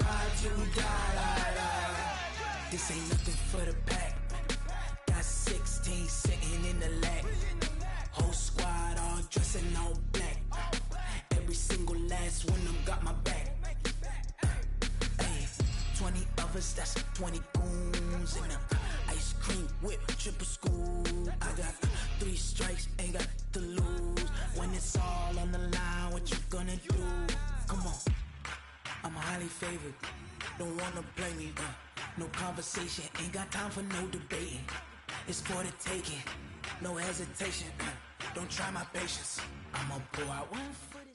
ride till we die. This ain't nothing for the pack. Got 16 sitting in the lag. Whole squad all dressing all black. Every single last one of them got my back. Hey, 20 of us, that's 20 goons in the ice cream whip, triple scoop. I got 3 strikes, ain't got to lose. When it's all on the line, what you gonna do? Come on, I'm highly favored. Don't wanna play me, no conversation, ain't got time for no debating. It's for the taking, no hesitation. Don't try my patience. I'ma pour out one for this.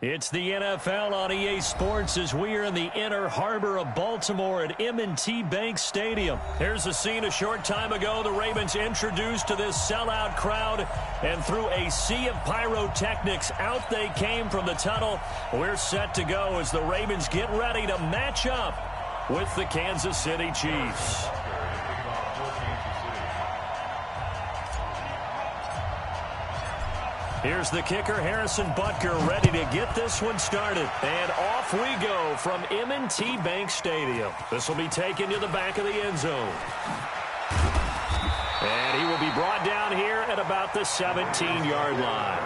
It's the NFL on EA Sports as we are in the inner harbor of Baltimore at M&T Bank Stadium. Here's a scene a short time ago. The Ravens introduced to this sellout crowd, and through a sea of pyrotechnics, out they came from the tunnel. We're set to go as the Ravens get ready to match up with the Kansas City Chiefs. Here's the kicker, Harrison Butker, ready to get this one started. And off we go from M&T Bank Stadium. This will be taken to the back of the end zone. And he will be brought down here at about the 17-yard line.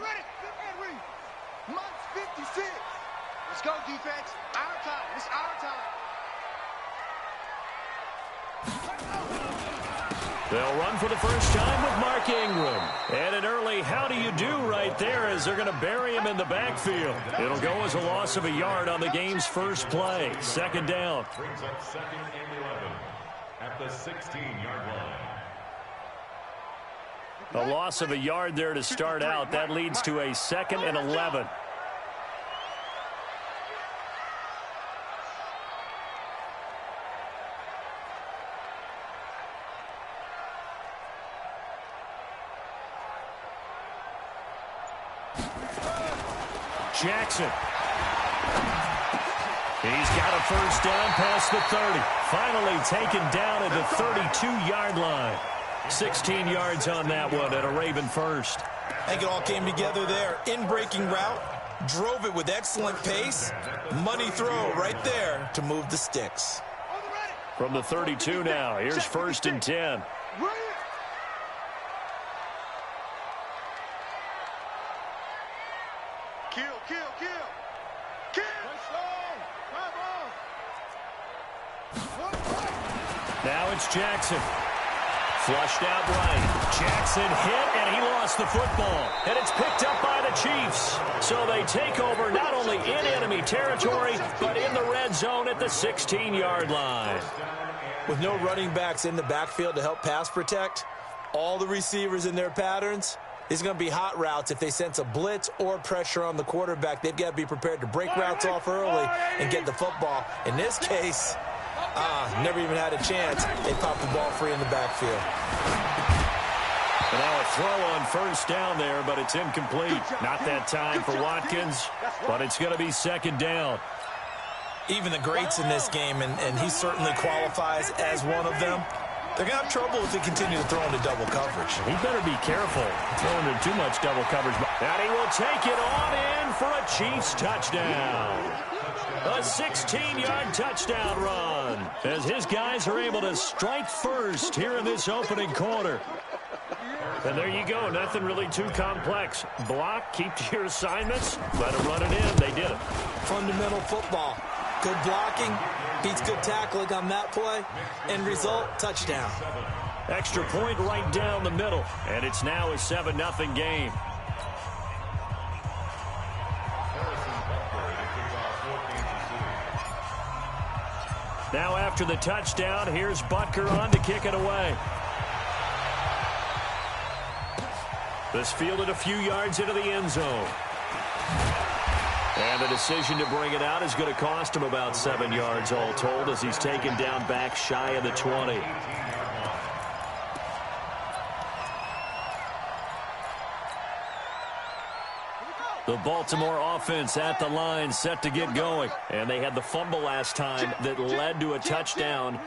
Ready. Month 56. Let's go, defense. Our time. It's our time. They'll run for the first time with Mark Ingram. And an early how do you do right there as they're going to bury him in the backfield. It'll go as a loss of a yard on the game's first play. Second down. Brings up 2nd and 11 at the 16-yard line. A loss of a yard there to start out. That leads to a 2nd and 11. Jackson. He's got a first down past the 30. Finally taken down at the 32-yard line. 16 yards on that one at a Raven first. I think it all came together there. In-breaking route, drove it with excellent pace. Money throw right there to move the sticks. From the 32 now, here's 1st and 10. Now it's Jackson. Flushed out right. Jackson hit, and he lost the football. And it's picked up by the Chiefs. So they take over not only in enemy territory, but in the red zone at the 16-yard line. With no running backs in the backfield to help pass protect, all the receivers in their patterns, it's going to be hot routes. If they sense a blitz or pressure on the quarterback, they've got to be prepared to break routes off early and get the football. In this case, never even had a chance. They popped the ball free in the backfield. And now a throw on first down there, but it's incomplete. Not that time for Watkins, but it's going to be 2nd down. Even the greats in this game, and he certainly qualifies as one of them, they're going to have trouble if they continue to throw into double coverage. He better be careful throwing into too much double coverage. And he will take it on in for a Chiefs touchdown. A 16-yard touchdown run as his guys are able to strike first here in this opening quarter. And there you go. Nothing really too complex. Block, keep to your assignments, let them run it in. They did it. Fundamental football. Good blocking, beats good tackling on that play, and result, touchdown. Extra point right down the middle, and it's now a 7-0 game. Now after the touchdown, here's Butker on to kick it away. This fielded a few yards into the end zone. And And the decision to bring it out is going to cost him about 7 yards all told as he's taken down back shy of the 20. The Baltimore offense at the line set to get going. And they had the fumble last time that led to a touchdown.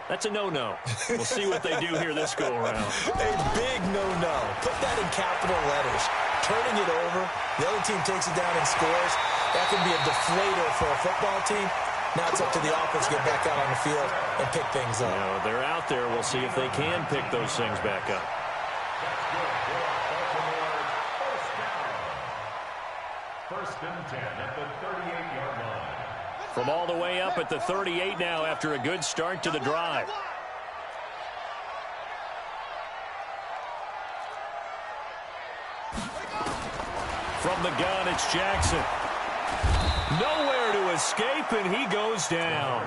That's a no-no. We'll see what they do here this go-around. A big no-no. Put that in capital letters. Turning it over, the other team takes it down and scores. That can be a deflator for a football team. Now it's up to the offense to get back out on the field and pick things up. They're out there. We'll see if they can pick those things back up. First and 10 at the 38-yard line. From all the way up at the 38 now after a good start to the drive. From the gun, it's Jackson. Nowhere to escape, and he goes down.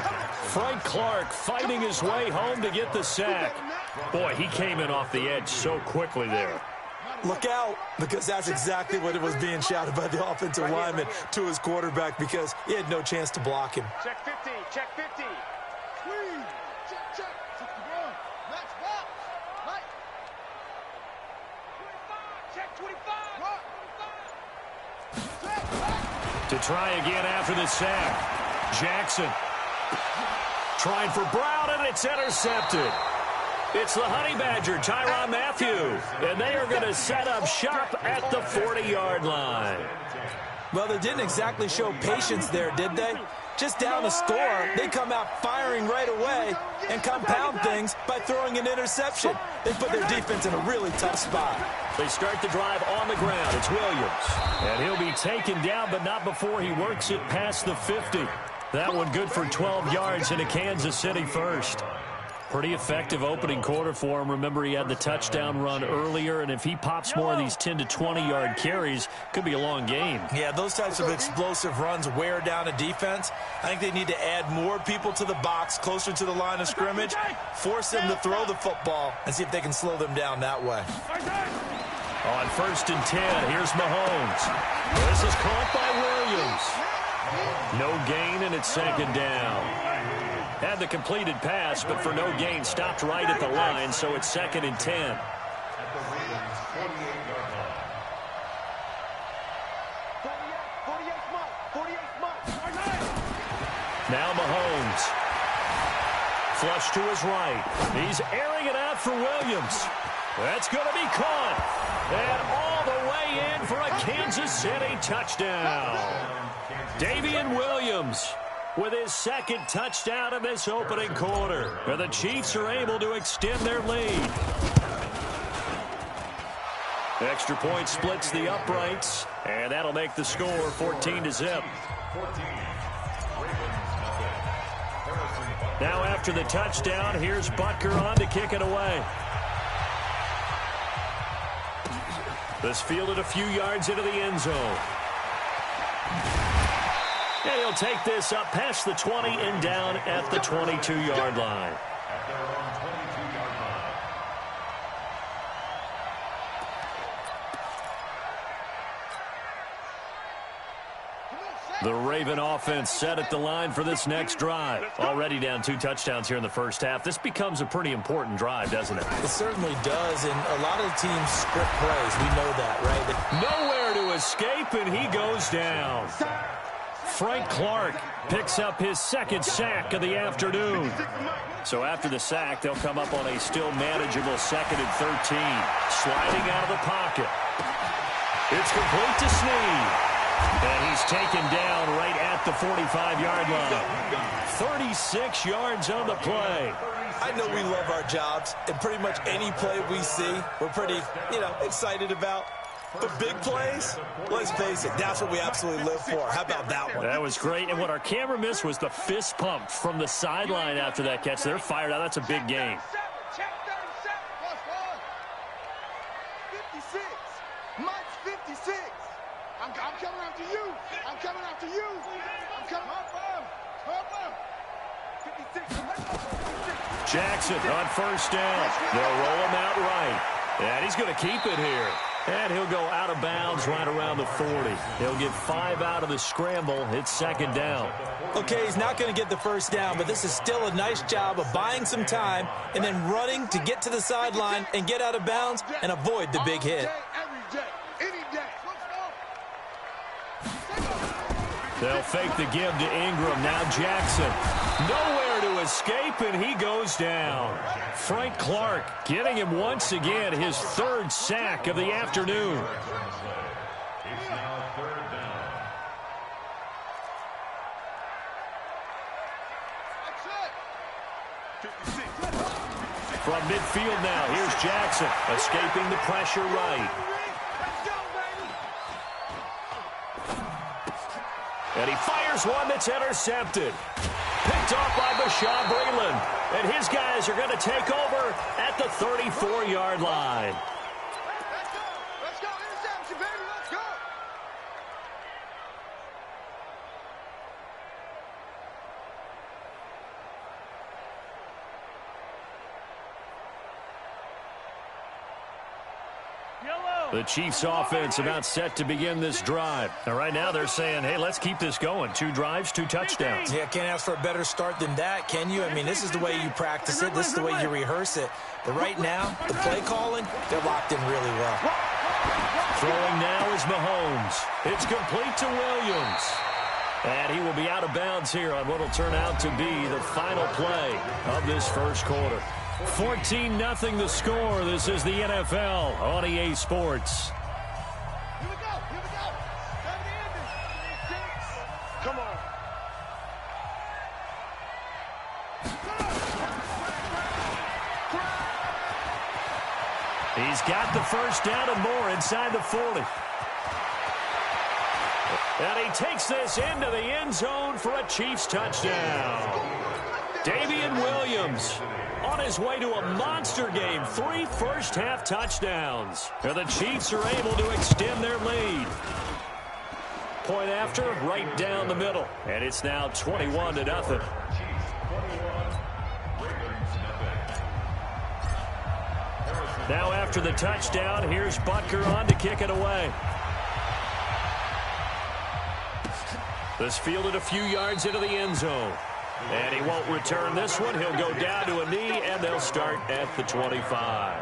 Frank Clark fighting his way home to get the sack. Boy, he came in off the edge so quickly there. Look out, because that's exactly what it was being shouted by the offensive lineman to his quarterback because he had no chance to block him. Check 50, check 50. Squeeze. Check, check. Check the ball. Match box. Right. 25. Check 25. To try again after the sack. Jackson. Trying for Brown, and it's intercepted. It's the Honey Badger, Tyrann Mathieu, and they are going to set up shop at the 40-yard line. Well, they didn't exactly show patience there, did they? Just down a score, they come out firing right away and compound things by throwing an interception. They put their defense in a really tough spot. They start the drive on the ground. It's Williams. And he'll be taken down, but not before he works it past the 50. That one good for 12 yards into Kansas City first. Pretty effective opening quarter for him. Remember, he had the touchdown run earlier, and if he pops more of these 10 to 20-yard carries, could be a long game. Yeah, those types of explosive runs wear down a defense. I think they need to add more people to the box, closer to the line of scrimmage, force them to throw the football, and see if they can slow them down that way. On 1st and 10, here's Mahomes. This is caught by Williams. No gain, and it's 2nd down. Had the completed pass, but for no gain, stopped right at the line, so it's 2nd and 10. At the Ravens' 48-yard line. Now Mahomes. Flush to his right. He's airing it out for Williams. That's going to be caught. And all the way in for a Kansas City touchdown. Davian Williams with his 2nd touchdown of this opening quarter. And the Chiefs are able to extend their lead. Extra point splits the uprights, and that'll make the score 14-0. Now after the touchdown, here's Butker on to kick it away. This fielded a few yards into the end zone. And he'll take this up past the 20 and down at the 22-yard line. At their own 22-yard line. The Raven offense set at the line for this next drive. Already down 2 touchdowns here in the first half. This becomes a pretty important drive, doesn't it? It certainly does, and a lot of teams script plays. We know that, right? Nowhere to escape, and he goes down. Frank Clark picks up his 2nd sack of the afternoon. So after the sack, they'll come up on a still manageable 2nd and 13. Sliding out of the pocket. It's complete to Snead. And he's taken down right at the 45-yard line. 36 yards on the play. I know we love our jobs, and pretty much any play we see, we're pretty, excited about. But big plays, let's face it, that's what we absolutely live for. How about that one? That was great. And what our camera missed was the fist pump from the sideline after that catch. They're fired out. That's a big game. Check 37. Plus 56. Mike's 56. I'm coming after you. I'm coming after you. I'm coming up. 56. Jackson on 1st down. They'll roll him out right. And he's going to keep it here. And he'll go out of bounds right around the 40. He'll get 5 out of the scramble. It's second down. Okay, he's not going to get the first down, but this is still a nice job of buying some time and then running to get to the sideline and get out of bounds and avoid the big hit. They'll fake the give to Ingram. Now Jackson. Nowhere to escape, and he goes down. Frank Clark getting him once again his 3rd sack of the afternoon. It's now 3rd down. From midfield now, here's Jackson escaping the pressure right. And he fires one that's intercepted. Picked off by Bashaud Breeland. And his guys are going to take over at the 34-yard line. Let's go. Interception, baby. Let's go. The Chiefs offense about set to begin this drive. And right now they're saying, hey, let's keep this going. 2 drives, 2 touchdowns. Yeah, can't ask for a better start than that, can you? I mean, this is the way you practice it. This is the way you rehearse it. But right now, the play calling, they're locked in really well. Throwing now is Mahomes. It's complete to Williams. And he will be out of bounds here on what will turn out to be the final play of this first quarter. 14-0 the score. This is the NFL on EA Sports. Here we go. Come on. He's got the first down and more inside the 40. And he takes this into the end zone for a Chiefs touchdown. Damian Williams on his way to a monster game. 3 first-half touchdowns. And the Chiefs are able to extend their lead. Point after, right down the middle. And it's now 21-0. Now after the touchdown, here's Butker on to kick it away. This fielded a few yards into the end zone. And he won't return this one. He'll go down to a knee, and they'll start at the 25.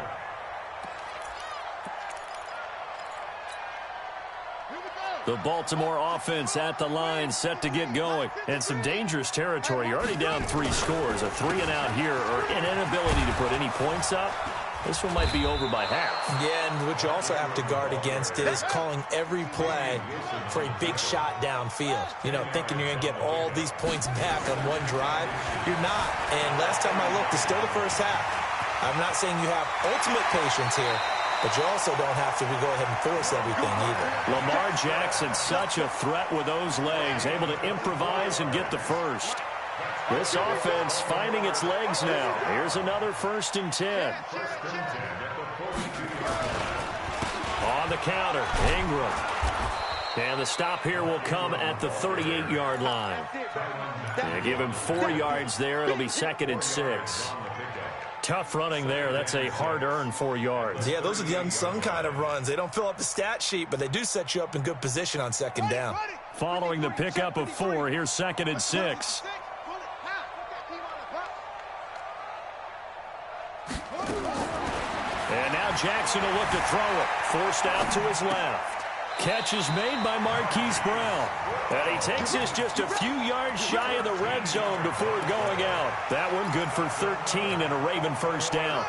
The Baltimore offense at the line, set to get going. And some dangerous territory. You're already down 3 scores. A 3-and-out here, or an inability to put any points up. This one might be over by half. Yeah, and what you also have to guard against is calling every play for a big shot downfield. You know, thinking you're going to get all these points back on one drive. You're not. And last time I looked, it's still the first half. I'm not saying you have ultimate patience here, but you also don't have to go ahead and force everything either. Lamar Jackson, such a threat with those legs, able to improvise and get the first. This offense finding its legs now. Here's another 1st and 10. On the counter, Ingram. And the stop here will come at the 38-yard line. And give him 4 yards there. It'll be 2nd and 6. Tough running there. That's a hard-earned 4 yards. Yeah, those are the unsung kind of runs. They don't fill up the stat sheet, but they do set you up in good position on 2nd down. Following the pickup of 4, here's 2nd and 6. And now Jackson will look to throw it. Forced out to his left. Catch is made by Marquise Brown. And he takes this just a few yards shy of the red zone before going out. That one good for 13 and a Raven first down.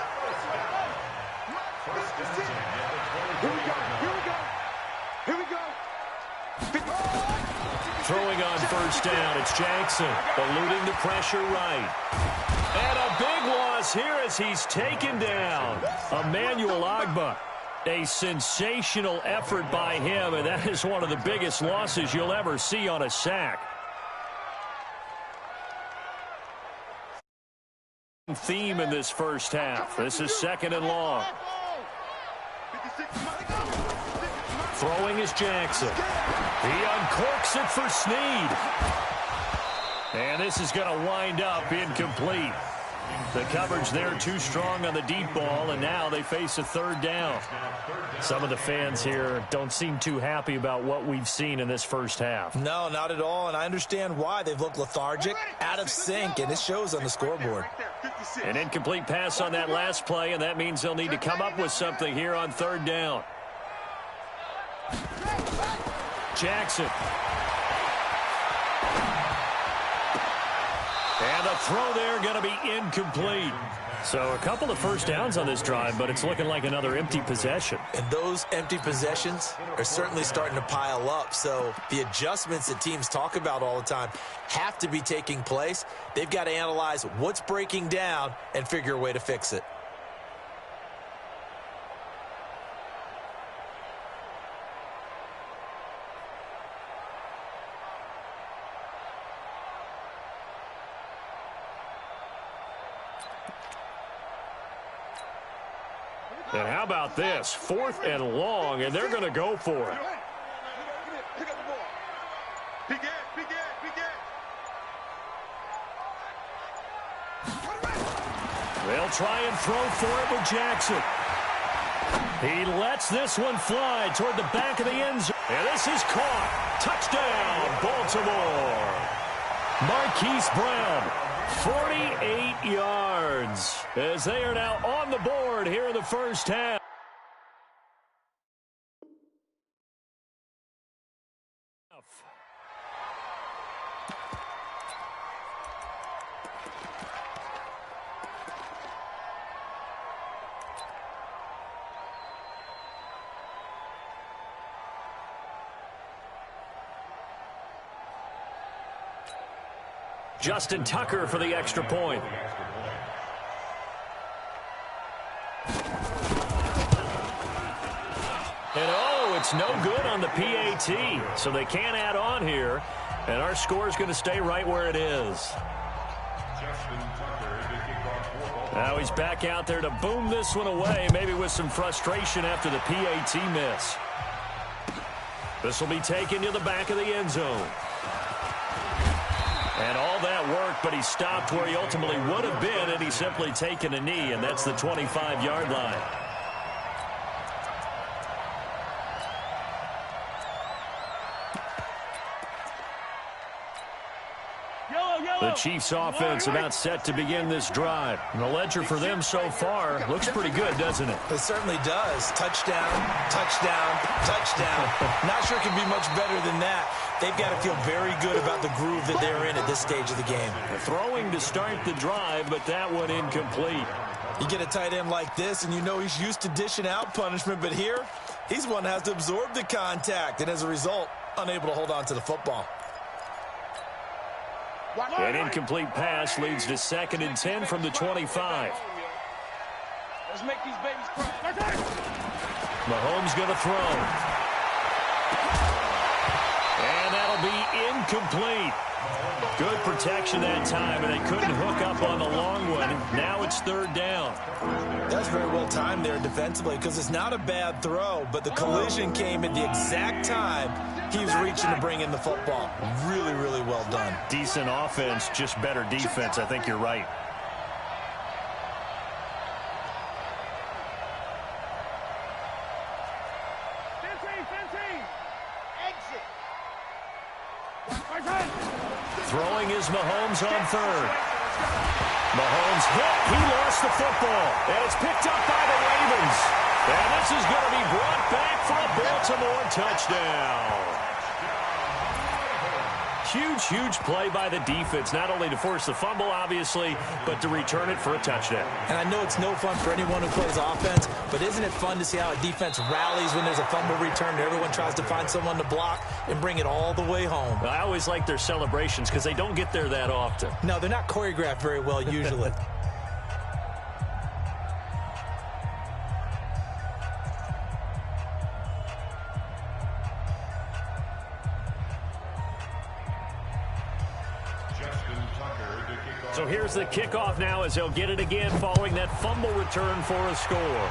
Here we go. Throwing on first down, it's Jackson. Eluding the pressure right. And a big loss here as he's taken down. Emmanuel Ogbah. A sensational effort by him, and that is one of the biggest losses you'll ever see on a sack. Theme in this first half. This is 2nd and long. Throwing is Jackson. He uncorks it for Snead. And this is going to wind up incomplete. The coverage there too strong on the deep ball, and now they face a third down. Some of the fans here don't seem too happy about what we've seen in this first half. No, not at all, and I understand why. They've looked lethargic, out of sync, and it shows on the scoreboard. An incomplete pass on that last play, and that means they'll need to come up with something here on third down. Jackson. And the throw there going to be incomplete. So a couple of first downs on this drive, but it's looking like another empty possession. And those empty possessions are certainly starting to pile up. So the adjustments that teams talk about all the time have to be taking place. They've got to analyze what's breaking down and figure a way to fix it. And how about this? 4th and long, and they're going to go for it. Pick up the ball. Pick it. They'll try and throw for it with Jackson. He lets this one fly toward the back of the end zone. And this is caught. Touchdown, Baltimore. Marquise Brown, 48 yards, as they are now on the board here in the first half. Justin Tucker for the extra point. And oh, it's no good on the PAT, so they can't add on here, and our score is going to stay right where it is. Now he's back out there to boom this one away, maybe with some frustration after the PAT miss. This will be taken to the back of the end zone. And all that worked, but he stopped where he ultimately would have been, and he's simply taken a knee, and that's the 25-yard line. The Chiefs offense about set to begin this drive. And the ledger for them so far looks pretty good, doesn't it? It certainly does. Touchdown, touchdown, touchdown. Not sure it can be much better than that. They've got to feel very good about the groove that they're in at this stage of the game. Throwing to start the drive, but that one incomplete. You get a tight end like this, and you know he's used to dishing out punishment, but here, he's one that has to absorb the contact, and as a result, unable to hold on to the football. An incomplete pass leads to 2nd and 10 from the 25. Let's make these babies cry. Mahomes going to throw. And that'll be incomplete. Good protection that time, and they couldn't hook up on the long one. Now it's 3rd down. That's very well timed there defensively, because it's not a bad throw, but the collision came at the exact time he was reaching to bring in the football. Really, really well done. Decent offense, just better defense. I think you're right. Throwing is Mahomes on 3rd. Mahomes hit. He lost the football. And it's picked up by the Ravens. And this is going to be brought back for a Baltimore touchdown. Huge, huge play by the defense, not only to force the fumble, obviously, but to return it for a touchdown. And I know it's no fun for anyone who plays offense, but isn't it fun to see how a defense rallies when there's a fumble return and everyone tries to find someone to block and bring it all the way home? I always like their celebrations because they don't get there that often. No, they're not choreographed very well usually. So here's the kickoff now as they'll get it again following that fumble return for a score.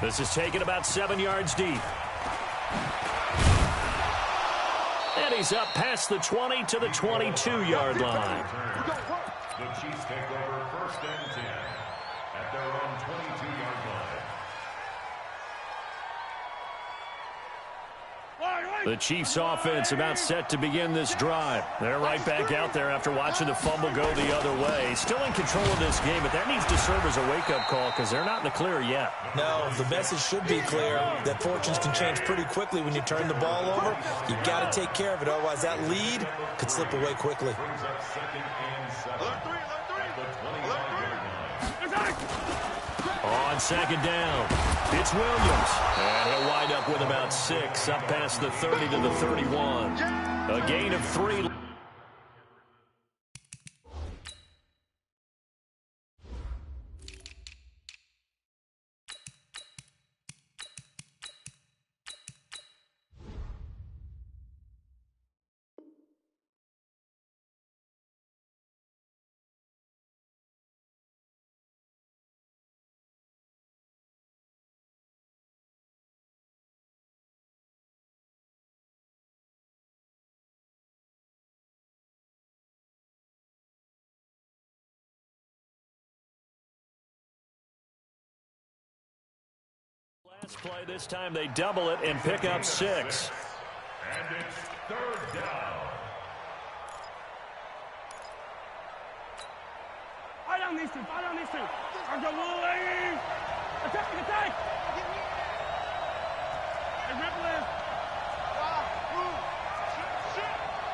This is taken about 7 yards deep. And he's up past the 20 to the 22-yard line. The Chiefs take over 1st and 10 at their own 22-yard line. The Chiefs offense about set to begin this drive. They're right back out there after watching the fumble go the other way. Still in control of this game, but that needs to serve as a wake-up call because they're not in the clear yet. No, the message should be clear that fortunes can change pretty quickly when you turn the ball over. You got to take care of it, otherwise that lead could slip away quickly. Brings up 2nd and 7 at the 20-yard line. On 2nd down, it's Williams. And he'll wind up with about 6, up past the 30 to the 31. A gain of 3. Last play, this time they double it and pick up 6. And it's 3rd down. Fight on these two. Attack. Hey, rip left.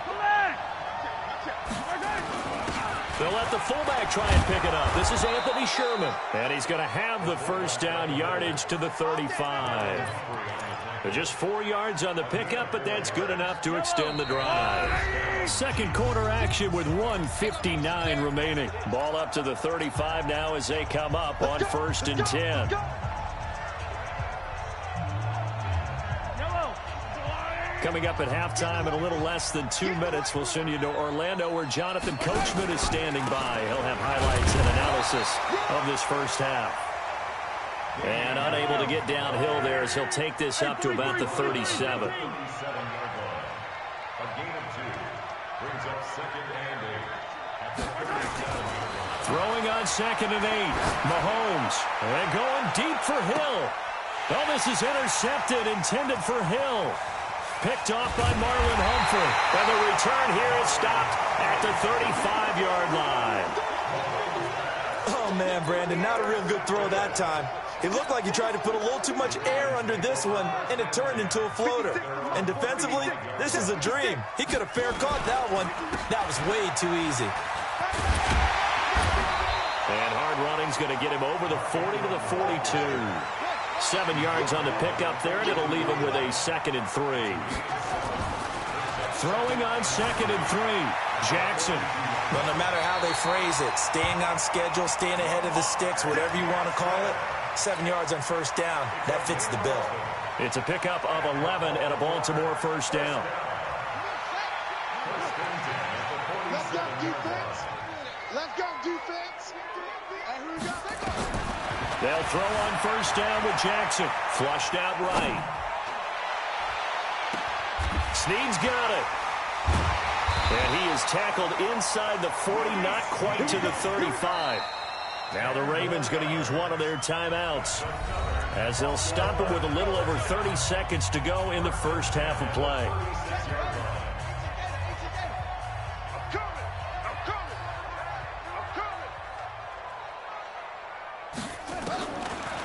Come back. They'll let the fullback try and pick it up. This is Anthony Sherman. And he's going to have the 1st down, yardage to the 35. They're just 4 yards on the pickup, but that's good enough to extend the drive. Second quarter action with 1:59 remaining. Ball up to the 35 now as they come up on 1st and 10. Coming up at halftime in a little less than 2 minutes, we'll send you to Orlando where Jonathan Coachman is standing by. He'll have highlights and analysis of this first half. And unable to get downhill there as he'll take this up to about the 37. A gain of 2. Brings up 2nd and 8 at the 37-yard line. Throwing on 2nd and 8. Mahomes. And going deep for Hill. Oh, this is intercepted, intended for Hill. Picked off by Marlon Humphrey. And the return here is stopped at the 35-yard line. Oh, man, Brandon, not a real good throw that time. It looked like he tried to put a little too much air under this one, and it turned into a floater. And defensively, this is a dream. He could have fair caught that one. That was way too easy. And hard running's going to get him over the 40 to the 42. 7 yards on the pickup there, and it'll leave him with a 2nd and 3. Throwing on 2nd and 3. Jackson. Well, no matter how they phrase it, staying on schedule, staying ahead of the sticks, whatever you want to call it, 7 yards on 1st down. That fits the bill. It's a pickup of 11 and a Baltimore 1st down. Let's go, defense. Let's go, defense. And who we got? They'll throw on 1st down with Jackson. Flushed out right. Snead's got it. And he is tackled inside the 40, not quite to the 35. Now the Ravens going to use one of their timeouts as they'll stop him with a little over 30 seconds to go in the first half of play.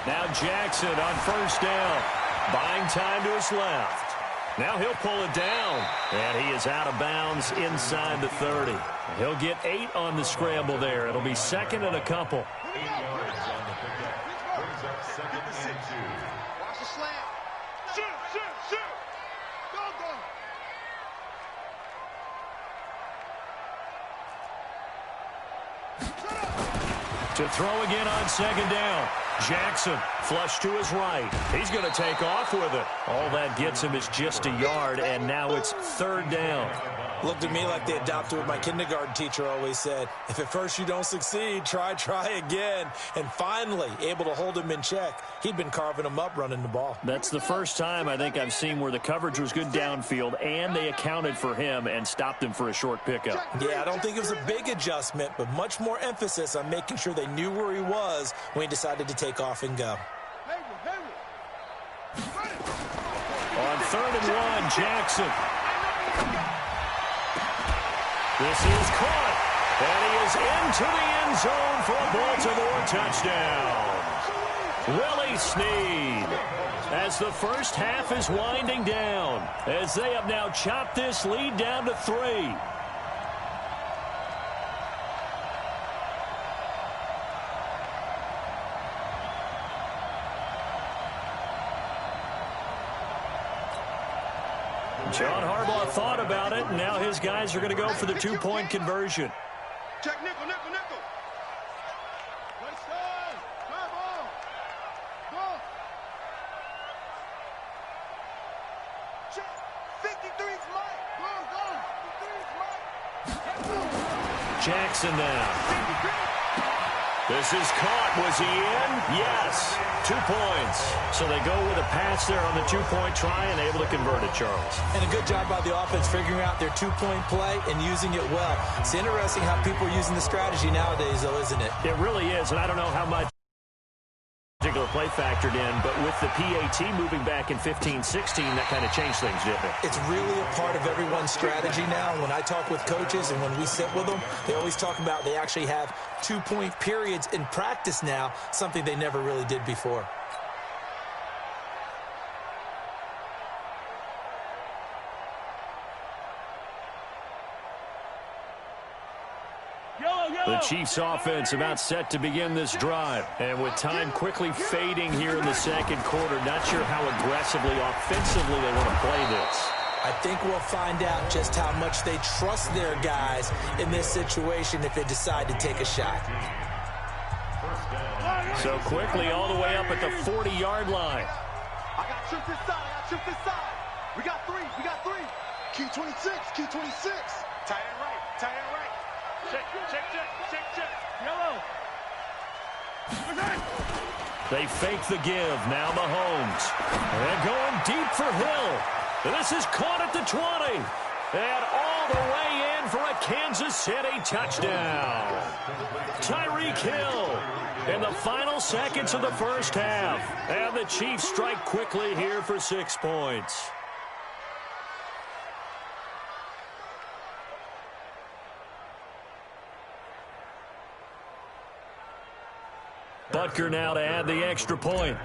Now Jackson on 1st down. Buying time to his left. Now he'll pull it down. And he is out of bounds inside the 30. He'll get 8 on the scramble there. It'll be 2nd and a couple. 8 yards on the pickup. Brings up 2nd and 2. Watch the slant. Shoot. Go. To throw again on 2nd down. Jackson flush to his right. He's going to take off with it. All that gets him is just a yard, and now it's 3rd down. Looked at me like they adopted what my kindergarten teacher always said. If at first you don't succeed, try again. And finally, able to hold him in check. He'd been carving him up running the ball. That's the first time I think I've seen where the coverage was good downfield and they accounted for him and stopped him for a short pickup. Yeah, I don't think it was a big adjustment, but much more emphasis on making sure they knew where he was when he decided to take off and go. On 3rd and 1, Jackson. This is caught, and he is into the end zone for a Baltimore touchdown. Willie Snead, as the first half is winding down, as they have now chopped this lead down to 3. John Harbaugh thought about it, and now his guys are going to go for the 2-point conversion. Check nickel. Let's go. Come on. Go. Check. 53's Mike. Go. 53's Mike. Jackson now. This is caught. Was he in? Yes. 2 points. So they go with a pass there on the 2-point try and able to convert it, Charles. And a good job by the offense figuring out their 2-point play and using it well. It's interesting how people are using the strategy nowadays, though, isn't it? It really is, and I don't know how much particular play factored in, but with the PAT moving back in 15-16, that kind of changed things, didn't it? It's really a part of everyone's strategy now. When I talk with coaches and when we sit with them, they always talk about they actually have 2-point periods in practice now, something they never really did before. The Chiefs offense about set to begin this drive. And with time quickly fading here in the second quarter, not sure how aggressively, offensively they want to play this. I think we'll find out just how much they trust their guys in this situation if they decide to take a shot. So quickly all the way up at the 40-yard line. I got tripped this side. We got three. Key 26. Tight end right. Check. Yellow. They fake the give. Now Mahomes. And going deep for Hill. And this is caught at the 20. And all the way in for a Kansas City touchdown. Tyreek Hill in the final seconds of the first half. And the Chiefs strike quickly here for 6 points. Butker now to add the extra point.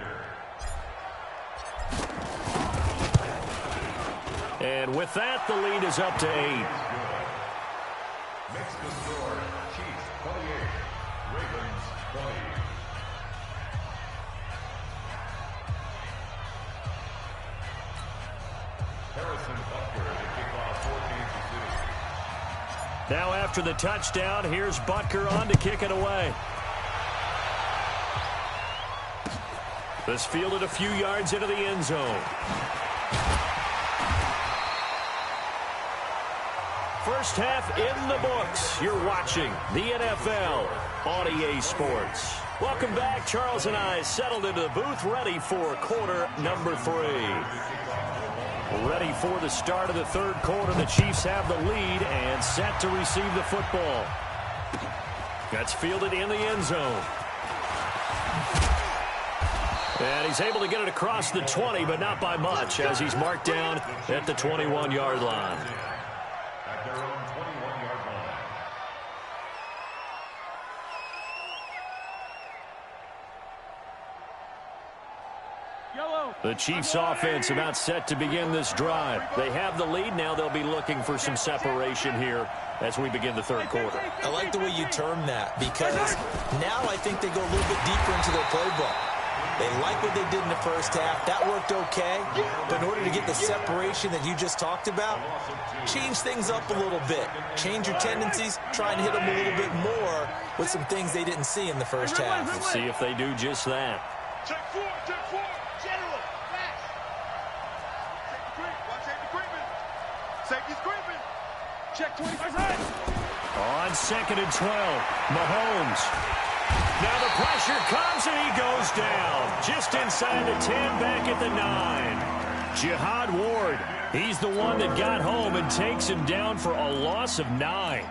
And with that, the lead is up to 8. Makes the score, Chiefs 28, Ravens 20. Harrison Butker to kick off for Kansas City. Now after the touchdown, here's Butker on to kick it away. This fielded a few yards into the end zone. First half in the books. You're watching the NFL on EA Sports. Welcome back. Charles and I settled into the booth, ready for quarter number 3. Ready for the start of the third quarter. The Chiefs have the lead and set to receive the football. That's fielded in the end zone. And he's able to get it across the 20, but not by much, as he's marked down at the 21-yard line. At their own 21-yard line. The Chiefs offense about set to begin this drive. They have the lead. Now they'll be looking for some separation here as we begin the third quarter. I like the way you term that, because now I think they go a little bit deeper into their playbook. They like what they did in the first half. That worked okay. But in order to get the separation that you just talked about, change things up a little bit. Change your tendencies. Try and hit them a little bit more with some things they didn't see in the first half. Let's see if they do just that. Check four. General, flash. Watch safety creeping. Safety's creeping. Check 20. On 2nd and 12, Mahomes. Now the pressure comes and he goes down. Just inside the 10, back at the 9. Jihad Ward, he's the one that got home and takes him down for a loss of 9.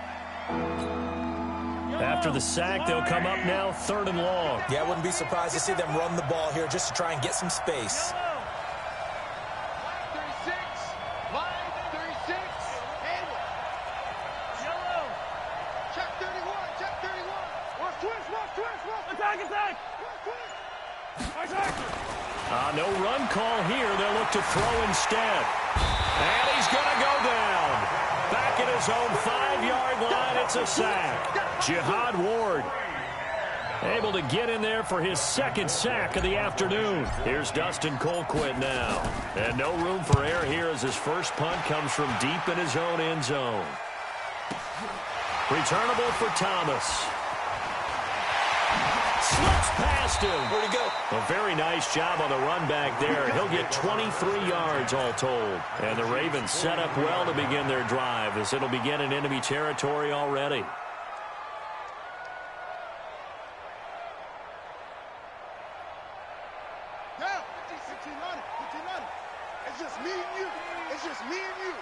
After the sack, they'll come up now 3rd and long. Yeah, I wouldn't be surprised to see them run the ball here just to try and get some space. 36. Line 36. And yellow. Check 31. Check 31. Watch twist. Watch twist. Watch Attack, attack. Attack. No run call here. They'll look to throw instead. And he's going to go down. Back at his own 5-yard line, it's a sack. Jihad Ward able to get in there for his 2nd sack of the afternoon. Here's Dustin Colquitt now. And no room for error here as his first punt comes from deep in his own end zone. Returnable for Thomas. Slips past him. Where'd he go? A very nice job on the run back there. He'll get 23 yards all told. And the Ravens set up well to begin their drive as it'll begin in enemy territory already. Yeah, 15, 15, it's just me and you. It's just me and you.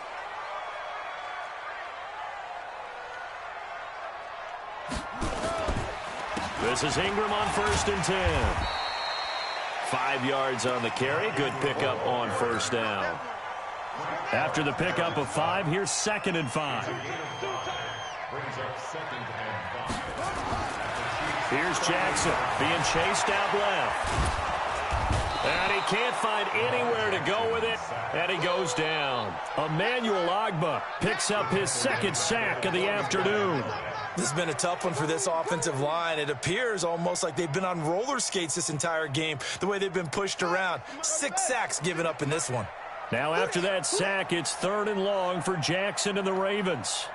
This is Ingram on 1st and 10. 5 yards on the carry. Good pickup on 1st down. After the pickup of 5, here's 2nd and 5. Brings up 2nd and 5. Here's Jackson being chased out left. And he can't find anywhere to go with it, and he goes down. Emmanuel Ogbah picks up his 2nd sack of the afternoon. This has been a tough one for this offensive line. It appears almost like they've been on roller skates this entire game, the way they've been pushed around. 6 sacks given up in this one. Now after that sack, it's 3rd and long for Jackson and the Ravens.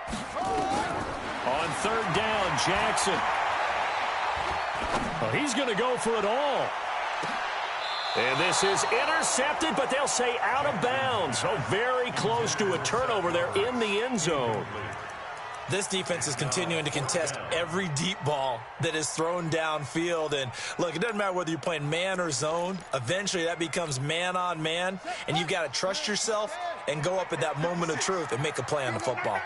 On 3rd down, Jackson. Well, he's going to go for it all. And this is intercepted, but they'll say out of bounds. So very close to a turnover there in the end zone. This defense is continuing to contest every deep ball that is thrown downfield. And, look, it doesn't matter whether you're playing man or zone. Eventually, that becomes man on man. And you've got to trust yourself and go up at that moment of truth and make a play on the football.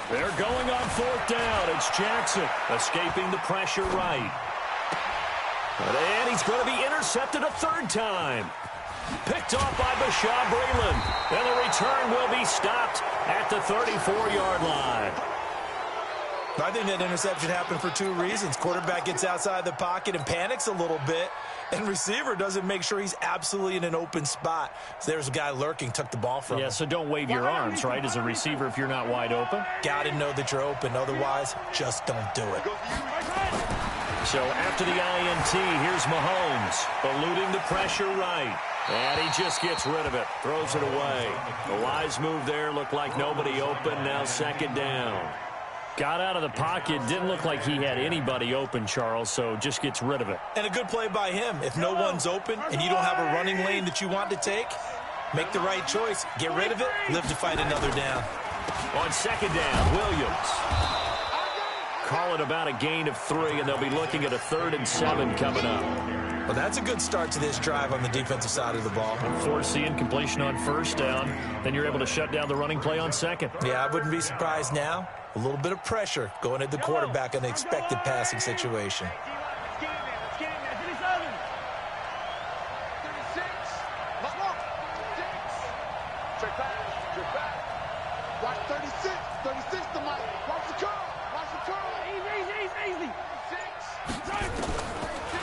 They're going on 4th down. It's Jackson escaping the pressure right. And he's going to be intercepted a 3rd time. Picked off by Bashaw Breeland. And the return will be stopped at the 34-yard line. I think that interception happened for 2 reasons. Quarterback gets outside the pocket and panics a little bit, and receiver doesn't make sure he's absolutely in an open spot. So there's a guy lurking, took the ball from him. Yeah, so don't wave your arms, right, as a receiver if you're not wide open. Got to know that you're open. Otherwise, just don't do it. So after the INT, here's Mahomes, eluding the pressure right. And he just gets rid of it, throws it away. A wise move there, looked like nobody open, now 2nd down. Got out of the pocket, didn't look like he had anybody open, Charles, so just gets rid of it. And a good play by him. If no one's open and you don't have a running lane that you want to take, make the right choice. Get rid of it, live to fight another down. On 2nd down, Williams. Call it about a gain of 3, and they'll be looking at a 3rd and 7 coming up. Well, that's a good start to this drive on the defensive side of the ball. Foreseeing completion on 1st down, then you're able to shut down the running play on 2nd. Yeah, I wouldn't be surprised now. A little bit of pressure going at the quarterback in an expected passing situation. Watch 36. 36 to Mike. Watch the curl. Watch the curl. Easy. 6.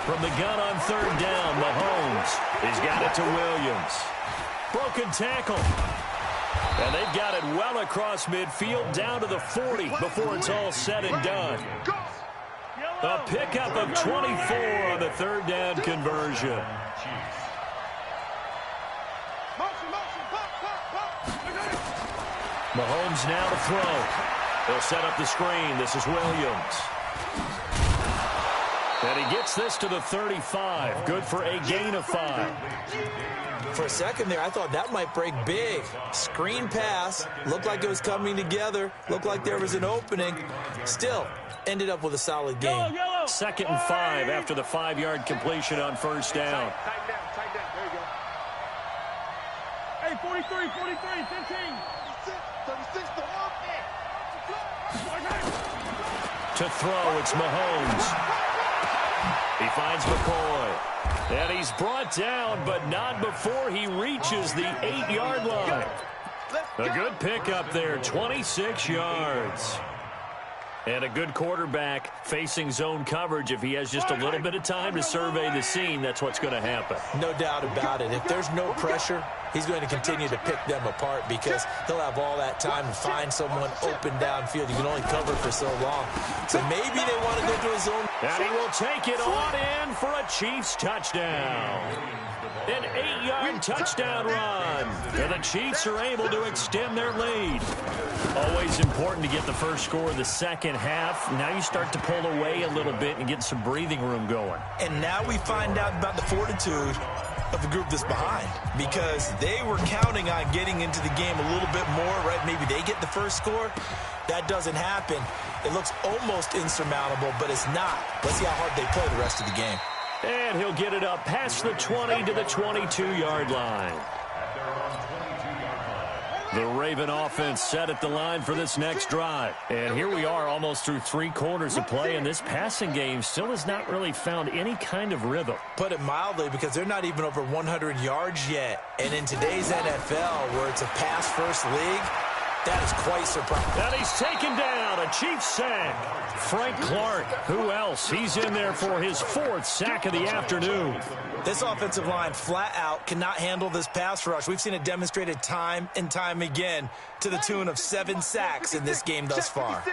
From the gun on 3rd down, Mahomes has got it to Williams. Broken tackle. And they've got it well across midfield down to the 40 before it's all said and done. A pickup of 24 on the 3rd down conversion. Mahomes now to throw. He'll set up the screen. This is Williams. And he gets this to the 35. Good for a gain of 5. For a second there, I thought that might break big. Screen pass. Looked like it was coming together. Looked like there was an opening. Still, ended up with a solid game. 2nd and 5 after the 5-yard completion on first down. Tighten down. There you go. Hey, 43, 43, 15. 36 to work in. To throw, it's Mahomes. He finds McCoy. And he's brought down, but not before he reaches the 8-yard line. A good pickup there, 26 yards. And a good quarterback facing zone coverage. If he has just a little bit of time to survey the scene, that's what's going to happen. No doubt about it. If there's no pressure, he's going to continue to pick them apart because he'll have all that time to find someone open downfield. You can only cover for so long. So maybe they want to go to a zone. And he will take it on in for a Chiefs touchdown. An 8-yard touchdown run. And the Chiefs are able to extend their lead. Always important to get the first score of the second half. Now you start to pull away a little bit and get some breathing room going. And now we find out about the fortitude of the group that's behind because they were counting on getting into the game a little bit more, right? Maybe they get the first score. That doesn't happen. It looks almost insurmountable, but it's not. Let's see how hard they play the rest of the game. And he'll get it up past the 20 to the 22-yard line. The Raven offense set at the line for this next drive. And here we are almost through 3 quarters of play, and this passing game still has not really found any kind of rhythm. Put it mildly, because they're not even over 100 yards yet. And in today's NFL, where it's a pass-first league, that is quite surprising. And he's taken down, a Chiefs sack. Frank Clark, who else? He's in there for his 4th sack of the afternoon. This offensive line flat out cannot handle this pass rush. We've seen it demonstrated time and time again to the tune of 7 sacks in this game thus far.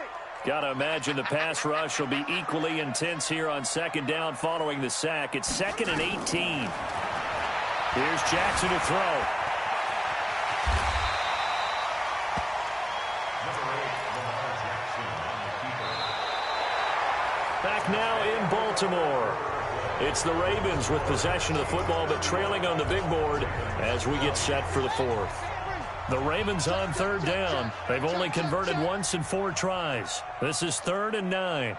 Got to imagine the pass rush will be equally intense here on 2nd down following the sack. It's 2nd and 18. Here's Jackson to throw. Back now in Baltimore. It's the Ravens with possession of the football, but trailing on the big board as we get set for the 4th. The Ravens on 3rd down. They've only converted once in 4 tries. This is 3rd and 9.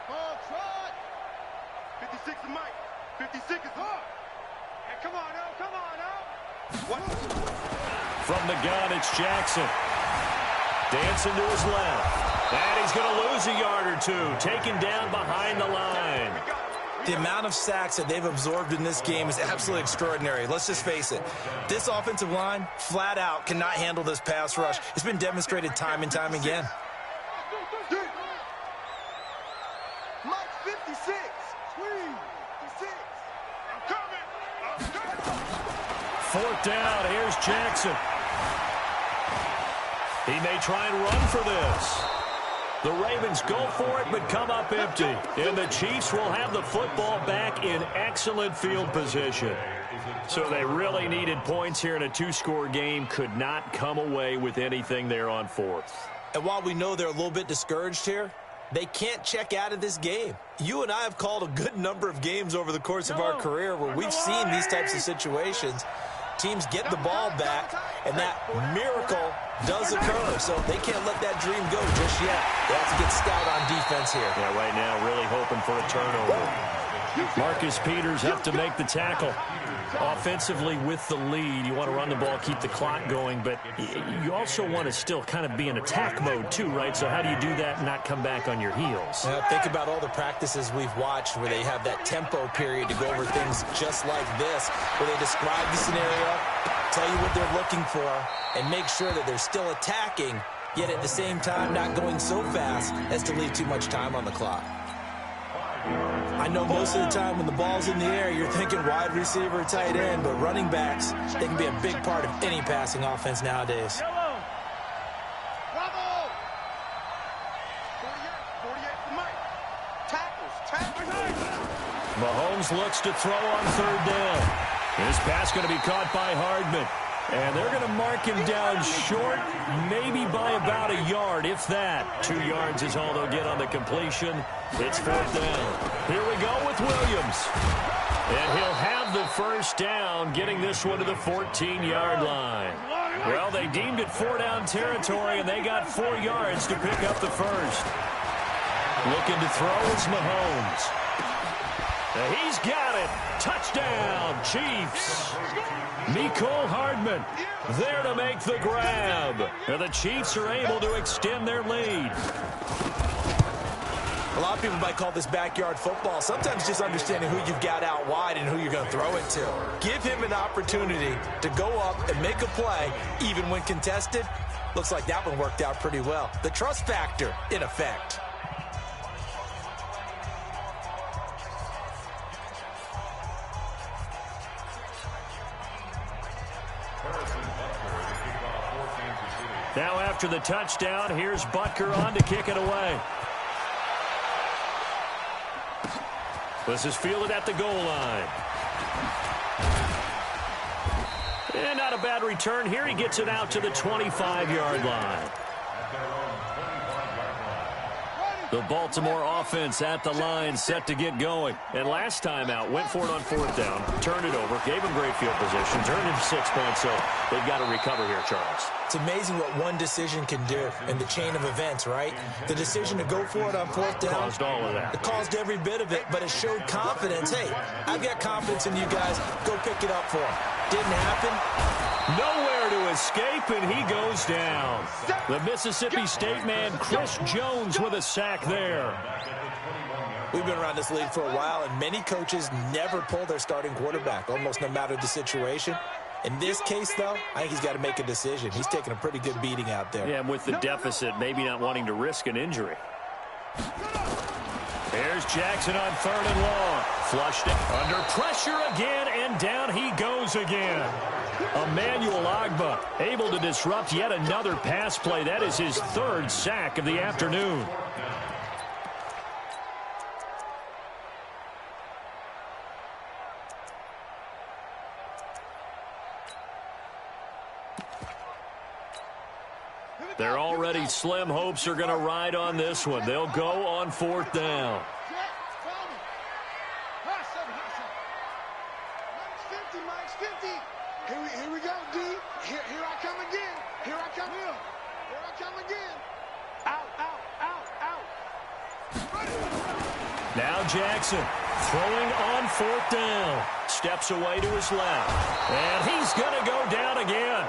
Ball trot. 56 is Mike. 56 is hard. Hey, come on now. Come on now. What? From the gun, it's Jackson. Dancing to his left. And he's going to lose a yard or 2. Taken down behind the line. The amount of sacks that they've absorbed in this game is absolutely extraordinary. Let's just face it. This offensive line, flat out, cannot handle this pass rush. It's been demonstrated time and time again. Mike 56. Squeeze. 56. I'm coming. 4th down. Here's Jackson. He may try and run for this. The Ravens go for it, but come up empty. And the Chiefs will have the football back in excellent field position. So they really needed points here in a 2-score game. Could not come away with anything there on 4th. And while we know they're a little bit discouraged here, they can't check out of this game. You and I have called a good number of games over the course of our career where we've seen these types of situations. Teams get the ball back, and that miracle does occur. So they can't let that dream go just yet. They have to get stout on defense here. Yeah, right now really hoping for a turnover. Marcus Peters up to make the tackle. Offensively with the lead, you want to run the ball, keep the clock going, but you also want to still kind of be in attack mode too, right? So how do you do that and not come back on your heels? Think about all the practices we've watched where they have that tempo period to go over things just like this, where they describe the scenario, tell you what they're looking for, and make sure that they're still attacking, yet at the same time not going so fast as to leave too much time on the clock. I know most of the time when the ball's in the air, you're thinking wide receiver, tight end, but running backs, they can be a big part of any passing offense nowadays. Bravo! 48 for Mike. Mahomes looks to throw on third down. This pass going to be caught by Hardman. And they're going to mark him down short, maybe by about a yard, if that. 2 yards is all they'll get on the completion. It's fourth down. Here we go with Williams. And he'll have the first down, getting this one to the 14-yard line. Well, they deemed it 4-down territory, and they got 4 yards to pick up the first. Looking to throw is Mahomes. And he's got it. Touchdown, Chiefs. Mecole Hardman there to make the grab. And the Chiefs are able to extend their lead. A lot of people might call this backyard football. Sometimes just understanding who you've got out wide and who you're going to throw it to. Give him an opportunity to go up and make a play, even when contested. Looks like that one worked out pretty well. The trust factor in effect. Now after the touchdown, here's Butker on to kick it away. This is fielded at the goal line. And not a bad return here. He gets it out to the 25-yard line. The Baltimore offense at the line, set to get going. And last time out, went for it on fourth down, turned it over, gave him great field position, turned it to 6 points, so they've got to recover here, Charles. It's amazing what one decision can do in the chain of events, right? The decision to go for it on fourth down. Caused all of that. It caused every bit of it, but it showed confidence. Hey, I've got confidence in you guys. Go pick it up for him. Didn't happen. Nowhere to escape, and he goes down. The Mississippi State man, Chris Jones, with a sack there. We've been around this league for a while, and many coaches never pull their starting quarterback, almost no matter the situation. In this case, though, I think he's got to make a decision. He's taking a pretty good beating out there. Yeah, and with the deficit, maybe not wanting to risk an injury. There's Jackson on third and long. Flushed it. Under pressure again, and down he goes again. Emmanuel Ogbah able to disrupt yet another pass play. That is his third sack of the afternoon. They're already slim hopes are going to ride on this one. They'll go on fourth down. Mike's 50. Here we go, D. Here I come again. Here I come in. Here I come again. Out. Now Jackson throwing on fourth down. Steps away to his left. And he's going to go down again.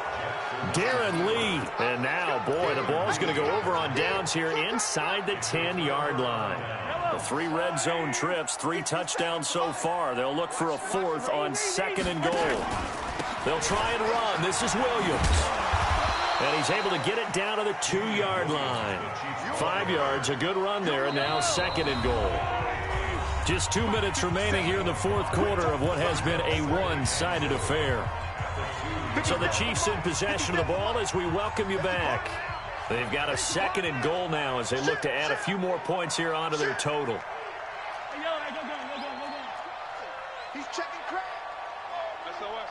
Darren Lee. And now, boy, the ball's going to go over on downs here inside the 10-yard line. The 3 red zone trips, 3 touchdowns so far. They'll look for a 4th on 2nd and goal. They'll try and run. This is Williams. And he's able to get it down to the 2-yard line. 5 yards, a good run there, and now 2nd and goal. Just 2 minutes remaining here in the 4th quarter of what has been a one-sided affair. So the Chiefs in possession of the ball as we welcome you back. They've got a 2nd and goal now as they look to add a few more points here onto their total. He's checking crap. SOS.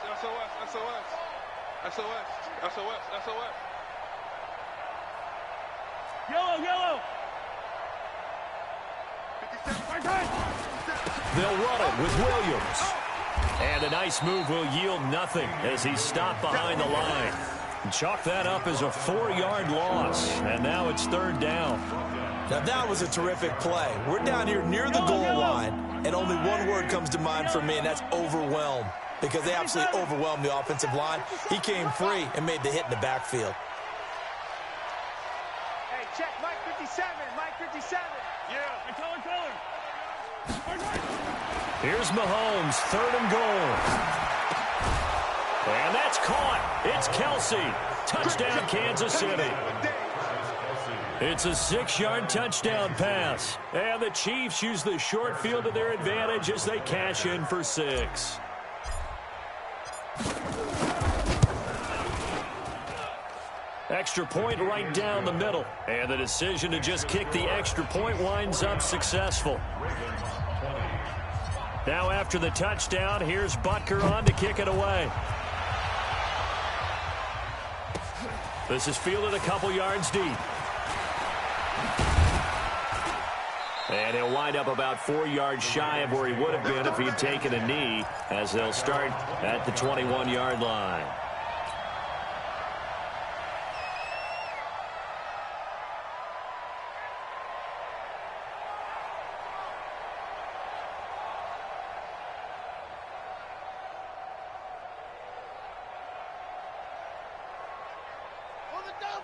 Yellow. They'll run it with Williams. And a nice move will yield nothing as he's stopped behind the line. Chalk that up as a 4-yard loss. And now it's 3rd down. Now that was a terrific play. We're down here near the goal line, and only one word comes to mind for me, and that's overwhelmed. Because they absolutely overwhelmed the offensive line. He came free and made the hit in the backfield. Hey, check Mike 57. Yeah. Color. Here's Mahomes, 3rd and goal. And that's caught. It's Kelsey. Touchdown, Kansas City. It's a 6-yard touchdown pass. And the Chiefs use the short field to their advantage as they cash in for 6. Extra point right down the middle. And the decision to just kick the extra point winds up successful. Now after the touchdown, here's Butker on to kick it away. This is fielded a couple yards deep. And he'll wind up about 4 yards shy of where he would have been if he had taken a knee, as they'll start at the 21-yard line.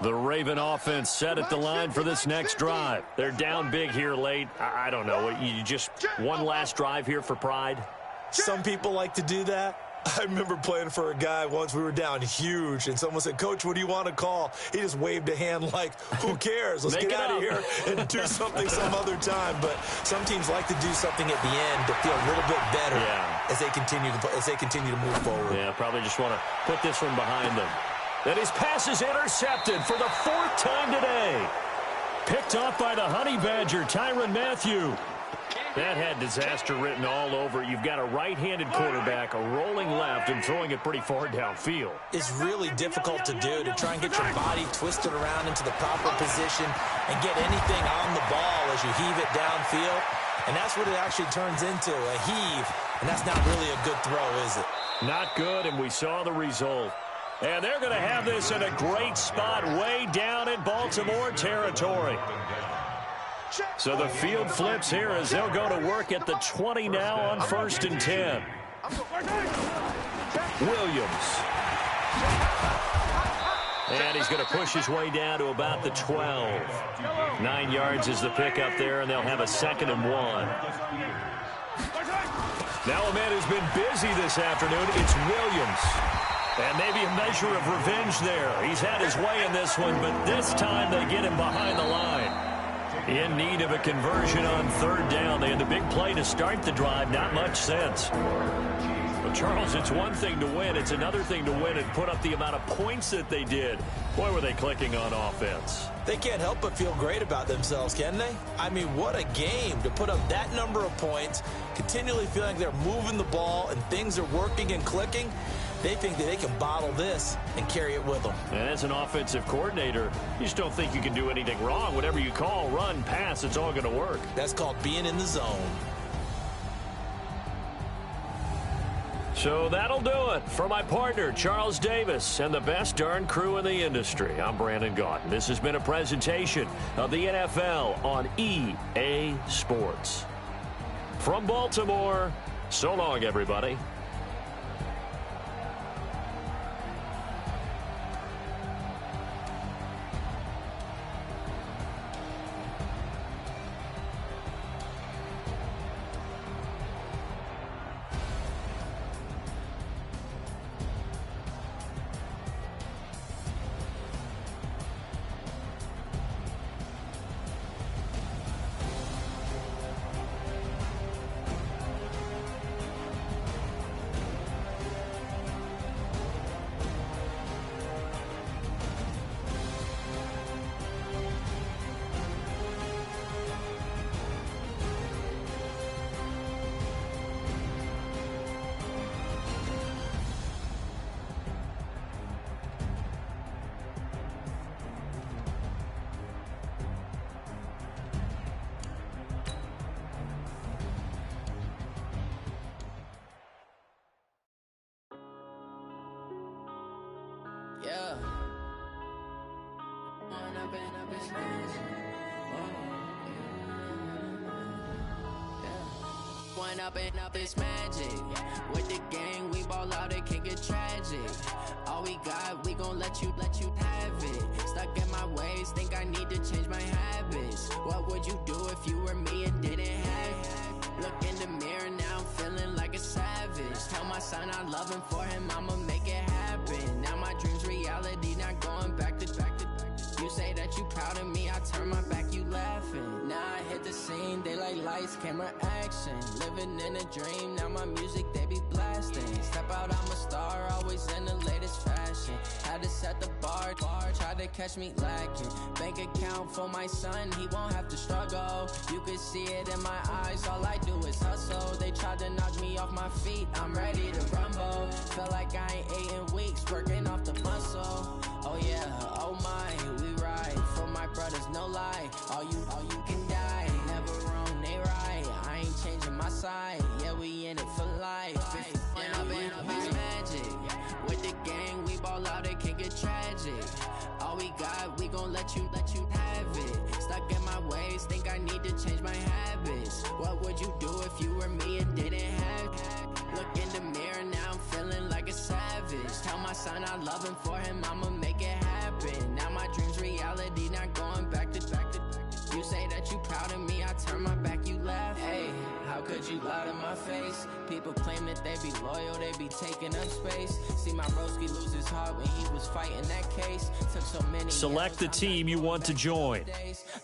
The Raven offense set at the line for this next drive. They're down big here late. I don't know. You just one last drive here for pride? Some people like to do that. I remember playing for a guy once. We were down huge, and someone said, "Coach, what do you want to call?" He just waved a hand like, who cares? Let's get out of here and do something some other time. But some teams like to do something at the end to feel a little bit better as they continue to move forward. Yeah, probably just want to put this one behind them. And his pass is intercepted for the 4th time today. Picked off by the Honey Badger, Tyrann Mathieu. That had disaster written all over. You've got a right-handed quarterback, a rolling left, and throwing it pretty far downfield. It's really difficult to do, to try and get your body twisted around into the proper position and get anything on the ball as you heave it downfield. And that's what it actually turns into, a heave. And that's not really a good throw, is it? Not good, and we saw the result. And they're going to have this in a great spot way down in Baltimore territory. So the field flips here as they'll go to work at the 20 now on 1st and 10. Williams. And he's going to push his way down to about the 12. 9 yards is the pickup there, and they'll have a 2nd and 1. Now a man who's been busy this afternoon, it's Williams. And maybe a measure of revenge there. He's had his way in this one, but this time they get him behind the line. In need of a conversion on 3rd down. They had the big play to start the drive. Not much sense. But, Charles, it's one thing to win. It's another thing to win and put up the amount of points that they did. Boy, were they clicking on offense. They can't help but feel great about themselves, can they? I mean, what a game to put up that number of points, continually feeling they're moving the ball and things are working and clicking. They think that they can bottle this and carry it with them. And as an offensive coordinator, you just don't think you can do anything wrong. Whatever you call, run, pass, it's all going to work. That's called being in the zone. So that'll do it. For my partner, Charles Davis, and the best darn crew in the industry, I'm Brandon Gaudin. This has been a presentation of the NFL on EA Sports. From Baltimore, so long, everybody. Yeah. One up and up is magic. With the gang, we ball out, it can get tragic. All we got, we gon' let you have it. Stuck in my ways, think I need to change my habits. What would you do if you were me and didn't have it? Look in the mirror, now I'm feeling like a savage. Tell my son I love him, for him I'ma make it happen. Now my dream's reality, not going back to. You say that you proud of me, I turn my back, you laughing. Now I hit the scene, they like lights, camera, action. Living in a dream, now my music, they be blasting. Step out, I'm a star, always in the latest fashion. Had to set the bar, tried to catch me lacking. Bank account for my son, he won't have to struggle. You could see it in my eyes, all I do is hustle. They tried to knock me off my feet, I'm ready to rumble. Felt like I ain't ate in weeks, working off the muscle. Oh yeah, oh my, we ride for my brothers, no lie. All you can die, never wrong, they right. I ain't changing my side, yeah, we in it for life. And I've been magic with the gang, we ball out, it can get tragic. All we got, we gon' let you have it. Stuck in my ways, think I need to change my habits. What would you do if you were me and didn't have it? Look in the mirror, now I'm feeling like a savage. Tell my son I love him, for him I'ma make it happen. Now my dream's reality, not going back to. You say that you proud of me, I turn my back, you laugh. Hey, how could you lie to my face? People claim that they be loyal, they be taking up space. See my broski lose his heart when he was fighting that case. Took so many Select the team you want to join.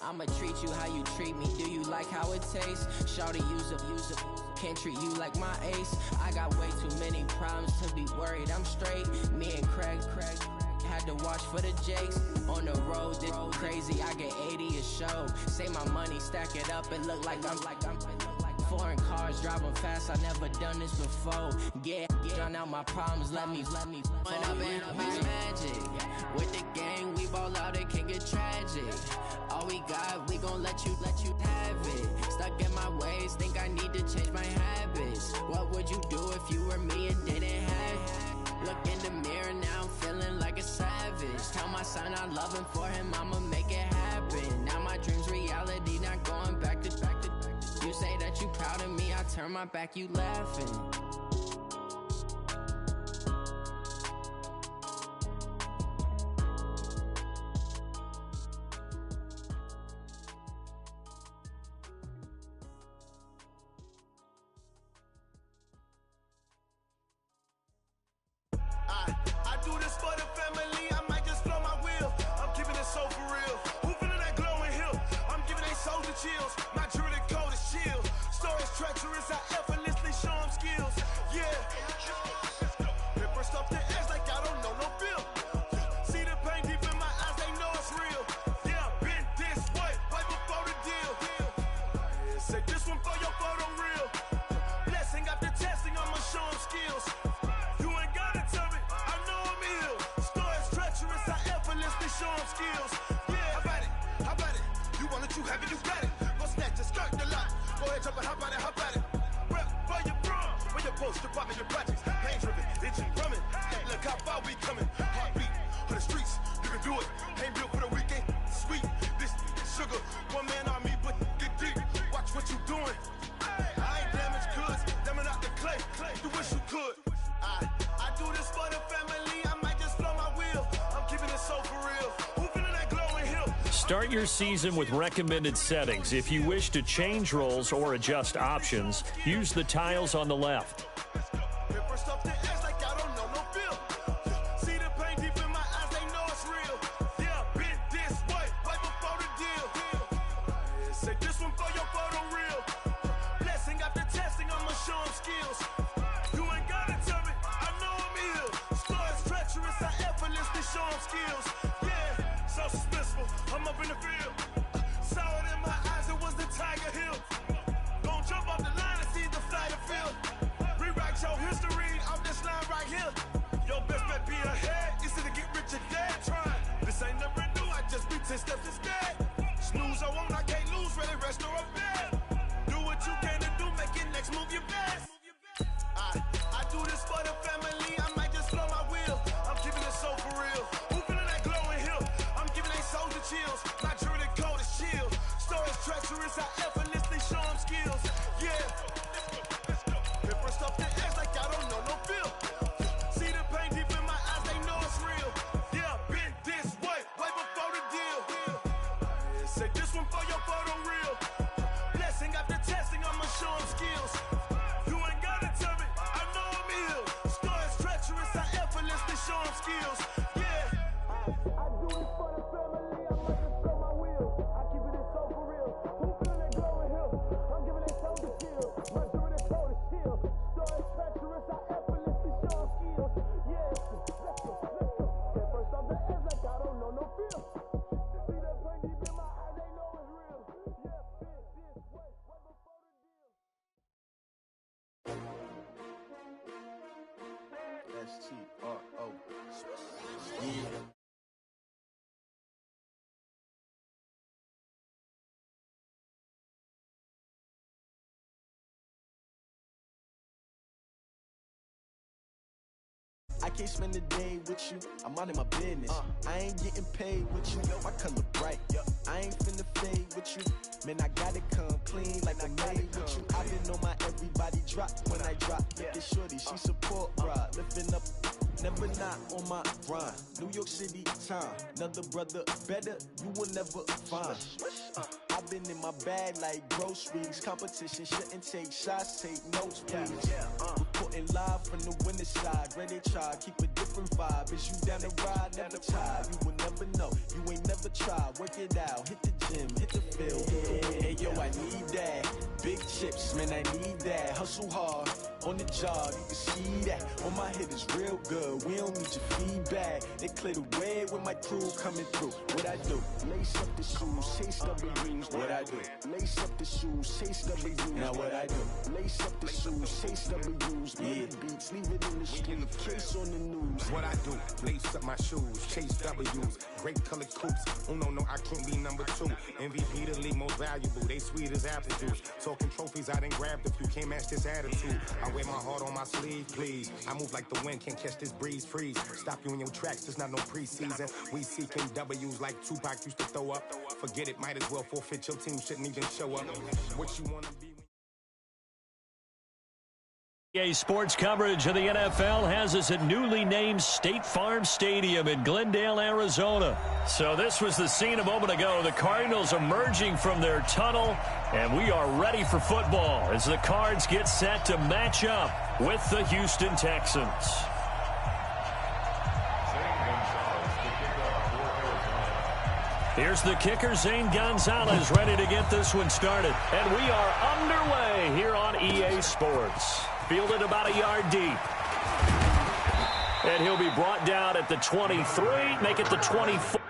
I'ma treat you how you treat me. Do you like how it tastes? Shawty, use up. Can't treat you like my ace. I got way too many problems to be worried. I'm straight. Me and Craig had to watch for the Jakes. On the road, this crazy. I get 80 a show. Say my money, stack it up. It look like I'm foreign cars driving fast. I never done this before. Get drown out my problems. Let me. When I've been magic with the gang, we ball out. It can get tragic. All we got, we gon' let you have it. Stuck in my ways, think I need to change my habits. What would you do if you were me and didn't have it? Look in the mirror, now I'm feeling like a savage. Tell my son I love him, for him I'ma make it happen. Now my dream's reality, not going back to. You say that you proud of me, I turn my back, you laughing. I do this for the family, I might just blow my wheel. I'm keeping it so for real. Who feeling that glowing hill? I'm giving they soldier chills. My jewelry code is chill. Stories treacherous, I effortlessly show them skills. Yeah. Paper stuff the edge like I don't know no feel. See the pain deep in my eyes, they know it's real. Yeah, been this way, way before the deal. Say this one for your photo real. Blessing after testing, I'ma show them skills. Show them skills. Yeah, how about it? You want it, you have it, you got it. Go snatch it, skirt the lot. Go ahead, jump it, how about it? Rep for your prom, where your post, department, your projects. Pain driven, itching, drumming. Hey, look how far we coming. Heartbeat on the streets, you can do it. Ain't built for the weekend. Sweet, this sugar, one man army, but get deep. Watch what you doing. I ain't damaged goods, damn out the clay. You wish you could. I do this for the family. I might just blow my wheel. I'm keeping it so for real. Who feeling that glowing hill? Start your season with recommended settings. If you wish to change roles or adjust options, use the tiles on the left. Paper stuff the edge like I don't know no feel. See the pain deep in my eyes, they know it's real. Yeah, been this way, way before the deal. Say this one for your photo real. Blessing after testing, I'ma show them skills. You ain't gotta tell me, I know I'm ill. Stories treacherous, I effortlessly show them skills. Yeah, so suspenseful, I'm up in the field. Saw it in my eyes, it was the Tiger Hill. Don't jump off the line and see the fly the field. Rewrite your history, I'm just S-T-R-O. Yeah. I can't spend the day with you, I'm out of my business. I ain't getting paid with you, my color bright. I ain't finna fade with you, man, I gotta come clean like I made with you. I been on my everybody drop when I drop. Look at shorty, she support ride, lifting up, never not on my grind. New York City time, another brother better, you will never find. I've been in my bag like groceries. Competition shouldn't take shots, take notes, please. Reporting live from the winning side. Ready to try, keep a different vibe. Is you down the ride? Never tired. You will never know. You ain't never tried. Work it out. Hit the gym, hit the field. Hey, yo, I need that. Big chips, man, I need that. Hustle hard on the job. You can see that. On my head is real good. We don't need your feedback. They clear the way with my crew coming through. What I do? Lace up the shoes, chase W's. What I do? Lace up the shoes, chase W's. Now what I do? Lace up the shoes, chase W's. Yeah. Beats, leave it in the street, case on the news. What I do? Lace up my shoes, chase W's. Great colored coops. Oh no, I can't be number 2. MVP the league most valuable. They sweet as apple juice. Talking trophies, I didn't grab the few. Can't match this attitude. I wear my heart on my sleeve, please. I move like the wind, can't catch this breeze, freeze. Stop you in your tracks, there's not no preseason. We seeking W's like Tupac used to throw up. Forget it, might as well forfeit. Your team shouldn't even show up. What you wanna be? Sports coverage of the NFL has us at newly named State Farm Stadium in Glendale, Arizona. So this was the scene a moment ago. The Cardinals emerging from their tunnel, and we are ready for football as the Cards get set to match up with the Houston Texans. Here's the kicker, Zane Gonzalez, ready to get this one started. And we are underway here on EA Sports. Fielded about a yard deep. And he'll be brought down at the 23, make it the 24.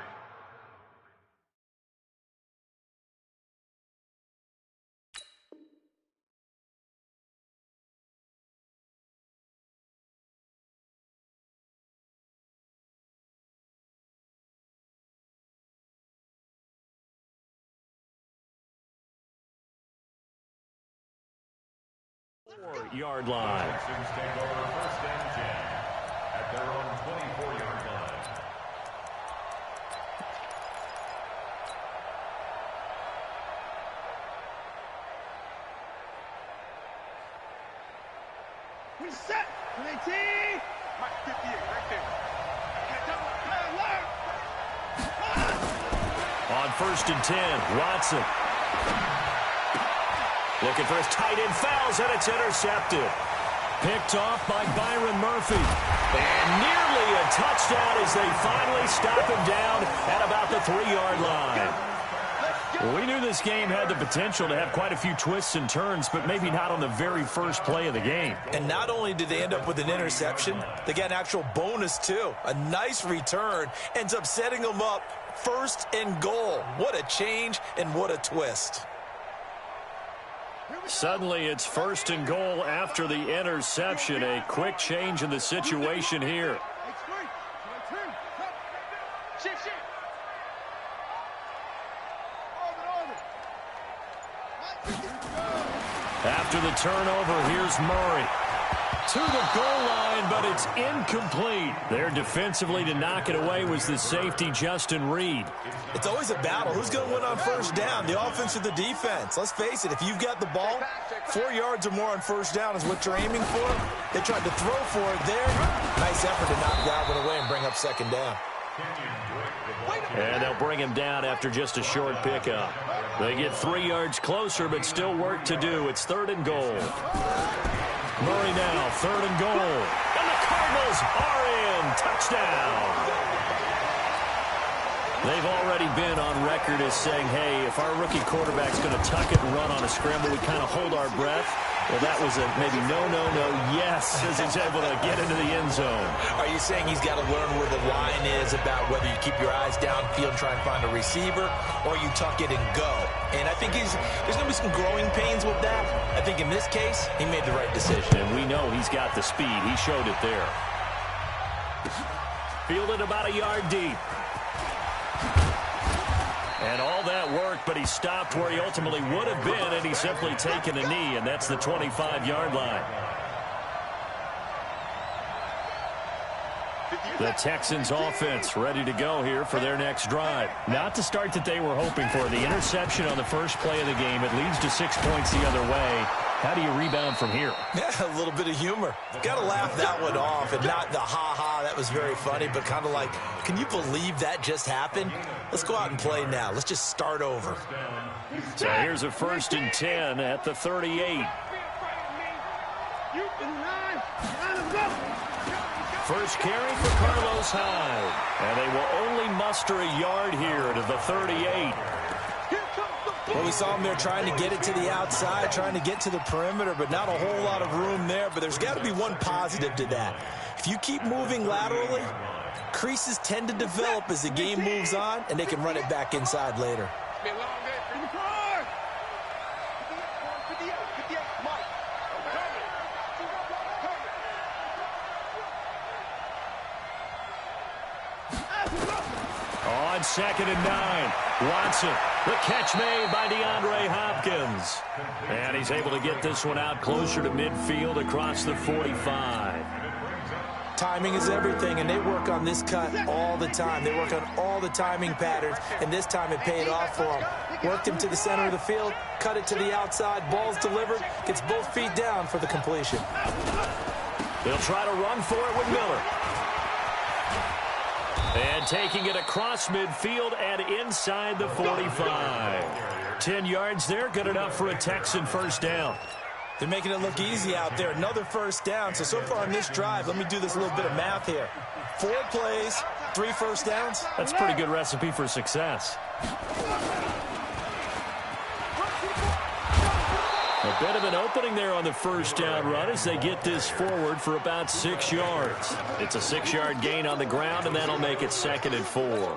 Yard line. Texans take over 1st and 10 at their own 24-yard line. We set. 18. Mike 58 right there. On 1st and 10, Watson. Looking for his tight end, fouls, and it's intercepted. Picked off by Byron Murphy. And nearly a touchdown as they finally stop him down at about the 3-yard line. We knew this game had the potential to have quite a few twists and turns, but maybe not on the very first play of the game. And not only did they end up with an interception, they got an actual bonus too. A nice return ends up setting them up 1st and goal. What a change and what a twist. Suddenly it's 1st and goal after the interception. A quick change in the situation here. After the turnover, here's Murray. To the goal line, but it's incomplete. There defensively to knock it away was the safety, Justin Reed. It's always a battle. Who's going to win on 1st down, the offense or the defense? Let's face it, if you've got the ball, 4 yards or more on 1st down is what you're aiming for. They tried to throw for it there. Nice effort to knock that one away and bring up 2nd down. And they'll bring him down after just a short pickup. They get 3 yards closer, but still work to do. It's 3rd and goal. Murray now, 3rd and goal. And the Cardinals are in. Touchdown. They've already been on record as saying, hey, if our rookie quarterback's going to tuck it and run on a scramble, we kind of hold our breath. Well, that was a maybe no, yes, as he's able to get into the end zone. Are you saying he's got to learn where the line is about whether you keep your eyes downfield and try and find a receiver, or you tuck it and go? And I think there's going to be some growing pains with that. I think in this case, he made the right decision. And we know he's got the speed. He showed it there. Fielded about a yard deep. And all that worked, but he stopped where he ultimately would have been, and he's simply taken a knee, and that's the 25-yard line. The Texans offense ready to go here for their next drive. Not the start that they were hoping for. The interception on the first play of the game. It leads to 6 points the other way. How do you rebound from here? Yeah, a little bit of humor. Got to laugh that one off, and not the ha-ha, that was very funny, but kind of like, can you believe that just happened? Let's go out and play now. Let's just start over. So here's a 1st and 10 at the 38. First carry for Carlos Hyde. And they will only muster a yard here to the 38. Well, we saw him there trying to get it to the outside, trying to get to the perimeter, but not a whole lot of room there. But there's got to be one positive to that. If you keep moving laterally, creases tend to develop as the game moves on, and they can run it back inside later. On 2nd and 9, Watson, the catch made by DeAndre Hopkins. And he's able to get this one out closer to midfield across the 45. Timing is everything, and they work on this cut all the time. They work on all the timing patterns, and this time it paid off for them. Worked him to the center of the field, cut it to the outside, ball's delivered, gets both feet down for the completion. They'll try to run for it with Miller. And taking it across midfield and inside the 45. 10 yards there, good enough for a Texan first down. They're making it look easy out there. Another first down. So far on this drive, let me do this little bit of math here. 4 plays, 3 first downs. That's a pretty good recipe for success. A bit of an opening there on the first down run as they get this forward for about 6 yards. It's a 6-yard gain on the ground, and that'll make it 2nd and 4.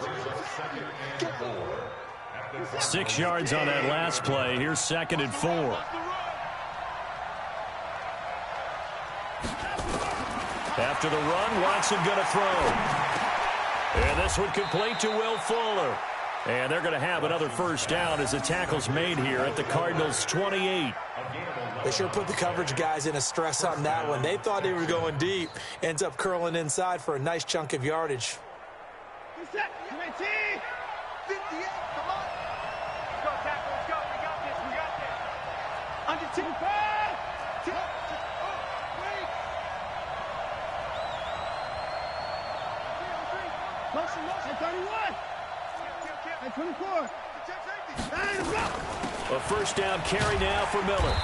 6 yards on that last play. Here's 2nd and 4. After the run, Watson going to throw. And this one complete to Will Fuller. And they're going to have another first down as the tackle's made here at the Cardinals' 28. They sure put the coverage guys in a stress on that one. They thought they were going deep. Ends up curling inside for a nice chunk of yardage. Come on. Let's go, tackle. Let's go. We got this. We got this. Under 2. Motion. 31. 24. A first down carry now for Miller.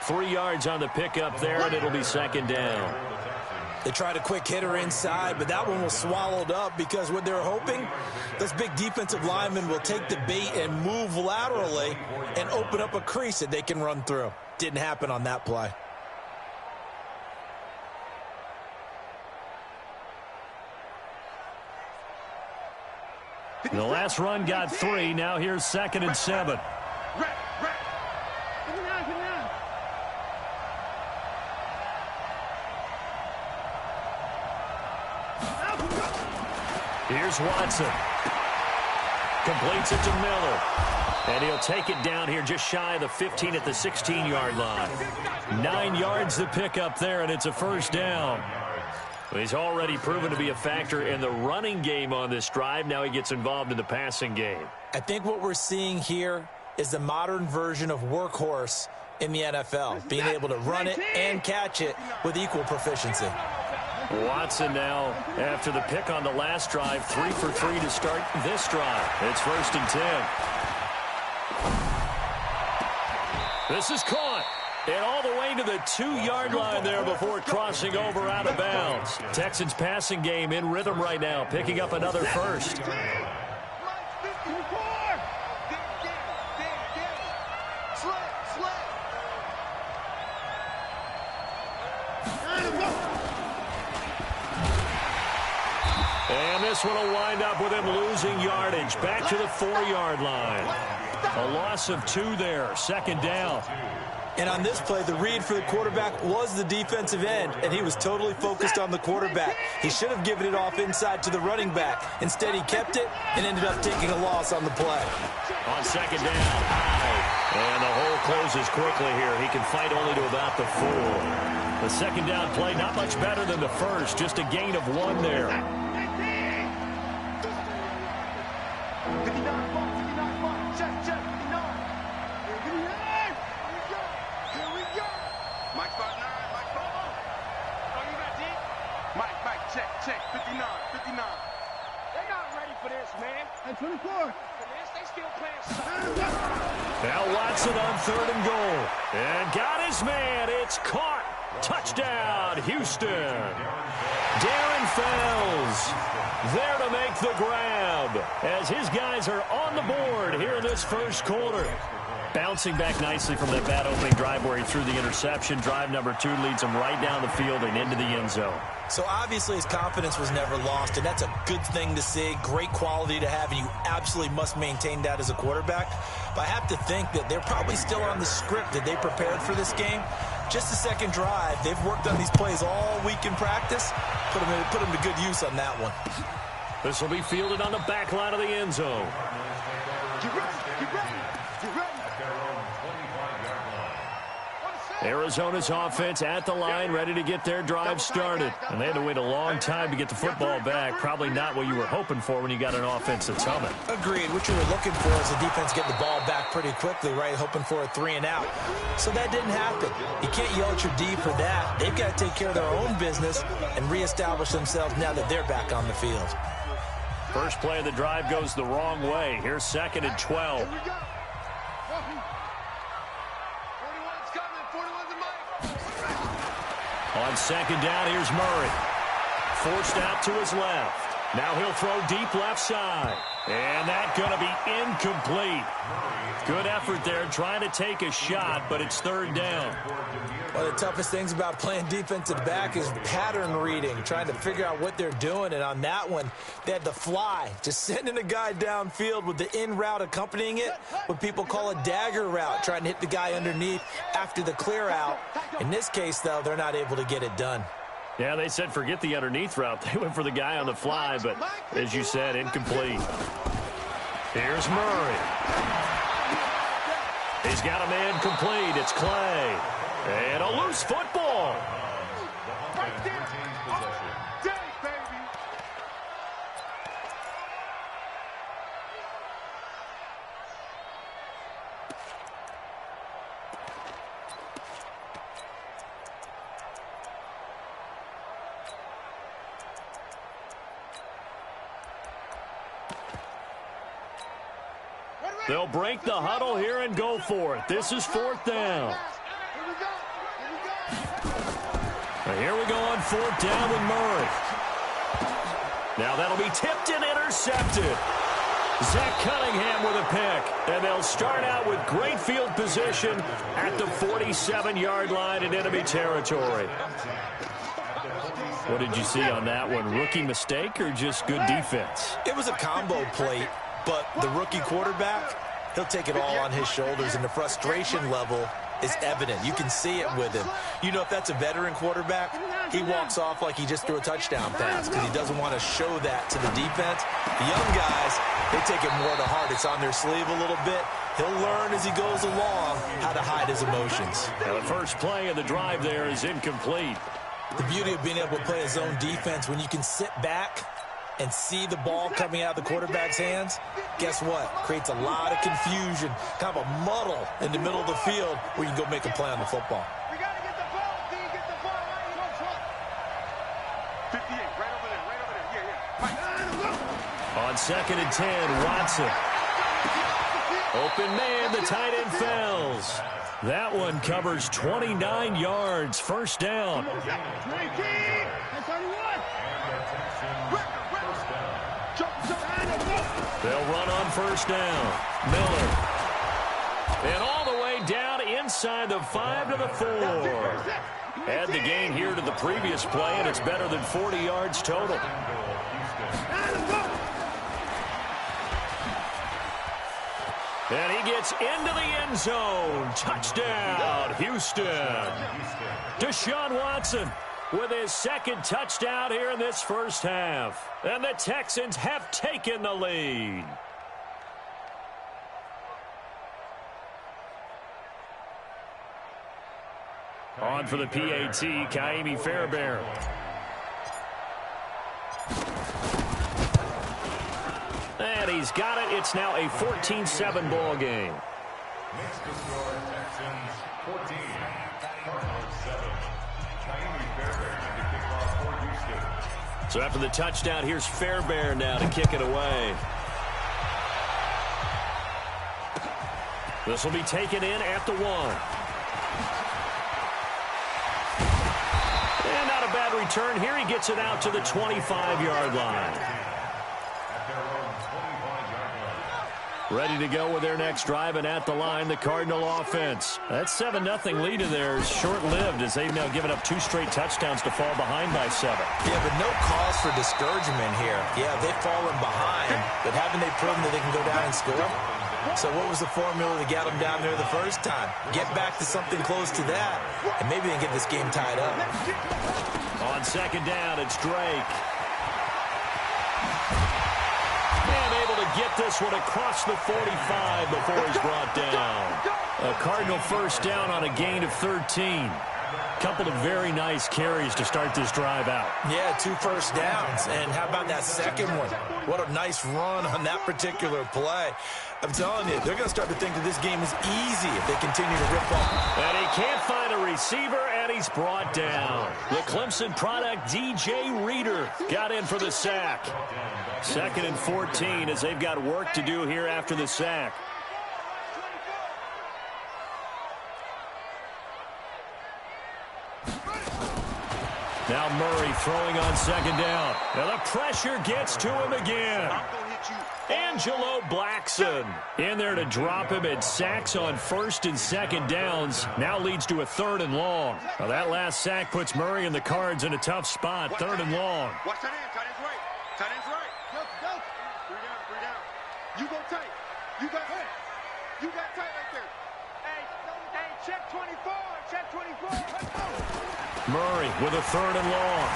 3 yards on the pickup there, and it'll be 2nd down. They tried a quick hitter inside, but that one was swallowed up because what they're hoping, those big defensive linemen will take the bait and move laterally and open up a crease that they can run through. Didn't happen on that play. The last run got 3. Now here's 2nd and 7. Here's Watson. Completes it to Miller. And he'll take it down here just shy of the 15 at the 16-yard line. 9 yards to pick up there, and it's a first down. He's already proven to be a factor in the running game on this drive. Now he gets involved in the passing game. I think what we're seeing here is the modern version of workhorse in the NFL, being able to run it and catch it with equal proficiency. Watson now, after the pick on the last drive, 3 for 3 to start this drive. It's 1st and 10. This is caught. And all the way to the 2-yard line there before crossing over out of bounds. Texans passing game in rhythm right now, picking up another first. And this one will wind up with him losing yardage. Back to the 4-yard line. A loss of 2 there, 2nd down. And on this play, the read for the quarterback was the defensive end, and he was totally focused on the quarterback. He should have given it off inside to the running back. Instead, he kept it and ended up taking a loss on the play. On second down, high. And the hole closes quickly here. He can fight only to about the 4. The second down play, not much better than the first. Just a gain of 1 there. 59, check, 59. Here we go. Mike 5-9, Mike 5. Oh, you got deep? Mike, check, 59. They're not ready for this, man. And 24. They still playing. Now Watson on 3rd and goal. And got his man. It's caught. Touchdown, Houston. Darren Fells there to make the grab as his guys are on the board here in this first quarter. Bouncing back nicely from that bad opening drive where he threw the interception. Drive number 2 leads him right down the field and into the end zone. So obviously his confidence was never lost, and that's a good thing to see. Great quality to have, and you absolutely must maintain that as a quarterback. But I have to think that they're probably still on the script that they prepared for this game. Just the second drive, they've worked on these plays all week in practice. Put them to good use on that one. This will be fielded on the back line of the end zone. Get ready. Arizona's offense at the line, ready to get their drive started. And they had to wait a long time to get the football back. Probably not what you were hoping for when you got an offense that's humming. Agreed. What you were looking for is the defense getting the ball back pretty quickly, right? Hoping for a 3 and out. So that didn't happen. You can't yell at your D for that. They've got to take care of their own business and reestablish themselves now that they're back on the field. First play of the drive goes the wrong way. Here's 2nd and 12. On second down, here's Murray. Forced out to his left. Now he'll throw deep left side. And that's going to be incomplete. Good effort there trying to take a shot, but it's 3rd down. One of the toughest things about playing defensive back is pattern reading, trying to figure out what they're doing. And on that one, they had the fly, just sending a guy downfield with the in route accompanying it, what people call a dagger route, trying to hit the guy underneath after the clear out. In this case, though, they're not able to get it done. Yeah, they said forget the underneath route. They went for the guy on the fly, but as you said, incomplete. Here's Murray. He's got a man complete. It's Clay. And a loose football. They'll break the huddle here and go for it. This is 4th down. Here we go on 4th down with Murray. Now that'll be tipped and intercepted. Zach Cunningham with a pick. And they'll start out with great field position at the 47-yard line in enemy territory. What did you see on that one? Rookie mistake or just good defense? It was a combo plate, but the rookie quarterback, he'll take it all on his shoulders, and the frustration level is evident. You can see it with him. You know, if that's a veteran quarterback, he walks off like he just threw a touchdown pass because he doesn't want to show that to the defense. The young guys, they take it more to heart. It's on their sleeve a little bit. He'll learn as he goes along how to hide his emotions. Now the first play of the drive there is incomplete. The beauty of being able to play a zone defense, when you can sit back and see the ball coming out of the quarterback's hands, guess what? Creates a lot of confusion, kind of a muddle in the middle of the field where you can go make a play on the football. We got to get the ball, D. Get the ball right. 58, right over there. Yeah. On 2nd and 10, Watson. Open man, the tight end Fells. That one covers 29 yards. First down. They'll run on first down. Miller. And all the way down inside the 5 to the 4. Add the gain here to the previous play, and it's better than 40 yards total. And he gets into the end zone. Touchdown, Houston. Deshaun Watson with his second touchdown here in this first half. And the Texans have taken the lead. On for the PAT, Kaimi Fairbairn. And he's got it. It's now a 14-7 ball game. Next to score, Texans 14, Cardinals 7. Kaimi Fairbairn to kick off for Houston. So after the touchdown, here's Fairbairn now to kick it away. This will be taken in at the 1. And not a bad return here. He gets it out to the 25-yard line. Ready to go with their next drive, and at the line, the Cardinal offense. That 7-0 lead of theirs short-lived as they've now given up 2 straight touchdowns to fall behind by 7. Yeah, but no cause for discouragement here. Yeah, they've fallen behind, but haven't they proven that they can go down and score? So what was the formula to get them down there the first time? Get back to something close to that, and maybe they can get this game tied up. On second down, it's Drake. And able to get this one across the 45 before he's brought down. A Cardinal first down on a gain of 13. Couple of very nice carries to start this drive out. Yeah, 2 first downs. And how about that second one? What a nice run on that particular play. I'm telling you, they're going to start to think that this game is easy if they continue to rip off. And he can't find a receiver, and he's brought down. The Clemson product, DJ Reader, got in for the sack. 2nd and 14 as they've got work to do here after the sack. Now Murray throwing on second down. Now the pressure gets to him again. Angelo Blackson in there to drop him at sacks on 1st and 2nd downs. Now leads to a 3rd and long. Now that last sack puts Murray and the Cards in a tough spot. 3rd and long. Watch that end. Tight end's right. Tight end's right. Go. 3 down. You go tight. You got tight right there. Hey, check 24. Check 24. Let's go. Murray with a 3rd and long.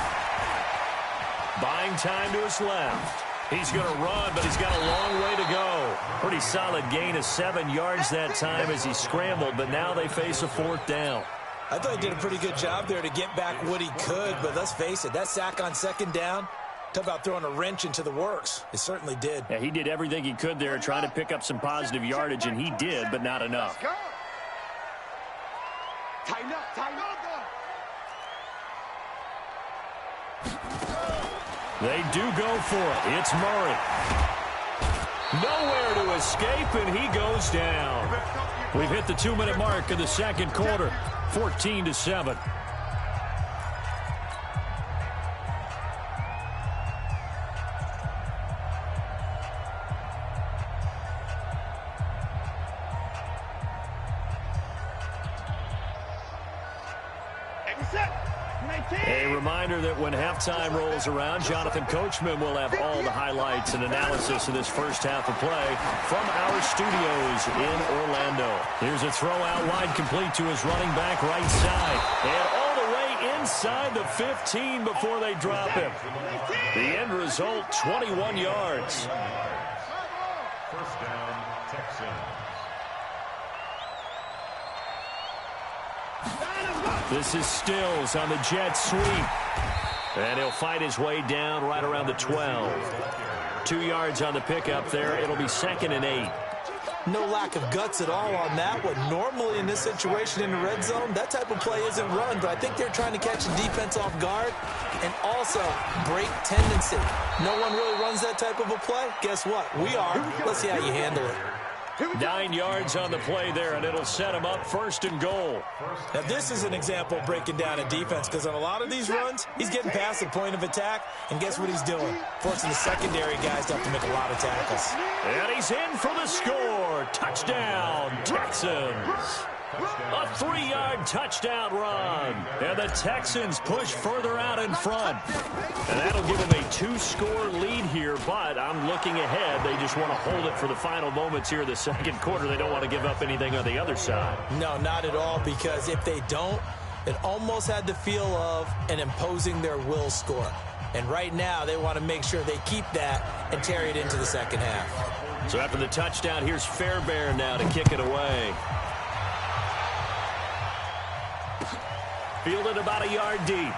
Buying time to his left. He's going to run, but he's got a long way to go. Pretty solid gain of 7 yards that time as he scrambled, but now they face a 4th down. I thought he did a pretty good job there to get back what he could, but let's face it, that sack on 2nd down, talk about throwing a wrench into the works. It certainly did. Yeah, he did everything he could there trying to pick up some positive yardage, and he did, but not enough. Let's go. Tighten up. They do go for it. It's Murray. Nowhere to escape, and he goes down. We've hit the 2-minute mark of the 2nd quarter. 14-7. A reminder that when halftime rolls around, Jonathan Coachman will have all the highlights and analysis of this first half of play from our studios in Orlando. Here's a throw out wide complete to his running back right side. And all the way inside the 15 before they drop him. The end result, 21 yards. First down, Texans. This is Stills on the jet sweep. And he'll fight his way down right around the 12. 2 yards on the pickup there. It'll be 2nd and 8. No lack of guts at all on that one. Normally in this situation in the red zone, that type of play isn't run, but I think they're trying to catch the defense off guard and also break tendency. No one really runs that type of a play. Guess what? We are. Let's see how you handle it. 9 yards on the play there, and it'll set him up 1st and goal. Now, this is an example of breaking down a defense because on a lot of these runs, he's getting past the point of attack, and guess what he's doing? Forcing the secondary guys to have to make a lot of tackles. And he's in for the score. Touchdown, Texans. A 3-yard touchdown run. And the Texans push further out in front. And that'll give them a 2-score lead here, but I'm looking ahead. They just want to hold it for the final moments here in the second quarter. They don't want to give up anything on the other side. No, not at all, because if they don't, it almost had the feel of an imposing their will score. And right now, they want to make sure they keep that and carry it into the second half. So after the touchdown, here's Fairbairn now to kick it away. Fielded about a yard deep.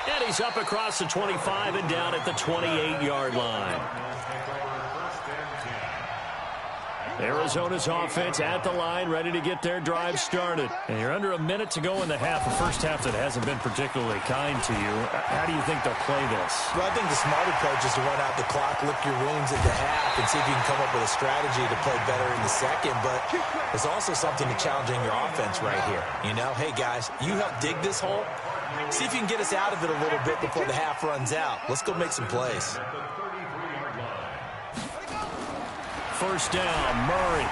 And he's up across the 25 and down at the 28-yard line. Arizona's offense at the line, ready to get their drive started. And you're under a minute to go in the half, a first half that hasn't been particularly kind to you. How do you think they'll play this? Well, I think the smart approach is to run out the clock, lick your wounds at the half, and see if you can come up with a strategy to play better in the second. But there's also something to challenging your offense right here. You know, hey, guys, you help dig this hole. See if you can get us out of it a little bit before the half runs out. Let's go make some plays. First down, Murray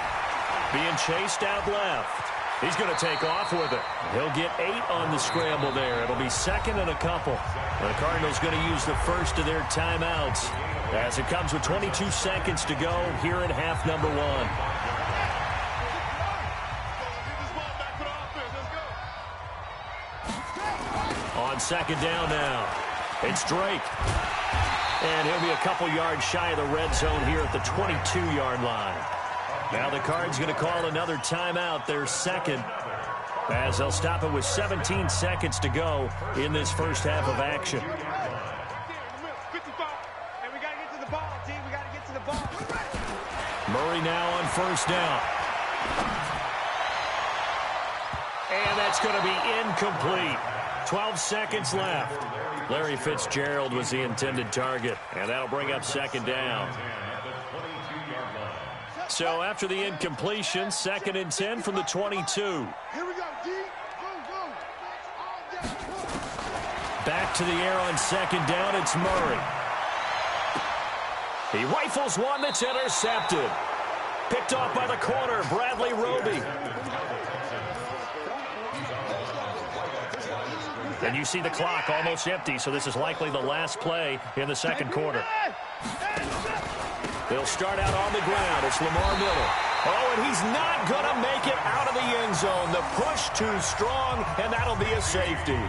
being chased out left. He's going to take off with it. He'll get 8 on the scramble there. It'll be second and a couple. The Cardinals going to use the first of their timeouts as it comes with 22 seconds to go here in half number 1. On second down now, it's Drake. And he'll be a couple yards shy of the red zone here at the 22-yard line. Now the Cards going to call another timeout, their second, as they'll stop it with 17 seconds to go in this first half of action. Murray now on first down. And that's going to be incomplete. 12 seconds left. Larry Fitzgerald was the intended target, and that'll bring up second down. So after the incompletion, 2nd and 10 from the 22. Here we go, D. Go. Back to the air on second down, it's Murray. He rifles one that's intercepted. Picked off by the corner, Bradley Roby. And you see the clock almost empty, so this is likely the last play in the second quarter. They'll start out on the ground. It's Lamar Miller. Oh, and he's not going to make it out of the end zone. The push too strong, and that'll be a safety.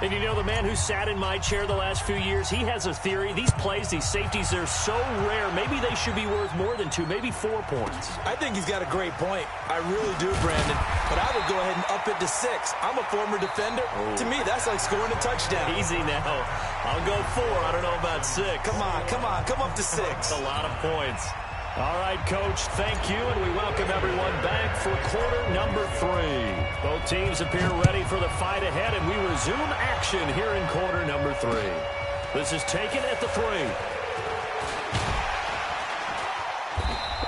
And you know, the man who sat in my chair the last few years, he has a theory. These plays, these safeties, they're so rare. Maybe they should be worth more than 2, maybe 4 points. I think he's got a great point. I really do, Brandon. But I would go ahead and up it to 6. I'm a former defender. Oh. To me, that's like scoring a touchdown. Easy now. I'll go 4. I don't know about 6. Come on. Come up to 6. That's a lot of points. All right, Coach, thank you, and we welcome everyone back for quarter number 3. Both teams appear ready for the fight ahead, and we resume action here in quarter number 3. This is taken at the 3.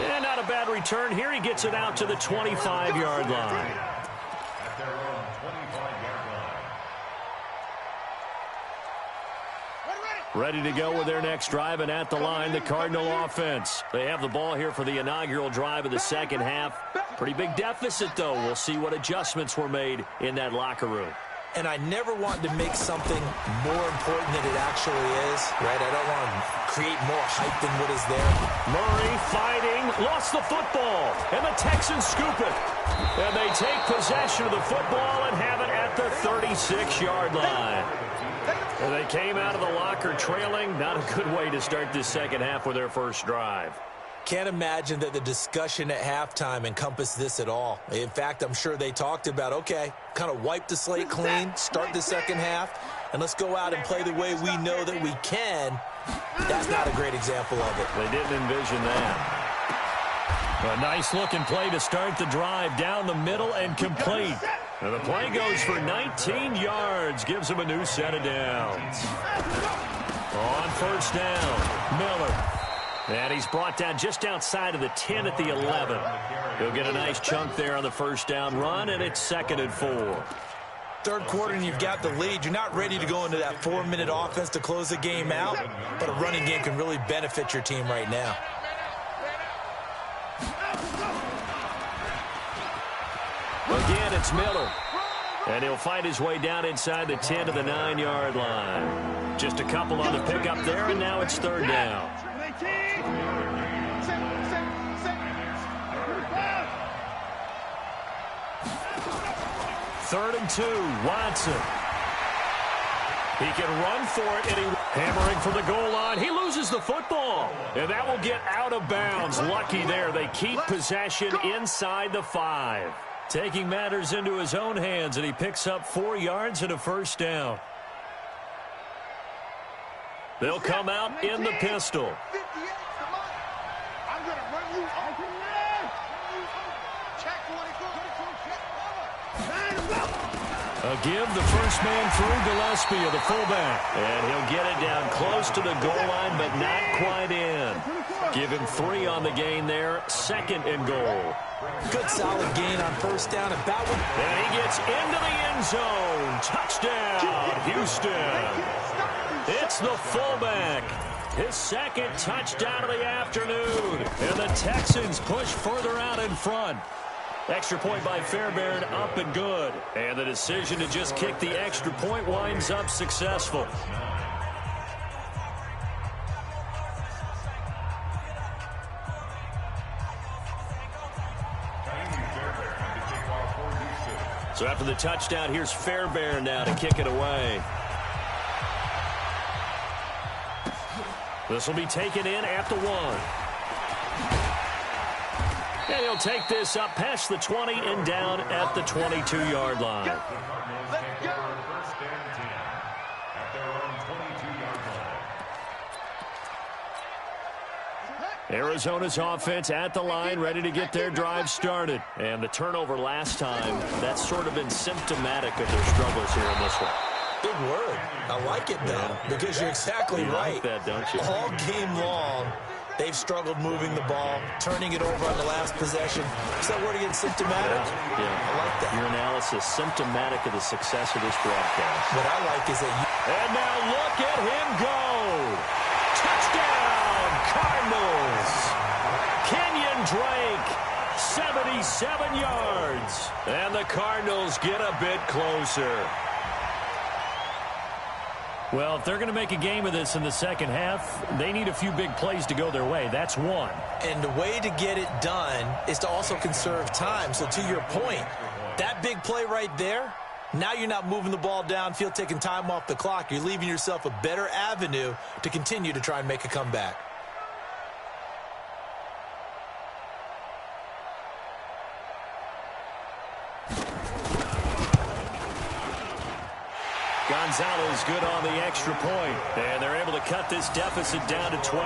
And not a bad return here. He gets it out to the 25-yard line. Ready to go with their next drive, and at the line, the Cardinal offense. They have the ball here for the inaugural drive of the second half. Pretty big deficit, though. We'll see what adjustments were made in that locker room. And I never want to make something more important than it actually is, right? I don't want to create more hype than what is there. Murray fighting, lost the football, and the Texans scoop it. And they take possession of the football and have it at the 36-yard line. And they came out of the locker trailing. Not a good way to start this second half with their first drive. Can't imagine that the discussion at halftime encompassed this at all. In fact, I'm sure they talked about, okay, kind of wipe the slate clean, start the second half, and let's go out and play the way we know that we can. That's not a great example of it. They didn't envision that. A nice-looking play to start the drive down the middle and complete. And the play goes for 19 yards, gives him a new set of downs. On first down, Miller. And he's brought down just outside of the 10 at the 11. He'll get a nice chunk there on the first down run, and it's 2nd and 4. Third quarter, and you've got the lead. You're not ready to go into that 4-minute offense to close the game out, but a running game can really benefit your team right now. it's Miller. And he'll fight his way down inside the 10 to the 9-yard line. Just a couple on the pickup there, and now it's third down. 3rd and 2, Watson. He can run for it, and hammering from the goal line. He loses the football, and that will get out of bounds. Lucky there. They keep possession inside the 5. Taking matters into his own hands, and he picks up 4 yards and a first down. They'll come out in the pistol. I'm going to run you off. Check 44. A give the first man through Gillespie of the fullback. And he'll get it down close to the goal line, but not quite in. Give him 3 on the gain there. 2nd and goal. Good solid gain on first down. And he gets into the end zone. Touchdown, Houston. It's the fullback. His 2nd touchdown of the afternoon. And the Texans push further out in front. Extra point by Fairbairn, up and good. And the decision to just kick the extra point winds up successful. So after the touchdown, here's Fairbairn now to kick it away. This will be taken in at the 1. And he'll take this up past the 20 and down at the 22-yard line. Arizona's offense at the line, ready to get their drive started. And the turnover last time, that's sort of been symptomatic of their struggles here in this one. Big word. I like it, though, because you're exactly right. Like that, don't you? All game long, they've struggled moving the ball, turning it over on the last possession. Is that word again, symptomatic? Yeah. I like that. Your analysis, symptomatic of the success of this broadcast. What I like is that And now look at him go. Touchdown, Cardinals. Kenyon Drake, 77 yards. And the Cardinals get a bit closer. Well, if they're going to make a game of this in the second half, they need a few big plays to go their way. That's one. And the way to get it done is to also conserve time. So to your point, that big play right there, now you're not moving the ball downfield, taking time off the clock. You're leaving yourself a better avenue to continue to try and make a comeback. Gonzalez good on the extra point, and they're able to cut this deficit down to 12.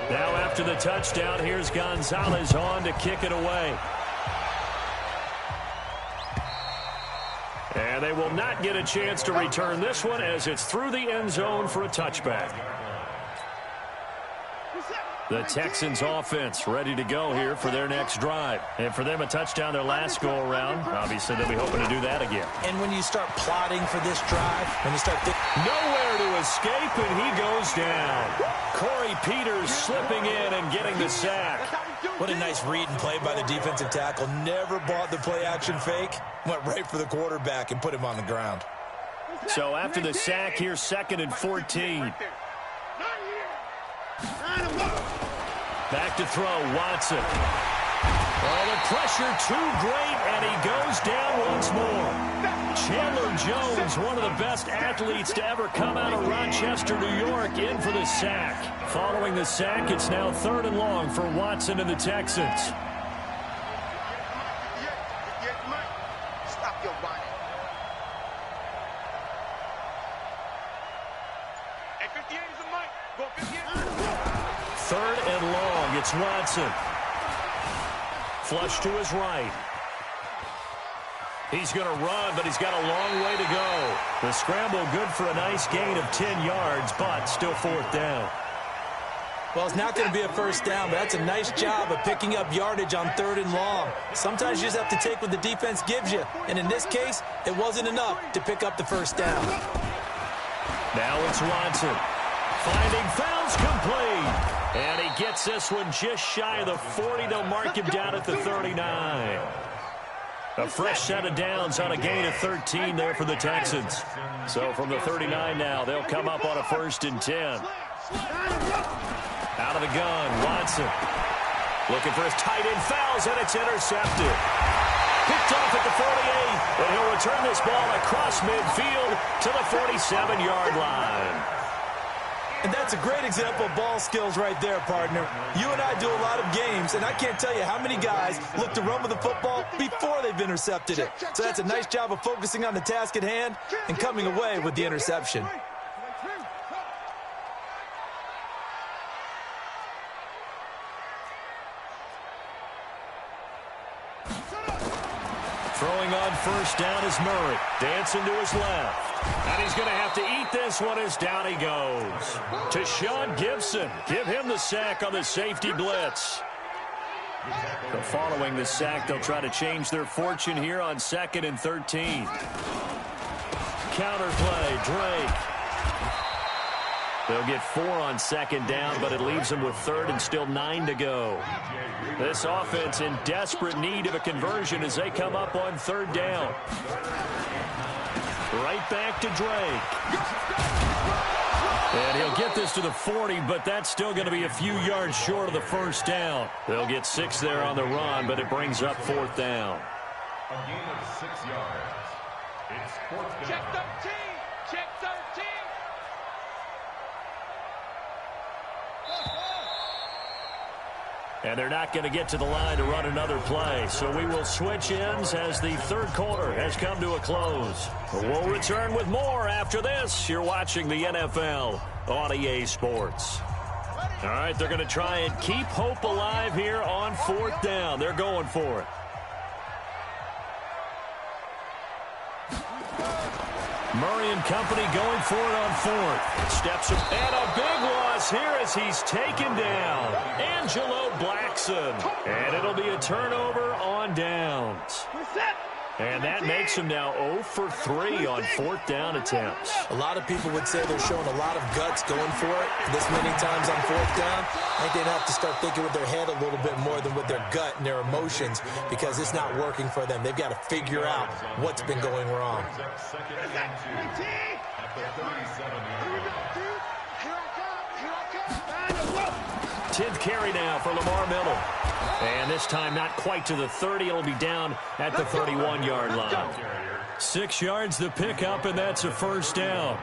Now after the touchdown, here's Gonzalez on to kick it away. And they will not get a chance to return this one as it's through the end zone for a touchback. The Texans offense ready to go here for their next drive. And for them, a touchdown their last go-around. Obviously, they'll be hoping to do that again. And when you start plotting for this drive, when you start nowhere to escape, and he goes down. Corey Peters slipping in and getting the sack. What a nice read and play by the defensive tackle. Never bought the play-action fake. Went right for the quarterback and put him on the ground. So after the sack, here's 2nd and 14. Back to throw, Watson. Oh, the pressure too great, and he goes down once more. Chandler Jones, one of the best athletes to ever come out of Rochester, New York, in for the sack. Following the sack, it's now 3rd and long for Watson and the Texans. Stop your whining. Hey, 58 is a mic. Go 58. 3rd and long, it's Watson. Flush to his right. He's going to run, but he's got a long way to go. The scramble good for a nice gain of 10 yards, but still 4th down. Well, it's not going to be a first down, but that's a nice job of picking up yardage on 3rd and long. Sometimes you just have to take what the defense gives you, and in this case, it wasn't enough to pick up the first down. Now it's Watson. Finding fouls complete. And he gets this one just shy of the 40. They'll mark him down at the 39. A fresh set of downs on a gain of 13 there for the Texans. So from the 39 now, they'll come up on a 1st and 10. Out of the gun, Watson. Looking for his tight end, fouls, and it's intercepted. Picked off at the 48, and he'll return this ball across midfield to the 47-yard line. And that's a great example of ball skills right there, partner. You and I do a lot of games, and I can't tell you how many guys look to run with the football before they've intercepted it. So that's a nice job of focusing on the task at hand and coming away with the interception. Throwing on 1st down is Murray. Dancing to his left. And he's going to have to eat this one as down he goes. To Sean Gibson. Give him the sack on the safety blitz. So following the sack, they'll try to change their fortune here on 2nd and 13. Counter play, Drake. They'll get 4 on 2nd down, but it leaves them with 3rd and still 9 to go. This offense in desperate need of a conversion as they come up on 3rd down. Right back to Drake. And he'll get this to the 40, but that's still going to be a few yards short of the 1st down. They'll get 6 there on the run, but it brings up 4th down. A gain of 6 yards. It's 4th down. Check 13. Check 13. And they're not going to get to the line to run another play. So we will switch ends as the 3rd quarter has come to a close. We'll return with more after this. You're watching the NFL on EA Sports. All right, they're going to try and keep hope alive here on 4th down. They're going for it. Murray and company going for it on 4th. Steps up, and a big loss here as he's taken down. Angelo Blackson. And it'll be a turnover on downs. And that makes him now 0 for 3 on 4th down attempts. A lot of people would say they're showing a lot of guts going for it this many times on 4th down. I think they'd have to start thinking with their head a little bit more than with their gut and their emotions because it's not working for them. They've got to figure out what's been going wrong. 10th carry now for Lamar Miller. And this time not quite to the 30. It'll be down at the 31-yard line. 6 yards the pickup, and that's a 1st down.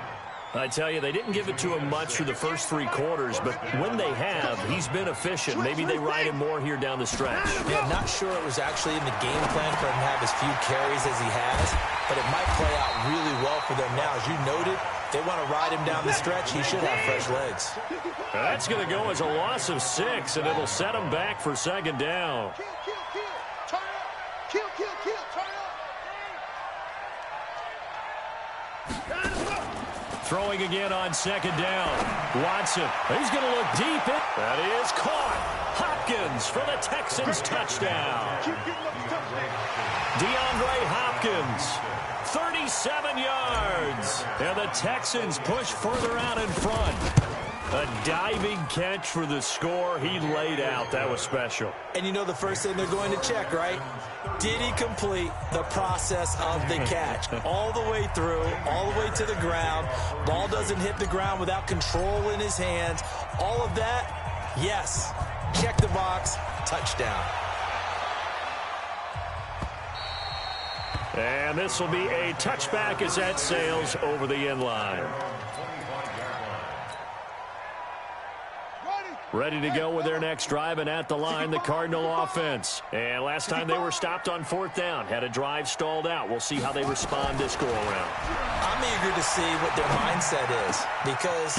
I tell you, they didn't give it to him much through the first 3 quarters, but when they have, he's been efficient. Maybe they ride him more here down the stretch. Yeah, not sure it was actually in the game plan for him to have as few carries as he has, but it might play out really well for them now. As you noted, they want to ride him down the stretch. He should have fresh legs. That's going to go as a loss of 6, and it'll set him back for 2nd down. Throwing again on 2nd down. Watson, he's going to look deep. That is caught. Hopkins for the Texans touchdown. DeAndre Hopkins, 37 yards. And the Texans push further out in front. A diving catch for the score. He laid out. That was special. And you know the first thing they're going to check, right? Did he complete the process of the catch? All the way through, all the way to the ground. Ball doesn't hit the ground without control in his hands. All of that, yes. Check the box, touchdown. And this will be a touchback as that sails over the end line. Ready to go with their next drive, and at the line, the Cardinal offense. And last time they were stopped on 4th down, had a drive stalled out. We'll see how they respond this go-around. I'm eager to see what their mindset is because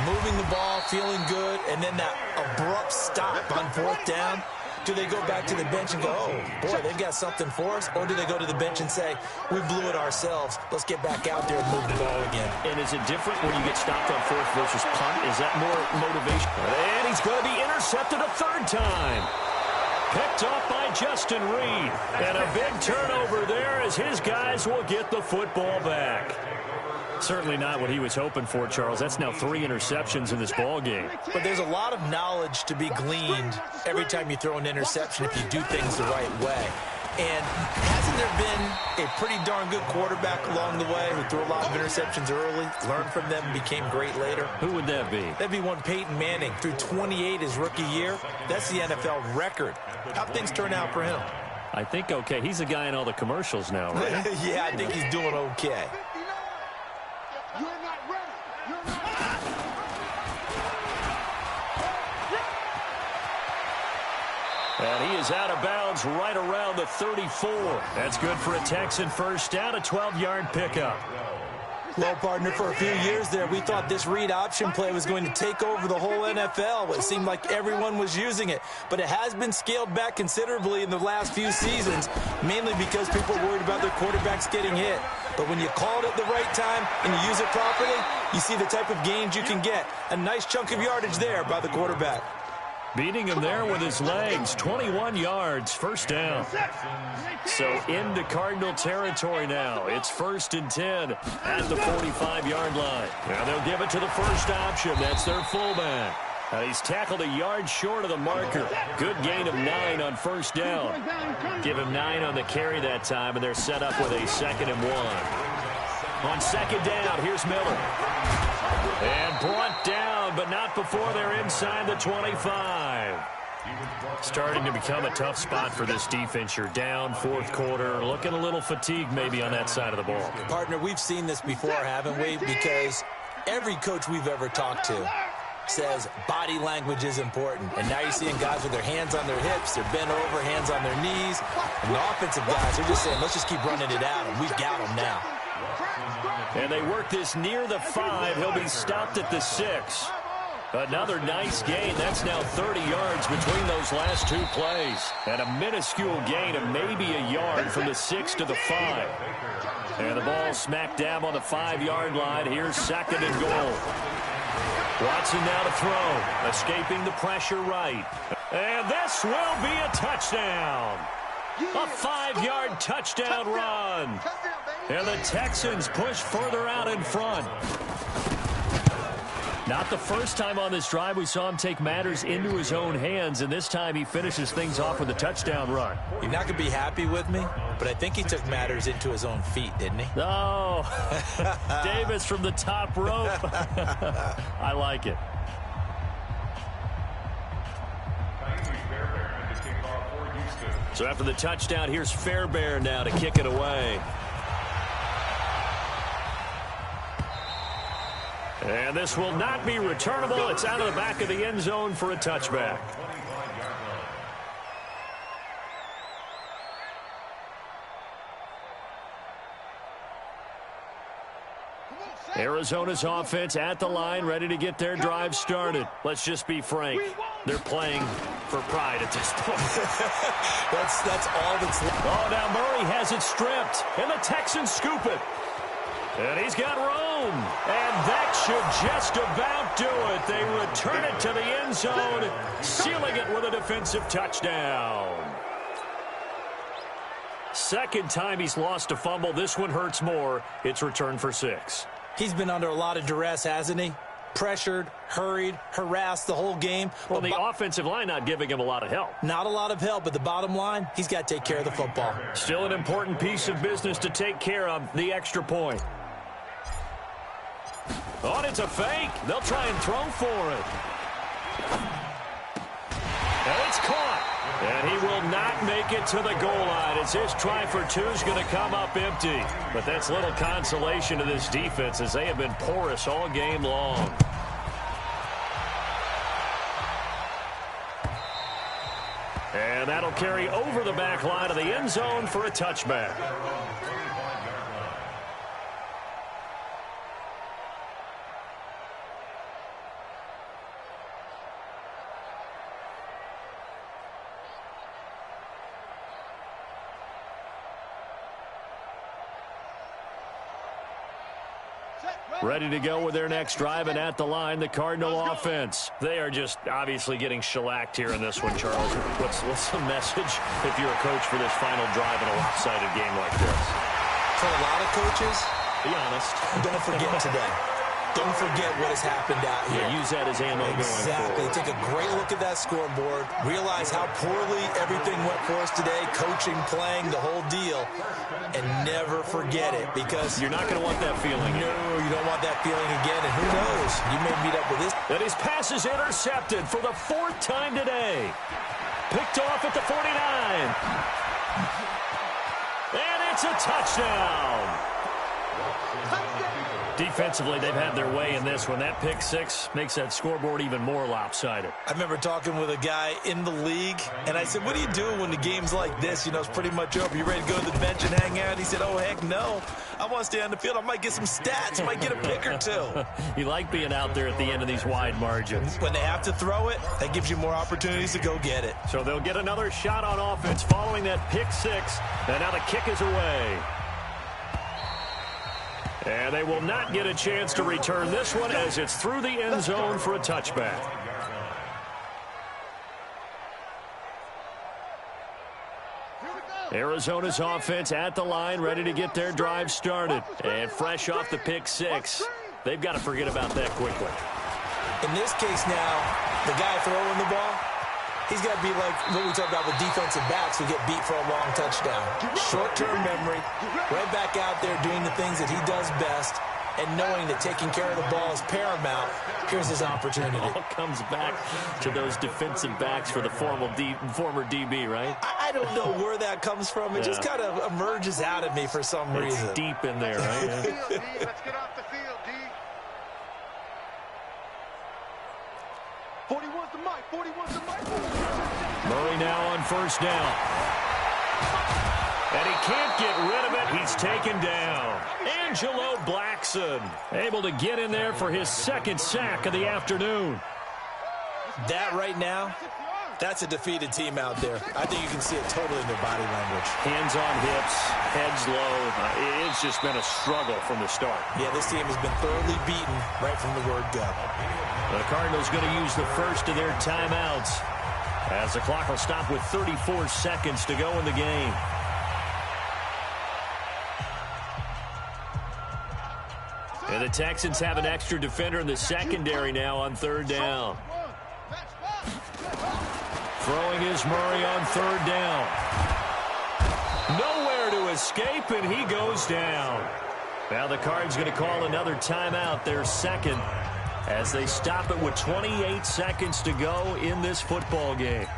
moving the ball, feeling good, and then that abrupt stop on 4th down, do they go back to the bench and go, oh, boy, they've got something for us? Or do they go to the bench and say, we blew it ourselves. Let's get back out there and move the ball again. And is it different when you get stopped on 4th versus punt? Is that more motivation? And he's going to be intercepted a 3rd time. Picked off by Justin Reed. And a big turnover there as his guys will get the football back. Certainly not what he was hoping for, Charles. That's now 3 interceptions in this ball game. But there's a lot of knowledge to be gleaned every time you throw an interception if you do things the right way. And hasn't there been a pretty darn good quarterback along the way who threw a lot of interceptions early, learned from them, became great later? Who would that be? That'd be one Peyton Manning. Threw 28 his rookie year. That's the NFL record. How'd things turn out for him? I think okay. He's a guy in all the commercials now, right? Yeah, I think he's doing okay. You're not ready. You're not And he is out of bounds right around the 34. That's good for a Texan first down, a 12-yard pickup. Well, partner, for a few years there, we thought this read option play was going to take over the whole NFL. It seemed like everyone was using it. But it has been scaled back considerably in the last few seasons, mainly because people are worried about their quarterbacks getting hit. But when you call it at the right time and you use it properly, you see the type of gains you can get. A nice chunk of yardage there by the quarterback. Beating him there with his legs, 21 yards, first down. So into Cardinal territory now. It's 1st and 10 at the 45-yard line. Now they'll give it to the first option. That's their fullback. He's tackled a yard short of the marker. Good gain of 9 on first down. Give him 9 on the carry that time, and they're set up with a 2nd and 1. On second down, here's Miller. And brought down, but not before they're inside the 25. Starting to become a tough spot for this defense. You're down, 4th quarter, looking a little fatigued maybe on that side of the ball. Partner, we've seen this before, haven't we? Because every coach we've ever talked to says body language is important. And now you're seeing guys with their hands on their hips, they're bent over, hands on their knees. And the offensive guys are just saying, let's just keep running it out, and we've got them now. And they work this near the 5. He'll be stopped at the 6. Another nice gain. That's now 30 yards between those last 2 plays. And a minuscule gain of maybe a yard from the 6 to the 5. And the ball smack dab on the 5-yard line. Here's 2nd and goal. Watson now to throw. Escaping the pressure right. And this will be a touchdown. A 5-yard touchdown run. And the Texans push further out in front. Not the first time on this drive we saw him take matters into his own hands, and this time he finishes things off with a touchdown run. You're not going to be happy with me, but I think he took matters into his own feet, didn't he? Oh, Davis from the top rope. I like it. So after the touchdown, here's Fairbairn now to kick it away. And this will not be returnable. It's out of the back of the end zone for a touchback. Arizona's offense at the line, ready to get their drive started. Let's just be frank. They're playing for pride at this point. that's all that's left. Oh, now Murray has it stripped, and the Texans scoop it. And he's got room, and that should just about do it. They return it to the end zone, sealing it with a defensive touchdown. Second time he's lost a fumble. This one hurts more. It's returned for 6. He's been under a lot of duress, hasn't he? Pressured, hurried, harassed the whole game. Well, the offensive line not giving him a lot of help. Not a lot of help, but the bottom line, he's got to take care of the football. Still an important piece of business to take care of, the extra point. Oh, and it's a fake. They'll try and throw for it. And it's caught. And he will not make it to the goal line as his try for 2 is going to come up empty. But that's little consolation to this defense as they have been porous all game long. And that'll carry over the back line of the end zone for a touchback. Ready to go with their next drive, and at the line, the Cardinal offense. They are just obviously getting shellacked here in this one, Charles. What's the message if you're a coach for this final drive in a lopsided game like this? For a lot of coaches, Be honest. Don't forget today. Don't forget what has happened out here. Yeah, use that as ammo going forward. Take a great look at that scoreboard. Realize how poorly everything went for us today. Coaching, playing, the whole deal. And never forget it, because you're not going to want that feeling. No, you don't want that feeling again. And who knows? You may meet up with this. And his pass is intercepted for the 4th time today. Picked off at the 49. And it's a touchdown. Defensively, they've had their way in this one. That pick six makes that scoreboard even more lopsided. I remember talking with a guy in the league, and I said, what are you doing when the game's like this? You know, it's pretty much over. You ready to go to the bench and hang out? He said, oh, heck no. I want to stay on the field. I might get some stats. I might get a pick or two. You like being out there at the end of these wide margins. When they have to throw it, that gives you more opportunities to go get it. So they'll get another shot on offense following that pick six, and now the kick is away. And they will not get a chance to return this one as it's through the end zone for a touchback. Arizona's offense at the line, ready to get their drive started. And fresh off the pick six, they've got to forget about that quickly. In this case now, the guy throwing the ball, he's got to be like what we talk about with defensive backs who get beat for a long touchdown. Short-term memory, right back out there doing the things that he does best, and knowing that taking care of the ball is paramount. Here's his opportunity. It all comes back to those defensive backs for the former DB, right? I don't know where that comes from. It just kind of emerges out of me for some reason. It's deep in there, right? Let's get off the field, D. 41's the mic. 41's the mic. Murray now on first down. And he can't get rid of it. He's taken down. Angelo Blackson able to get in there for his second sack of the afternoon. That right now, that's a defeated team out there. I think you can see it totally in their body language. Hands on hips, heads low. It's just been a struggle from the start. Yeah, this team has been thoroughly beaten right from the word go. The Cardinals going to use the first of their timeouts as the clock will stop with 34 seconds to go in the game. And the Texans have an extra defender in the secondary now on third down. Throwing is Murray on third down. Nowhere to escape, and he goes down. Now the Cards going to call another timeout, their second, as they stop it with 28 seconds to go in this football game.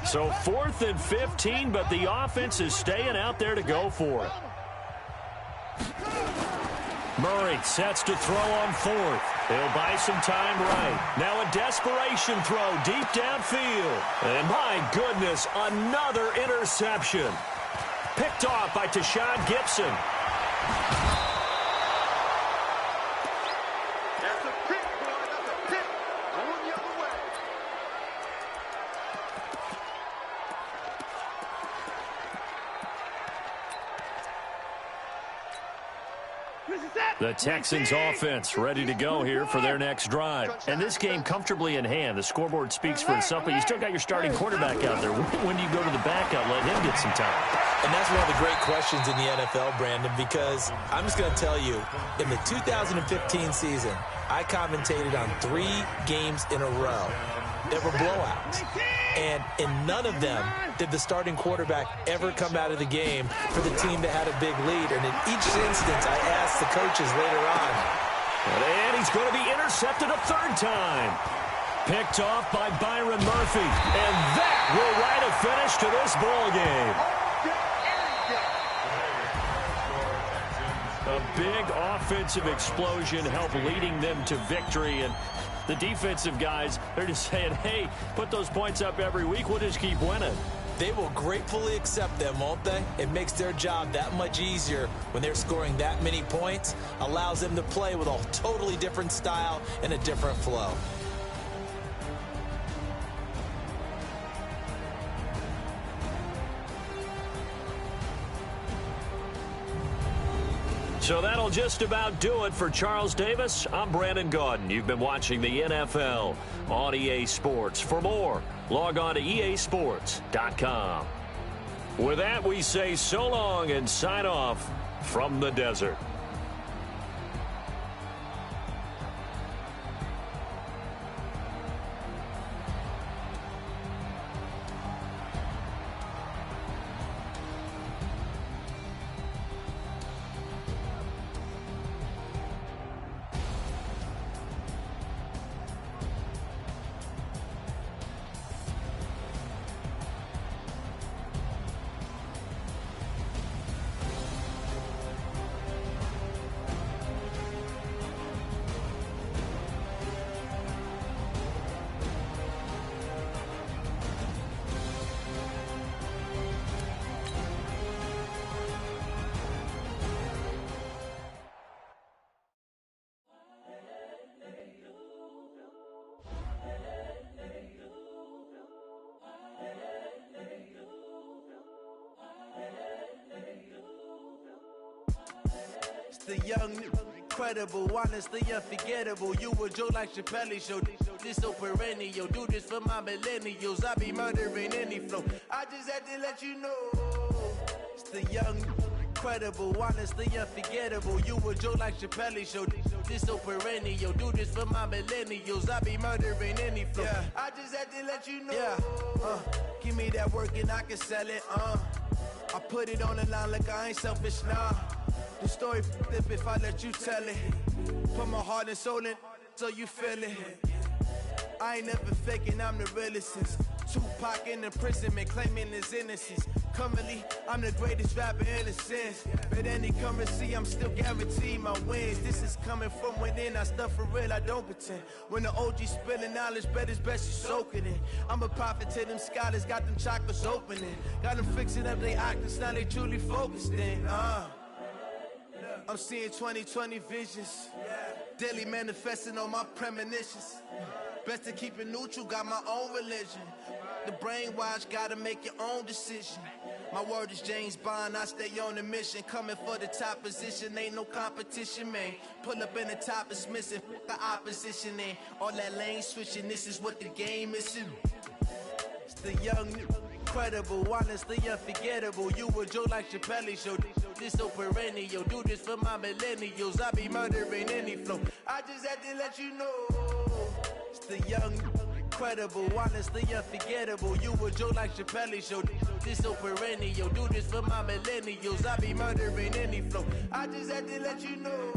So 4th and 15, but the offense is staying out there to go for it. Murray sets to throw on fourth. He'll buy some time right. Now a desperation throw deep downfield. And my goodness, another interception. Picked off by Tashad Gibson. That's a pick, boy. That's a pick. Going the other way. The Texans offense ready to go here for their next drive. And this game comfortably in hand. The scoreboard speaks for itself, but you still got your starting quarterback out there. When do you go to the backup, let him get some time? And that's one of the great questions in the NFL, Brandon, because I'm just going to tell you, in the 2015 season, I commentated on 3 games in a row that were blowouts. And in none of them did the starting quarterback ever come out of the game for the team that had a big lead. And in each instance, I asked the coaches later on. And he's going to be intercepted a third time. Picked off by Byron Murphy. And that will write a finish to this ball game. A big offensive explosion helped leading them to victory. And the defensive guys, they're just saying, hey, put those points up every week. We'll just keep winning. They will gratefully accept them, won't they? It makes their job that much easier when they're scoring that many points. Allows them to play with a totally different style and a different flow. So that'll just about do it for Charles Davis. I'm Brandon Gaudin. You've been watching the NFL on EA Sports. For more, log on to easports.com. With that, we say so long and sign off from the desert. The young, incredible, honestly unforgettable. You a Joe like Chappelle show. This so perennial. Do this for my millennials. I be murdering any flow. I just had to let you know. It's the young, incredible, honestly unforgettable. You a Joe like Chappelle show. This so perennial. Do this for my millennials. I be murdering any flow. Yeah. I just had to let you know. Yeah. Give me that work and I can sell it. I put it on the line like I ain't selfish, nah. The story flip if I let you tell it. Put my heart and soul in so you feel it. I ain't never faking, I'm the realest since Tupac in imprisonment, claiming his innocence. Currently, I'm the greatest rapper in a sense. But any currency, I'm still guaranteed my wins. This is coming from within, I stuff for real, I don't pretend. When the OG spilling knowledge, bet it's best you soak it in. I'm a prophet to them scholars, got them chakras opening. Got them fixing up they octaves, now they truly focused in. I'm seeing 2020 visions. Daily manifesting on my premonitions. Best to keep it neutral, got my own religion. The brainwash, gotta make your own decision. My word is James Bond, I stay on the mission. Coming for the top position, ain't no competition, man. Pull up in the top, it's missing, the opposition in. All that lane switching, this is what the game is. It's the young, incredible, honestly unforgettable. You a Joe like Chappelle show. This so perennial. Do this for my millennials. I be murdering any flow. I just had to let you know. It's the young, incredible, honestly unforgettable. You a Joe like Chappelle show. This so perennial. Do this for my millennials. I be murdering any flow. I just had to let you know.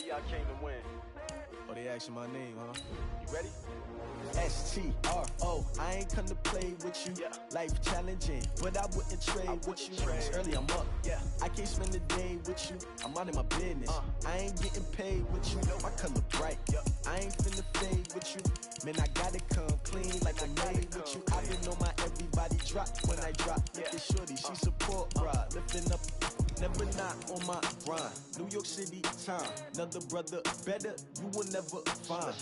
Y'all came to win. Oh, they asking my name, huh? You ready? S-T-R-O, I ain't come to play with you. Yeah. Life challenging, but I wouldn't trade with you. It's early, I'm up. Yeah. I can't spend the day with you. I'm minding my business. I ain't getting paid with you. My color bright. I ain't finna fade with you. Man, I gotta come clean like I'm made with you. I been on my everybody drop when I drop. Look at shorty, she support, bruh. Lifting up, never not on my grind. New York City time, another brother better, you will never find.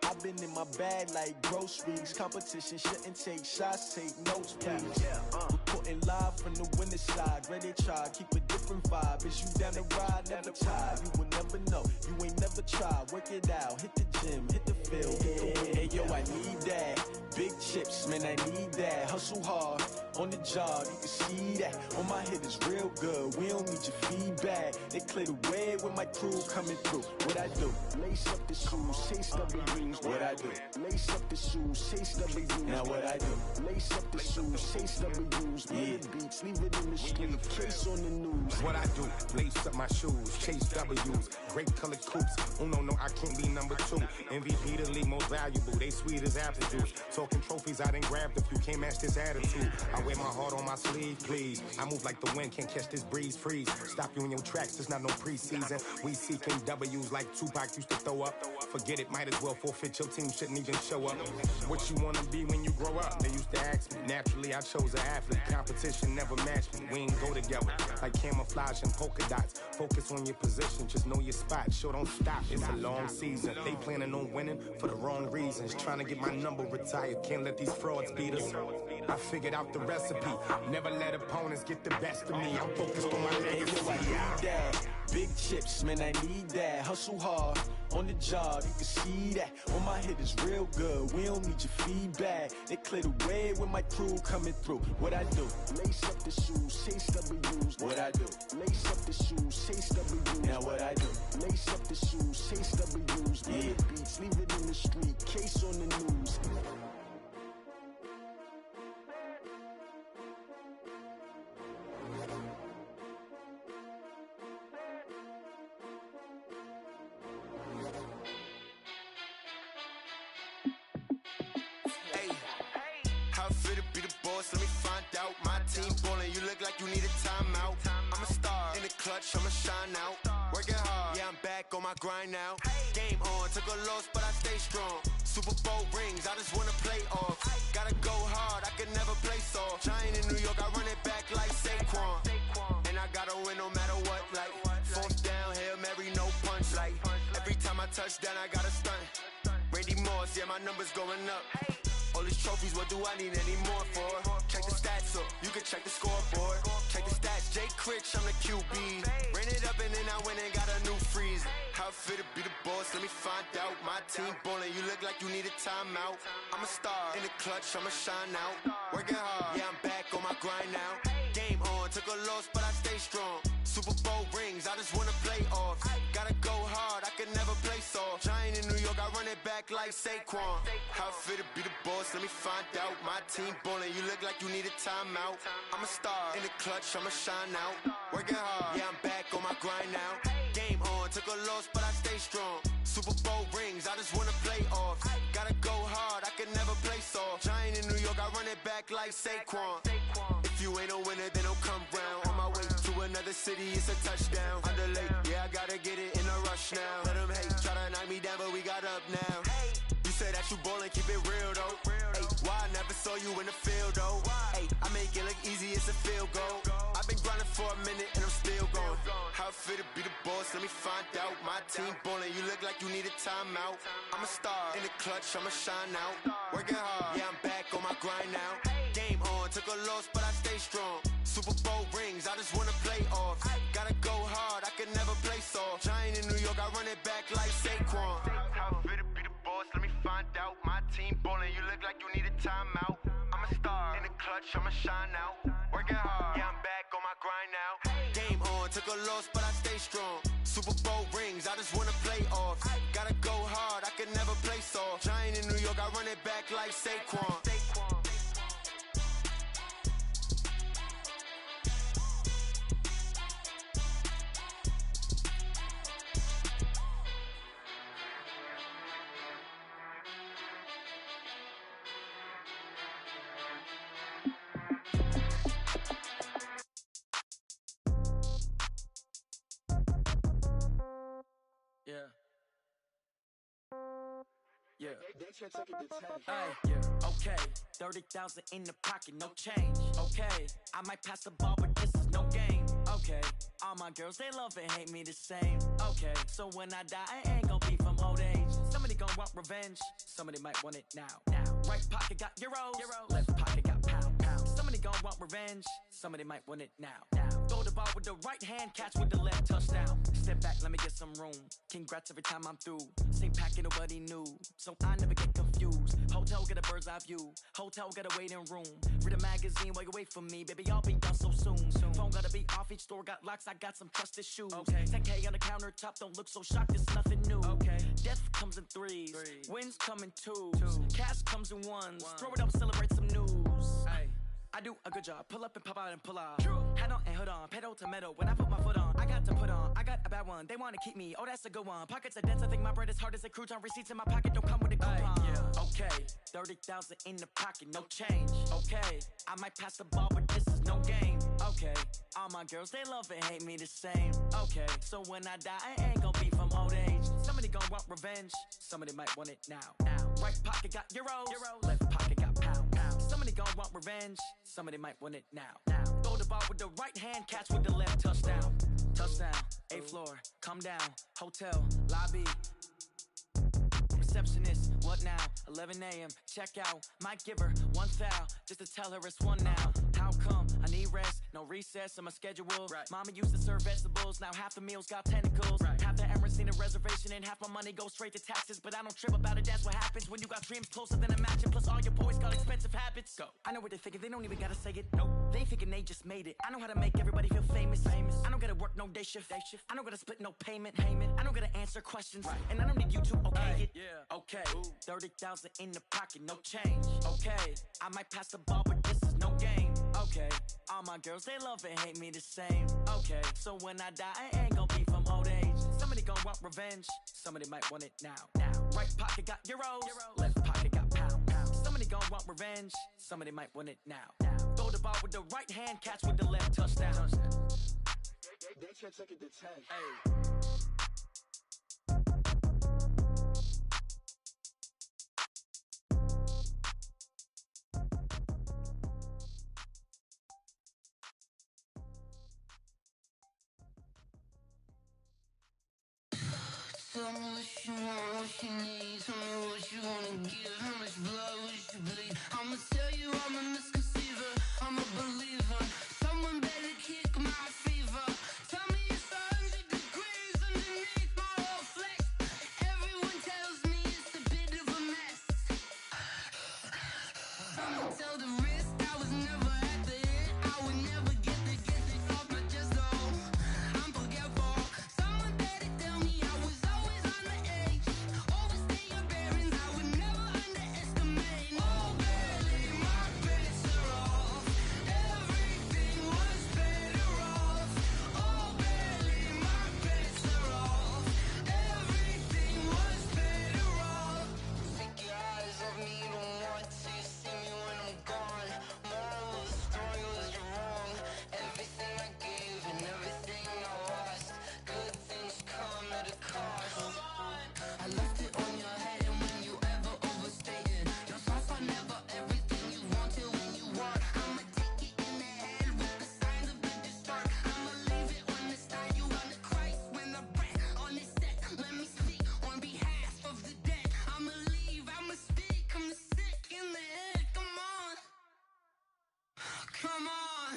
I've been in my bag like groceries. Competition shouldn't take shots, take notes, please. Reporting live from the winning side. Ready to try, keep a different vibe. Is you down the ride, never tired. You will never know, you ain't never tried. Work it out, hit the gym, hit the field. Hey yo, I need that. Big chips, man, I need that. Hustle hard, on the job, you can see that. On my hit is real good, we don't need your feedback. They clear the way with my crew coming through. What I do? Lace up the shoes, chase double rings. What I do? Lace up the shoes, chase double rings. Now what I do? Lace up the shoes, chase double rings. Yeah, beats, leave it in the street, case on the news. What I do? Lace up my shoes, chase W's. great colored coupes. Oh no, I can't be number 2. MVP the league most valuable, they sweet as apple juice. Talking trophies, I done grabbed a few, can't match this attitude. I wear my heart on my sleeve, please. I move like the wind, can't catch this breeze, freeze. Stop you in your tracks, it's not no preseason. We seeking W's like Tupac used to throw up. Forget it, might as well forfeit, your team shouldn't even show up. What you wanna be when you grow up? They used to ask me. Naturally, I chose an athlete. Competition never matched me. We ain't go together like camouflage and polka dots. Focus on your position, just know your spot. Sure, don't stop, it's a long season. They planning on winning for the wrong reasons. Trying to get my number retired, can't let these frauds beat us. I figured out the recipe. Never let opponents get the best of me. I'm focused on my legacy. I need that. Big chips, man, I need that. Hustle hard on the job, you can see that. On my head is real good, we don't need your feedback. They clear the way with my crew coming through. What I do? Lace up the shoes, chase W's. What I do? Lace up the shoes, chase W's. Now what I do? Lace up the shoes, chase W's. Yeah. Beats, leave it in the street, case on the news. Let me find out. My team ballin', you look like you need a timeout. I'm a star in the clutch, I'ma shine out. Working hard, yeah, I'm back on my grind now. Game on, took a loss, but I stay strong. Super Bowl rings, I just wanna play off. Gotta go hard, I can never play soft. Giant in New York, I run it back like Saquon. And I gotta win no matter what, like fourth down, Hail Mary, no punch. Like every time I touch down, I gotta stunt. Randy Moss, yeah, my numbers going up. All these trophies, what do I need any more for? Check the stats up, you can check the scoreboard. Check the stats, Jay Critch, I'm the QB. Ran it up and then I went and got a new freeze. How it fit to be the boss, let me find out. My team ballin', you look like you need a timeout. I'm a star in the clutch, I'ma shine out. Working hard, yeah, I'm back on my grind now. Game on, took a loss, but I stay strong. Super Bowl rings, I just wanna play off. Gotta go hard, I can never play soft. Giant in New York, I run it back like Saquon. How it fit to be the boss, let me find out. My team ballin', you look like you need a timeout. I'm a star in the clutch, I'ma shine out. Working hard, yeah, I'm back on my grind now. Game on, took a loss, but I stay strong. Super Bowl rings, I just wanna play off. Gotta go hard, I can never play soft. Giant in New York, I run it back like Saquon. If you ain't a winner, then don't come round. On my way to another city, it's a touchdown. Underlay, yeah, I gotta get it in a rush now. Let them hate, try to knock me down, but we got up now. You say that you ballin', keep it real though. Hey, why I never saw you in the field though? Hey, I make it look easy, it's a field goal. I've been grinding for a minute and I'm still going. How it fit to be the boss, let me find out. My team ballin', you look like you need a timeout. I'm a star in the clutch, I'ma shine out. Working hard, yeah, I'm back on my grind now. Game on, took a loss, but I stay strong. Super Bowl rings, I just wanna play off. Gotta go hard, I can never play soft. Giant in New York, I run it back like Saquon. How it fit to be the boss, let me find out. My team ballin', you look like you need a timeout. I'm a star in the clutch, I'ma shine out. Working hard, yeah, I'm back on my grind now. Game on, took a loss, but I stay strong. Super Bowl rings, I just wanna play off. Gotta go hard, I can never play soft. Giant in New York, I run it back like Saquon. Yeah. Yeah. Hey, yeah. Okay. 30,000 in the pocket, no change. Okay. I might pass the ball, but this is no game. Okay. All my girls, they love and hate me the same. Okay. So when I die, I ain't gonna be from old age. Somebody gonna want revenge. Somebody might want it now. Right pocket got euros. Left pocket got pounds. Somebody gonna want revenge. Somebody might want it now. Throw the ball with the right hand, catch with the left, touchdown. Step back, let me get some room. Congrats every time I'm through. Same packet, nobody knew, so I never get confused. Hotel get a bird's eye view. Hotel get a waiting room. Read a magazine while you wait for me, baby. I'll be done so soon. Phone gotta be off. Each store got locks. I got some trusted shoes. 10K on the countertop. Don't look so shocked. It's nothing new. Death comes in threes. Wins come in twos. Cash comes in ones. Throw it up, celebrate some news. I do a good job. Pull up and pop out and pull out. Hat on and hood on. Pedal to metal. When I put my foot on, I got to put on. I got a bad one. one. They wanna keep me, oh that's a good one. Pockets are dense, I think my bread is hard as a crouton. Receipts in my pocket don't come with a coupon. Yeah. Okay, 30,000 in the pocket, no change. Okay, I might pass the ball, but this is no game. Okay, all my girls, they love and hate me the same. Okay, so when I die, I ain't gon' be from old age. Somebody gon' want revenge, somebody might want it now. Right pocket got euros, left pocket got pound. Somebody gon' want revenge, somebody might want it now. Throw the ball with the right hand, catch with the left, touchdown. Touchdown, 8th floor, come down, hotel, lobby. Receptionist, what now? 11 a.m., check out. Might give her one foul, just to tell her it's one now. How come? I need rest, no recess in my schedule. Right. Mama used to serve vegetables, now half the meals got tentacles. Right. Half the Emirates need a reservation and half my money goes straight to taxes. But I don't trip about it, that's what happens when you got dreams closer than a match. And plus all your boys got expensive habits. Go. I know what they're thinking, they don't even gotta say it. Nope. They ain't thinking they just made it. I know how to make everybody feel famous. I don't gotta work no day shift. I don't gotta split no payment. I don't gotta answer questions. Right. And I don't need you to okay it. Yeah. Okay. 30,000 in the pocket, no change. Okay. I might pass the ball, but this is no game. Okay. All my girls, they love and hate me the same. Okay. So when I die, I ain't gon' be from old age. Somebody gon' want revenge. Somebody might want it now. Right pocket got euros. Left pocket got pound. Somebody gon' want revenge. Somebody might want it now. Throw the ball with the right hand, catch with the left, touchdown. They check it to 10. Hey. Tell me what you want, what you need. Tell me what you wanna give. How much blood would you bleed? I'ma tell you I'm a misconceiver. I'm a believer. Someone better kick my fever. Tell me it's 100 degrees underneath my whole flesh. Everyone tells me it's a bit of a mess. I'ma tell the risk I was never at the end. I would never get it off my chest though. I'm forgetful. Someone better tell me I was always on the edge. Overstay your bearings, I would never underestimate. Oh barely, my bets are off. Everything was better off. Oh barely, my bets are off. Everything was better off. Take your eyes off me, don't want to see me when I'm gone. Moral of the story was you're wrong. Everything I gave and everything I lost. Good things come at a cost. I left it on your head, and when you ever overstay it, your thoughts are never everything you want till when you want. I'ma take it in the head with the signs of the distort. I'ma leave it on the side. You on the Christ when the breath on this set. Let me speak on behalf of the dead. I'ma leave, I'ma speak. I'm sick in the head. Come on, come on.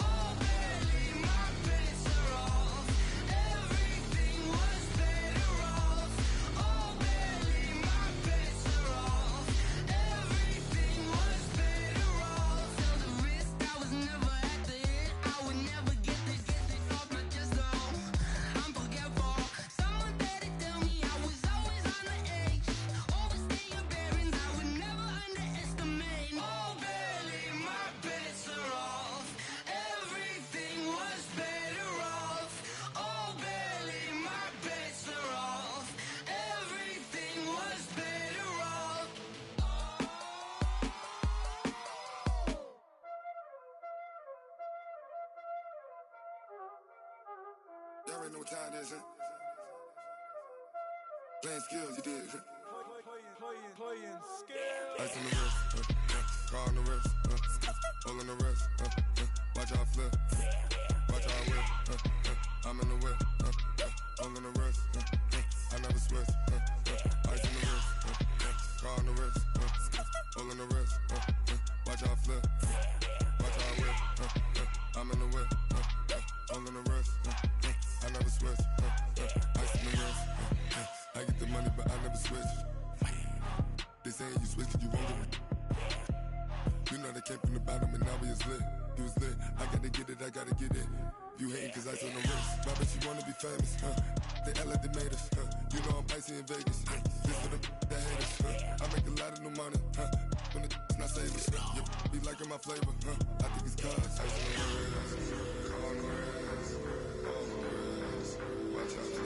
Oh, barely my bets are off. Everything was better off. Oh, barely my bets are off. Everything was better off. Tell the risk I was never at the end. I would never get it off my chest though. I'm forgetful. Someone better tell me I was always on the edge. Overstay your bearings, I would never underestimate. Oh, barely my bets are off. Everything was better off. Oh, barely my bets are off. Everything was better off. Y'all already know what time it is, huh? Playing skills, you did. Playing skills. Ice on the wrist, car on the wrist, hole in the wrist, watch how I flip, watch how I whip, I'm in the whip, hole in the wrist, I never switch, ice on the wrist, car on the wrist, hole in the wrist, watch how I flip, watch how I whip, I'm in the whip, hole in the wrist, I never switch, ice on the wrist, I get the money but I never switch. They saying you switch, you won't get it. You know they came from the bottom and now we is lit. You was lit, I gotta get it, I gotta get it. You hating cause ice on the wrist. My bitch, you wanna be famous, They Ella, they made us, You know I'm icy in Vegas, This for the that hate us, I make a lot of new money, When the not savers, You be liking my flavor, I think it's cause ice on the wrist, on the wrist, on the wrist. Watch out.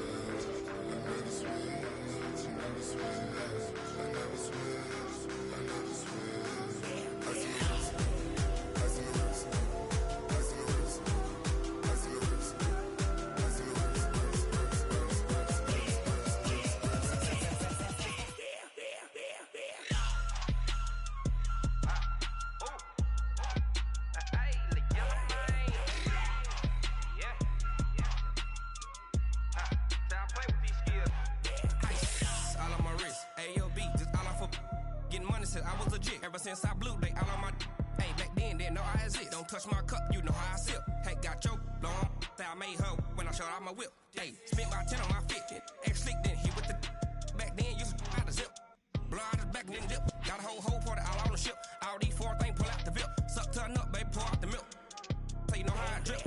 said I was legit. Ever since I blew, they all on my. Hey, back then, didn't know I exist. Don't touch my cup, you know how I sip. Hey, got your long. I made her when I showed out my whip. Hey, spent about 10 on my fit. Ex-slick, then hit with the. Back then, used to out the zip. Blow out his back, then dip. Got a whole party all on the ship. All these 4 things, pull out the VIP. Suck to a nut, baby, pour out the milk. So you know how I drip.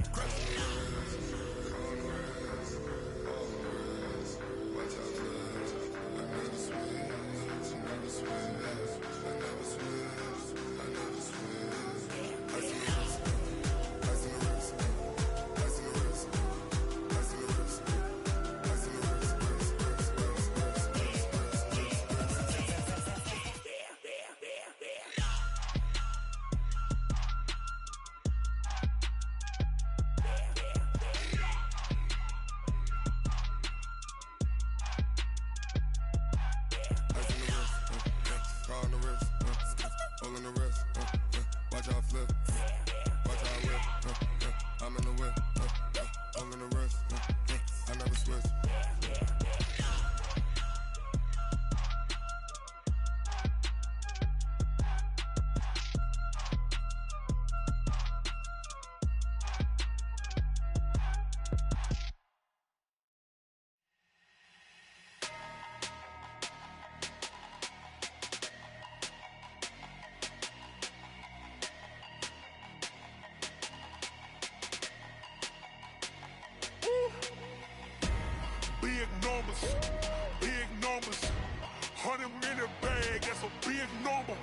Big numbers, 100-minute bag, that's a big number.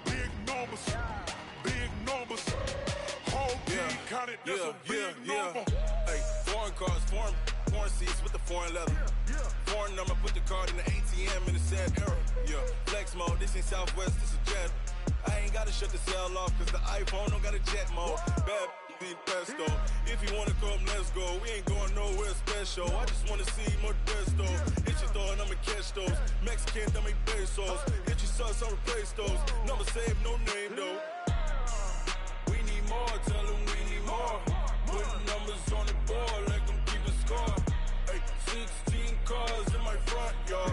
Big numbers, whole team counted, that's a big number. Hey, foreign cars, foreign seats with the foreign leather. Foreign number, put the card in the ATM in the sad era. Yeah, flex mode, this ain't Southwest, this a jet. I ain't gotta shut the cell off, cause the iPhone don't got a jet mode. Bad need pesto. If you wanna come, let's go. We ain't going nowhere special. I just wanna see more Modesto. Hit your door and I'ma catch those. Mexican, I make pesos. Hit your sus, I'll replace those. Number saved, no name though. We need more, tell them we need more. Putting numbers on the board, let them keep a score. Hey, 16 cars in my front yard.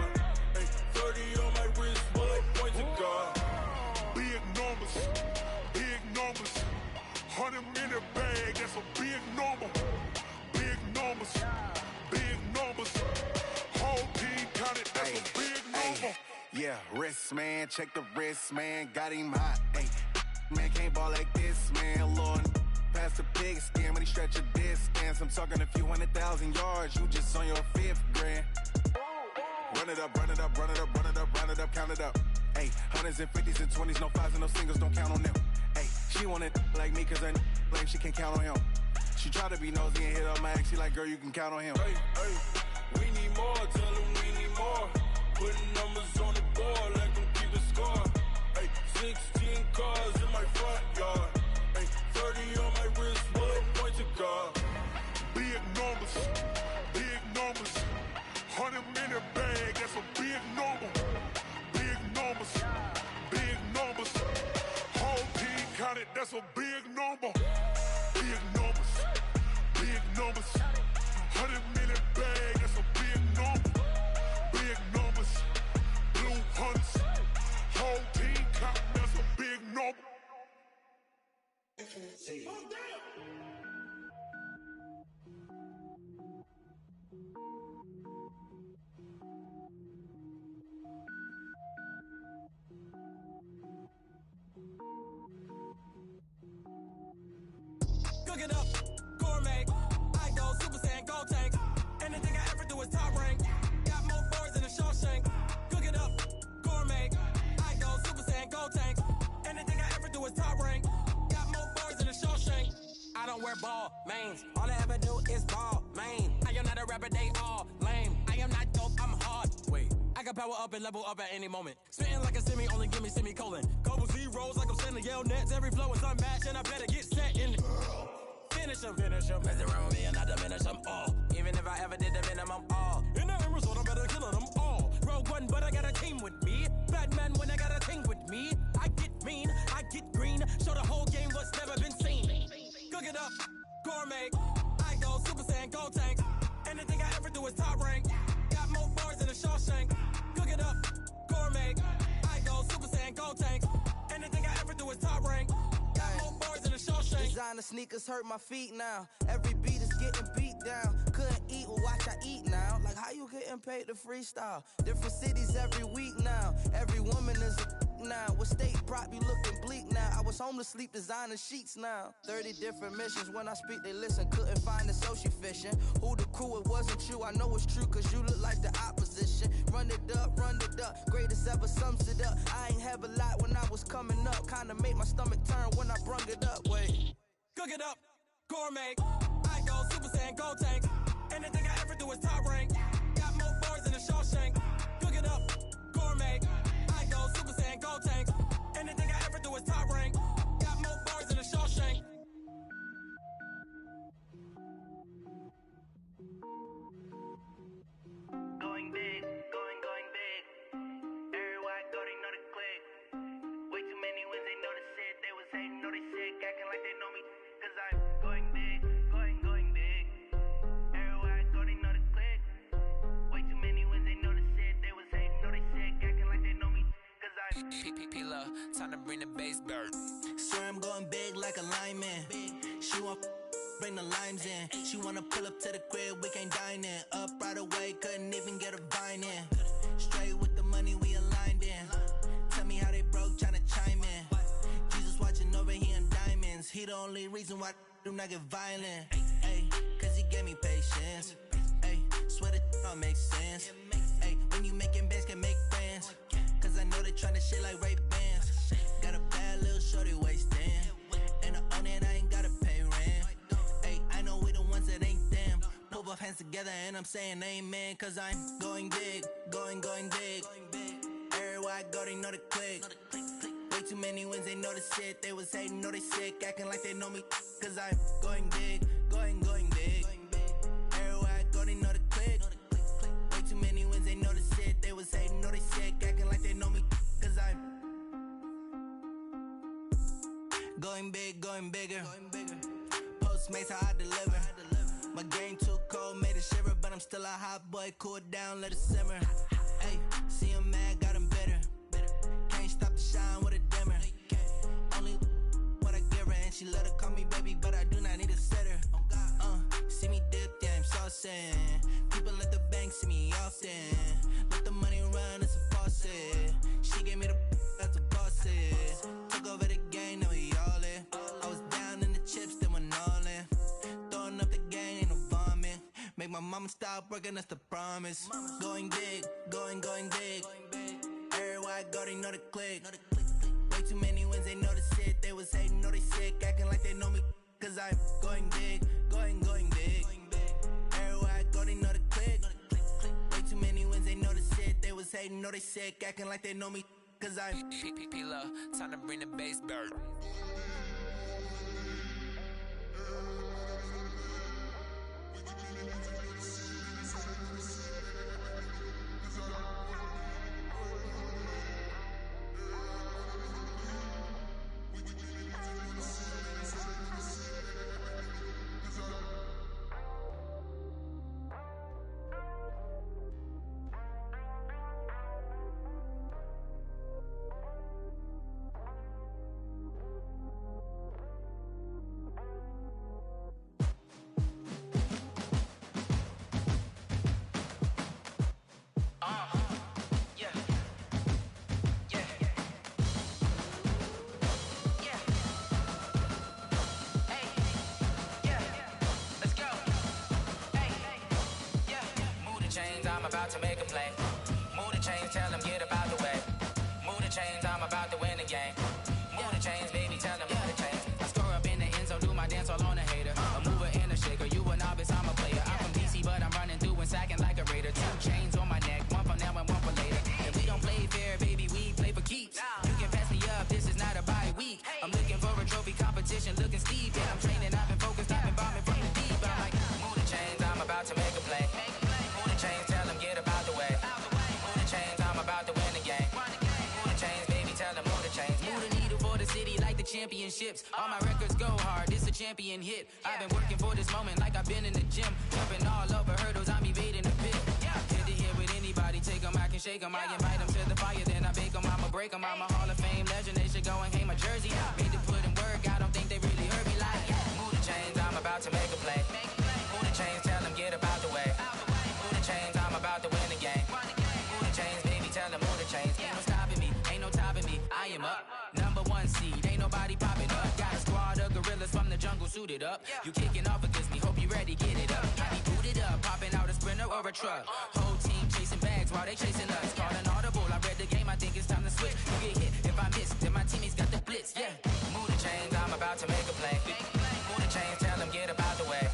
Hey, 30 on my wrist, bullet points to God. Big numbers, 100-minute bag, that's a big number. Big numbers, whole team counted, that's a big number. Yeah, wrist man, check the wrist man, got him hot. Ay, man can't ball like this, man. Lord, past the pig skin when he stretch a distance. I'm talking a few 100,000 yards, you just on your 5th grand. Run it up, run it up, run it up, run it up, run it up, count it up. Ay, 100s and 50s and 20s, no 5s and no singles, don't count on them. Ay, she want it like me cause her lame, she can't count on him. She try to be nosy and hit up my ex, she like, girl, you can count on him. Hey, we need more, tell them we need more. Putting numbers on the board, let them keep a score. Hey, 16 cars in my front yard. Hey, 30 on my wrist, bullet points to God. Big numbers, 100-minute bag, that's a big number. Big numbers, whole team counted, that's a big number. Big numbers, 100-minute bag, that's a big number. Big numbers, blue hunts, whole team counting, that's a big number. Cook it up, gourmet. I go Super Saiyan, gold tank. Anything I ever do is top rank. Got more boards than a Shawshank. Cook it up, gourmet. I go Super Saiyan, gold tank. Anything I ever do is top rank. Got more boards than a Shawshank. I don't wear ball mains. All I ever do is ball main. I am not a rapper, they all lame. I am not dope, I'm hard. Wait, I can power up and level up at any moment. Spitting like a semi, only give me semicolon. Couple zeros like I'm sending yell nets. Every flow is unmatched and I better get set in. Finish them. Mess around with me and I diminish them all. Even if I ever did the minimum all. In the end result, I better kill them all. Rogue One, but I got a team with me. Batman when I got a thing with me. I get mean, I get green. Show the whole game what's never been seen. Cook it up, gourmet. I go Super Saiyan, gold tank. Anything I ever do is top rank. Got more bars than a Shawshank. Cook it up, gourmet. I go Super Saiyan, gold tank. sneakers hurt my feet now. Every beat is getting beat down. Couldn't eat, well watch I eat now. Like how you getting paid to freestyle? Different cities every week now. Every woman is a now. With state prop, you looking bleak now. I was home to sleep, designer sheets now. 30 different missions. When I speak, they listen. Couldn't find it, so she fishing. Who the crew? It wasn't you. I know it's true, cause you look like the opposition. Run it up, greatest ever sums it up. I ain't have a lot when I was coming up. Kinda made my stomach turn when I brung it up. Wait. Cook it up, gourmet. I go Super Saiyan, gold tank. Anything I ever do is top rank. Got more bars than a Shawshank. Cook it up, gourmet. I go Super Saiyan, gold tank. Anything I ever do is top rank. Got more bars than a Shawshank. Going big, going big. Everywhere I go, they know the click. Way too many wins, they know the shit. They was hating, know they sick, acting like they know me. Cause I'm going big, going big. Everywhere I go, they know the click. Way too many wins, they know the shit. They was hating, know they sick, acting like they know me. Cause I'm P-P-P-Love, time to bring the bass bird. Swear I'm going big like a lineman. She want bring the limes in. She wanna pull up to the crib, we can't dine in. Up right away, couldn't even get a vine in. Straight with the money we aligned in. Tell me how they broke, tryna chime in. Jesus watching over here in diamonds. He the only reason why I do not get violent. Ay, cause he gave me patience. Ay, swear that all makes sense. Ay, when you making bands can make friends. Cause I know they tryna shit like Ray Bans. Got a bad little shorty wasting. And I own it, I ain't gotta pay rent. Ay, I know we the ones that ain't them. Pull both hands together and I'm saying amen. Cause I'm going big, going big. Everywhere I go, they know the click. Way too many wins, they know the shit. They was hating, know they sick, acting like they know me. Cause I'm going big, going big. Everywhere I go, they know the click. Way too many wins, they know the shit. They was hating, know they sick, acting like they know me. Cause I'm going big, going bigger. Postmates, how I deliver. My game too cold, made it shiver. But I'm still a hot boy, cool it down, let it simmer. Hey, see him mad, got him bitter. Can't stop the shine with a dimmer. Only what I give her, and she let her call me baby, but I do not need a sitter. See me dip, yeah, I'm saucing. People at the bank see me often. Let the money run, it's a faucet. She gave me the that's a boss it. Took over the game, now we all in. I was down in the chips, then went all in. Throwing up the game, ain't no vomit. Make my mama stop working, that's the promise. Going big, going big. Everywhere I go, they know the click. Way too many wins, they know the shit. They was hating, know they sick, acting like they know me. Cause I'm going big, going big. Everywhere I go, they know the click. Way too many wins, they know the shit. They was hating, know they sick, acting like they know me. Cause I'm P-P-P-Love, time to bring the bass bird. I'm about to make a play. Move the chains, tell them get up out the way. Move the chains, I'm about to win the game. Move the chains, baby, tell them move the chains. I score up in the end zone, do my dance all on a hater. A mover and a shaker, you a novice, I'm a player. I'm from DC, but I'm running through and sacking like a raider. 2 chains on my neck, one for now and one for later. And we don't play fair, baby, we play for keeps. You can pass me up, this is not a bye week. I'm looking for a trophy competition, looking steep. And I'm training, I've been focused, I've been bombing from the deep. I'm like, move the chains, I'm about to make a play. Move the chains, tell them get up out the way. Move the chains, I'm about to win the game. Move the chains, baby, tell them move the chains. Move the needle for the city like the championships. All my records go hard, this a champion hit. I've been working for this moment like I've been in the gym. Jumping all over hurdles, I'm evading the pit. Head to head with anybody, take them, I can shake them. I invite them to the fire, then I bake them, I'ma break them. I'm a Hall of Fame legend, they should go and hang my jersey. Made to put in work, I don't think they really heard me like, move about to make a play. Move the chains, tell them get about the way. Move the chains, I'm about to win the game. Move the chains, baby, tell them move the chains. Ain't no stopping me, ain't no topping me. I am up, #1 seed, ain't nobody popping up. Got a squad of gorillas from the jungle suited up. You kicking off against me, hope you ready, get it up. Got me booted up, popping out a Sprinter or a truck. Whole team chasing bags while they chasing us. Call an audible, I read the game, I think it's time to switch. You get hit, if I miss, then my teammates got the blitz, yeah. Move the chains, I'm about to make a play. Move the chains, tell them get about the way.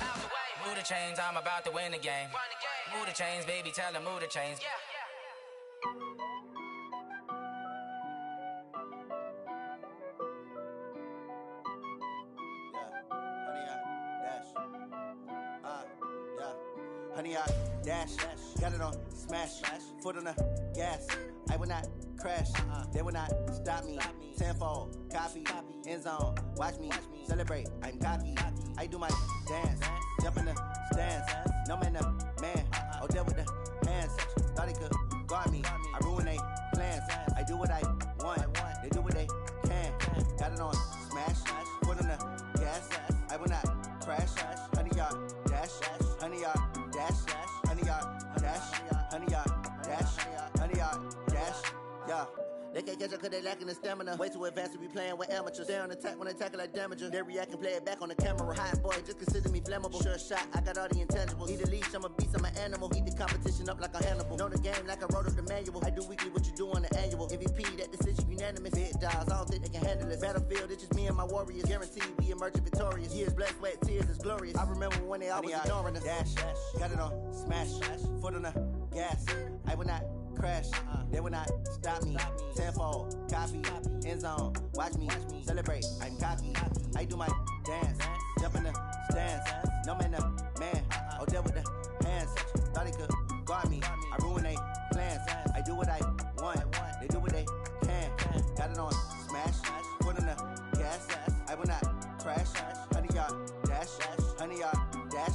Move the chains, I'm about to win the game. Move the chains, baby, tell them move the chains. Honey, I dash, got it on smash, foot on the gas. I will not crash, they will not stop me. Tenfold, copy, end zone, watch me celebrate. I'm cocky, I do my dance, jump in the stands. No man, the man, oh, there with the hands. Thought he could guard me, I ruin they plans. I do what I want, they do what they can. Got it on smash, foot on the gas. I will not crash, honey, y'all dash, honey, y'all dash, honey, y'all dash, honey, y'all dash, honey, y'all dash, yeah. They can't catch up cause they lacking the stamina. Way too advanced to be playing with amateurs. Stay on attack when they tackle like damager. They react and play it back on the camera. Hot boy, just consider me flammable. Sure shot, I got all the intangibles. Need a leash, I'm a beast, I'm an animal. Heat the competition up like a Hannibal. Know the game like I wrote up the manual. I do weekly what you do on the annual. MVP, that decision unanimous. Big dogs, I don't think they can handle it. Battlefield, it's just me and my warriors. Guaranteed we emerging victorious. Years, blood, sweat, tears, is glorious. I remember when they always ignoring us. Dash, got it on smash, foot on the gas. I will not crash, they will not stop me. Tenfold, copy, end zone, watch me celebrate. I'm cocky, I do my dance, jump in the stands. No man, the man, oh, there with the hands. Thought he could guard me, I ruin they plans. I do what I want, they do what they can. Got it on smash, foot on the gas. I will not crash, honey, y'all dash, honey, y'all dash,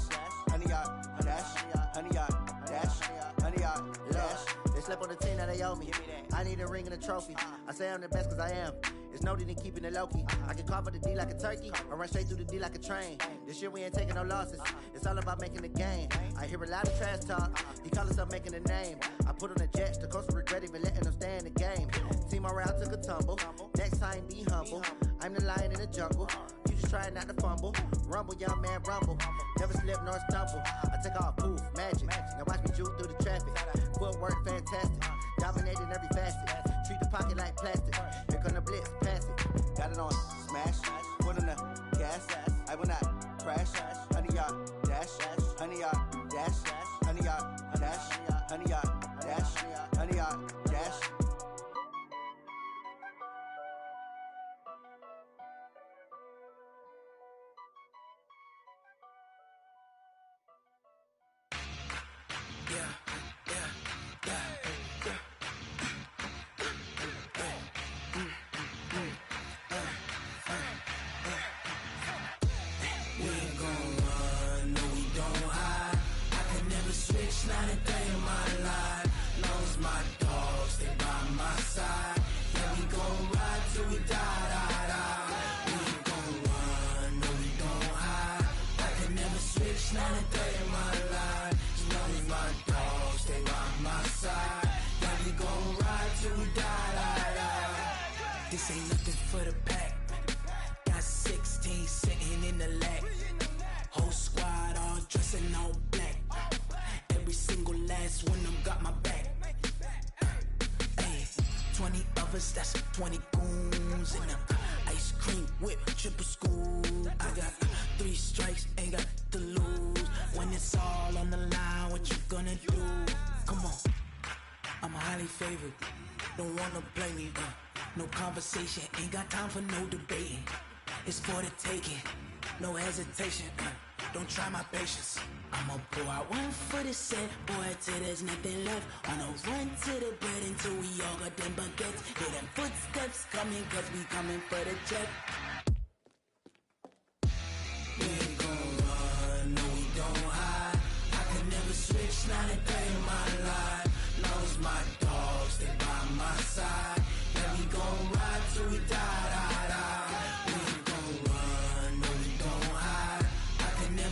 honey, y'all dash, honey, y'all dash, honey, y'all dash. They slept on the team, now they owe me. I need a ring and a trophy. I say I'm the best cause I am. It's no need in keeping it low-key. I can carve up the D like a turkey, or run straight through the D like a train. This year we ain't taking no losses. It's all about making the game. I hear a lot of trash talk. He call himself making a name. I put on the Jets, the coach will regret even letting them stay in the game. Team morale took a tumble. Next time be humble. I'm the lion in the jungle. You just try not to fumble. Rumble, young man, rumble. Never slip nor stumble. I take off, poof, magic. Now watch me juke through the traffic. Footwork fantastic. Dominating every facet. Treat the pocket like plastic. Here come the blitz, pass it. Got it on smash, foot on the gas. I will not crash. Honey, y'all dash, honey, y'all dash, honey, y'all dash, honey, y'all dash, honey, y'all dash. Not a day in my life. Long as my dogs stay by my side. Yeah, we gon' ride till we die, die, die. We ain't gon' run, no, we don't hide. I can never switch, not a day in my life. As long as my dogs stay by my side. Yeah, we gon' ride till we die, die, die. This ain't nothing for the pack. Got 16 sitting in the lag. Whole squad all dressed in all black. Every single last one of them got my back. Ay, 20 of us, that's 20 goons in them. Ice cream whip, triple scoop. I got 3 strikes, ain't got to lose. When it's all on the line, what you gonna do? Come on, I'm highly favored. Don't wanna play me, no conversation, ain't got time for no debating. It's for the taking, no hesitation. Don't try my patience. I'ma pour out one for the set, boy, till there's nothing left. Wanna run to the bread until we all got them baguettes. Hear them footsteps coming, cause we coming for the jet. We ain't gon' run, no, we don't hide. I can never switch, not a day in my life. Long as my dogs stay by my side. Yeah, we gon' ride till we die, die, die. We ain't gon' run, no, we don't hide. I can never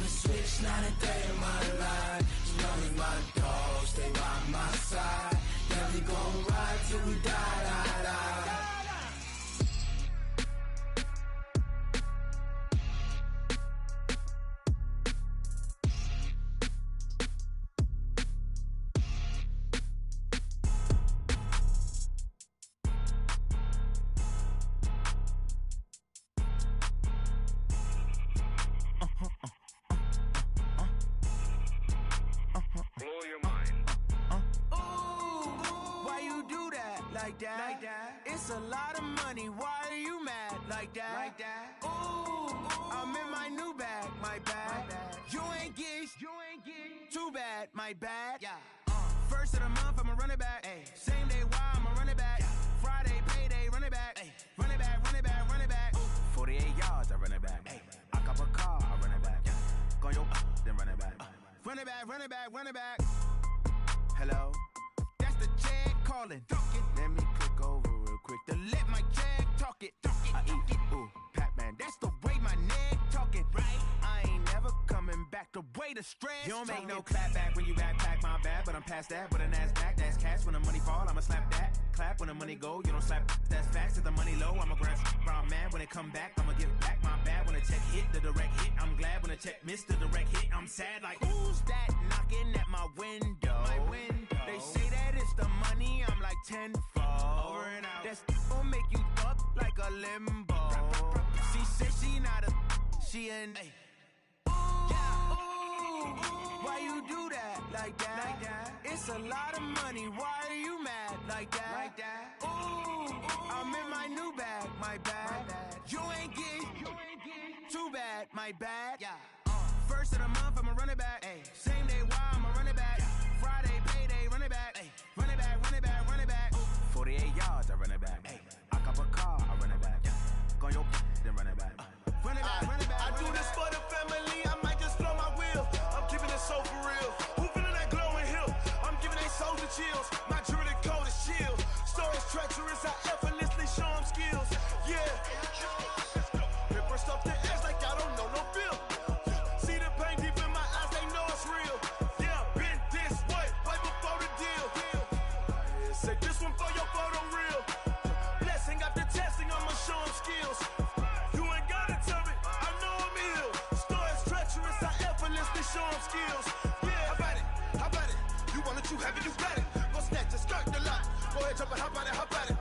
like that. It's a lot of money, why are you mad like that? Ooh, I'm in my new bag, my bad. You ain't geek, too bad, my bad. First of the month, I'ma run it back. Same day, why I'ma run it back. Friday, payday, run it back. Run it back, run it back, run it back. 48 yards, I run it back. I cop a car, I run it back. Go your then run it back. Run it back, run it back, run it back. Hello, that's the check calling. Let me click over real quick to let my check talk it. I eat, ooh, Pac-Man, that's the way my neck talking. I ain't never coming back the way the stress. You don't make no clap back when you backpack, my bad, but I'm past that. With a NASDAQ, that's cash. When the money fall, I'ma slap that. Clap when the money go, you don't slap. That's facts. If the money low, I'ma grab brown man. When it come back, I'ma give back my bad. When the check hit, the direct hit, I'm glad. When the check missed the direct hit, I'm sad. Like, who's that knocking at my window? They say that it's the money, I'm like tenfold. Over and out. That's gon' make you up like a limbo. She said she not a, she an. Why you do that like that? It's a lot of money, why are you mad like that? Ooh, I'm in my new bag, my bad. You ain't geek, too bad, my bad. First of the month, I'ma run it back. Same day, why I'ma run it back. Friday, payday, run it back. Run it back, run it back, run it back. 48 yards, I run it back. I cop a car, I run it back. Go your then run it back. Run it back, run it back. I do this for the family, I might just blow my wheel. I'm keeping it so for real. Who feeling that glowing hill? I'm giving they souls the chills. My jewelry cold is chill. Stories treacherous, I effortlessly show them skills. Yeah. Paper stuff the edge like I don't know no feel. See the pain deep in my eyes, they know it's real. Yeah, been this way, right before the deal. Say this one for your photo real. Blessing after testing, I'ma show them skills. You ain't gotta tell me, I know I'm ill. Stories treacherous, I effortlessly show them skills. Yeah, how about it? How about it? You want it, you have it, you got it. Go snatch it, skirt the lot. Go ahead, jump it, how about it? How about it?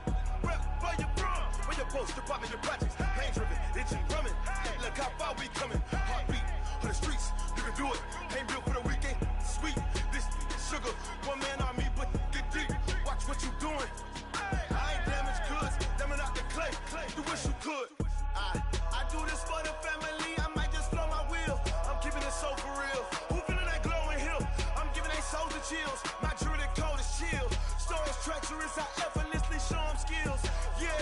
Rep for your bro, when you're supposed to pop in your projects. Pain driven, itchy, drumming. Look how far we coming. Heartbeat on the streets, you can do it. Ain't built for the weekend. Sweet, this sugar, one man army, but get deep. Watch what you doing. I ain't damaged goods, damn it out the clay. You wish you could. I do this for the family, I might just blow my wheel. I'm keeping it so for real. Who feeling that glowing hill? I'm giving they souls the chills. My jewelry cold is chill. Stories treacherous, I effortlessly show them skills. Yeah.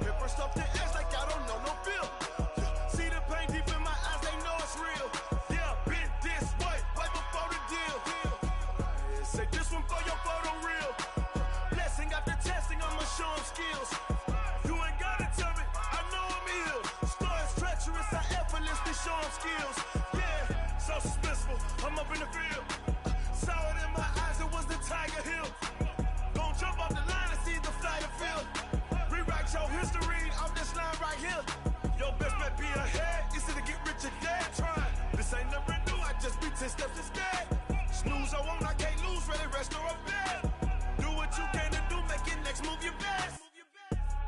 Paper stuff the edge like I don't know no feel. See the pain deep in my eyes, they know it's real. Yeah, been this way, right before the deal. Say this one for your photo real. Blessing after testing, I'ma show them skills. You ain't gotta tell me, I know I'm ill. Stories treacherous, I effortlessly show them skills. Yeah, so suspenseful, I'm up in the field. Saw it in my eyes, it was the Tiger Hill. Gon' jump off the line and see the flyer field. Rewrite your history off this line right here. Your best bet be ahead, easy to get rich or dead trying. This ain't never new, I just be 10 steps instead. Snooze I won't, I can't lose, ready, rest or a bed. Do what you can to do, make your next move your best.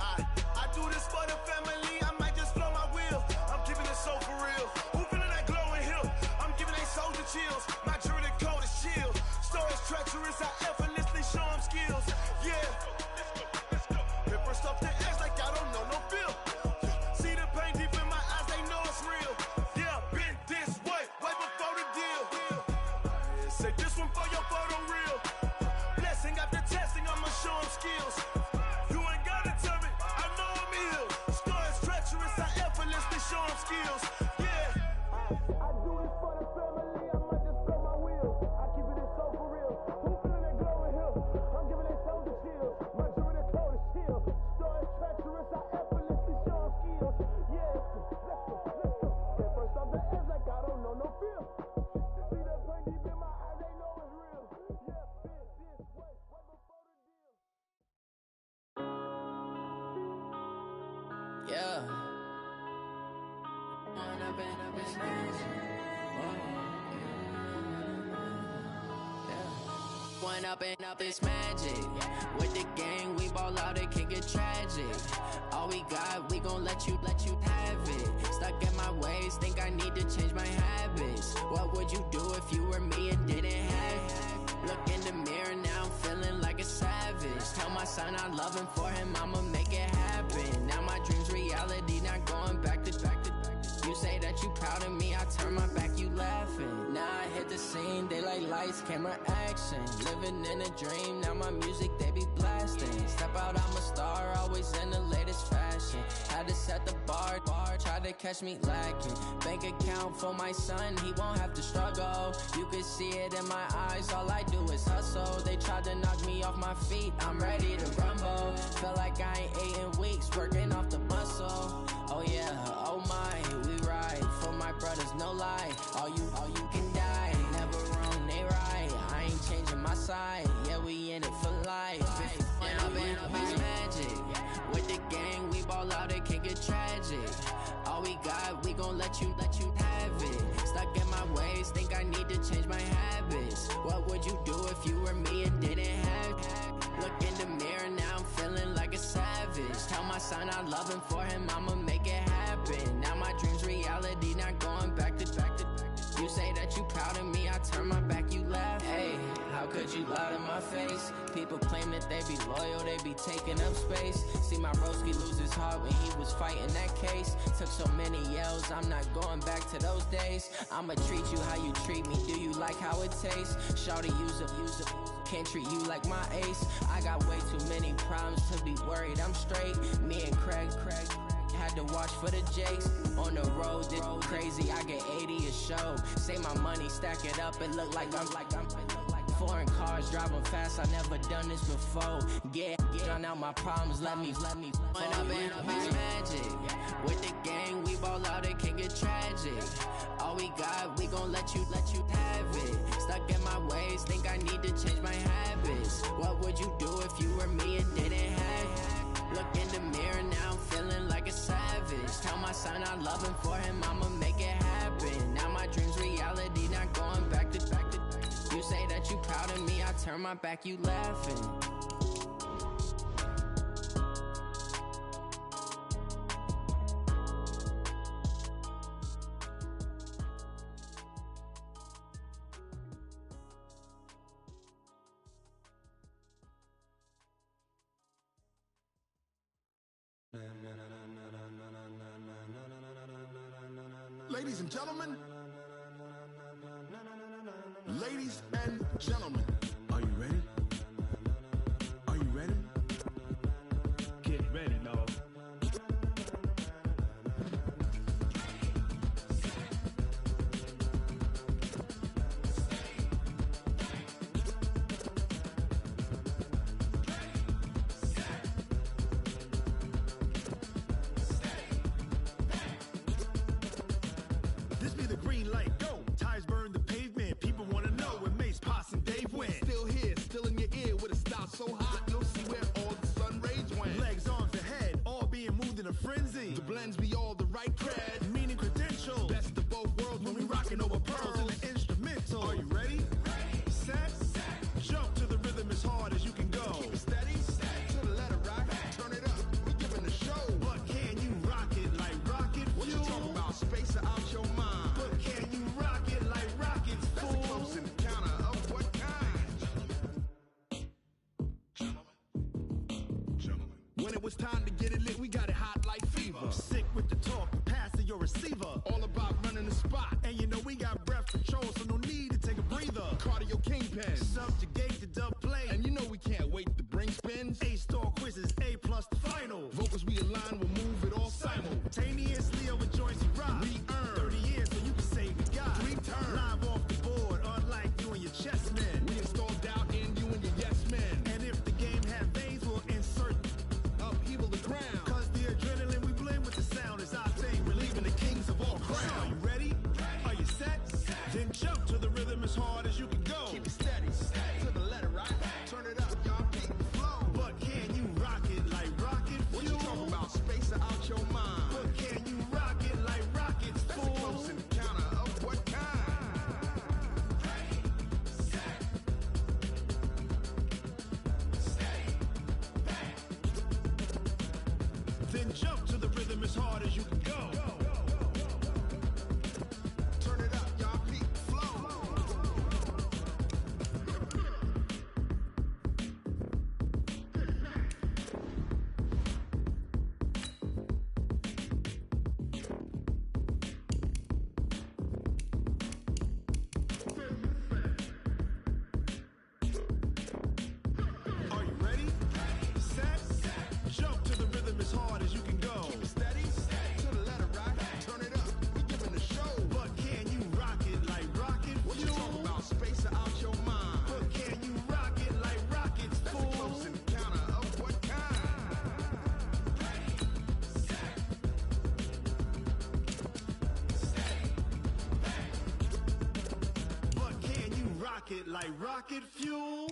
I do this for the family, I might just blow my wheel. I'm keeping it so for real. Who feeling that glowing hill? I'm giving they souls the chills. My jewelry cold is chill. Stories treacherous, I effortlessly show them skills. Yeah. Paper stuff the edge like I don't know no feel. See the pain deep in my eyes, they know it's real. Yeah, been this way, right before the deal. Say this one for your photo real. Blessing after testing, I'ma show them skills. You ain't gotta tell me, I know I'm ill. Stories treacherous, I effortlessly show them skills. Yeah. I do this for the family, I might just blow my wheel. I keep it so for real. Who feeling that glowing hill? I'm giving they souls the chills. My jewelry cold is chill. Stories treacherous, I effortlessly show them skills. Yeah. Let's go. Get first off the edge like I don't know no feel. See the pain deep in my eyes, they know it's real. Yeah, been this way, right before the deal. Yeah. One up and up is magic. With the gang, we ball out, it can get tragic. All we got, we gon' let you have it. Stuck in my ways, think I need to change my habits. What would you do if you were me and didn't have it? Look in the mirror, now I'm feeling like a savage. Tell son, I love him. For him, I'ma make it happen. Now my dream's reality, not going back to. You say that you proud of me, I turn my back, you laughing. Now I hit the scene, daylight lights, camera action. Living in a dream, now my music, they be blasting. Step out, I'm a star, always in the latest fashion. Had to set the bar, tried to catch me lacking. Bank account for my son, he won't have to struggle. You can see it in my eyes, all I do is hustle. They tried to knock me off my feet, I'm ready to rumble. Feel like I ain't ate in weeks, working off the muscle. Oh yeah, oh my, we ride for my brothers, no lie. All you can die, never wrong, they right. I ain't changing my side, yeah, we in it for life. And I've been magic. With the gang, we ball out, it can get tragic. All we got, we gon' let you have it. Stuck in my ways, think I need to change my habits. What would you do if you were me and didn't have it? Look in the mirror, now I'm feeling like a savage. Tell my son I love him, for him I'ma make it happen. Now my dream's reality, not going back to. You say that you proud of me, I turn my back, you laugh. Hey, how could you lie to my face? People claim that they be loyal, they be taking up space. See my broski lose his heart when he was fighting that case. Took so many yells, I'm not going back to those days. I'ma treat you how you treat me, do you like how it tastes? Shawty, use up, can't treat you like my ace. I got way too many problems to be worried, I'm straight. Me and Craig had to watch for the Jakes. On the road, this crazy, I get 80 a show. Say my money, stack it up, it look like I'm foreign cars, driving fast, I never done this before. Get on out my problems, let me When I've been magic. With the gang, we ball out, it can get tragic. All we got, we gon' let you have it. Stuck in my ways, think I need to change my habits. What would you do if you were me and didn't have it? Look in the mirror, now I'm feeling like a savage. Tell my son I love him, for him I'ma make it happen. Now my dream's reality, not going back to. You say that you proud of me, I turn my back, you laughing. Ladies and gentlemen, ladies and gentlemen, are you ready? Are you ready? Get ready, no. This be the green light, go. Tires burn the pavement. People wanna know where Mace, Poss, and Dave went. Still here, still in your ear with a style so hot, you'll see where all the sun rays went. Legs, arms, and head, all being moved in a frenzy. The blends be all the right cred, meaning credentials. Best of both worlds when we rockin' over pearls in the instrumental. Are you ready? Set, jump to the rhythm as hard as you can go. Keep it steady, to the letter right. Turn it up, we giving the show. But can you rock it like rocket fuel? What you talking about? Space or out your mind? But can you rock it like rockets, fool? That's a close encounter of what kind? When it was time to get it lit, we got it hot like fever. Sick with the talk, passing your receiver. All about running the spot. And you know we got breath control, so no need to take a breather. Cardio kingpin, subjugate the dub play. And you know we can't wait to bring spins. A-star quizzes, A+ the final. Vocals we align, we'll move it all simultaneously over joints you rock. We earn 30 years so you can say we got 3 turns. Live off the board, unlike you and your chess men. We installed doubt in you and your yes men. And if the game had veins, we'll insert upheaval the ground. Cause the adrenaline we blend with the sound is our thing, relieving the kings of all crowns. So are you ready? Are you set? Then jump to the rhythm as hard as you can go. Keep it steady, to the letter right. Turn it up, y'all beat the flow. But can you rock it like rocket fuel? What you talking about? Space or out your mind? But can you rock it like rockets, fool? That's a close encounter of what kind? Then jump to the rhythm as hard as you can go. Turn it up, y'all beat the flow. it like rocket fuel.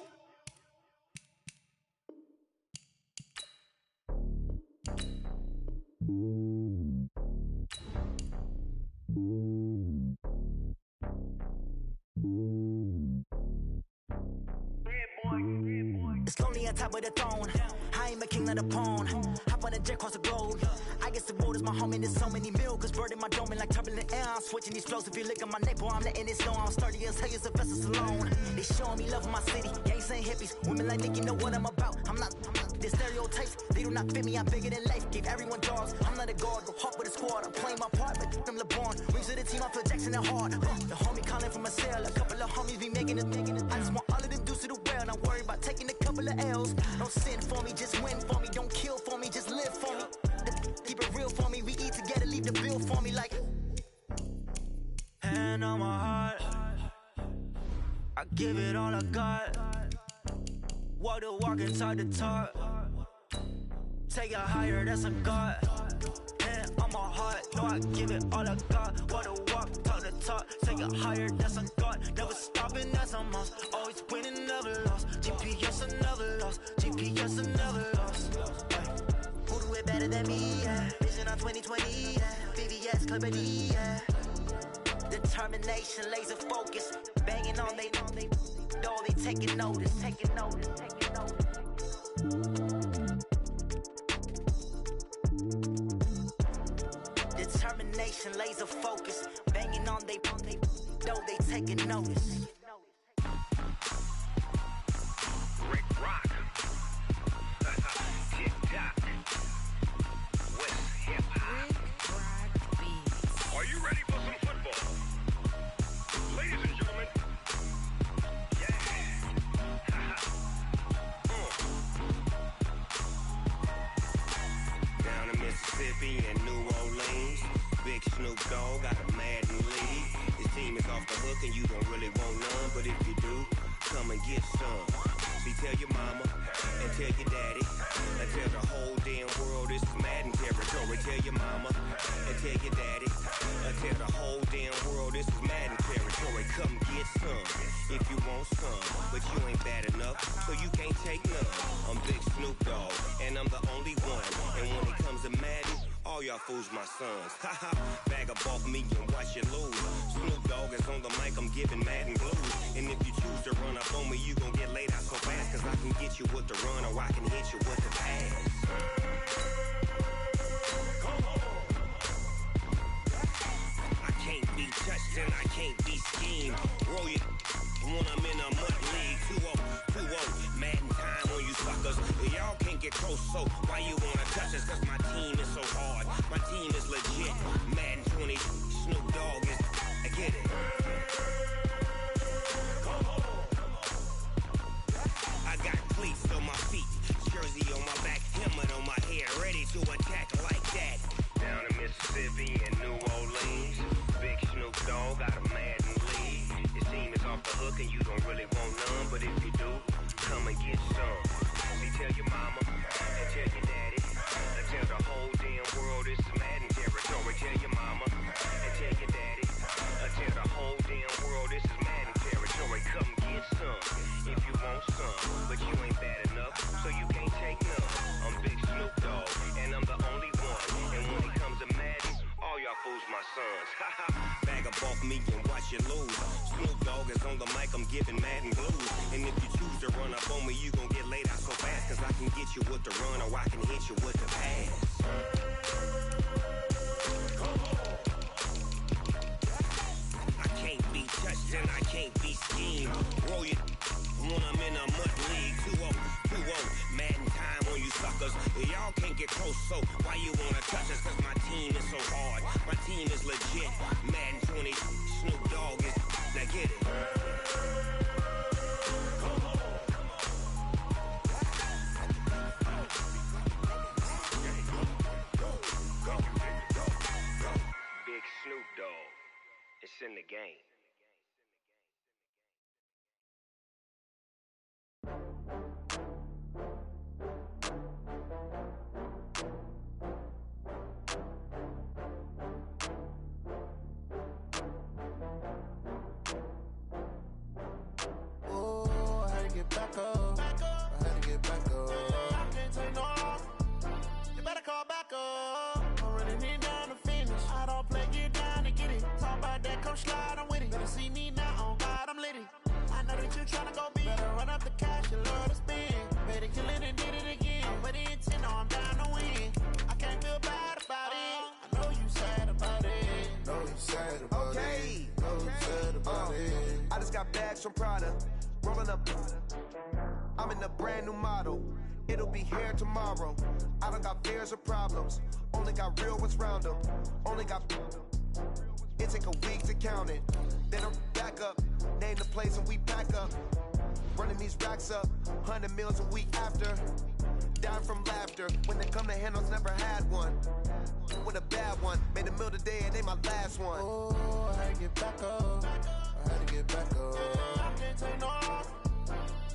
It's lonely on top of the throne. I am a king, not a pawn. Hop on a jet across the globe. I guess the world is my home and there's so many milks. Bird in my dome and like turbulent air. I'm switching these flows. If you look at my neck, boy, I'm letting it snow. I'm sturdy as hell as a vessel alone. They showing me love in my city. Gangs and hippies. Women like Nicki know what I'm about. I'm not the stereotypes. They do not fit me. I'm bigger than life. Give everyone dogs. I'm not a guard. Go hard with a squad. I'm playing my part, but I'm LeBron. Rings to the team. I feel Jackson and hard. The homie calling from a cell. A couple of homies be making it. I just want all of them dudes to do well. Not worry about taking a couple of L's. Don't sin for me, just win for me. Don't kill for me, just live for me. Keep it real for me. We eat together, leave the bill for me like. Hand on my heart, I give it all I got. Walk the walk inside the talk. Take it higher, that's a God. Hand on my heart, no, I give it all I got. Walk the walk, talk the talk. Take it higher, that's a God. Never stopping, that's a must. Always winning, never lost. GPS, I never lost. GPS, I never lost. Who do it better than me? Yeah. Vision on 2020. Yeah. VVS, Clarity. Yeah. Determination, laser focus. Banging on they know they taking notice. Taking notice. Taking notice. Determination, laser focus. Banging on they know they taking notice. Rick Rock. Tick tock. West hip hop. Are you ready for some football? Ladies and gentlemen. Yeah. Down in Mississippi and New Orleans, Big Snoop Dogg got a Madden lead. His team is off the hook and you don't really want none, but if you do, come and get some. See, tell your mama and tell your daddy and tell the whole damn world this is Madden territory. Tell your mama and tell your daddy and tell the whole damn world this is Madden territory. Come get some if you want some, but you ain't bad enough, so you can't take none. I'm Big Snoop Dogg and I'm the only one. And when it comes to Madden, all y'all fools my sons. Haha, bag up off me and watch you lose. Snoop Dogg is on the mic, I'm giving Madden blues. And if you choose to run up on me, you gon' get laid out so fast. Cause I can get you with the run or I can hit you with the pass. I can't be touched and I can't be schemed. Roll you when I'm in a mud league. 2-0, Madden time on you suckers. Y'all can't get close, so why you wanna touch us? Cause my team is so hard, my team is legit. Madden 20, Snoop Dogg is, I get it. I got cleats on my feet, jersey on my back, helmet on my head, ready to attack like that. Down in Mississippi and New Orleans, Big Snoop Dogg got a Madden lead. His team is off the hook and you don't really want none, but if you do, come and get some. See, tell your mama and tell your daddy and tell the whole damn world this is Madden territory. Tell your mama and tell your daddy and tell the whole damn world this is Madden territory. Come get some if you want some, but you ain't bad enough, so you can't take none. I'm Big Snoop Dogg and I'm the only one. And when it comes to Madden, all y'all fools my sons. Bag up off me and watch you lose. Snoop Dogg is on the mic, I'm giving Madden blues. And if you choose to run up on me, you gon' get laid out so fast. Cause I can get you with the run or I can hit you with the pass. I can't be touched and I can't be schemed. Roll you when I'm in a mud league. 2-0, Madden time on you suckers. Y'all can't get close, so why you wanna touch us? Cause my team is so hard, my team is legit. Madden 20, Snoop Dogg is, now get it. Big Snoop Dogg, it's in the game. get back up. I had to get back up. I can't take no loss. You better call back up. I'm running it down to finish. I don't play, get down to get it. Talk about that, come slide, I'm with it. Better see me now, on God, I'm litty. I know that you tryna go big. Better run up the cash, you love to spend. Better kill it and did it again. But the intent, no, I'm down to win. I can't feel bad about it. I know you sad about it. Know you sad about it. Know you sad about it. I just got bags from Prada. Rolling up. I'm in a brand new model. It'll be here tomorrow. I don't got fears or problems. Only got real ones round them. Only got. It take a week to count it. Then I'm back up. Name the place and we pack up. Running these racks up. 100 meals a week after. Dying from laughter. When they come to handles, never had one. With a bad one. Made a meal today and they my last one. Oh, I had to get back up. I had to get back up. I can't take no loss.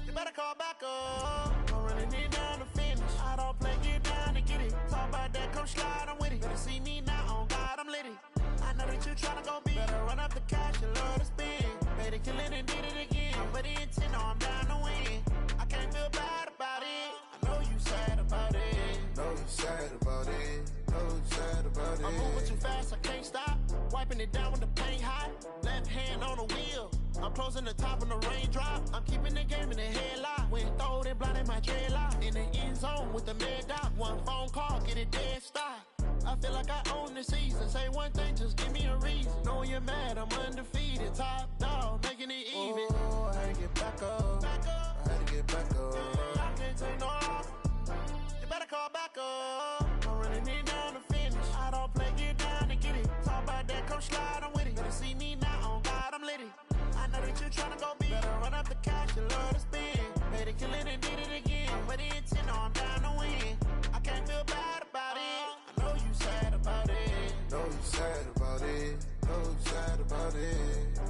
You better call back up. I'm running it down to finish. I don't play, get down to get it. Talk about that, come slide, I'm with it. Better see me now, on God, I'm litty. I know that you tryna go big. Better run up the cash, you love to spend. Better kill it and did it again. But the intent, no, I'm down to win. I can't feel bad about it. I know you sad about it. Know you sad about it. Know you sad about it. I'm moving too fast, I can't stop. Wiping it down with the paint hot. Left hand on the wheel. I'm closing the top on the raindrop. I'm keeping the game in the headlock. When throwed and blinded my dreadlock. In the end zone with the mad dot. One phone call, get it dead stop. I feel like I own the season. Say one thing, just give me a reason. Knowing you're mad, I'm undefeated. Top dog, making it even. Oh, I had to get back up. I had to get back up. I can't take no loss. You better call back up. I'm running it down to finish. I don't play, get down to get it. Talk about that, come slide, I'm with it. Better see me now, on God, I'm litty. I know that you tryna go big. Better run up the cash, you love to spend. Better kill it and did it again. But the intent, no, I'm down to win. I can't feel bad about it. I know you sad about it. Know you sad about it. Know you sad about it.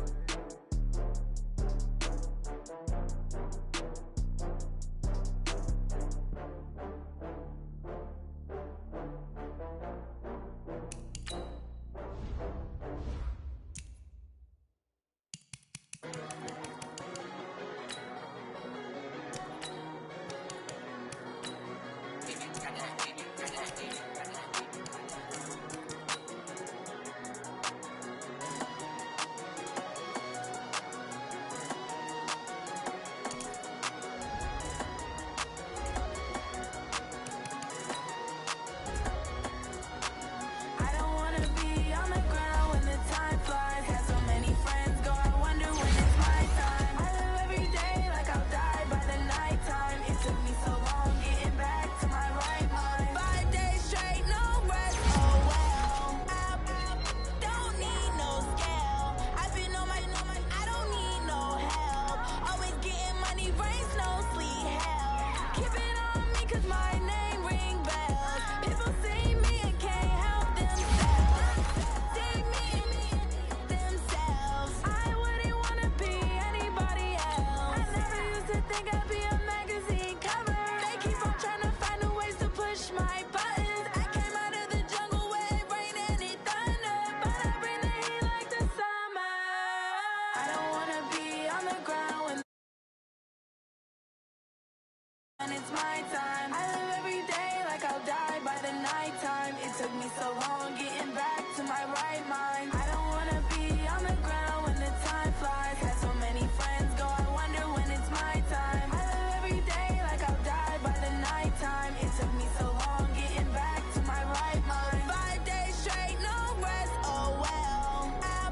It's my time. I live every day like I'll die by the nighttime. It took me so long getting back to my right mind. I don't wanna be on the ground when the time flies. Had so many friends go, I wonder when it's my time. I live every day like I'll die by the nighttime. It took me so long getting back to my right mind. 5 days straight, no rest, oh well. I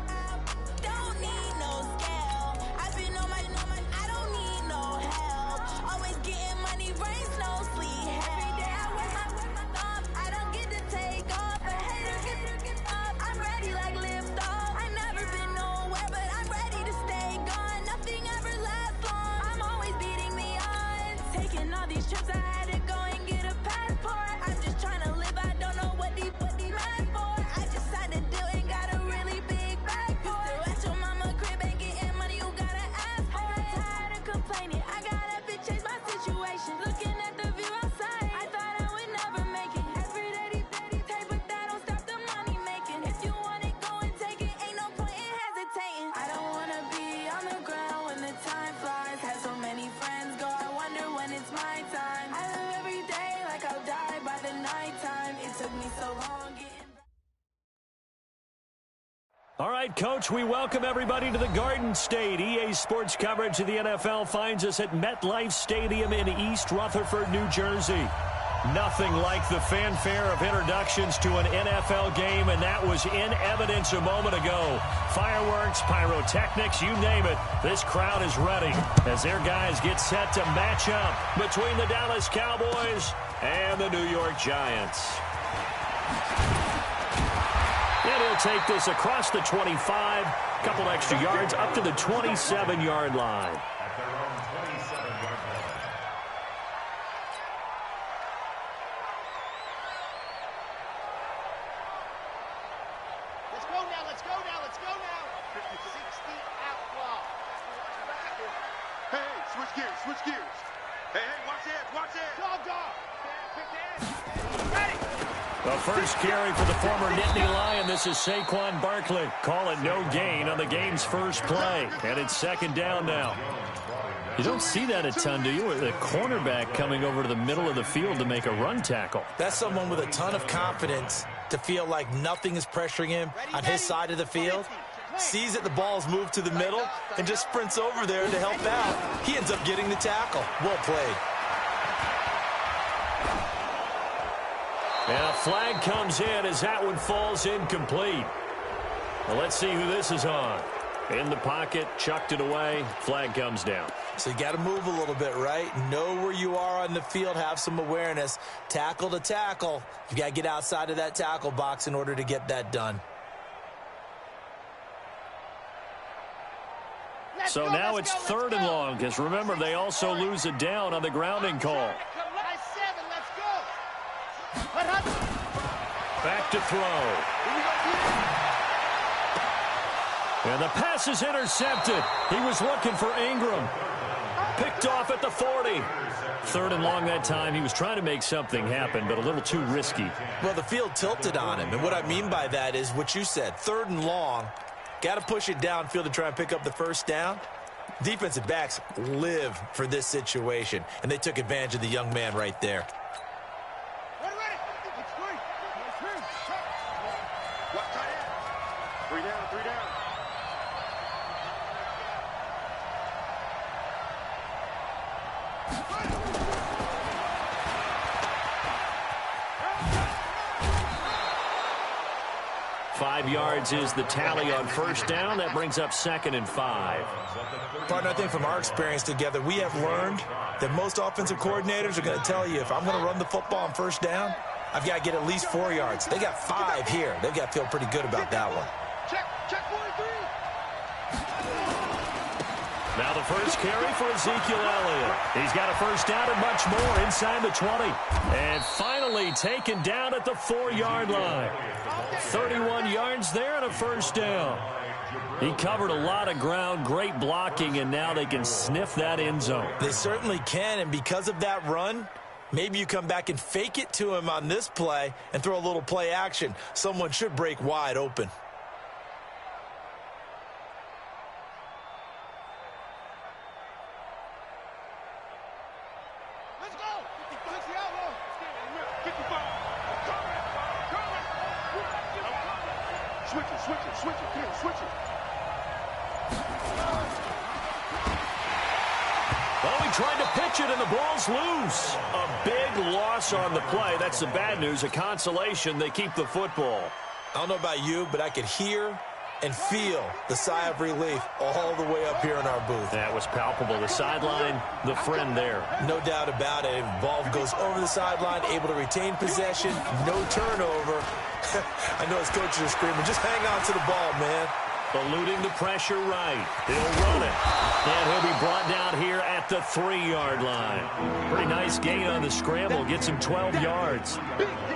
don't need no scale. I've been on my, I don't need no help. Always getting money, rain, snow, sleet, every day I wear my thumb. I don't get to take off, but haters get up. I'm ready like lift off. I never been nowhere, but I'm ready to stay gone. Nothing ever lasts long. I'm always beating the odds. Taking all these trips, I had to go and get a passport. I'm just trying to live, I don't know what these mad for. I just signed a deal and got a really big bag for it. Still at your mama crib and getting money, you gotta ask for it. Tired of complaining, I gotta bitch change my situation. Looking at the view outside, I thought I would never make it. Every day these take, but that don't stop the money making. If you want it, go and take it, ain't no point in hesitating. I don't wanna be on the ground when the time flies. Had so many friends All right, Coach, we welcome everybody to the Garden State. EA Sports coverage of the NFL finds us at MetLife Stadium in East Rutherford, New Jersey. Nothing like the fanfare of introductions to an NFL game, and that was in evidence a moment ago. Fireworks, pyrotechnics, you name it. This crowd is ready as their guys get set to match up between the Dallas Cowboys and the New York Giants. And he'll take this across the 25, couple extra yards up to the 27-yard line. Switch gears. Hey, watch it. Dog. Ready. The first carry for the former Nittany Lion. This is Saquon Barkley. Call it no gain on the game's first play. And it's second down now. You don't see that a ton, do you? The cornerback coming over to the middle of the field to make a run tackle. That's someone with a ton of confidence to feel like nothing is pressuring him on his side of the field. Sees that the ball's moved to the middle and just sprints over there to help out. He ends up getting the tackle. Well played. And a flag comes in as that one falls incomplete. Well, let's see who this is on. In the pocket, chucked it away, flag comes down. So you got to move a little bit, right? Know where you are on the field, have some awareness. Tackle to tackle. You got to get outside of that tackle box in order to get that done. So now it's third and long, because remember, they also lose a down on the grounding call. Back to throw. And the pass is intercepted. He was looking for Ingram. Picked off at the 40. Third and long that time. He was trying to make something happen, but a little too risky. Well, the field tilted on him, and what I mean by that is what you said. Third and long. Got to push it downfield to try and pick up the first down. Defensive backs live for this situation, and they took advantage of the young man right there. Three down. 5 yards is the tally on first down. That brings up 2nd and 5. Partner, I think from our experience together, we have learned that most offensive coordinators are going to tell you, if I'm going to run the football on first down, I've got to get at least 4 yards. They got 5 here. They've got to feel pretty good about that one. Check 43. Now the first carry for Ezekiel Elliott. He's got a first down and much more inside the 20. And finally taken down at the 4-yard line. 31 yards there and a first down. He covered a lot of ground, great blocking, and now they can sniff that end zone. They certainly can, and because of that run, maybe you come back and fake it to him on this play and throw a little play action. Someone should break wide open. Let's go. Let's the outlaw. 55. Switch it. Well, he tried to pitch it, and the ball's loose. A big loss on the play. That's the bad news. A consolation, they keep the football. I don't know about you, but I could hear and feel the sigh of relief all the way up here in our booth. That was palpable. The sideline, the friend there. No doubt about it. Ball goes over the sideline, able to retain possession, no turnover. I know his coaches are screaming, just hang on to the ball, man. Eluding the pressure right. He'll run it. And he'll be brought down here at the 3-yard line. Pretty nice gain on the scramble. Gets him 12 yards.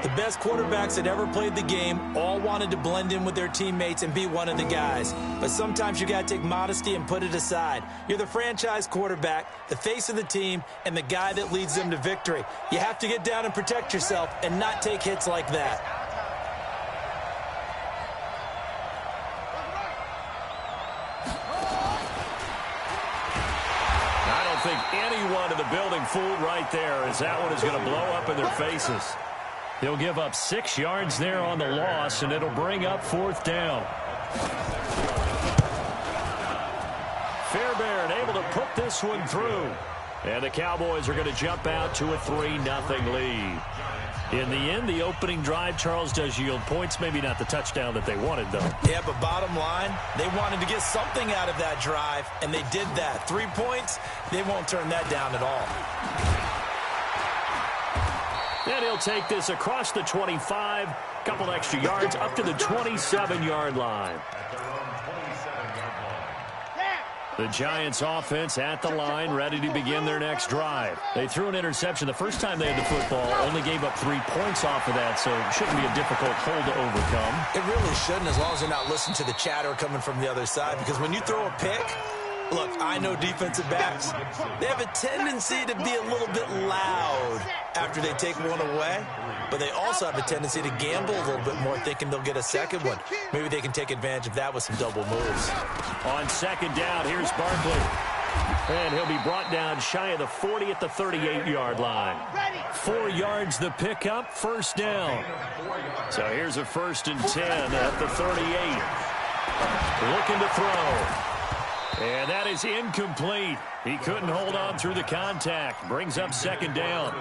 The best quarterbacks that ever played the game all wanted to blend in with their teammates and be one of the guys. But sometimes you got to take modesty and put it aside. You're the franchise quarterback, the face of the team, and the guy that leads them to victory. You have to get down and protect yourself and not take hits like that. I think anyone in the building fooled right there, as that one is going to blow up in their faces. He'll give up 6 yards there on the loss, and it'll bring up 4th down. Fairbairn able to put this one through. And the Cowboys are going to jump out to a 3-0 lead. In the end, the opening drive, Charles, does yield points. Maybe not the touchdown that they wanted, though. Yeah, but bottom line, they wanted to get something out of that drive, and they did that. 3 points, they won't turn that down at all. And he'll take this across the 25, couple extra yards, up to the 27-yard line. The Giants offense at the line, ready to begin their next drive. They threw an interception the first time they had the football, only gave up 3 points off of that, so it shouldn't be a difficult hole to overcome. It really shouldn't, as long as they're not listening to the chatter coming from the other side, because when you throw a pick, look, I know defensive backs, they have a tendency to be a little bit loud after they take one away, but they also have a tendency to gamble a little bit more, thinking they'll get a second one. Maybe they can take advantage of that with some double moves. On second down, here's Barkley. And he'll be brought down shy of the 40 at the 38-yard line. 4 yards the pickup, first down. So here's a 1st and 10 at the 38. Looking to throw. And that is incomplete. He couldn't hold on through the contact. Brings up second down.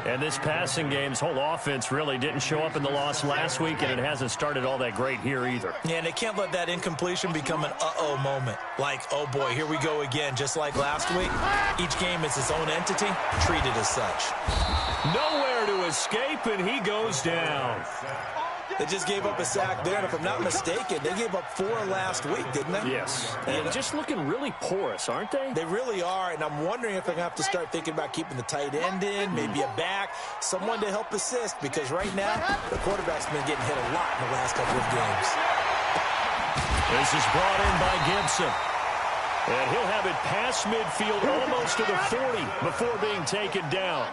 And this passing game's whole offense really didn't show up in the loss last week, and it hasn't started all that great here either. Yeah, and they can't let that incompletion become an uh-oh moment. Like, oh boy, here we go again, just like last week. Each game is its own entity, treated as such. Nowhere to escape, and he goes down. They just gave up a sack there, and if I'm not mistaken, they gave up 4 last week, didn't they? Yes. And just looking really porous, aren't they? They really are, and I'm wondering if they're going to have to start thinking about keeping the tight end in, maybe a back, someone to help assist, because right now, the quarterback's been getting hit a lot in the last couple of games. This is brought in by Gibson. And he'll have it past midfield almost to the 40 before being taken down.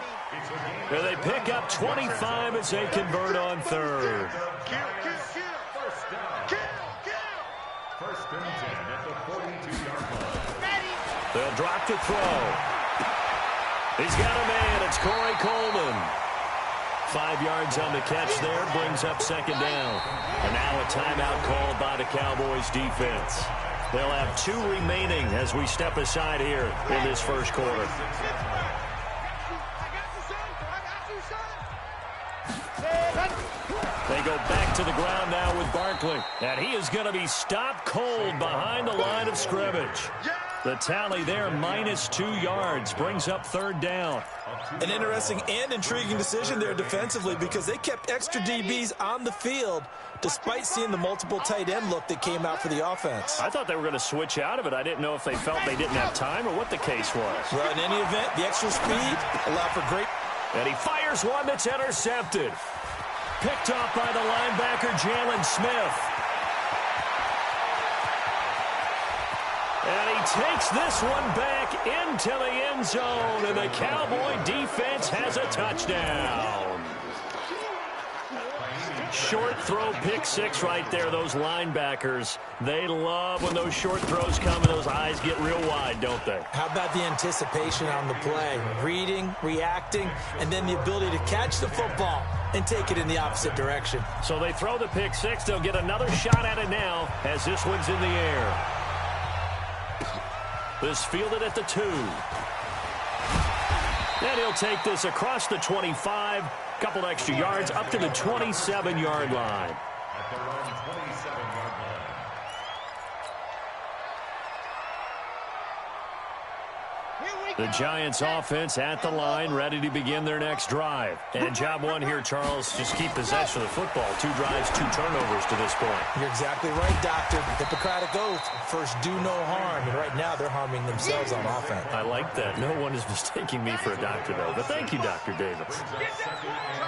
And they pick up 25 as they convert on third. First and 10 at the 42-yard line. They'll drop to throw. He's got a man. It's Corey Coleman. 5 yards on the catch there. Brings up second down. And now a timeout called by the Cowboys defense. They'll have 2 remaining as we step aside here in this first quarter. They go back to the ground now with Barkley. And he is going to be stopped cold behind the line of scrimmage. The tally there, -2 yards, brings up third down. An interesting and intriguing decision there defensively, because they kept extra DBs on the field despite seeing the multiple tight end look that came out for the offense. I thought they were going to switch out of it. I didn't know if they felt they didn't have time or what the case was. Well, in any event, the extra speed allowed for great... And he fires one that's intercepted. Picked off by the linebacker, Jalen Smith. And he takes this one back into the end zone, and the Cowboy defense has a touchdown. Short throw, pick 6 right there. Those linebackers, they love when those short throws come and those eyes get real wide, don't they? How about the anticipation on the play? Reading, reacting, and then the ability to catch the football and take it in the opposite direction. So they throw the pick 6. They'll get another shot at it now as this one's in the air. This fielded at the 2. And he'll take this across the 25. Couple extra yards up to the 27-yard line. At their own 27-yard line. The Giants offense at the line, ready to begin their next drive. And job one here, Charles, just keep possession of the football. 2 drives, 2 turnovers to this point. You're exactly right, Doctor. Hippocratic oath. First, do no harm. And right now, they're harming themselves on offense. I like that. No one is mistaking me for a doctor, though. But thank you, Dr. Davis.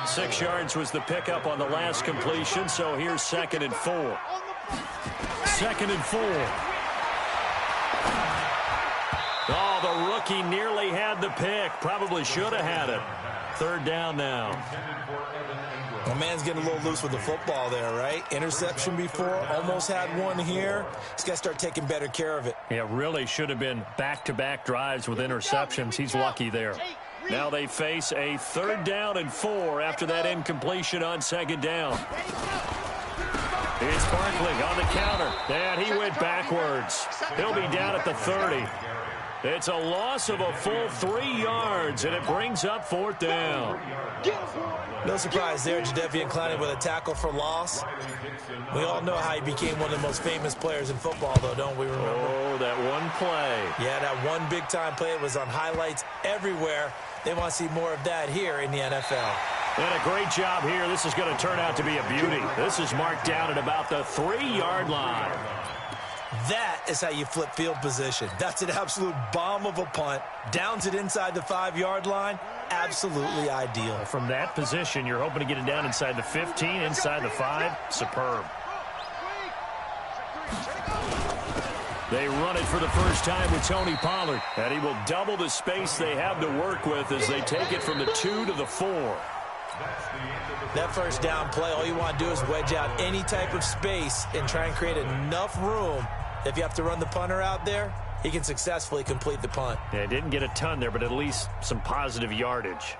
6 yards was the pickup on the last completion, so here's 2nd and 4. 2nd and 4. Oh, the rookie nearly had the pick. Probably should have had it. 3rd down now. The man's getting a little loose with the football there, right? Interception before, almost had one here. He's got to start taking better care of it. Yeah, really should have been back-to-back drives with interceptions. He's lucky there. Now they face a 3rd down and 4 after that incompletion on 2nd down. It's Barkley on the counter, and he went backwards. He'll be down at the 30. It's a loss of a full 3 yards, and it brings up 4th down. No surprise there, Jadeveon Clowney with a tackle for loss. We all know how he became one of the most famous players in football, though, don't we remember? Oh, that one play. Yeah, that one big-time play. It was on highlights everywhere. They want to see more of that here in the NFL. And a great job here. This is going to turn out to be a beauty. This is marked down at about the 3-yard line. That is how you flip field position. That's an absolute bomb of a punt. Downs it inside the 5-yard line. Absolutely ideal. From that position, you're hoping to get it down inside the 15, inside the 5. Superb. They run it for the first time with Tony Pollard. And he will double the space they have to work with as they take it from the 2 to the 4. That first down play, all you want to do is wedge out any type of space and try and create enough room. If you have to run the punter out there, he can successfully complete the punt. Yeah, didn't get a ton there, but at least some positive yardage.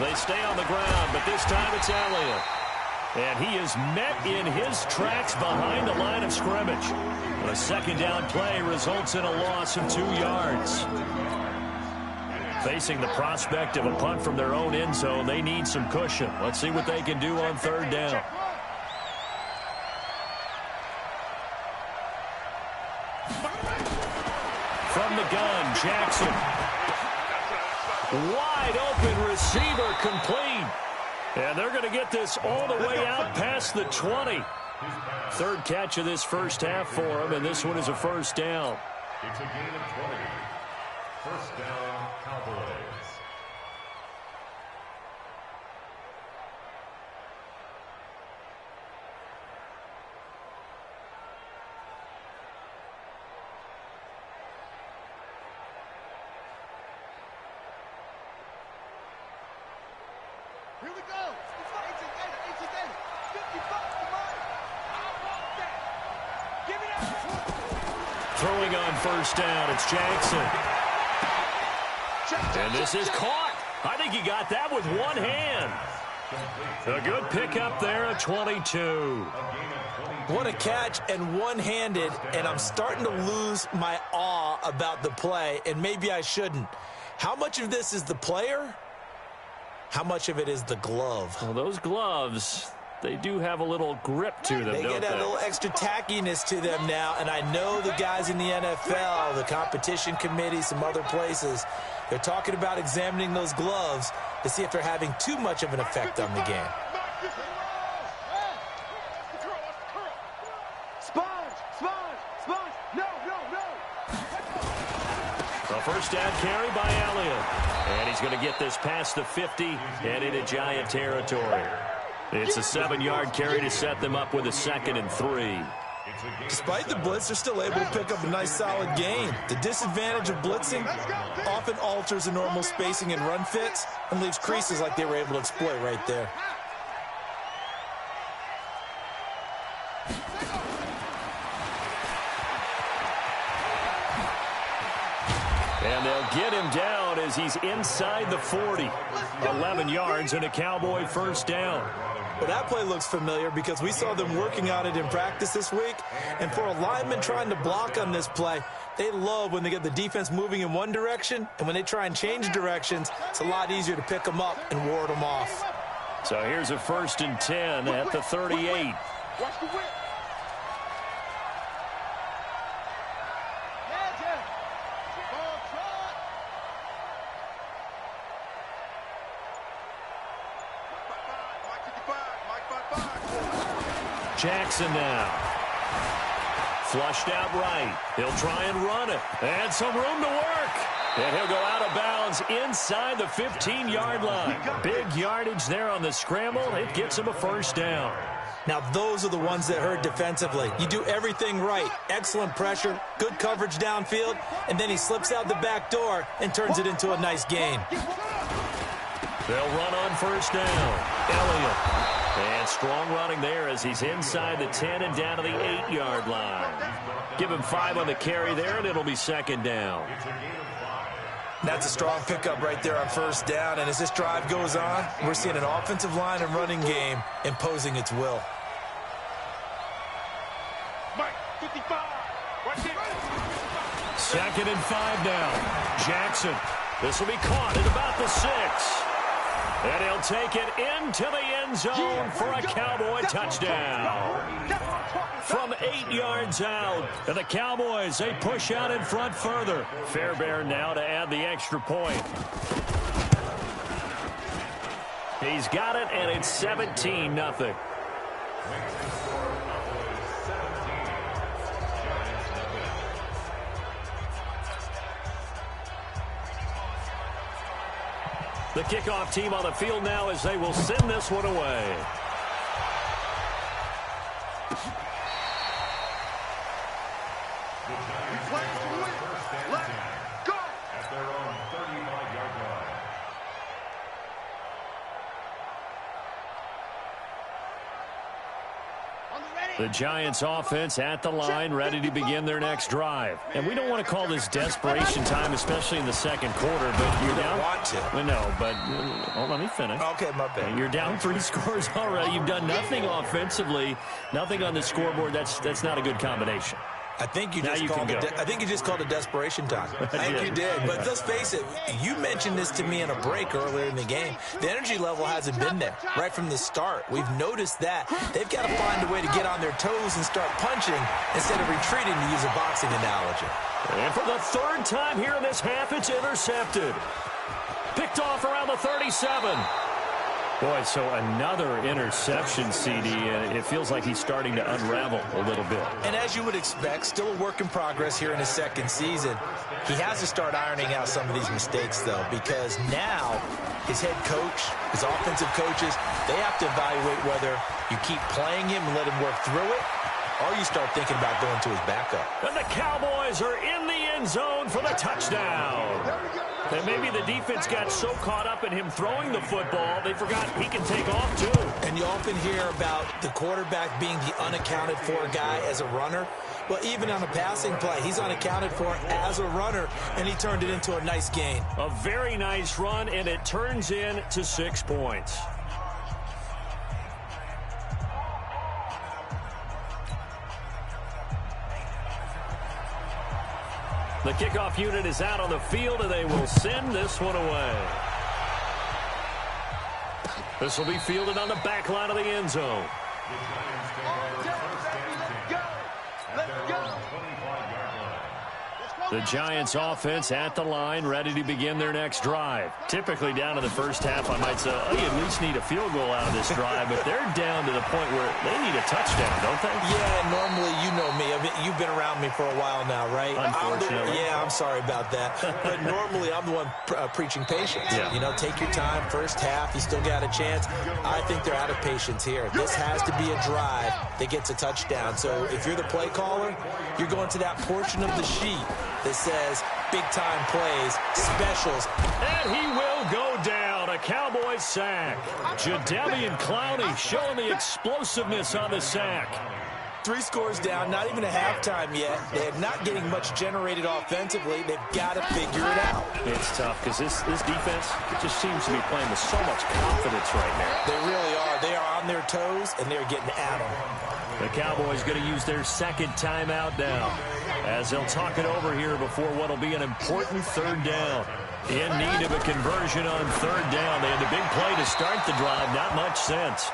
They stay on the ground, but this time it's Elliott. And he is met in his tracks behind the line of scrimmage. But a second down play results in a loss of 2 yards. Facing the prospect of a punt from their own end zone, they need some cushion. Let's see what they can do on 3rd down. From the gun, Jackson. Wide open receiver complete. And they're going to get this all the way out past the 20. 3rd catch of this first half for him, and this one is a 1st down. It's a gain of 20. 1st down, Cowboys. Here we go. 50 bucks, come on. I want that. Give me that. Throwing on 1st down, it's Jackson. And this is caught. I think he got that with one hand. A good pickup there at 22. What a catch, and one-handed, and I'm starting to lose my awe about the play, and maybe I shouldn't. How much of this is the player? How much of it is the glove? Well, those gloves, they do have a little grip to them, They don't get that little extra tackiness to them now, and I know the guys in the NFL, the competition committee, some other places, they're talking about examining those gloves to see if they're having too much of an effect on the game. A 1st down carry by Elliott. And he's going to get this past the 50 and into Giant territory. It's a 7-yard carry to set them up with a 2nd and 3. Despite the blitz, they're still able to pick up a nice, solid gain. The disadvantage of blitzing often alters the normal spacing and run fits and leaves creases like they were able to exploit right there. And they'll get him down as he's inside the 40. 11 yards and a Cowboy 1st down. Well, that play looks familiar because we saw them working on it in practice this week. And for a lineman trying to block on this play, they love when they get the defense moving in one direction. And when they try and change directions, it's a lot easier to pick them up and ward them off. So here's a 1st and 10 at the 38. Watch the whip. Jackson now. Flushed out right. He'll try and run it. And some room to work. And he'll go out of bounds inside the 15-yard line. Big yardage there on the scramble. It gets him a 1st down. Now, those are the ones that hurt defensively. You do everything right. Excellent pressure, good coverage downfield, and then he slips out the back door and turns it into a nice gain. They'll run on first down. Elliott. And strong running there as he's inside the 10 and down to the 8-yard line. Give him 5 on the carry there, and it'll be second down. That's a strong pickup right there on first down. And as this drive goes on, we're seeing an offensive line and running game imposing its will. Mike, 55. Right there. Second and 5 now. Jackson. This will be caught at about the 6. And he'll take it into the end zone for a Cowboy touchdown. From 8 yards out. And the Cowboys, they push out in front further. Fairbairn now to add the extra point. He's got it, and it's 17-0. The kickoff team on the field now as they will send this one away. At their own 35-yard line. The Giants offense at the line, ready to begin their next drive. And we don't want to call this desperation time, especially in the second quarter, but you're down. Want to. Well, no, but let me finish. Okay, my bad. You're down 3 scores already. You've done nothing offensively, nothing on the scoreboard. That's not a good combination. I think you just called it desperation time. I think you did. But let's face it, you mentioned this to me in a break earlier in the game. The energy level hasn't been there right from the start. We've noticed that. They've got to find a way to get on their toes and start punching instead of retreating, to use a boxing analogy. And for the 3rd time here in this half, it's intercepted. Picked off around the 37. Boy, so another interception, CD, and it feels like he's starting to unravel a little bit. And as you would expect, still a work in progress here in his second season. He has to start ironing out some of these mistakes, though, because now his head coach, his offensive coaches, they have to evaluate whether you keep playing him and let him work through it, or you start thinking about going to his backup. And the Cowboys are in the end zone for the touchdown. And maybe the defense got so caught up in him throwing the football, they forgot he can take off, too. And you often hear about the quarterback being the unaccounted for guy as a runner. Well, even on a passing play, he's unaccounted for as a runner, and he turned it into a nice gain. A very nice run, and it turns into 6 points. The kickoff unit is out on the field, and they will send this one away. This will be fielded on the back line of the end zone. The Giants offense at the line, ready to begin their next drive. Typically down to the first half, I might say, oh, you at least need a field goal out of this drive, but they're down to the point where they need a touchdown, don't they? Yeah, normally, you know me. I mean, you've been around me for a while now, right? Unfortunately. I'm sorry about that. But normally, I'm the one preaching patience. Yeah. You know, take your time. First half, you still got a chance. I think they're out of patience here. This has to be a drive that gets a touchdown. So if you're the play caller, you're going to that portion of the sheet that says big-time plays, specials. And he will go down. A Cowboys sack. Jadeveon Clowney showing the explosiveness on the sack. 3 scores down, not even a halftime yet. They're not getting much generated offensively. They've got to figure it out. It's tough because this defense just seems to be playing with so much confidence right now. They really are. They are on their toes, and they're getting at them. The Cowboys going to use their second timeout now as they'll talk it over here before what will be an important 3rd down. In need of a conversion on 3rd down. They had the big play to start the drive. Not much sense.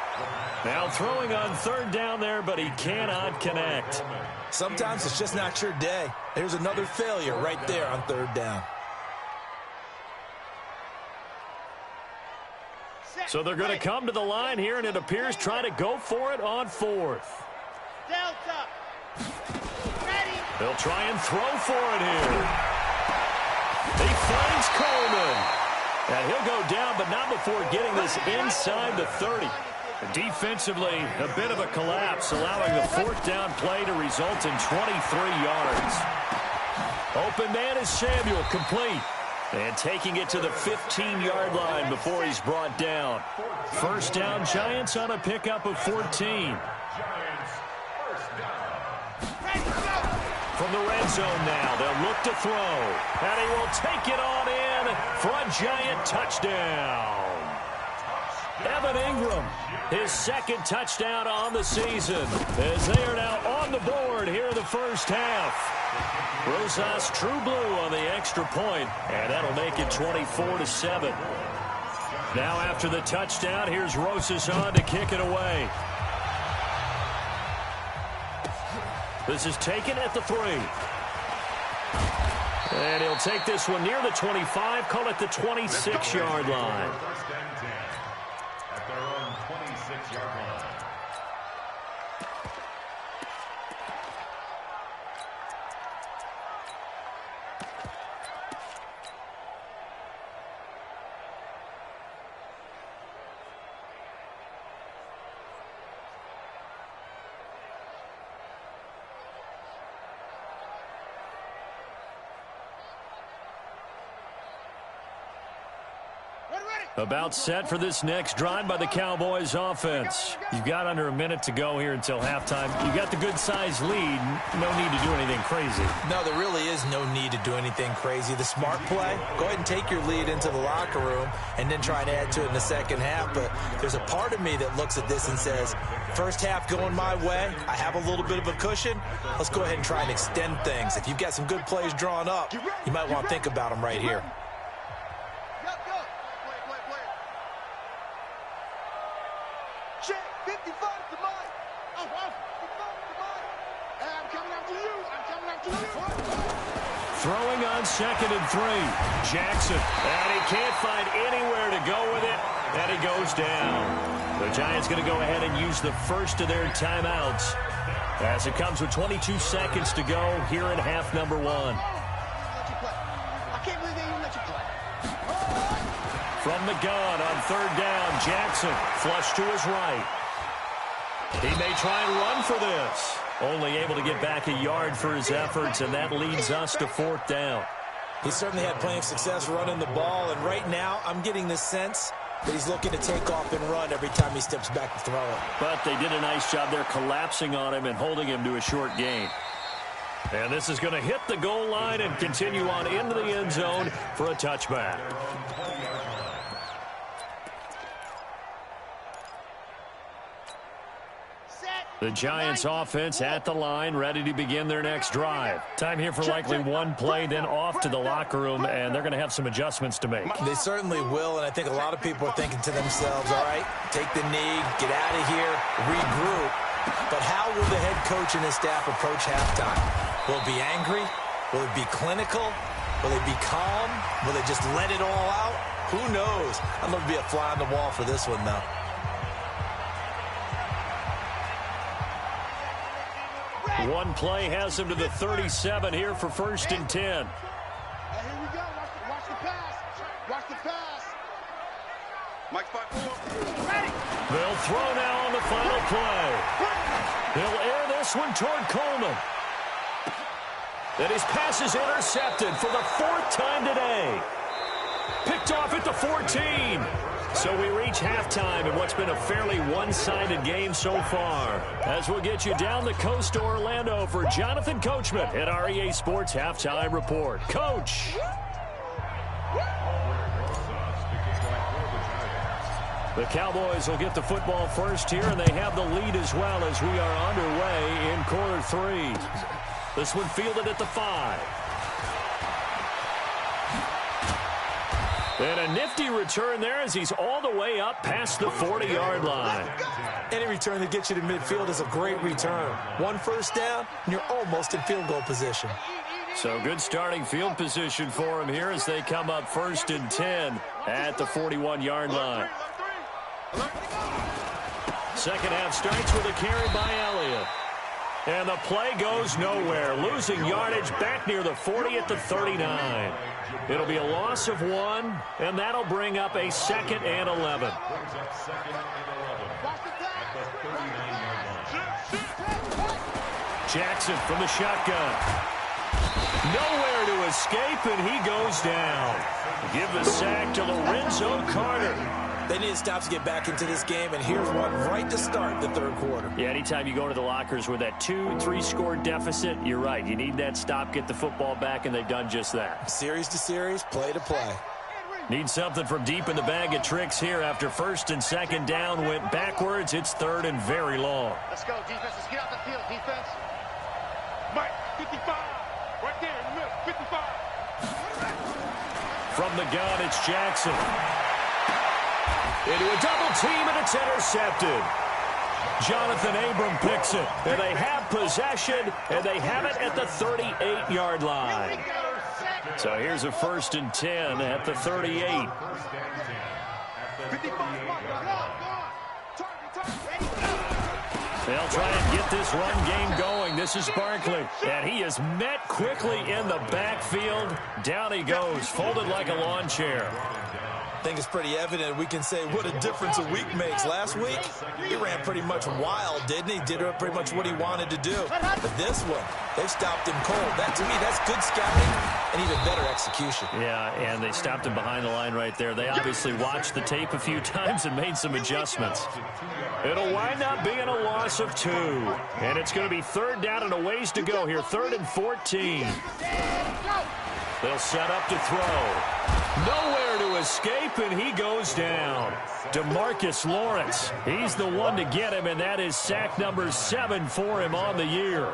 Now throwing on 3rd down there, but he cannot connect. Sometimes it's just not your day. There's another failure right there on 3rd down. So they're going to come to the line here, and it appears trying to go for it on 4th. Delta. Ready. They'll try and throw for it here. He finds Coleman. And he'll go down, but not before getting this inside the 30. Defensively, a bit of a collapse, allowing the 4th down play to result in 23 yards. Open man is Samuel, complete. And taking it to the 15-yard line before he's brought down. First down, Giants on a pickup of 14. From the red zone now, they'll look to throw. And he will take it on in for a Giant touchdown. Evan Ingram, his second touchdown on the season, as they are now on the board here in the first half. Rosas True Blue on the extra point, and that'll make it 24-7. Now after the touchdown, here's Rosas on to kick it away. This is taken at the 3. And he'll take this one near the 25, call it the 26-yard line. At their own 26-yard line. About set for this next drive by the Cowboys offense. You've got under a minute to go here until halftime. You've got the good-sized lead. No need to do anything crazy. No, there really is no need to do anything crazy. The smart play, go ahead and take your lead into the locker room and then try and add to it in the second half. But there's a part of me that looks at this and says, first half going my way, I have a little bit of a cushion. Let's go ahead and try and extend things. If you've got some good plays drawn up, you might want to think about them right here. Throwing on 2nd and 3. Jackson, and he can't find anywhere to go with it, and he goes down. The Giants going to go ahead and use the first of their timeouts as it comes with 22 seconds to go here in half number 1. From the gun on 3rd down, Jackson flush to his right. He may try and run for this. Only able to get back a yard for his efforts, and that leads us to 4th down. He certainly had plenty of success running the ball, and right now I'm getting the sense that he's looking to take off and run every time he steps back to throw it. But they did a nice job there collapsing on him and holding him to a short gain. And this is going to hit the goal line and continue on into the end zone for a touchback. The Giants offense at the line, ready to begin their next drive. Time here for likely one play, then off to the locker room, and they're going to have some adjustments to make. They certainly will, and I think a lot of people are thinking to themselves, all right, take the knee, get out of here, regroup. But how will the head coach and his staff approach halftime? Will it be angry? Will it be clinical? Will it be calm? Will they just let it all out? Who knows? I'm going to be a fly on the wall for this one, though. One play has him to the 37 here for 1st and 10. Hey, here we go. Watch the pass. Watch the pass. Mike 5-4. Ready. They'll throw now on the final play. He'll air this one toward Coleman. And his pass is intercepted for the 4th time today. Picked off at the 14. So we reach halftime in what's been a fairly one-sided game so far. As we'll get you down the coast to Orlando for Jonathan Coachman at our EA Sports Halftime Report. Coach! The Cowboys will get the football first here, and they have the lead as well as we are underway in quarter 3. This one fielded at the 5. And a nifty return there as he's all the way up past the 40-yard line. Any return that gets you to midfield is a great return. 1 first down, and you're almost in field goal position. So good starting field position for him here as they come up 1st and 10 at the 41-yard line. Second half starts with a carry by Elliott. And the play goes nowhere. Losing yardage back near the 40 at the 39. It'll be a loss of 1, and that'll bring up a 2nd and 11. Jackson from the shotgun. Nowhere to escape, and he goes down. Give the sack to Lorenzo Carter. They need stops to get back into this game, and here's one right to start the third quarter. Yeah, anytime you go to the lockers with that 2-3 score deficit, you're right. You need that stop, get the football back, and they've done just that. Series to series, play to play. Need something from deep in the bag of tricks here after first and second down went backwards. It's third and very long. Let's go, defense. Let's get out the field, defense. Mike, 55. Right there in the middle, 55. From the gun, it's Jackson. Into a double team, and it's intercepted. Jonathan Abram picks it. And they have possession, and they have it at the 38-yard line. So here's a 1st and 10 at the 38. They'll try and get this run game going. This is Barkley, and he is met quickly in the backfield. Down he goes, folded like a lawn chair. I think it's pretty evident we can say what a difference a week makes. Last week, he ran pretty much wild, didn't he? Did pretty much what he wanted to do. But this one, they've stopped him cold. That, to me, that's good scouting and even better execution. Yeah, and they stopped him behind the line right there. They obviously watched the tape a few times and made some adjustments. It'll wind up being a loss of 2. And it's going to be third down and a ways to go here. 3rd and 14. They'll set up to throw. Nowhere to escape, and he goes down. DeMarcus Lawrence, he's the one to get him, and that is sack number 7 for him on the year.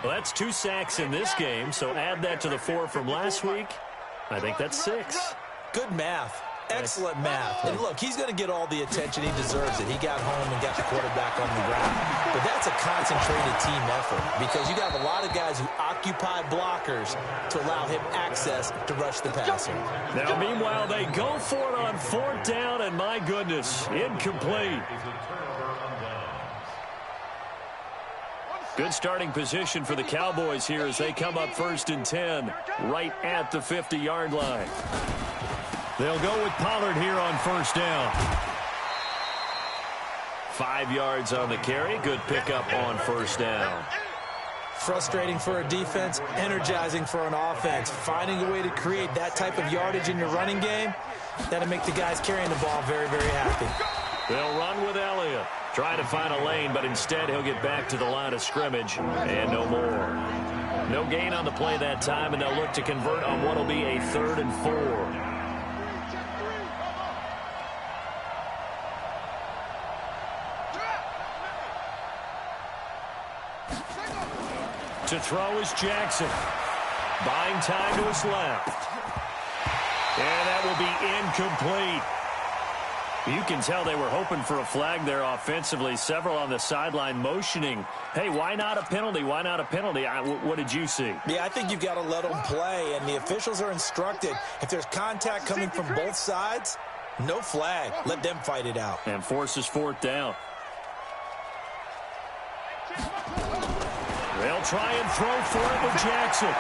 Well, that's 2 sacks in this game, so add that to the 4 from last week. I think that's 6. Good math. Excellent math. And look, he's going to get all the attention he deserves it. He got home and got the quarterback on the ground. But that's a concentrated team effort because you got a lot of guys who occupy blockers to allow him access to rush the passer. Now, meanwhile, they go for it on 4th down, and my goodness, incomplete. Good starting position for the Cowboys here as they come up 1st and 10 right at the 50-yard line. They'll go with Pollard here on 1st down. 5 yards on the carry. Good pickup on 1st down. Frustrating for a defense, energizing for an offense. Finding a way to create that type of yardage in your running game, that'll make the guys carrying the ball very, very happy. They'll run with Elliott. Trying to find a lane, but instead he'll get back to the line of scrimmage and no more. No gain on the play that time, and they'll look to convert on what will be a 3rd and 4. To throw is Jackson. Buying time to his left. And that will be incomplete. You can tell they were hoping for a flag there offensively. Several on the sideline motioning. Hey, why not a penalty? Why not a penalty? What did you see? Yeah, I think you've got to let them play, and the officials are instructed. If there's contact coming from both sides, no flag. Let them fight it out. And forces 4th down. They'll try and throw for it with Jackson.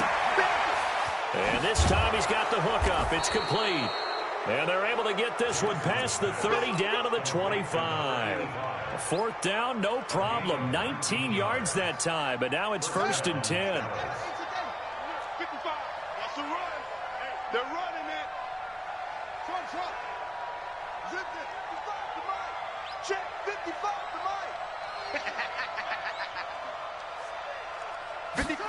And this time he's got the hook up. It's complete. And they're able to get this one past the 30 down to the 25. 4th down, no problem. 19 yards that time, but now it's 1st and 10. 55. That's a run. Hey, they're running it. Front. Zip it. 55 to Mike. Check 55 to Mike. 55.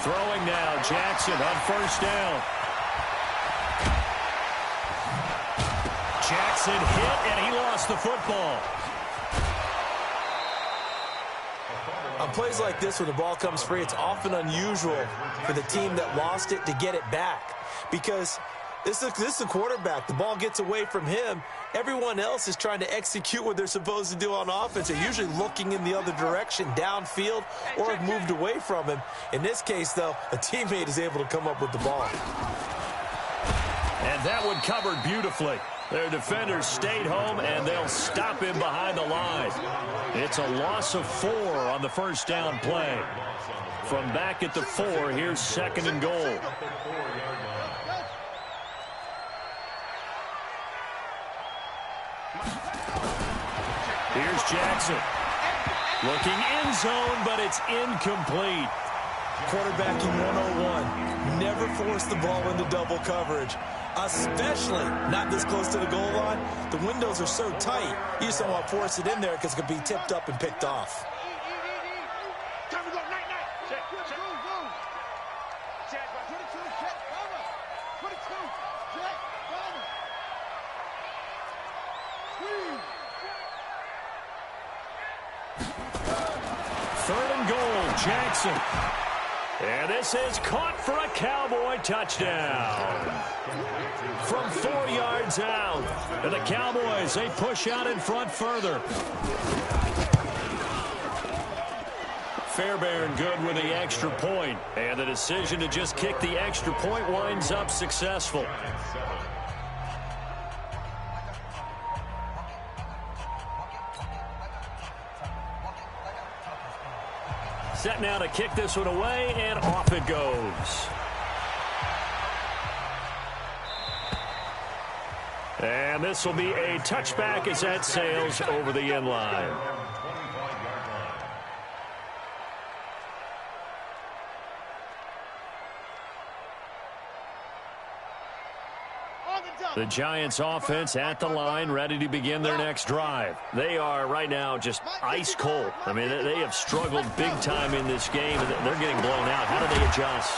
Throwing now, Jackson on 1st down. Jackson hit, and he lost the football. On plays like this, when the ball comes free, it's often unusual for the team that lost it to get it back. Because this is the quarterback. The ball gets away from him. Everyone else is trying to execute what they're supposed to do on offense. They're usually looking in the other direction, downfield, or have moved away from him. In this case, though, a teammate is able to come up with the ball. And that one covered beautifully. Their defenders stayed home, and they'll stop him behind the line. It's a loss of 4 on the 1st down play. From back at the 4, here's 2nd and goal. Here's Jackson. Looking end zone, but it's incomplete. Quarterbacking 101. Never force the ball into double coverage, especially not this close to the goal line. The windows are so tight, you just don't want to force it in there because it could be tipped up and picked off. Time to go, night. Check. Check, 22, check, cover. 22, check, cover. Third and goal, Jackson. And this is caught for a Cowboy touchdown. From 4 yards out. And the Cowboys, they push out in front further. Fairbairn good with the extra point. And the decision to just kick the extra point winds up successful. Set now to kick this one away, and off it goes. And this will be a touchback as that sails over the end line. The Giants offense at the line, ready to begin their next drive. They are right now just ice cold. I mean, they have struggled big time in this game, and they're getting blown out. How do they adjust?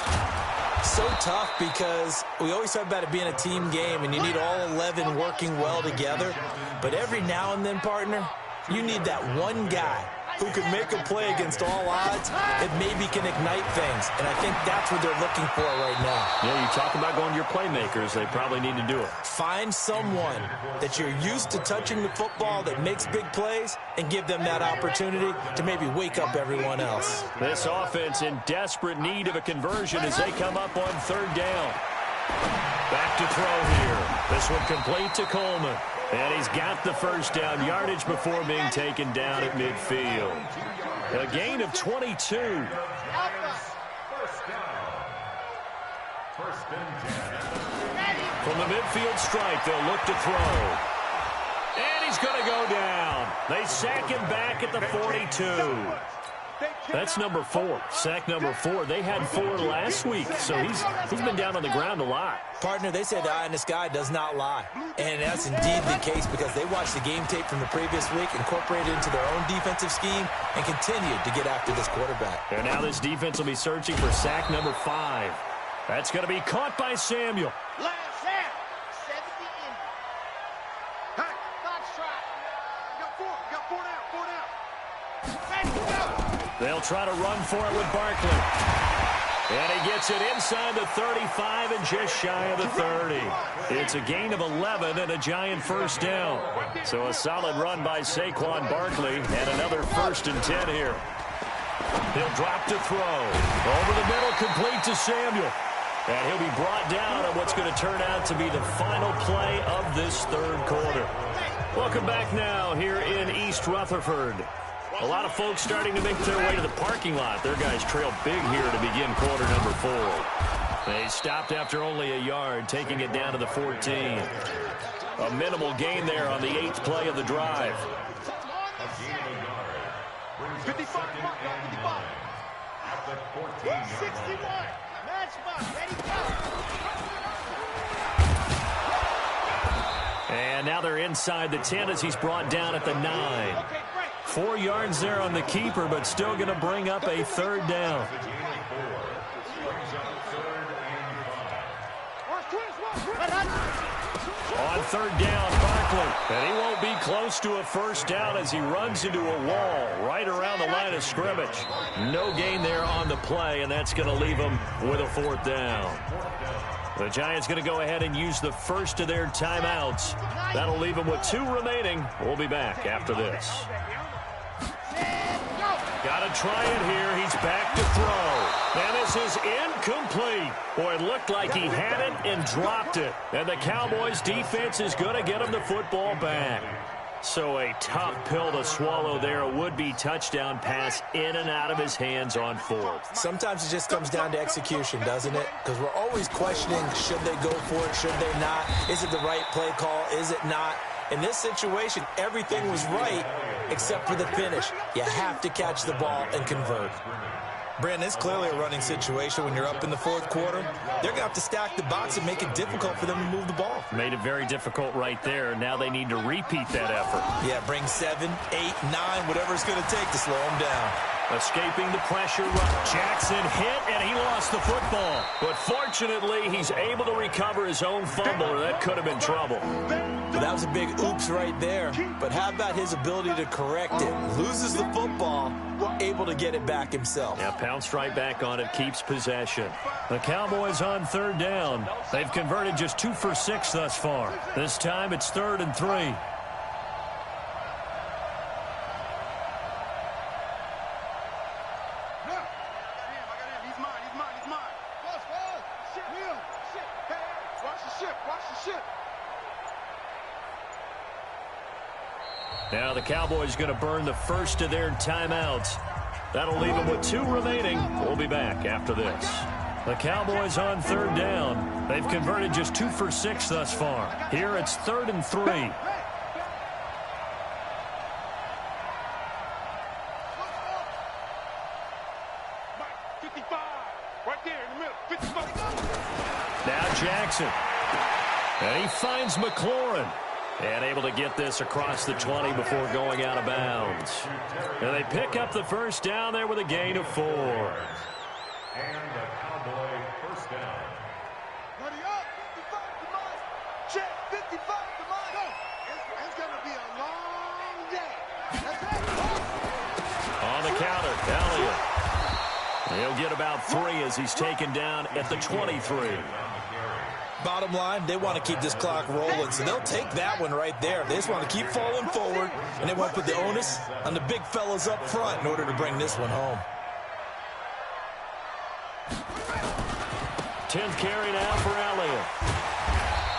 So tough because we always talk about it being a team game, and you need all 11 working well together. But every now and then, partner, you need that one guy who can make a play against all odds and maybe can ignite things. And I think that's what they're looking for right now. Yeah, you talk about going to your playmakers. They probably need to do it. Find someone that you're used to touching the football that makes big plays and give them that opportunity to maybe wake up everyone else. This offense in desperate need of a conversion as they come up on third down. Back to throw here. This one complete to Coleman. And he's got the first down yardage before being taken down at midfield. A gain of 22. First and 10. From the midfield strike, they'll look to throw. And he's going to go down. They sack him back at the 42. That's number 4. Sack number 4. They had 4 last week, so he's been down on the ground a lot. Partner, they say the eye in the sky does not lie. And that's indeed the case because they watched the game tape from the previous week, incorporated it into their own defensive scheme, and continued to get after this quarterback. And now this defense will be searching for sack number 5. That's going to be caught by Samuel. Last down. 70 in. Hey, Fox try. Got 4 down. They'll try to run for it with Barkley. And he gets it inside the 35 and just shy of the 30. It's a gain of 11 and a Giant first down. So a solid run by Saquon Barkley and another 1st and 10 here. He'll drop to throw. Over the middle, complete to Samuel. And he'll be brought down on what's going to turn out to be the final play of this third quarter. Welcome back now here in East Rutherford. A lot of folks starting to make their way to the parking lot. Their guys trail big here to begin quarter number 4. They stopped after only a yard, taking it down to the 14. A minimal gain there on the 8th play of the drive. 55. At the 14. 61. Matchbox. Ready, go. And now they're inside the 10 as he's brought down at the 9. 4 yards there on the keeper, but still going to bring up a third down. On third down, Barkley. And he won't be close to a first down as he runs into a wall right around the line of scrimmage. No gain there on the play, and that's going to leave him with a 4th down. The Giants going to go ahead and use the first of their timeouts. That'll leave them with 2 remaining. We'll be back after this. Got to try it here. He's back to throw. And this is incomplete. Boy, it looked like he had it and dropped it. And the Cowboys defense is going to get him the football back. So a tough pill to swallow there. A would-be touchdown pass in and out of his hands on 4th. Sometimes it just comes down to execution, doesn't it? Because we're always questioning, should they go for it, should they not? Is it the right play call? Is it not? In this situation, everything was right except for the finish. You have to catch the ball and convert. Brandon, it's clearly a running situation when you're up in the fourth quarter. They're going to have to stack the box and make it difficult for them to move the ball. Made it very difficult right there. Now they need to repeat that effort. Yeah, bring 7, 8, 9, whatever it's going to take to slow them down. Escaping the pressure, Jackson hit, and he lost the football. But fortunately, he's able to recover his own fumble, or that could have been trouble. Well, that was a big oops right there. But how about his ability to correct it? Loses the football, able to get it back himself. Yeah, pounced right back on it, keeps possession. The Cowboys on third down. They've converted just 2 for 6 thus far. This time it's 3rd and 3. Now the Cowboys going to burn the first of their timeouts. That'll leave them with 2 remaining. We'll be back after this. The Cowboys on third down. They've converted just 2 for 6 thus far. Here it's 3rd and 3. Now Jackson. And he finds McLaurin. And able to get this across the 20 before going out of bounds. And they pick up the first down there with a gain of 4. And the Cowboy first down. Ready up, 55, come on. Check, 55, come on. Go. It's going to be a long day. That's it. On the counter, Elliott. He'll get about 3 as he's taken down at the 23. Bottom line, they want to keep this clock rolling, so they'll take that one right there. They just want to keep falling forward, and they want to put the onus on the big fellas up front in order to bring this one home. 10th carry now for Elliott.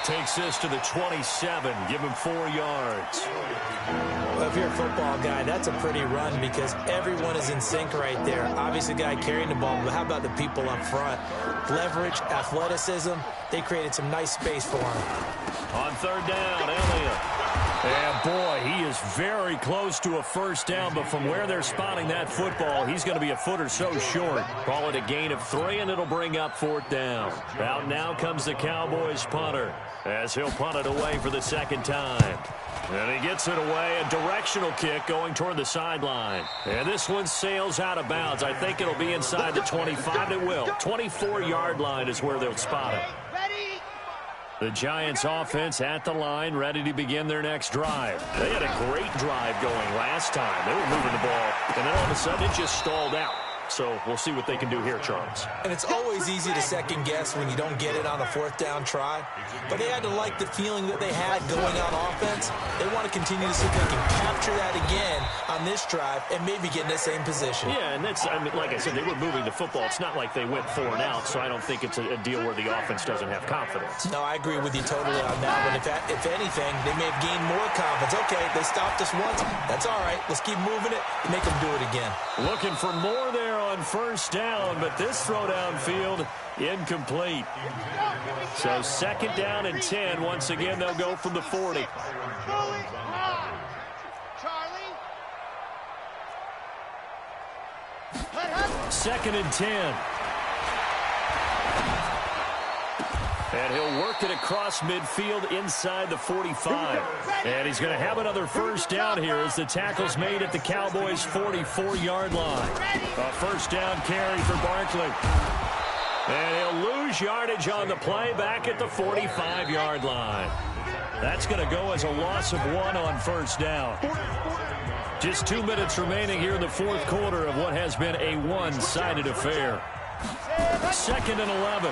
Takes this to the 27, give him 4 yards. Well, if you're a football guy, that's a pretty run because everyone is in sync right there. Obviously, the guy carrying the ball, but how about the people up front? Leverage, athleticism, they created some nice space for him. On third down, Elliott. And boy, he is very close to a first down, but from where they're spotting that football, he's going to be a foot or so short. Call it a gain of 3, and it'll bring up 4th down. Out now comes the Cowboys punter, as he'll punt it away for the second time. And he gets it away, a directional kick going toward the sideline. And this one sails out of bounds. I think it'll be inside the 25. It will. 24-yard line is where they'll spot it. The Giants offense at the line, ready to begin their next drive. They had a great drive going last time. They were moving the ball, and then all of a sudden it just stalled out. So we'll see what they can do here, Charles. And it's always easy to second guess when you don't get it on a 4th down try. But they had to like the feeling that they had going on offense. They want to continue to see if they can capture that again on this drive and maybe get in the same position. Yeah, and that's, I mean, like I said, they were moving the football. It's not like they went 4 and out, so I don't think it's a deal where the offense doesn't have confidence. No, I agree with you totally on that one. If anything, they may have gained more confidence. Okay, they stopped us once. That's all right. Let's keep moving it and make them do it again. Looking for more there on first down, but this throw downfield incomplete. So 2nd down and 10. Once again, they'll go from the 40. Second and 10. And he'll work it across midfield inside the 45. And he's going to have another first down here as the tackle's made at the Cowboys' 44-yard line. A first down carry for Barkley. And he'll lose yardage on the play back at the 45-yard line. That's going to go as a loss of 1 on first down. Just 2 minutes remaining here in the fourth quarter of what has been a one-sided affair. 2nd and 11.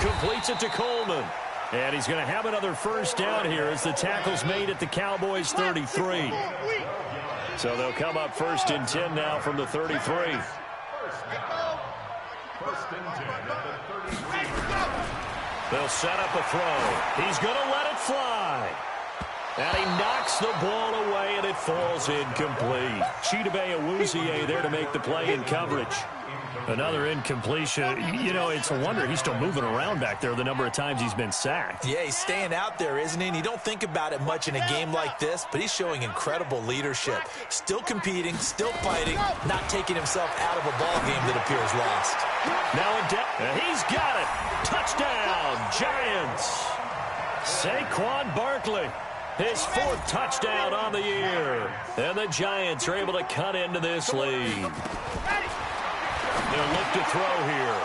Completes it to Coleman. And he's going to have another first down here as the tackle's made at the Cowboys' 33. So they'll come up 1st and 10 now from the 33. First and 10 at the 33. They'll set up a throw. He's going to let it fly. And he knocks the ball away, and it falls incomplete. Chidobe Awuzie there to make the play in coverage. Another incompletion. You know, it's a wonder he's still moving around back there the number of times he's been sacked. Yeah, he's staying out there, isn't he? And you don't think about it much in a game like this, but he's showing incredible leadership. Still competing, still fighting, not taking himself out of a ball game that appears lost. Now he's got it. Touchdown, Giants. Saquon Barkley, his 4th touchdown on the year. And the Giants are able to cut into this lead. They'll look to throw here.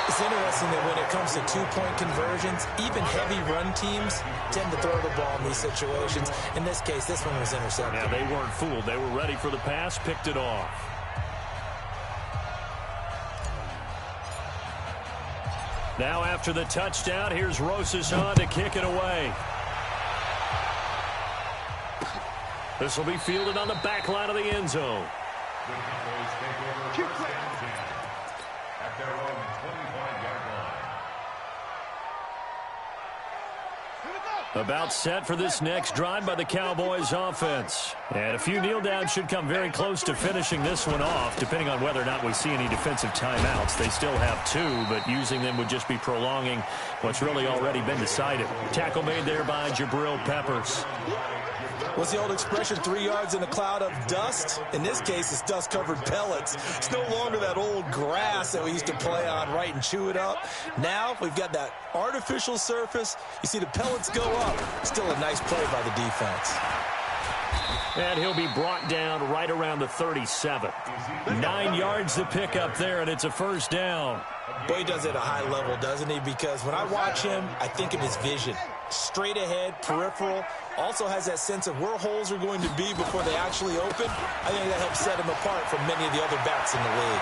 It's interesting that when it comes to 2-point conversions, even heavy run teams tend to throw the ball in these situations. In this case, this one was intercepted. Yeah, they weren't fooled. They were ready for the pass, picked it off. Now after the touchdown, here's Rosas on to kick it away. This will be fielded on the back line of the end zone. At their own 25-yard line. About set for this next drive by the Cowboys offense. And a few kneel downs should come very close to finishing this one off, depending on whether or not we see any defensive timeouts. They still have 2, but using them would just be prolonging what's really already been decided. Tackle made there by Jabril Peppers. What's the old expression, 3 yards in a cloud of dust? In this case, it's dust-covered pellets. It's no longer that old grass that we used to play on, right, and chew it up. Now we've got that artificial surface. You see the pellets go up. Still a nice play by the defense. And he'll be brought down right around the 37. 9 yards to pick up there, and it's a first down. Boy, he does it at a high level, doesn't he? Because when I watch him, I think of his vision. Straight ahead, peripheral. Also has that sense of where holes are going to be before they actually open. I think that helps set him apart from many of the other backs in the league.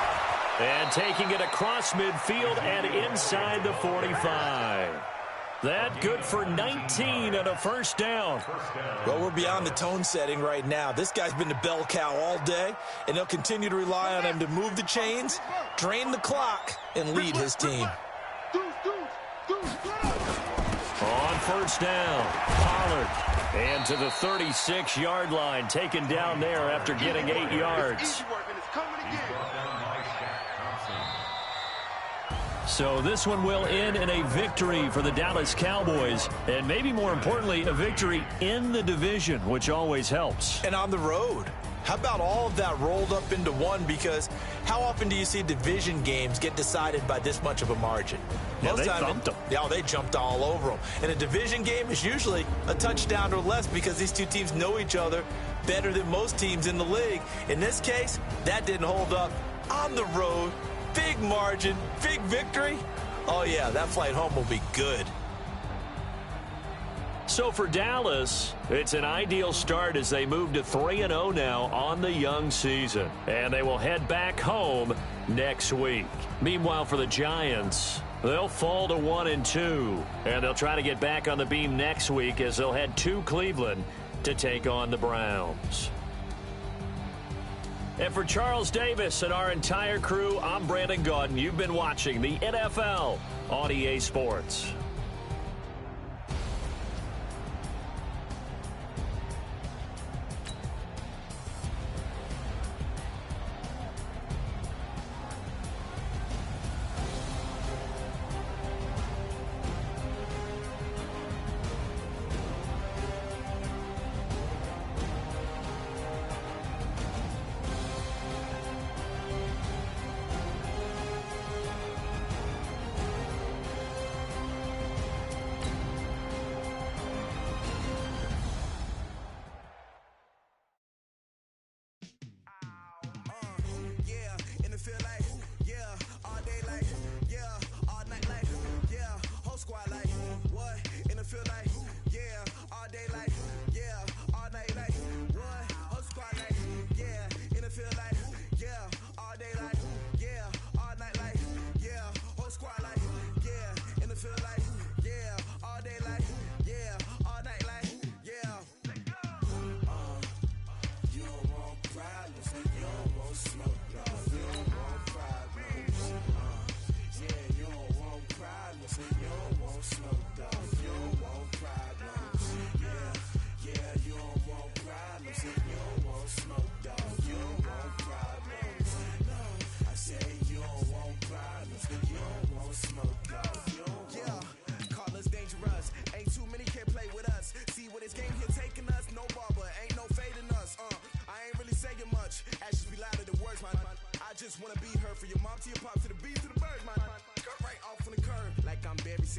And taking it across midfield and inside the 45. That good for 19 and a first down. Well, we're beyond the tone setting right now. This guy's been the bell cow all day, and they'll continue to rely on him to move the chains, drain the clock, and lead his team. On first down, Pollard. And to the 36-yard line, taken down there after getting 8 yards. So this one will end in a victory for the Dallas Cowboys, and maybe more importantly, a victory in the division, which always helps. And on the road. How about all of that rolled up into one? Because how often do you see division games get decided by this much of a margin? Yeah, they thumped them. Yeah, they jumped all over them. And a division game is usually a touchdown or less because these two teams know each other better than most teams in the league. In this case, that didn't hold up. On the road, big margin, big victory. Oh, yeah, that flight home will be good. So for Dallas, it's an ideal start as they move to 3-0 now on the young season. And they will head back home next week. Meanwhile, for the Giants, they'll fall to 1-2. And they'll try to get back on the beam next week as they'll head to Cleveland to take on the Browns. And for Charles Davis and our entire crew, I'm Brandon Gaudin. You've been watching the NFL on EA Sports.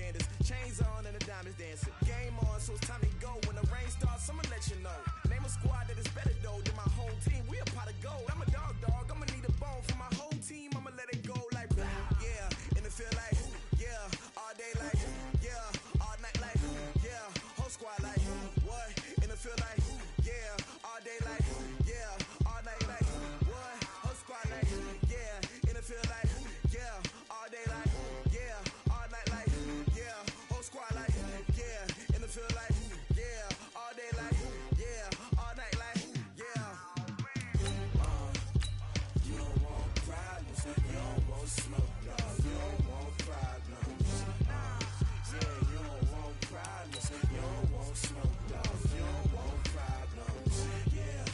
Sanders. Chains on and the diamonds dancing. Game on, so it's time to go. When the rain starts, I'ma let you know. Name a squad that is better though than my whole team. We a pot of gold. I'm a dog. I'ma need a bone for my whole team. I'ma let it go like yeah. And it feel like yeah. All day like yeah. All night like yeah. Whole squad like what? And it feel like yeah. All day like yeah. All night like what? Whole squad like yeah. And it feel like yeah. All day like yeah. All night like yeah. Whole squad like yeah. And it feel like yeah. All day like yeah. All night like yeah. You don't want problems. You don't want smoke, no. You don't want problems. Yeah, you don't want problems. You don't want smoke, dog. You don't want problems. Yeah,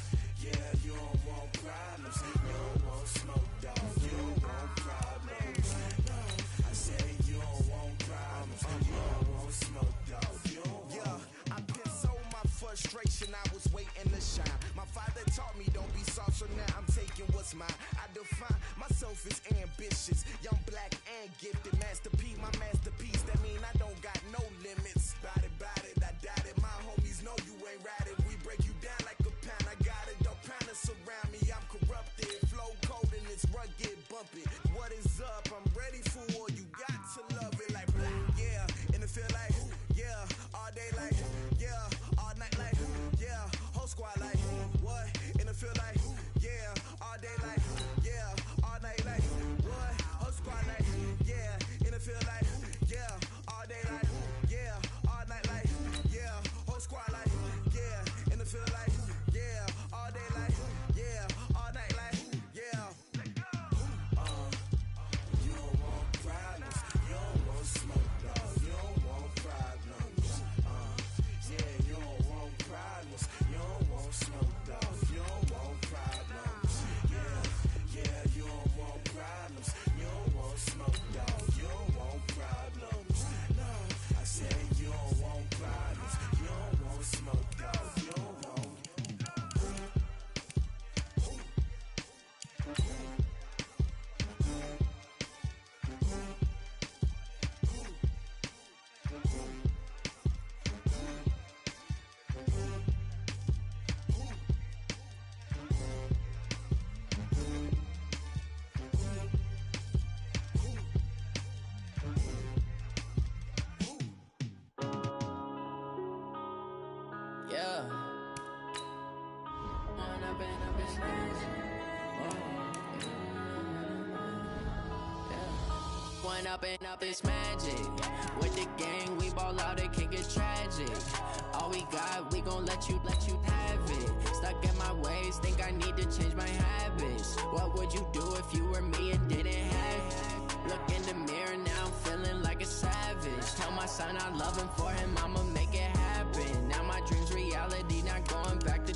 you don't want problems. You don't want smoke, dog. You don't want problems. No, I said you don't want problems. You don't want smoke, dog. You don't want. Yeah, I pissed so my frustration. I was waiting to shine. My father taught me don't be soft, so now I'm taking what's mine. I define myself as ambitious, young, black, and gifted. Master P, my masterpiece. That mean I don't got no limits. Bout it, I doubt it. My homies know you ain't ratted. We break you down like a pound. I got it, don't pound to surround me. I'm corrupted, flow cold and it's rugged, bumpy. What is up? I'm ready for war. You got to love it like yeah. And it feel like yeah. All day like yeah. All night like yeah. Whole squad like what? And it feel like yeah. All day like yeah. All night like what? Whole squad like yeah. And it feel like yeah. All day like yeah. All night like yeah. Whole squad like yeah. And it feel like yeah. All day like yeah. All night like yeah. You don't want problems. You don't want smoke, dog. You don't want problems. Yeah, you don't want problems. You don't want smoke, dog. You don't want problems. Yeah, you don't want problems. You don't want smoke, dog. You don't want problems. No, I said you don't want problems. You don't want smoke, dog. You don't want. Yeah. One up and up is magic. With the gang, we ball out, it can get tragic. All we got, we gon' let you have it. Stuck in my ways, think I need to change my habits. What would you do if you were me and didn't have it? Look in the mirror, now I'm feeling like a savage. Tell my son I love him, for him I'ma make it happen. Now my dream's reality, not going back to.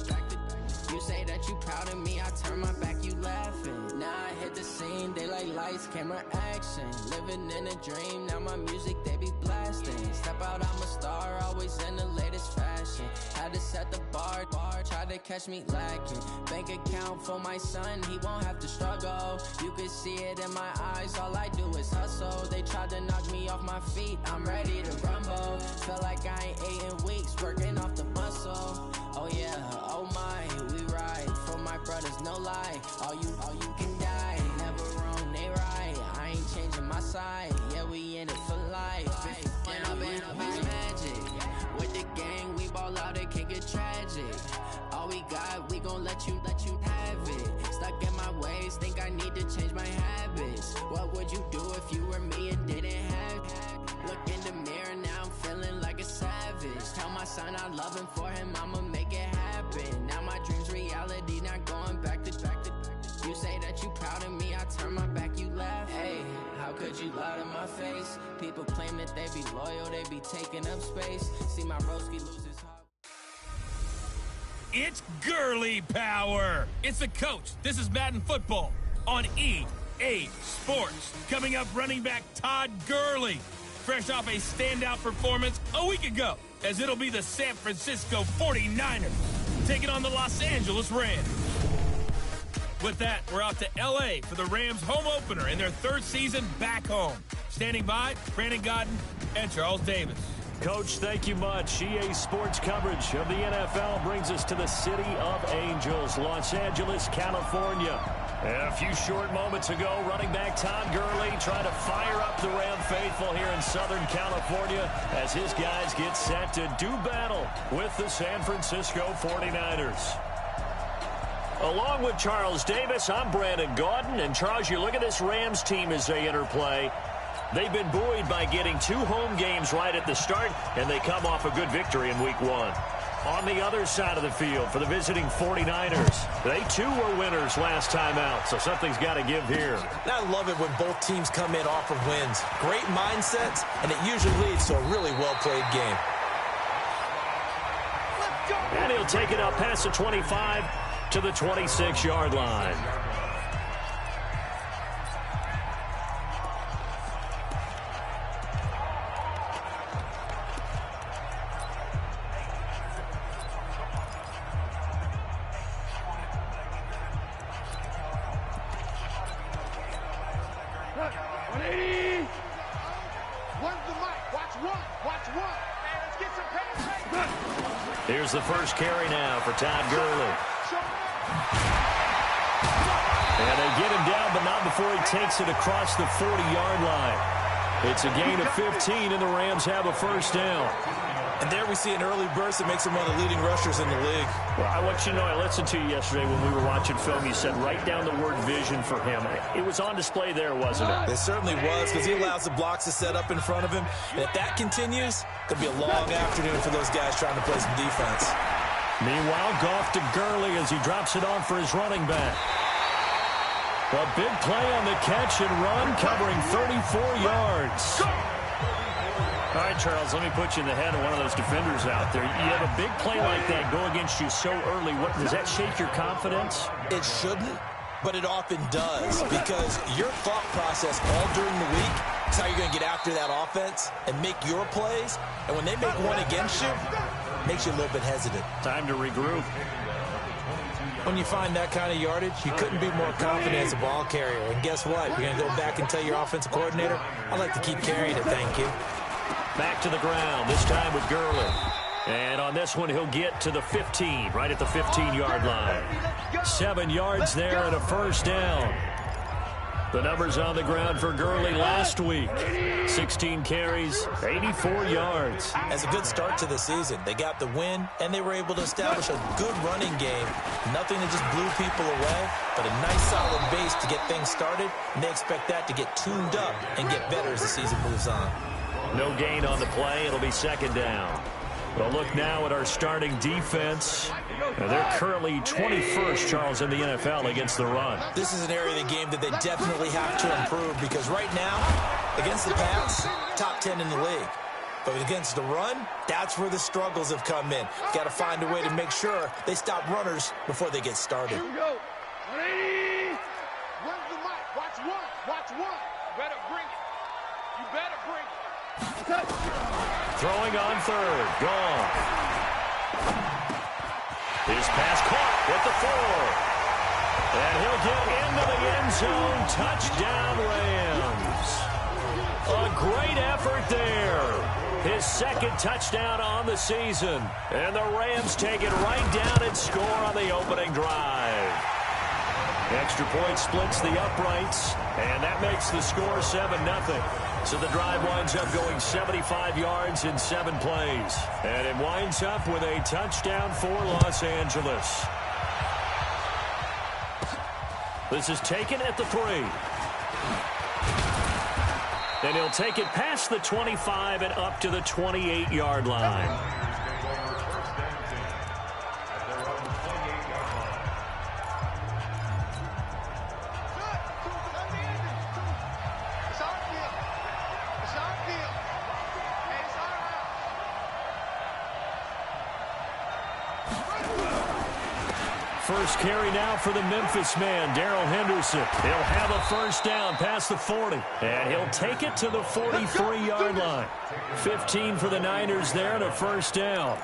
You say that you proud of me, I turn my back, you laughing. Now I hit the scene, they like lights, camera, action. Living in a dream, now my music, they be blasting. Step out, I'm a star, always in the latest fashion. Had to set the bar, try to catch me lacking. Bank account for my son, he won't have to struggle. You can see it in my eyes, all I do is hustle. They tried to knock me off my feet, I'm ready to rumble. Feel like I ain't ate in weeks, working off the muscle. Oh yeah, oh my, we ride for my brothers, no lie. All you can die, never wrong, they right. I ain't changing my side, yeah, we in it for life. If up is magic. With the gang, we ball out, it can get tragic. All we got, we gon' let you have it. Stuck in my ways, think I need to change my habits. What would you do if you were me and didn't have it? Look in the mirror, now I'm feeling like a savage. Tell my son I love him, for him I'ma make it happen. Now my dream's reality, not going back to. You say that you proud of me, I turn my back, you laugh. Hey, how could you lie to my face? People claim that they be loyal, they be taking up space. See my broski lose his heart. It's girly power. It's the coach. This is Madden Football on EA Sports. Coming up, running back Todd Gurley, fresh off a standout performance a week ago, as it'll be the San Francisco 49ers taking on the Los Angeles Rams. With that, we're out to L.A. for the Rams home opener in their third season back home. Standing by, Brandon Godden and Charles Davis. Coach, thank you much. EA Sports coverage of the NFL brings us to the City of Angels, Los Angeles, California. And a few short moments ago, running back Todd Gurley trying to fire up the Ram faithful here in Southern California as his guys get set to do battle with the San Francisco 49ers. Along with Charles Davis, I'm Brandon Gaudin. And Charles, you look at this Rams team as they interplay. They've been buoyed by getting 2 home games right at the start, and they come off a good victory in Week 1. On the other side of the field for the visiting 49ers, they too were winners last time out, so something's got to give here. I love it when both teams come in off of wins. Great mindsets, and it usually leads to a really well-played game. And he'll take it up past the 25 to the 26-yard line. Here's the first carry now for Todd Gurley. And they get him down, but not before he takes it across the 40-yard line. It's a gain of 15, and the Rams have a first down. And there we see an early burst that makes him one of the leading rushers in the league. Well, I want you to know, I listened to you yesterday when we were watching film. You said write down the word vision for him. It was on display there, wasn't it? It certainly was, because he allows the blocks to set up in front of him. And if that continues, it'll be a long afternoon for those guys trying to play some defense. Meanwhile, Goff to Gurley as he drops it on for his running back. A big play on the catch and run, covering 34 yards. All right, Charles, let me put you in the head of one of those defenders out there. You have a big play like that go against you so early. What, does that shake your confidence? It shouldn't, but it often does, because your thought process all during the week is how you're going to get after that offense and make your plays. And when they make one against you, it makes you a little bit hesitant. Time to regroup. When you find that kind of yardage, you couldn't be more confident as a ball carrier. And guess what? You're going to go back and tell your offensive coordinator, I'd like to keep carrying it, thank you. Back to the ground, this time with Gurley. And on this one, he'll get to the 15, right at the 15-yard line. 7 yards there and a first down. The numbers on the ground for Gurley last week. 16 carries, 84 yards. That's a good start to the season. They got the win, and they were able to establish a good running game. Nothing that just blew people away, but a nice solid base to get things started, and they expect that to get tuned up and get better as the season moves on. No gain on the play. It'll be second down. We'll look now at our starting defense. They're currently 21st, Charles, in the NFL against the run. This is an area of the game that they definitely have to improve, because right now, against the pass, top 10 in the league. But against the run, that's where the struggles have come in. Got to find a way to make sure they stop runners before they get started. Here we go. 180. Where's the mic? Watch one. Watch one. You better bring it. You better bring it. Throwing on third. Gone. His pass caught with the 4. And he'll get into the end zone. Touchdown, Rams. A great effort there. His second touchdown on the season. And the Rams take it right down and score on the opening drive. Extra point splits the uprights, and that makes the score 7-0. So the drive winds up going 75 yards in 7 plays. And it winds up with a touchdown for Los Angeles. This is taken at the 3. And he'll take it past the 25 and up to the 28-yard line. First carry now for the Memphis man, Darrell Henderson. He'll have a first down past the 40, and he'll take it to the 43-yard line. 15 for the Niners there and a first down.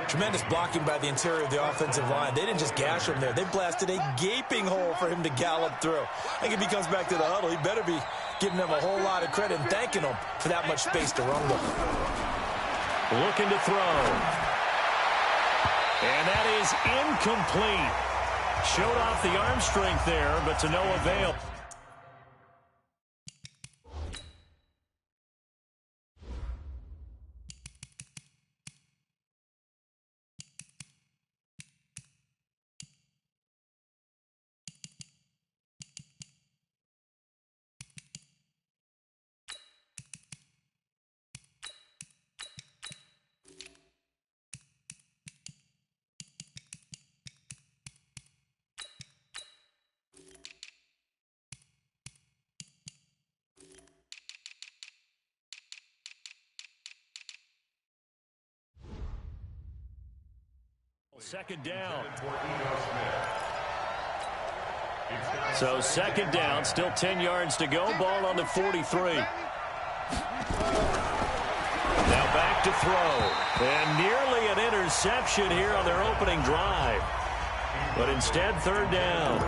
Tremendous blocking by the interior of the offensive line. They didn't just gash him there. They blasted a gaping hole for him to gallop through. I think if he comes back to the huddle, he better be giving them a whole lot of credit and thanking them for that much space to run with. Looking to throw. And that is incomplete. Showed off the arm strength there, but to no avail. Second down. So second down, still 10 yards to go. Ball on the 43. Now back to throw. And nearly an interception here on their opening drive. But instead, third down.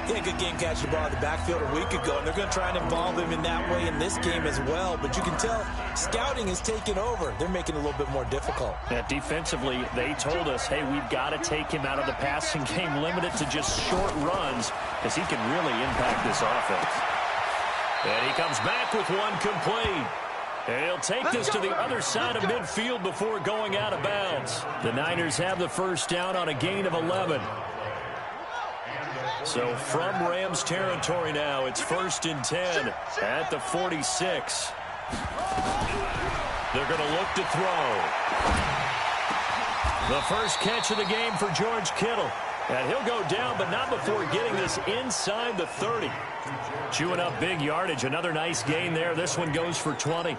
He had a good game catching the ball in the backfield a week ago, and they're going to try and involve him in that way in this game as well. But you can tell scouting is taking over. They're making it a little bit more difficult. Yeah, defensively, they told us, hey, we've got to take him out of the passing game, limit it to just short runs, because he can really impact this offense. And he comes back with one complete. And he'll take this to the other side of midfield before going out of bounds. The Niners have the first down on a gain of 11. So from Rams territory now, it's 1st and 10 at the 46. They're going to look to throw. The first catch of the game for George Kittle. And he'll go down, but not before getting this inside the 30. Chewing up big yardage. Another nice gain there. This one goes for 20.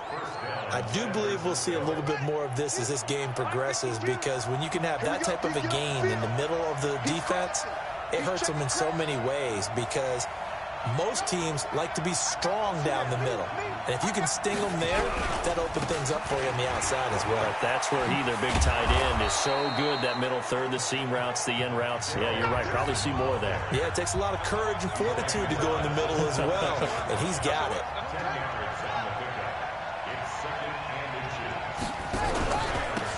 I do believe we'll see a little bit more of this as this game progresses, because when you can have that type of a gain in the middle of the defense, it hurts them in so many ways, because most teams like to be strong down the middle. And if you can sting them there, that opens things up for you on the outside as well. But that's where their big tight end, is so good. That middle third, the seam routes, the in routes. Yeah, you're right. Probably see more of that. Yeah, it takes a lot of courage and fortitude to go in the middle as well. And he's got it.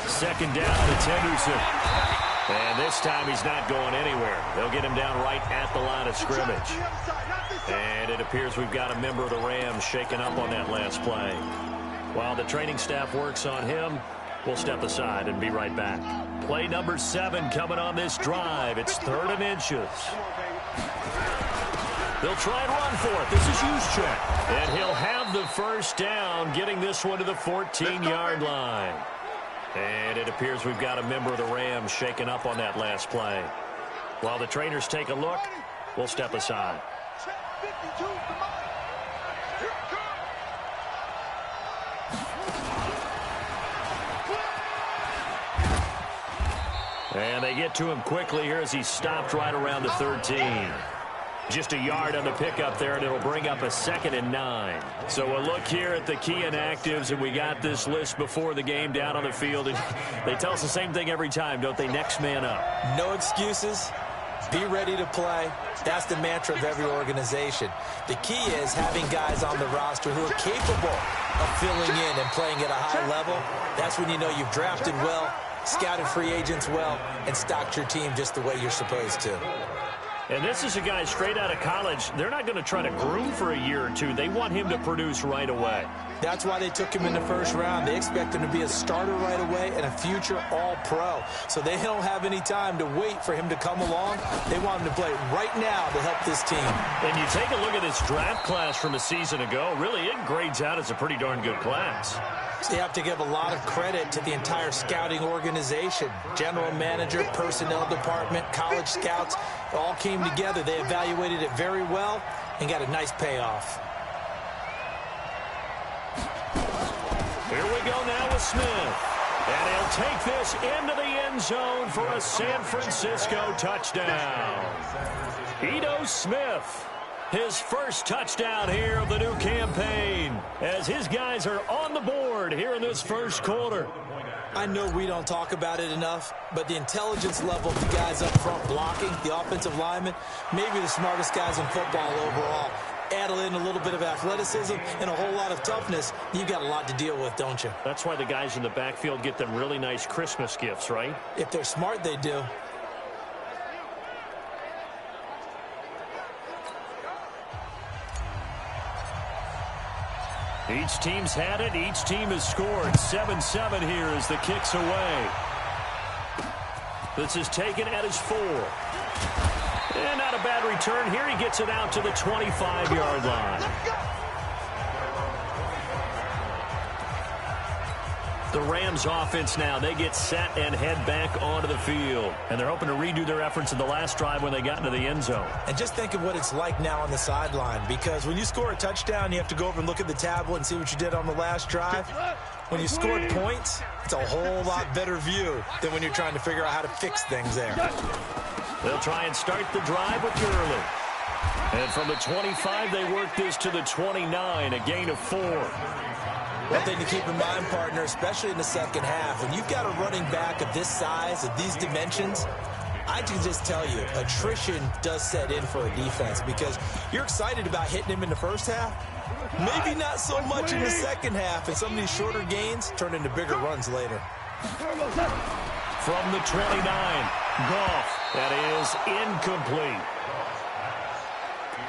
Second down, it's Henderson. And this time he's not going anywhere. They'll get him down right at the line of scrimmage. And it appears we've got a member of the Rams shaken up on that last play. While the training staff works on him, we'll step aside and be right back. Play number 7 coming on this drive. It's 3rd and inches. They'll try and run for it. This is Juszczyk. And he'll have the first down, getting this one to the 14-yard line. And it appears we've got a member of the Rams shaken up on that last play. While the trainers take a look, we'll step aside. And they get to him quickly here as he stopped right around the 13. Just a yard on the pickup there, and it'll bring up a 2nd and 9. So we'll look here at the key inactives, and we got this list before the game down on the field. And they tell us the same thing every time, don't they? Next man up. No excuses. Be ready to play. That's the mantra of every organization. The key is having guys on the roster who are capable of filling in and playing at a high level. That's when you know you've drafted well, scouted free agents well, and stocked your team just the way you're supposed to. And this is a guy straight out of college. They're not going to try to groom for a year or two. They want him to produce right away. That's why they took him in the first round. They expect him to be a starter right away and a future all-pro. So they don't have any time to wait for him to come along. They want him to play right now to help this team. And you take a look at this draft class from a season ago. Really, it grades out as a pretty darn good class. So you have to give a lot of credit to the entire scouting organization. General manager, personnel department, college scouts, all came together. They evaluated it very well and got a nice payoff. Here we go now with Smith. And he'll take this into the end zone for a San Francisco touchdown. Ito Smith, his first touchdown here of the new campaign, as his guys are on the board here in this first quarter. I know we don't talk about it enough, but the intelligence level of the guys up front blocking, the offensive linemen, maybe the smartest guys in football overall. Add in a little bit of athleticism and a whole lot of toughness, you've got a lot to deal with, don't you? That's why the guys in the backfield get them really nice Christmas gifts, right? If they're smart, they do. Each team's had it. Each team has scored. 7-7 here as the kick's away. This is taken at his 4. And not a bad return here. He gets it out to the 25-yard line. The Rams offense now, they get set and head back onto the field. And they're hoping to redo their efforts in the last drive when they got into the end zone. And just think of what it's like now on the sideline, because when you score a touchdown, you have to go over and look at the tablet and see what you did on the last drive. When you scored points, it's a whole lot better view than when you're trying to figure out how to fix things there. They'll try and start the drive with Gurley. And from the 25, they work this to the 29, a gain of 4. One thing to keep in mind, partner, especially in the second half, when you've got a running back of this size, of these dimensions, I can just tell you, attrition does set in for a defense because you're excited about hitting him in the first half. Maybe not so much in the second half, and some of these shorter gains turn into bigger runs later. From the 29, Goff. That is incomplete.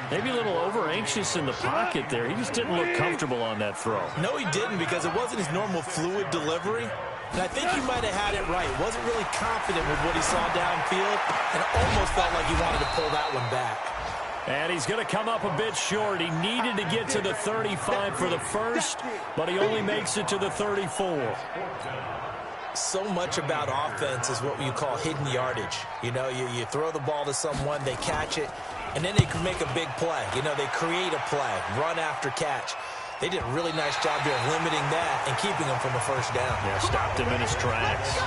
Maybe a little over-anxious in the pocket there. He just didn't look comfortable on that throw. No, he didn't, because it wasn't his normal fluid delivery. And I think he might have had it right. Wasn't really confident with what he saw downfield, and almost felt like he wanted to pull that one back. And he's going to come up a bit short. He needed to get to the 35 for the first, but he only makes it to the 34. So much about offense is what you call hidden yardage. You know, you throw the ball to someone, they catch it, and then they can make a big play. You know, they create a play, run after catch. They did a really nice job there of limiting that and keeping him from a first down. Yeah, stopped him in his tracks.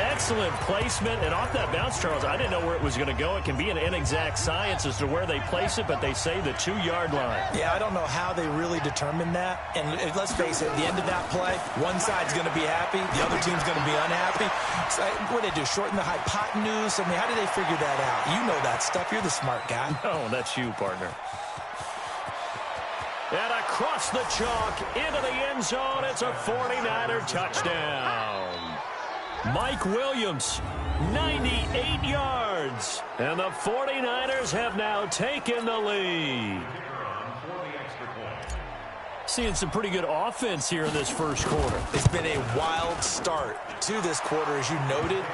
Excellent placement. And off that bounce, Charles, I didn't know where it was going to go. It can be an inexact science as to where they place it, but they say the 2-yard line. Yeah, I don't know how they really determined that. And let's face it, at the end of that play, one side's going to be happy, the other team's going to be unhappy. So what do they do, shorten the hypotenuse? I mean, how do they figure that out? You know that stuff. You're the smart guy. No, that's you, partner. And across the chalk, into the end zone, it's a 49er touchdown. Mike Williams, 98 yards. And the 49ers have now taken the lead. Seeing some pretty good offense here in this first quarter. It's been a wild start to this quarter, as you noted.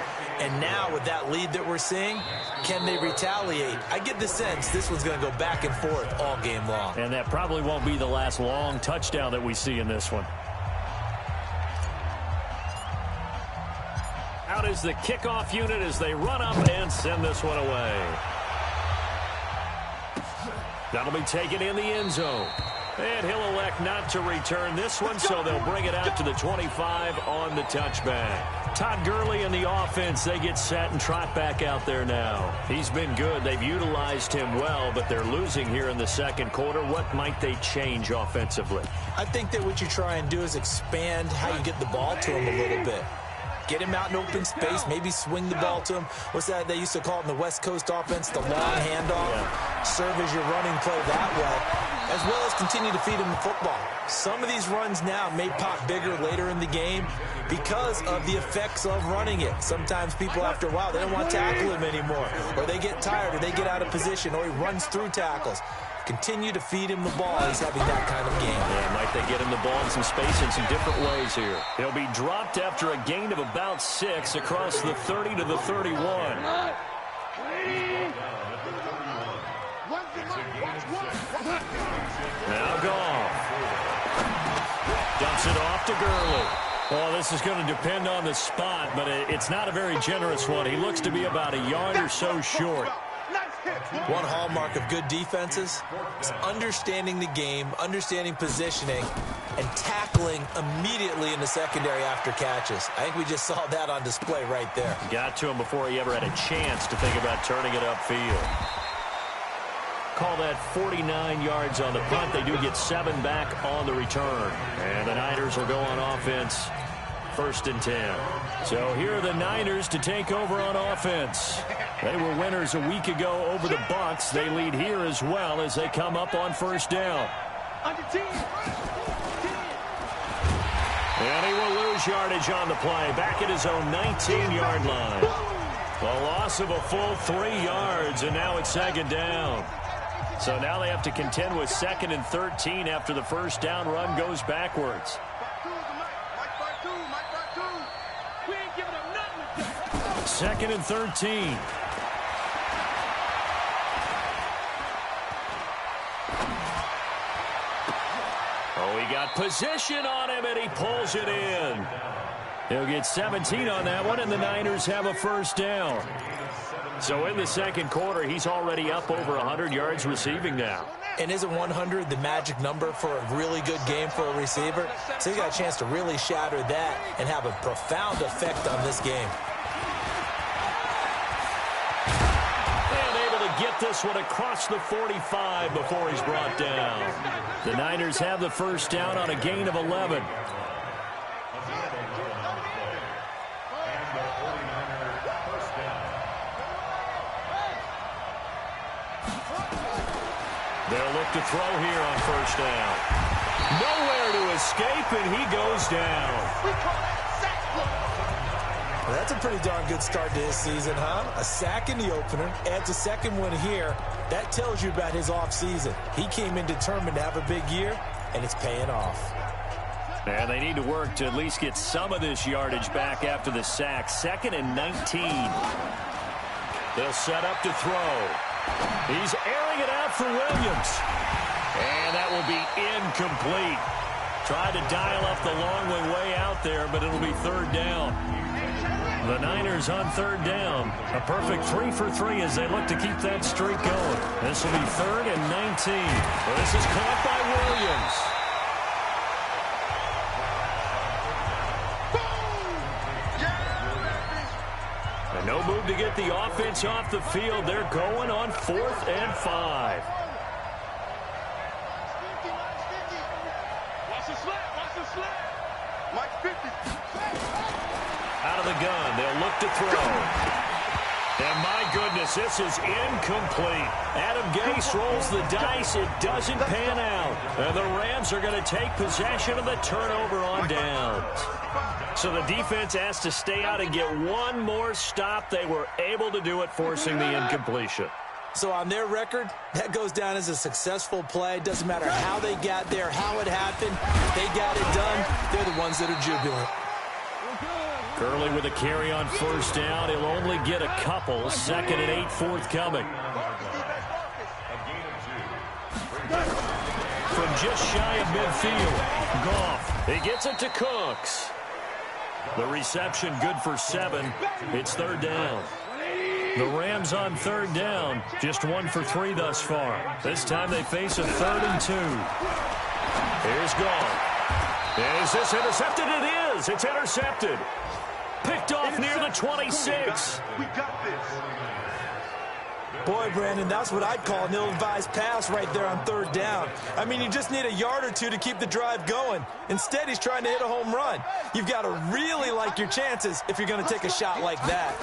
And now with that lead that we're seeing, can they retaliate? I get the sense this one's going to go back and forth all game long. And that probably won't be the last long touchdown that we see in this one. Out is the kickoff unit as they run up and send this one away. That'll be taken in the end zone. And he'll elect not to return this one, so they'll bring it out to the 25 on the touchback. Todd Gurley and the offense, they get set and trot back out there now. He's been good. They've utilized him well, but they're losing here in the second quarter. What might they change offensively? I think that what you try and do is expand how you get the ball to him a little bit. Get him out in open space, maybe swing the ball to him. What's that they used to call it in the West Coast offense, the long handoff? Yeah. Serve as your running play that way, as well as continue to feed him the football. Some of these runs now may pop bigger later in the game because of the effects of running it. Sometimes people, after a while, they don't want to tackle him anymore, or they get tired, or they get out of position, or he runs through tackles. Continue to feed him the ball. He's having that kind of game. Yeah, might they get him the ball in some space in some different ways here. He'll be dropped after a gain of about 6 across the 30 to the 31. Now Goff. Dumps it off to Gurley. Well, this is going to depend on the spot, but it's not a very generous one. He looks to be about a yard or so short. One hallmark of good defenses is understanding the game, understanding positioning, and tackling immediately in the secondary after catches. I think we just saw that on display right there. Got to him before he ever had a chance to think about turning it upfield. Call that 49 yards on the punt. They do get 7 back on the return. And the Niners will go on offense. 1st and 10. So here are the Niners to take over on offense. They were winners a week ago over the Bucs. They lead here as well as they come up on first down. Under 10. And he will lose yardage on the play. Back at his own 19-yard line. A loss of a full 3 yards, and now it's second down. So now they have to contend with 2nd and 13 after the first down run goes backwards. We ain't giving up nothing. 2nd and 13. Oh, he got position on him, and he pulls it in. He'll get 17 on that one, and the Niners have a first down. So in the second quarter, he's already up over 100 yards receiving now. And isn't 100 the magic number for a really good game for a receiver? So he's got a chance to really shatter that and have a profound effect on this game. And able to get this one across the 45 before he's brought down. The Niners have the first down on a gain of 11. They'll look to throw here on first down. Nowhere to escape, and he goes down. Well, that's a pretty darn good start to this season, huh? A sack in the opener, adds a second one here. That tells you about his offseason. He came in determined to have a big year, and it's paying off. And they need to work to at least get some of this yardage back after the sack. 2nd and 19. They'll set up to throw. He's airing it out for Williams. And that will be incomplete. Tried to dial up the long way out there, but it'll be third down. The Niners on third down. A perfect 3 for 3 as they look to keep that streak going. This will be 3rd and 19. This is caught by Williams. And no move to get the offense off the field. They're going on 4th and 5. Watch the slap. Watch the slap. Mike 50. Out of the gun, they'll look to throw. And my goodness, this is incomplete. Adam Gase rolls the dice. It doesn't pan out. And the Rams are going to take possession of the turnover on downs. So the defense has to stay out and get one more stop. They were able to do it, forcing the incompletion. So on their record, that goes down as a successful play. Doesn't matter how they got there, how it happened. They got it done. They're the ones that are jubilant. Curley with a carry on first down. He'll only get a couple. 2nd and 8 forthcoming. From just shy of midfield, Goff. He gets it to Cooks. The reception good for 7. It's third down. The Rams on third down. Just 1 for 3 thus far. This time they face a 3rd and 2. Here's Goff. Is this intercepted? It is. It's intercepted. Picked off near the 26. We got this. Boy, Brandon, that's what I'd call an ill-advised pass right there on third down. I mean, you just need a yard or two to keep the drive going. Instead, he's trying to hit a home run. You've got to really like your chances if you're going to take a shot like that.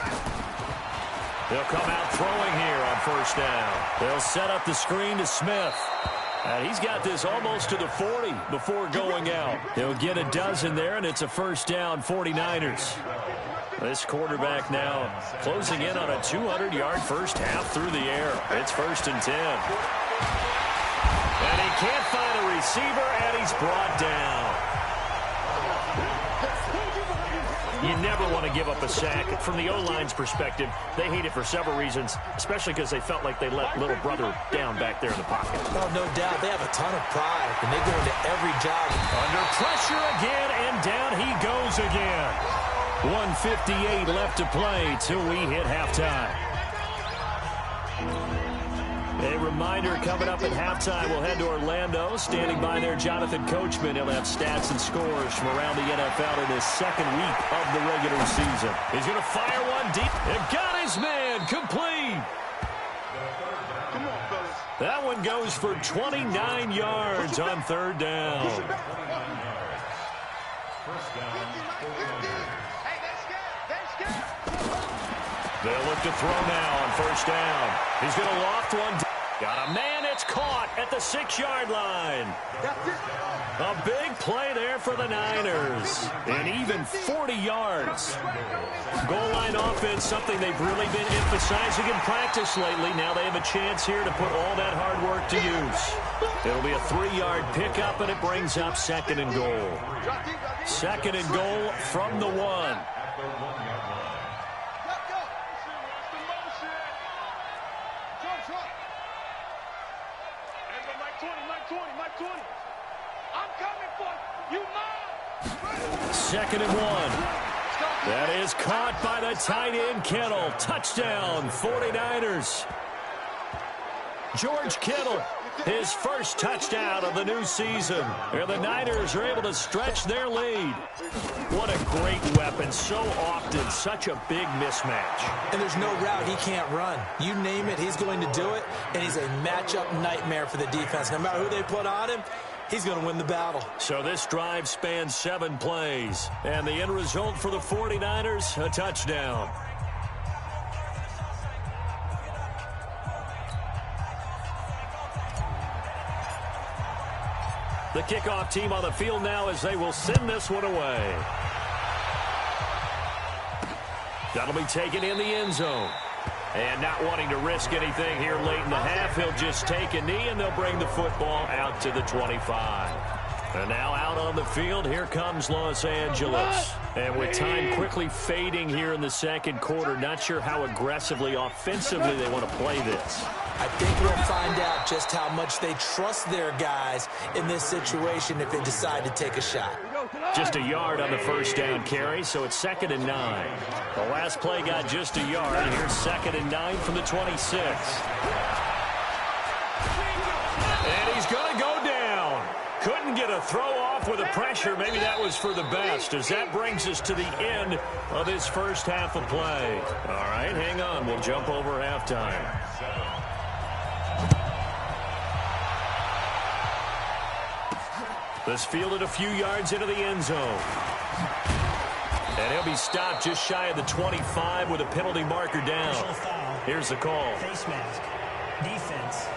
They'll come out throwing here on first down. They'll set up the screen to Smith. And he's got this almost to the 40 before going out. He'll get a dozen there, and it's a first down, 49ers. This quarterback now closing in on a 200-yard first half through the air. It's 1st and 10. And he can't find a receiver, and he's brought down. You never want to give up a sack. From the O-line's perspective, they hate it for several reasons, especially because they felt like they let little brother down back there in the pocket. Oh, no doubt. They have a ton of pride, and they go into every job. Under pressure again, and down he goes again. 1:58 left to play till we hit halftime. A reminder coming up at halftime, we'll head to Orlando. Standing by there, Jonathan Coachman. He'll have stats and scores from around the NFL in his second week of the regular season. He's going to fire one deep. And got his man complete. Come on, fellas. That one goes for 29 yards on third down. They'll look to throw now on first down. He's going to loft one. Got a man. It's caught at the 6-yard line. A big play there for the Niners. And even 40 yards. Goal line offense, something they've really been emphasizing in practice lately. Now they have a chance here to put all that hard work to use. It'll be a 3-yard pickup, and it brings up 2nd and goal. 2nd and goal from the 1. Second and 1. That is caught by the tight end, Kittle. Touchdown, 49ers. George Kittle, his first touchdown of the new season. And the Niners are able to stretch their lead. What a great weapon. So often, such a big mismatch. And there's no route he can't run. You name it, he's going to do it. And he's a matchup nightmare for the defense. No matter who they put on him, he's going to win the battle. So this drive spans 7 plays. And the end result for the 49ers, a touchdown. The kickoff team on the field now as they will send this one away. That'll be taken in the end zone. And not wanting to risk anything here late in the half, he'll just take a knee, and they'll bring the football out to the 25. And now out on the field, here comes Los Angeles. And with time quickly fading here in the second quarter, not sure how aggressively, offensively they want to play this. I think we'll find out just how much they trust their guys in this situation if they decide to take a shot. Just a yard on the first down carry, so it's 2nd and 9. The last play got just a yard. Here's 2nd and 9 from the 26. And he's going to go down. Couldn't get a throw off with the pressure. Maybe that was for the best, as that brings us to the end of this first half of play. All right, hang on. We'll jump over halftime. This fielded a few yards into the end zone. And he'll be stopped just shy of the 25 with a penalty marker down. Here's the call. Face mask. Defense.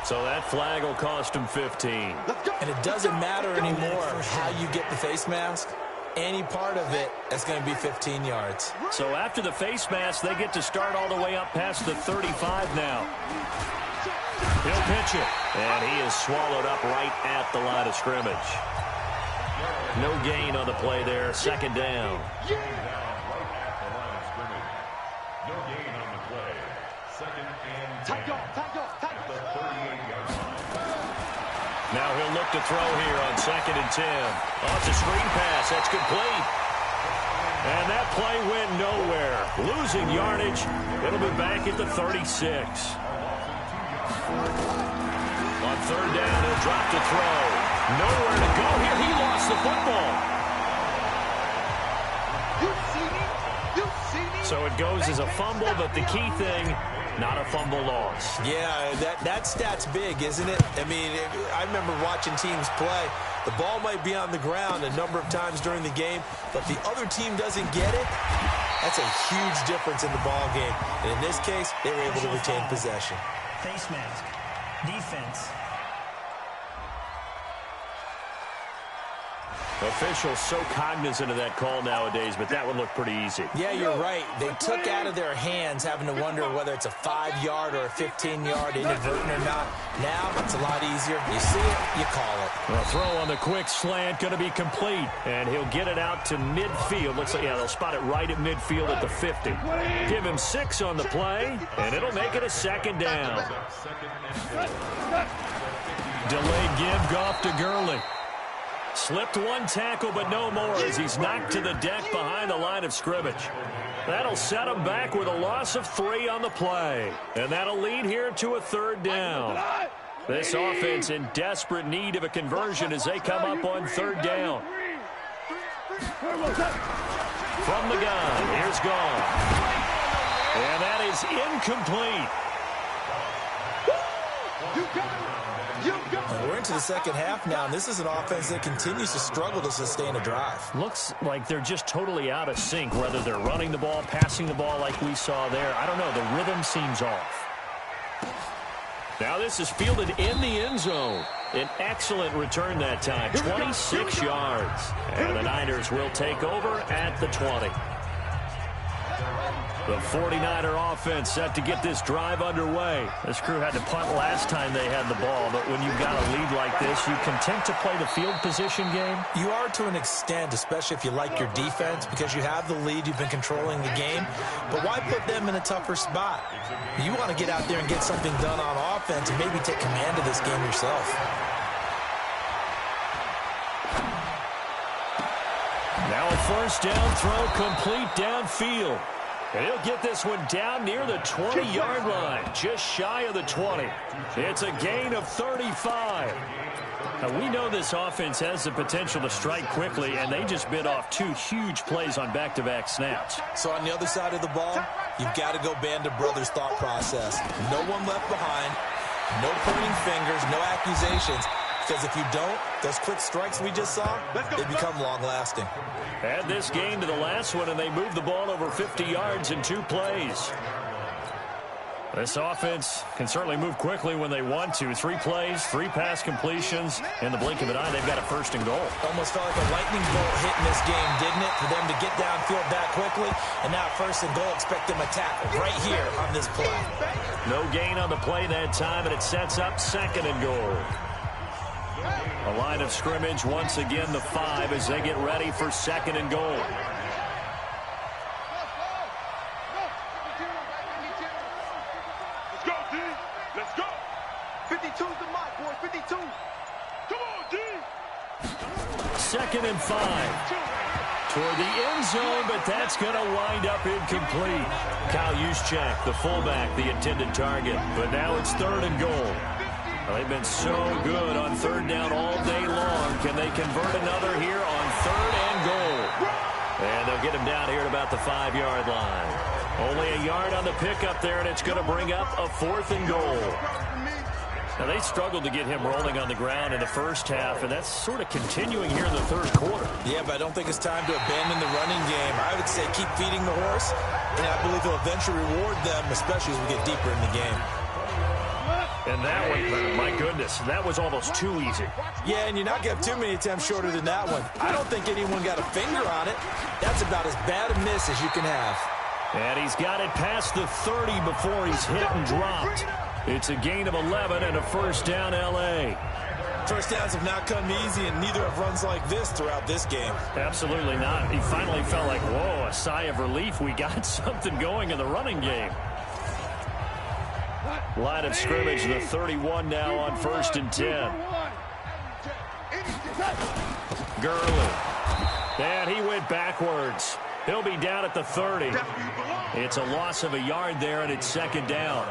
So that flag will cost him 15. And it doesn't matter anymore how you get the face mask. Any part of it, that's going to be 15 yards. So after the face mask, they get to start all the way up past the 35 now. He'll pitch it. And he is swallowed up right at the line of scrimmage. No gain on the play there. 2nd down. Now he'll look to throw here on 2nd and 10. Oh, it's a screen pass. That's complete. And that play went nowhere. Losing yardage. It'll be back at the 36. On 3rd down, he'll drop to throw. Nowhere to go here. He lost the football. So it goes as a fumble, but the key thing, not a fumble loss. Yeah, that stat's big, isn't it? I mean, I remember watching teams play. The ball might be on the ground a number of times during the game, but the other team doesn't get it. That's a huge difference in the ball game. And in this case, they were able to retain possession. Face mask. Defense. Officials so cognizant of that call nowadays, but that would look pretty easy. Yeah, you're right. They took out of their hands having to wonder whether it's a 5-yard or a 15-yard inadvertent or not. Now it's a lot easier. You see it, you call it. A throw on the quick slant going to be complete, and he'll get it out to midfield. Looks like, yeah, they'll spot it right at midfield at the 50. Give him 6 on the play, and it'll make it a 2nd down. Delayed give off to Gurley. Slipped one tackle, but no more as he's knocked to the deck behind the line of scrimmage. That'll set him back with a loss of 3 on the play. And that'll lead here to a 3rd down. This offense in desperate need of a conversion as they come up on 3rd down. From the gun, here's Gone. And that is incomplete. We're into the second half now, and this is an offense that continues to struggle to sustain a drive. Looks like they're just totally out of sync, whether they're running the ball, passing the ball like we saw there. I don't know. The rhythm seems off. Now this is fielded in the end zone. An excellent return that time, 26 yards. And the Niners will take over at the 20. The 49er offense set to get this drive underway. This crew had to punt last time they had the ball, but when you've got a lead like this, you content to play the field position game? You are to an extent, especially if you like your defense, because you have the lead, you've been controlling the game. But why put them in a tougher spot? You want to get out there and get something done on offense and maybe take command of this game yourself. Now a first down throw complete downfield. And he'll get this one down near the 20-yard line, just shy of the 20. It's a gain of 35. Now, we know this offense has the potential to strike quickly, and they just bit off two huge plays on back-to-back snaps. So on the other side of the ball, you've got to go Band of Brothers thought process. No one left behind, no pointing fingers, no accusations. Because if you don't, those quick strikes we just saw, they become long-lasting. Add this game to the last one, and they move the ball over 50 yards in 2 plays. This offense can certainly move quickly when they want to. 3 plays, 3 pass completions. In the blink of an eye, they've got a first and goal. Almost felt like a lightning bolt hit in this game, didn't it? For them to get downfield that quickly. And now first and goal, expect them to tackle right here on this play. No gain on the play that time, and it sets up second and goal. A line of scrimmage, once again, the 5 as they get ready for second and goal. Let's go, D. Let's go. 52's the mark, boy. 52. Come on, D. Second and 5. Toward the end zone, but that's going to wind up incomplete. Kyle Juszczyk, the fullback, the intended target. But now it's third and goal. Well, they've been so good on third down all day long. Can they convert another here on third and goal? And they'll get him down here at about the 5-yard line. Only a yard on the pickup there, and it's going to bring up a fourth and goal. Now, they struggled to get him rolling on the ground in the first half, and that's sort of continuing here in the third quarter. Yeah, but I don't think it's time to abandon the running game. I would say keep feeding the horse, and I believe he'll eventually reward them, especially as we get deeper in the game. And that one, my goodness, that was almost too easy. Yeah, and you're not going to have too many attempts shorter than that one. I don't think anyone got a finger on it. That's about as bad a miss as you can have. And he's got it past the 30 before he's hit and dropped. It's a gain of 11 and a first down, L.A. First downs have not come easy, and neither have runs like this throughout this game. Absolutely not. He finally felt like, whoa, a sigh of relief. We got something going in the running game. Line of scrimmage, the 31 now on first and 10. Gurley. And he went backwards. He'll be down at the 30. It's a loss of a yard there, and it's second down.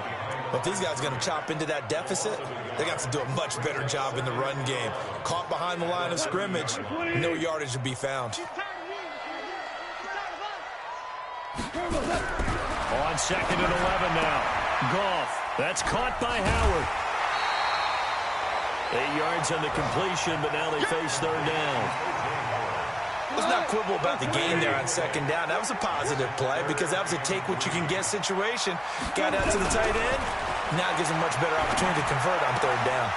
But these guys are going to chop into that deficit. They got to do a much better job in the run game. Caught behind the line of scrimmage, no yardage to be found. On second and 11 now. Goff. That's caught by Howard. 8 yards on the completion, but now they face third down. Let's not quibble about the gain there on second down. That was a positive play because that was a take-what-you-can-get situation. Got out to the tight end. Now it gives them much better opportunity to convert on third down.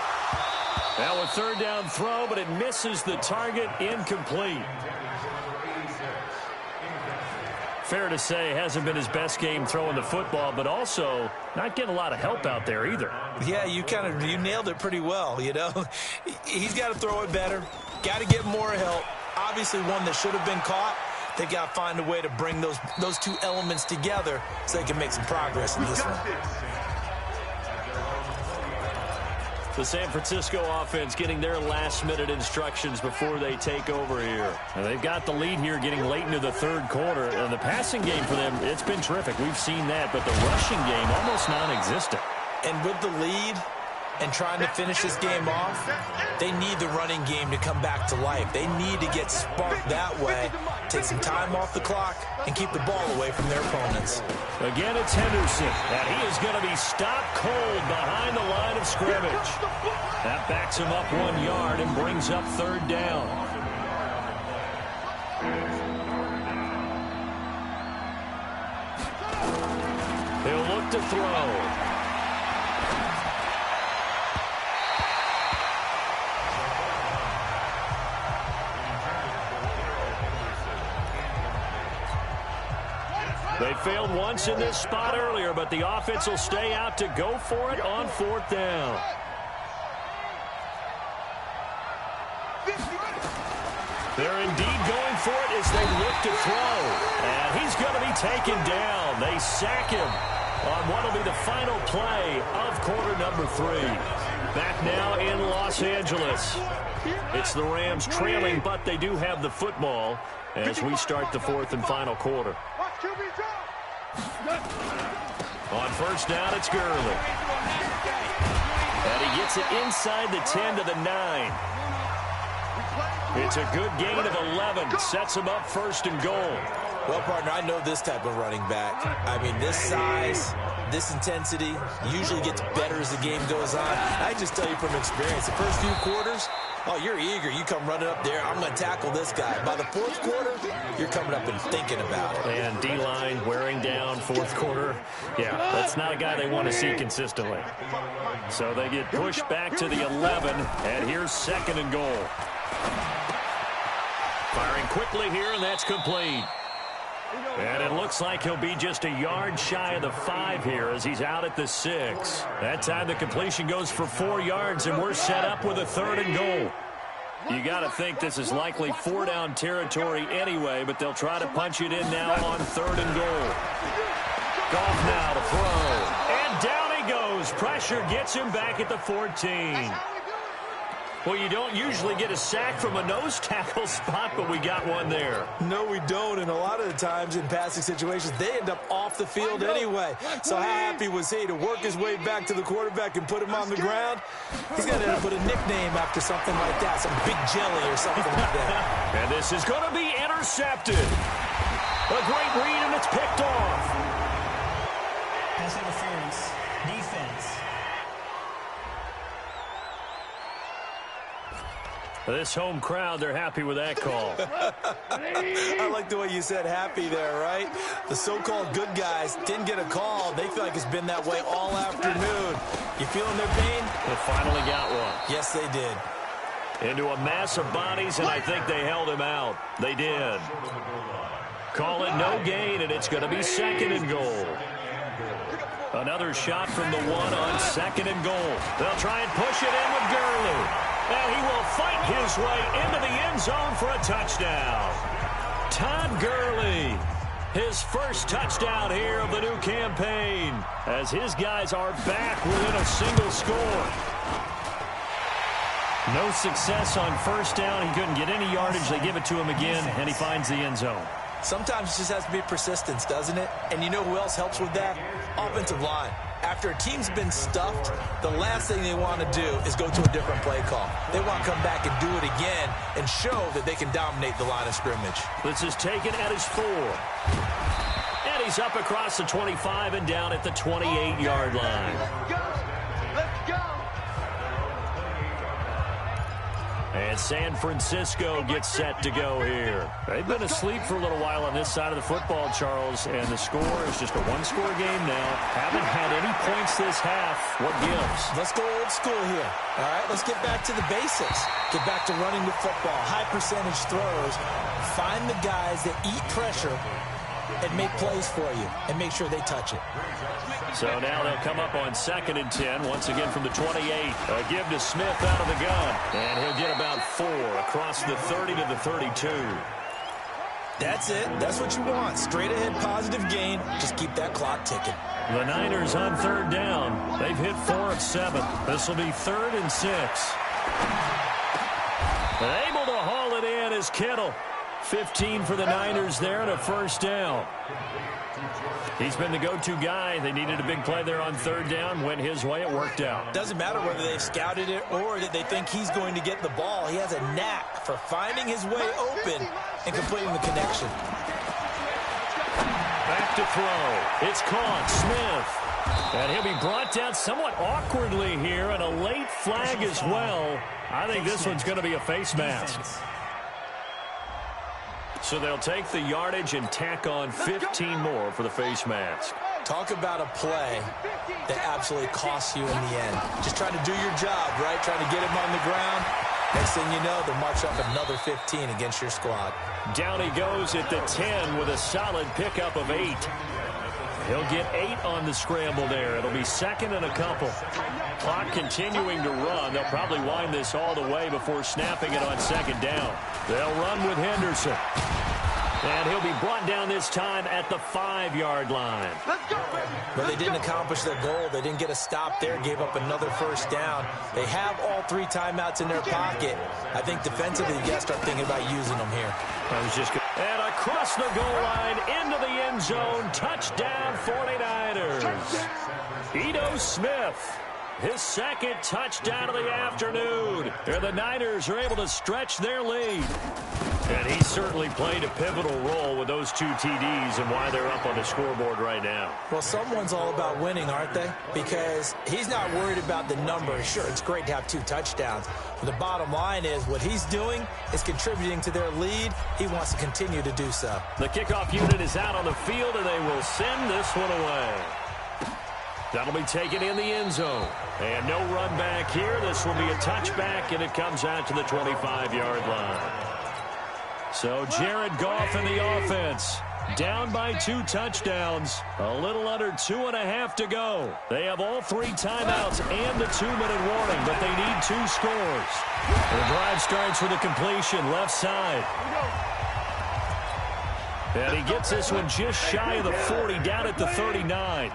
Now a third down throw, but it misses the target, incomplete. Fair to say, hasn't been his best game throwing the football, but also not getting a lot of help out there either. Yeah, you nailed it pretty well, you know. He's got to throw it better. Got to get more help. Obviously one that should have been caught. They got to find a way to bring those two elements together so they can make some progress in this one. The San Francisco offense getting their last-minute instructions before they take over here. And they've got the lead here getting late into the third quarter. And the passing game for them, it's been terrific. We've seen that. But the rushing game, almost non-existent. And with the lead, and trying to finish this game off, they need the running game to come back to life. They need to get sparked that way, take some time off the clock, and keep the ball away from their opponents. Again, it's Henderson, and he is going to be stopped cold behind the line of scrimmage. That backs him up 1 yard and brings up 3rd down. He'll look to throw. They failed once in this spot earlier, but the offense will stay out to go for it on 4th down. They're indeed going for it as they look to throw. And he's going to be taken down. They sack him on what will be the final play of quarter number 3. Back now in Los Angeles. It's the Rams trailing, but they do have the football as we start the 4th and final quarter. On 1st down, it's Gurley. And he gets it inside the 10 to the 9. It's a good gain of 11. Sets him up 1st and goal. Well, partner, I know this type of running back. I mean, this size, this intensity usually gets better as the game goes on. I just tell you from experience, the first few quarters, oh, you're eager. You come running up there. I'm going to tackle this guy. By the 4th quarter, you're coming up and thinking about it. And D-line wearing down 4th quarter. Yeah, that's not a guy they want to see consistently. So they get pushed back to the 11, and here's 2nd and goal. Firing quickly here, and that's complete. And it looks like he'll be just a yard shy of the 5 here as he's out at the 6. That time the completion goes for 4 yards, and we're set up with a 3rd and goal. You got to think this is likely 4-down territory anyway, but they'll try to punch it in now on 3rd and goal. Goff now to throw. And down he goes. Pressure gets him back at the 14. Well, you don't usually get a sack from a nose tackle spot, but we got one there. No, we don't, and a lot of the times in passing situations, they end up off the field anyway. So how happy was he to work his way back to the quarterback and put him on the ground? He's going to end up with a nickname after something like that, some big jelly or something like that. And this is going to be intercepted. A great read, and it's picked off. Pass interference. Defense. This home crowd, they're happy with that call. I like the way you said happy there, right? The so-called good guys didn't get a call. They feel like it's been that way all afternoon. You feeling their pain? They finally got one. Yes, they did. Into a mass of bodies, and I think they held him out. They did. Call it no gain, and it's going to be 2nd and goal. Another shot from the 1 on 2nd and goal. They'll try and push it in with Gurley. And he will fight his way into the end zone for a touchdown. Todd Gurley, his first touchdown here of the new campaign, as his guys are back within a single score. No success on 1st down. He couldn't get any yardage. They give it to him again, and he finds the end zone. Sometimes it just has to be persistence, doesn't it? And you know who else helps with that? Offensive line. After a team's been stuffed, the last thing they want to do is go to a different play call. They want to come back and do it again and show that they can dominate the line of scrimmage. This is taken at his 4. And he's up across the 25 and down at the 28-yard line. Let's go. And San Francisco gets set to go here. They've been asleep for a little while on this side of the football, Charles, and the score is just a 1-score game now. Haven't had any points this half. What gives? Let's go old school here. All right, let's get back to the basics. Get back to running the football, high percentage throws. Find the guys that eat pressure and make plays for you and make sure they touch it. So now they'll come up on 2nd and 10, once again from the 28. A give to Smith out of the gun. And he'll get about 4 across the 30 to the 32. That's it. That's what you want. Straight ahead positive gain. Just keep that clock ticking. The Niners on 3rd down. They've hit 4 of 7. This will be 3rd and 6. Able to haul it in is Kittle. 15 for the Niners there and a first down. He's been the go-to guy. They needed a big play there on third down. Went his way. It worked out. Doesn't matter whether they've scouted it or that they think he's going to get the ball. He has a knack for finding his way open and completing the connection. Back to throw. It's caught. Smith. And he'll be brought down somewhat awkwardly here, and a late flag as well. I think this one's going to be a face mask. So they'll take the yardage and tack on 15 more for the face mask. Talk about a play that absolutely costs you in the end. Just trying to do your job, right? Trying to get him on the ground. Next thing you know, they'll march up another 15 against your squad. Down he goes at the 10 with a solid pickup of 8. He'll get 8 on the scramble there. It'll be second and a couple. Clock continuing to run. They'll probably wind this all the way before snapping it on second down. They'll run with Henderson. And he'll be brought down this time at the 5-yard line. But they didn't accomplish their goal. They didn't get a stop there. Gave up another first down. They have all 3 timeouts in their pocket. I think defensively, you got to start thinking about using them here. And across the goal line, into the end zone. Touchdown, 49ers. Ito Smith. His second touchdown of the afternoon. And the Niners are able to stretch their lead. And he certainly played a pivotal role with those 2 TDs and why they're up on the scoreboard right now. Well, someone's all about winning, aren't they? Because he's not worried about the number. Sure, it's great to have 2 touchdowns. But the bottom line is what he's doing is contributing to their lead. He wants to continue to do so. The kickoff unit is out on the field, and they will send this one away. That'll be taken in the end zone. And no run back here. This will be a touchback, and it comes out to the 25-yard line. So Jared Goff in the offense. Down by 2 touchdowns. A little under 2.5 to go. They have all 3 timeouts and a 2-minute warning, but they need 2 scores. The drive starts with a completion left side. And he gets this one just shy of the 40, down at the 39.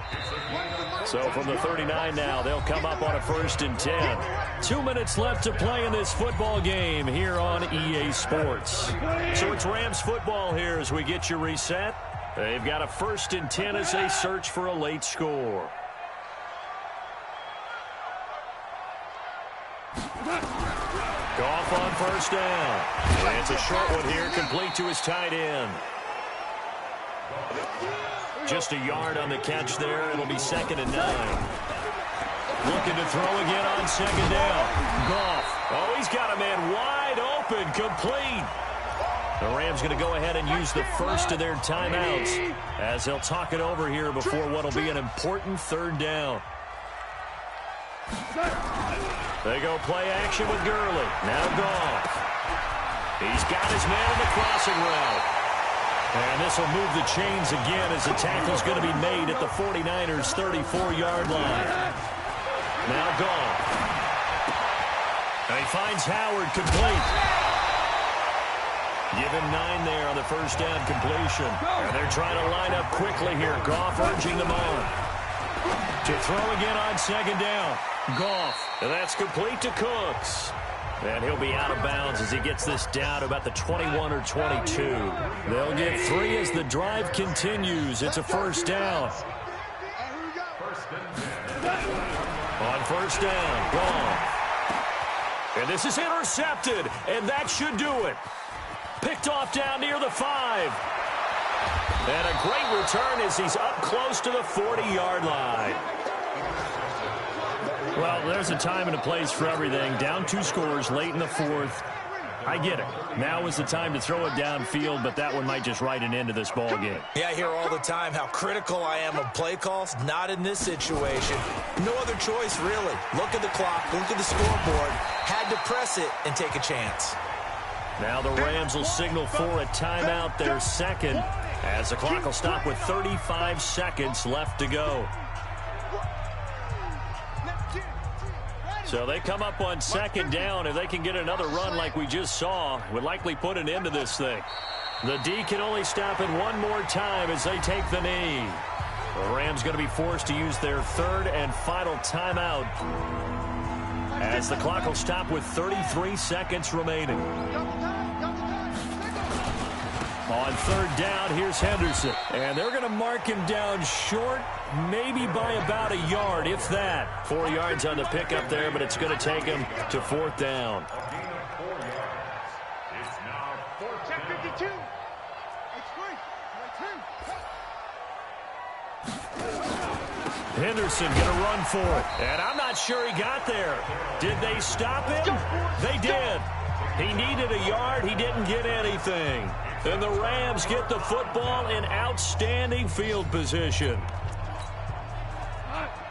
So from the 39 now, they'll come up on a 1st and 10. 2 minutes left to play in this football game here on EA Sports. So it's Rams football here as we get you reset. They've got a 1st and 10 as they search for a late score. Goff on 1st down. And it's a short one here, complete to his tight end. Just a yard on the catch there. It'll be 2nd and 9. Looking to throw again on 2nd down. Goff. Oh, he's got a man wide open, complete. The Rams going to go ahead and use the first of their timeouts as they'll talk it over here before what will be an important 3rd down. They go play action with Gurley. Now Goff. He's got his man in the crossing route. And this will move the chains again as the tackle's going to be made at the 49ers' 34-yard line. Now Goff. And he finds Howard complete. Give him 9 there on the 1st down completion. And they're trying to line up quickly here. Goff urging them on. To throw again on 2nd down. Goff. And that's complete to Cooks. And he'll be out of bounds as he gets this down to about the 21 or 22. They'll get 3 as the drive continues. It's a 1st down. On 1st down, Goff. And this is intercepted, and that should do it. Picked off down near the 5. And a great return as he's up close to the 40-yard line. Well, there's a time and a place for everything. Down 2 scores late in the 4th. I get it. Now is the time to throw it downfield, but that one might just write an end to this ball game. Yeah, I hear all the time how critical I am of play calls. Not in this situation. No other choice, really. Look at the clock. Look at the scoreboard. Had to press it and take a chance. Now the Rams will signal for a timeout, their 2nd, as the clock will stop with 35 seconds left to go. So they come up on 2nd down. If they can get another run like we just saw, would likely put an end to this thing. The D can only stop it one more time as they take the knee. The Rams going to be forced to use their 3rd and final timeout as the clock will stop with 33 seconds remaining. On third down, here's Henderson. And they're going to mark him down short, maybe by about a yard, if that. 4 yards on the pickup there, but it's going to take him to fourth down. A gain of 4 yards. It's now fourth down. 52. Henderson going to run for it. And I'm not sure he got there. Did they stop him? They did. He needed a yard. He didn't get anything. And the Rams get the football in outstanding field position.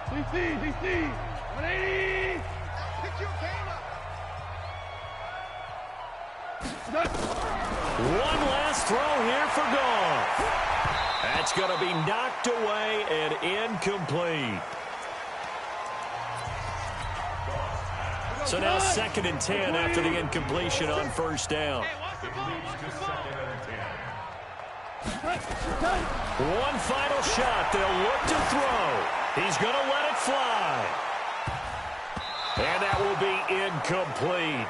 DC, 180. One last throw here for Goff. That's going to be knocked away and incomplete. So now 2nd and 10 after the incompletion on first down. One final shot. They'll look to throw. He's going to let it fly. And that will be incomplete.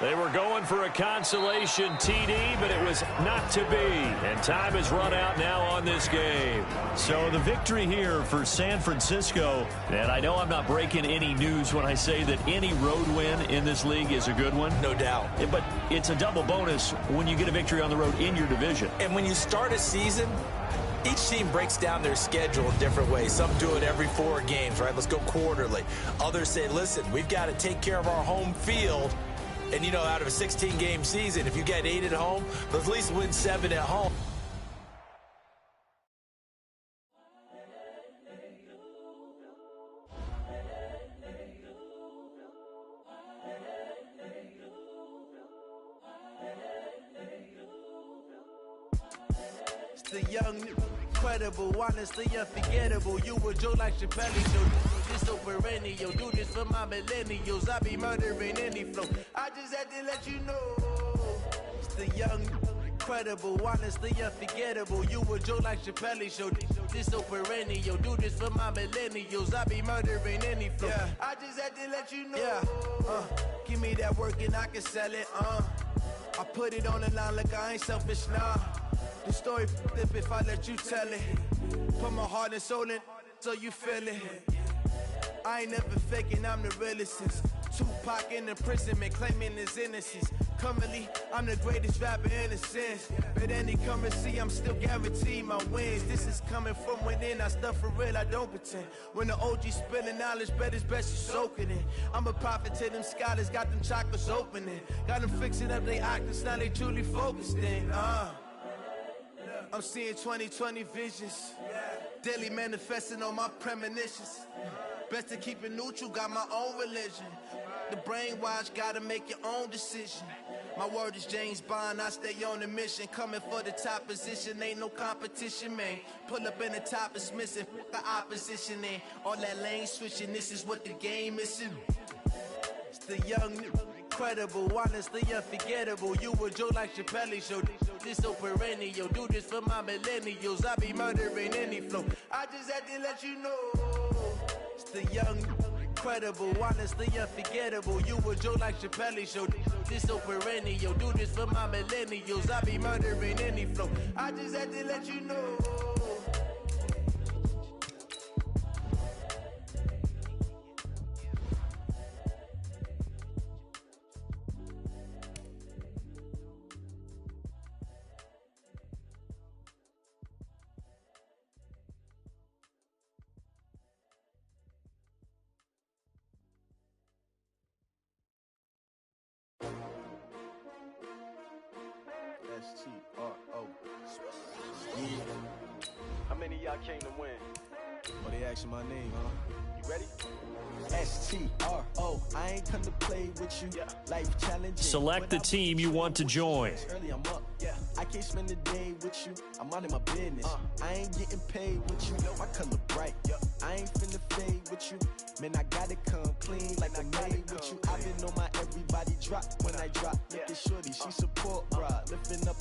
They were going for a consolation TD, but it was not to be. And time has run out now on this game. So the victory here for San Francisco. And I know I'm not breaking any news when I say that any road win in this league is a good one. No doubt. But it's a double bonus when you get a victory on the road in your division. And when you start a season, each team breaks down their schedule in different ways. Some do it every 4 games, right? Let's go quarterly. Others say, listen, we've got to take care of our home field. And, you know, out of a 16-game season, if you get 8 at home, let's at least win 7 at home. It's the young, incredible, honestly unforgettable. You were Joe like Chappelle, so this so perennial. Do this for my millennials. I be murdering any flow. I just had to let you know. It's the young, incredible, honestly unforgettable. You were Joe like Chappelle, so this so perennial. Do this for my millennials. I be murdering any flow. Yeah. I just had to let you know. Yeah. Give me that work and I can sell it. I put it on the line like I ain't selfish, nah. The story flip if I let you tell it. Put my heart and soul in so you feel it. I ain't never faking, I'm the realest since Tupac in imprisonment, claiming his innocence. Currently, I'm the greatest rapper in a sense. But any currency, I'm still guaranteed my wins. This is coming from within, I stuff for real, I don't pretend. When the OG spilling knowledge, bet it's best you soak it in. I'm a prophet to them scholars, got them chakras opening. Got them fixing up they octaves, now they truly focused in. I'm seeing 2020 visions. Daily manifesting on my premonitions. Best to keep it neutral, got my own religion. The brainwash, gotta make your own decision. My word is James Bond, I stay on a mission. Coming for the top position, ain't no competition, man. Pull up in the top is missing, the opposition in. All that lane switching, this is what the game is. It's the young, incredible, honestly unforgettable. You were Joe like Chappelle, so this so perennial. Do this for my millennials, I be murdering any flow. I just had to let you know. It's the young, incredible, honestly unforgettable. You were Joe like Chappelle, so this so perennial. Do this for my millennials, I be murdering any flow. I just had to let you know. S-T-R-O. Yeah. How many of y'all came to win? Oh, they asking my name, huh? You ready? S-T-R-O. I ain't come to play with you. Yeah. Life challenging. Select the team you want to join. Early I'm up. Yeah. I can't spend the day with you. I'm minding my business. I ain't getting paid with you. My color bright. Yeah. I ain't finna fade with you. Man, I gotta come clean like I'm made with you. I've been on my everybody drop when I drop. Look at shorty, she support ride. Lifting up,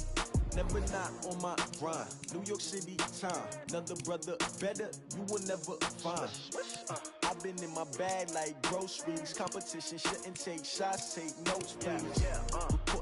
never not on my grind. New York City time. Another brother better, you will never find. I've been in my bag like groceries. Competition shouldn't take shots, take notes, please.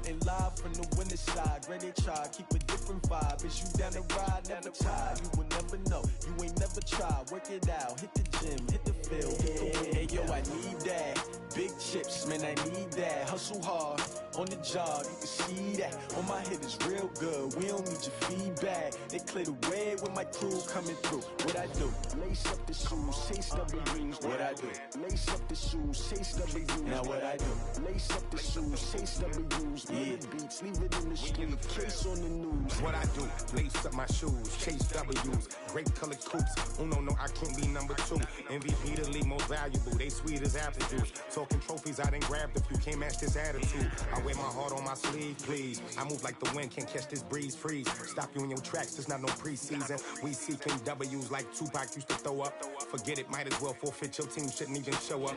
Reporting live from the winter side. Granted, try, keep a different vibe. Is you down the ride, never tired. You will never know, you ain't never tried. Work it out, hit the gym, hit the field, hit the wind. Hey, yo, I need that. Big chips, man, I need that. Hustle hard, on the job, you can see that. On my head is real good, we don't need your feedback. They clear the way with my crew coming through. What I do? Lace up the shoes, chase W's. What I do? Lace up the shoes, chase W's. Now what I do? Lace up the shoes, chase W's. Yeah. Beats, leave it in the street, case on the news. What I do? Lace up my shoes, chase W's. Great colored coops. Oh no, I can't be number 2. MVP the league most valuable. They sweet as apple juice. Talking trophies, I done grabbed a few. Can't match this attitude. I wear my heart on my sleeve, please. I move like the wind, can't catch this breeze, freeze. Stop you in your tracks, it's not no preseason. We seeking W's like Tupac used to throw up. Forget it, might as well forfeit. Your team shouldn't even show up.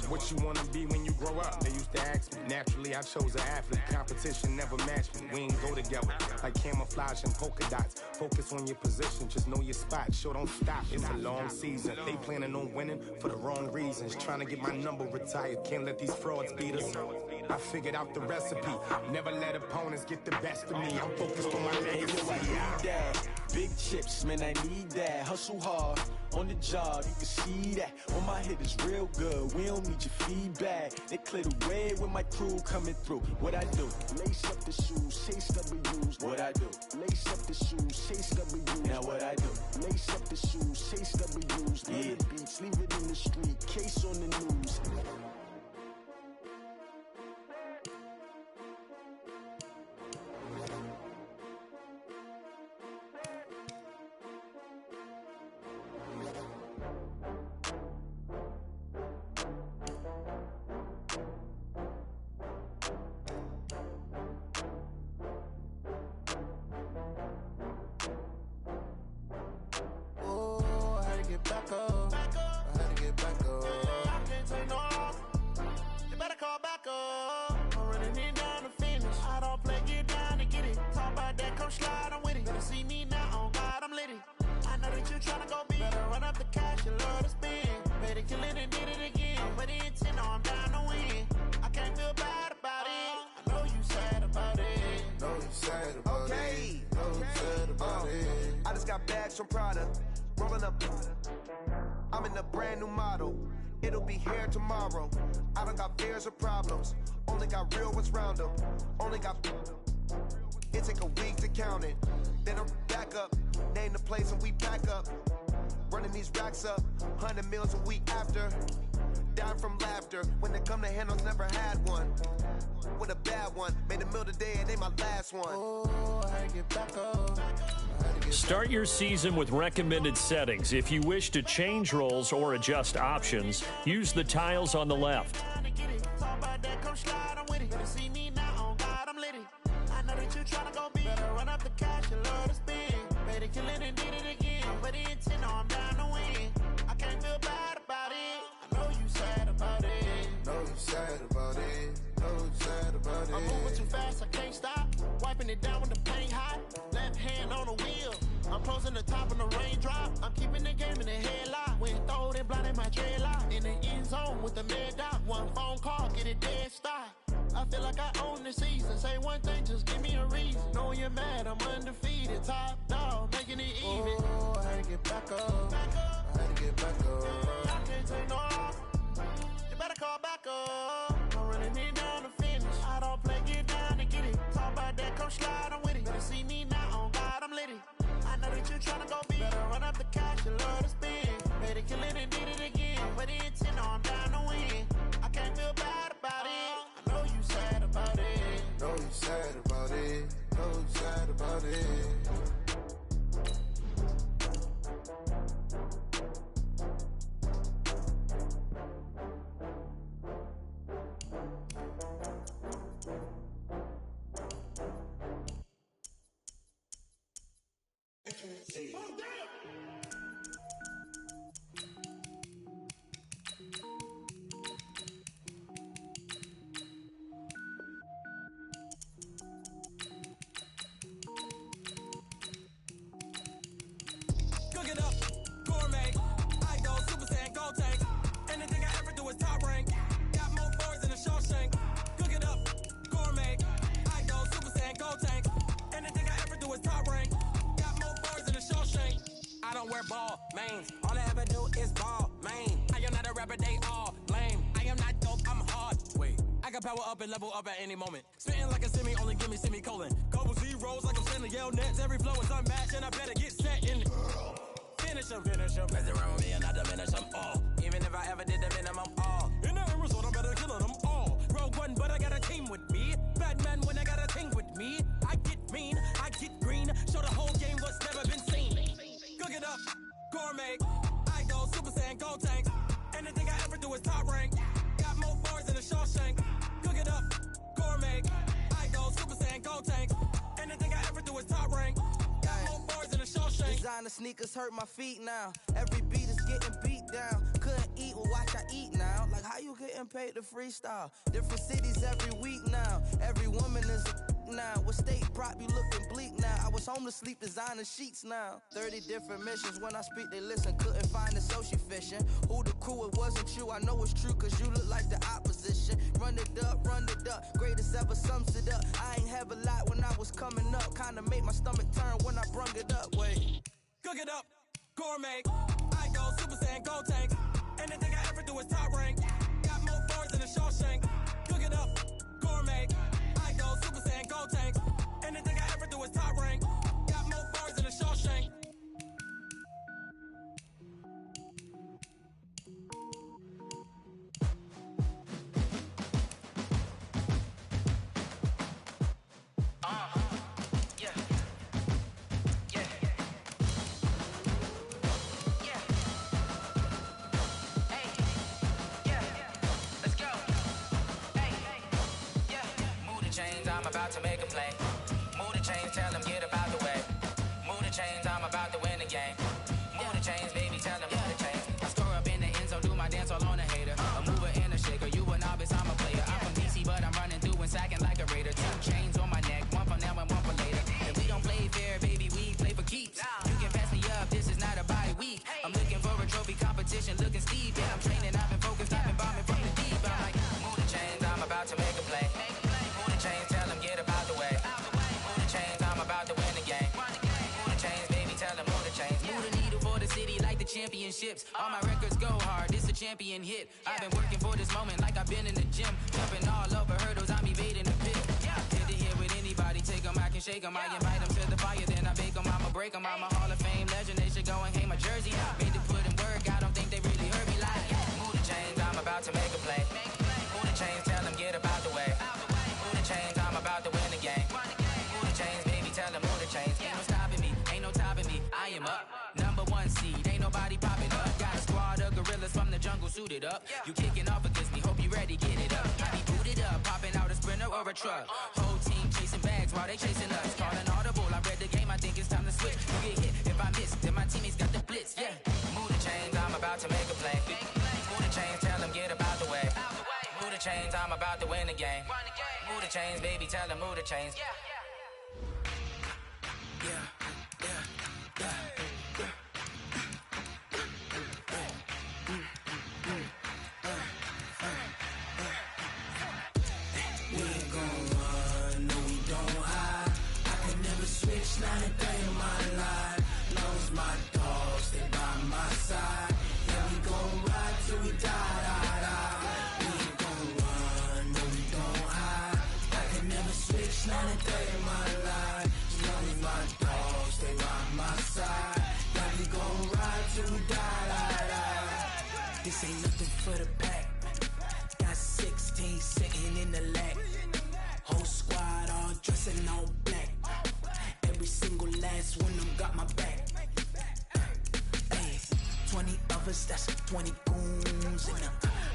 What you wanna be when you grow up? They used to ask me. Naturally, I chose an athlete. Competition never matched me. We ain't go together like camouflage and polka dots. Focus on your position, just know your spot. Sure, don't stop. It's a long season. They planning on winning for the wrong reasons. Trying to get my number retired. Can't let these frauds beat us. I figured out the recipe. Never let opponents get the best of me. I'm focused on my legacy. I need that. Big chips, man, I need that. Hustle hard, on the job, you can see that. On my head is real good, we don't need your feedback. They clear the way with my crew coming through. What I do? Lace up the shoes, chase W's. What I do? Lace up the shoes, chase W's. Now what I do? Lace up the shoes, chase W's. Yeah. Beats, leave it in the street, case on the news. From Prada, rolling up. I'm in a brand new model. It'll be here tomorrow. I don't got fears or problems. Only got real ones round them. Only got. It take a week to count it. Then I'm back up. Name the place and we pack up. Running these racks up. 100 meals a week after. Dying from laughter. When they come to handles, never had one. With a bad one. Made a meal today and they my last one. Oh, I get back up. Start your season with recommended settings. If you wish to change roles or adjust options, use the tiles on the left. I'm moving too fast, I can't stop. Wiping it down with the paint hot. Left hand on the wheel. I'm closing the top of the raindrop. I'm keeping the game in the headlock. When throwed and blinded my dreadlock. In the end zone with the mad dot. One phone call, get it dead stop. I feel like I own the season. Say one thing, just give me a reason. Knowing you're mad, I'm undefeated. Top dog, making it even. Oh, I had to get back up. I had to get back up. I can't take no off. You better call back up. I'm running it down to finish. I don't play, get down and get it. Talk about that, come slide, I'm with it. Better see me now, on God, I'm litty. I know that you tryna go big. Better run up the cash, you love to spin. Better kill it and did it again. But the intent, I'm down to win. I can't feel bad about it. I know you sad about it. Know you sad about it. Know you sad about it. don't wear ball, mains. All I ever do is ball, main. I am not a rapper, they all lame. I am not dope, I'm hard. Wait, I can power up and level up at any moment. Spitting like a semi, only give me semicolon. Couple zeros like I'm sending yell nets. Every flow is unmatched and I better get set in. Finish them. Mess around with me and I diminish them all. Even if I ever did the minimum all. In the end result, I'm better killing them all. Rogue one, but I got a team with me. Batman when I got a team with me. I get mean, I get green. Show the whole game what's never been seen. Cook it up, gourmet. I go Super Saiyan, Gold Tank. Anything I ever do is top rank. Got more bars than a Shawshank. Cook it up, gourmet. I go Super Saiyan, Gold Tank. Anything I ever do is top rank. Got more bars than a Shawshank. Designer sneakers hurt my feet now. Every beat is getting beat down. Couldn't eat, well watch I eat now. Like how you getting paid to freestyle? Different cities every week now. Every woman is a now. What state prop you looking bleak now? I was home to sleep designer sheets now. 30 different missions. When I speak they listen. Couldn't find it so she fishing. Who the crew, it wasn't you. I know it's true cause you look like the opposition. Run it up. Greatest ever sums it up. I ain't have a lot when I was coming up. Kinda made my stomach turn when I brung it up. Wait. Cook it up, gourmet. I go Super Saiyan, Gold Tank. Anything I ever do is top rank. Got more bars than a Shawshank. Cook it up, gourmet. I go Super Saiyan, Gold Tank. Anything I ever do is top rank. Got more bars than a Shawshank. I'm about to make a play. Move the chains, tell them get up out the way. Move the chains, I'm about to win the game. Move the chains, baby, tell them move the chains. I score up in the end zone, do my dance all on a hater. A mover and a shaker, you a novice, I'm a player. I'm from DC, but I'm running through and sacking like a raider. 2 chains on my neck, one for now and one for later. If we don't play fair, baby, we play for keeps. You can pass me up, this is not a bye week. I'm looking for a trophy competition, looking steep. Yeah, I'm training, I've been focused, I've been bombing from the deep. I'm like, move the chains, I'm about to make a play. Move the chains, tell them get up out the way. Move the chains, I'm about to win the game. Move the chains, baby, tell them move the chains. Move the needle for the city like the championships. All my records go hard, this a champion hit. I've been working for this moment like I've been in the gym. Jumping all over hurdles, I'm evading the pit. Hit to hit with anybody, take them, I can shake them. I invite them to the fire, then I bake them, I'ma break them. I'm a Hall of Fame legend, they should go and hang my jersey. Made to put in work, I don't think they really heard me like. Move the chains, I'm about to make a play. Move the chains, tell them get up out the way. Move the chains, I'm about to win the game. Move the chains, baby, tell them move the chains. Ain't no stopping me, ain't no topping me. I am up, #1 seed, ain't nobody popping up. Got a squad of gorillas from the jungle suited up. You kicking off against me, hope you ready, get it up. I be booted up, popping out a Sprinter or a truck. Whole team chasing bags while they chasing us. Calling audible, I read the game, I think it's time to switch. You get hit if I miss, then my teammates got the blitz, yeah. Move the chains, I'm about to make a play. Move the chains, tell them get up out the way. Move the chains, I'm about to win the game. Move the chains, baby, tell them move the chains. We ain't gon' run, no we don't hide. I can never switch, not a day in my life. Long as my dogs, they by my side. Yeah, we gon' ride till we die. We ain't gon' run, no we don't hide. I can never switch, not a day in my life. As long as my dogs, they by my side. Yeah, we gon' ride till we die. This ain't nothing for the pack. Got 16 sitting in the lap. Whole squad all dressing all black. Every single last one of them got my back. Hey, 20 of us, that's 20 goons. And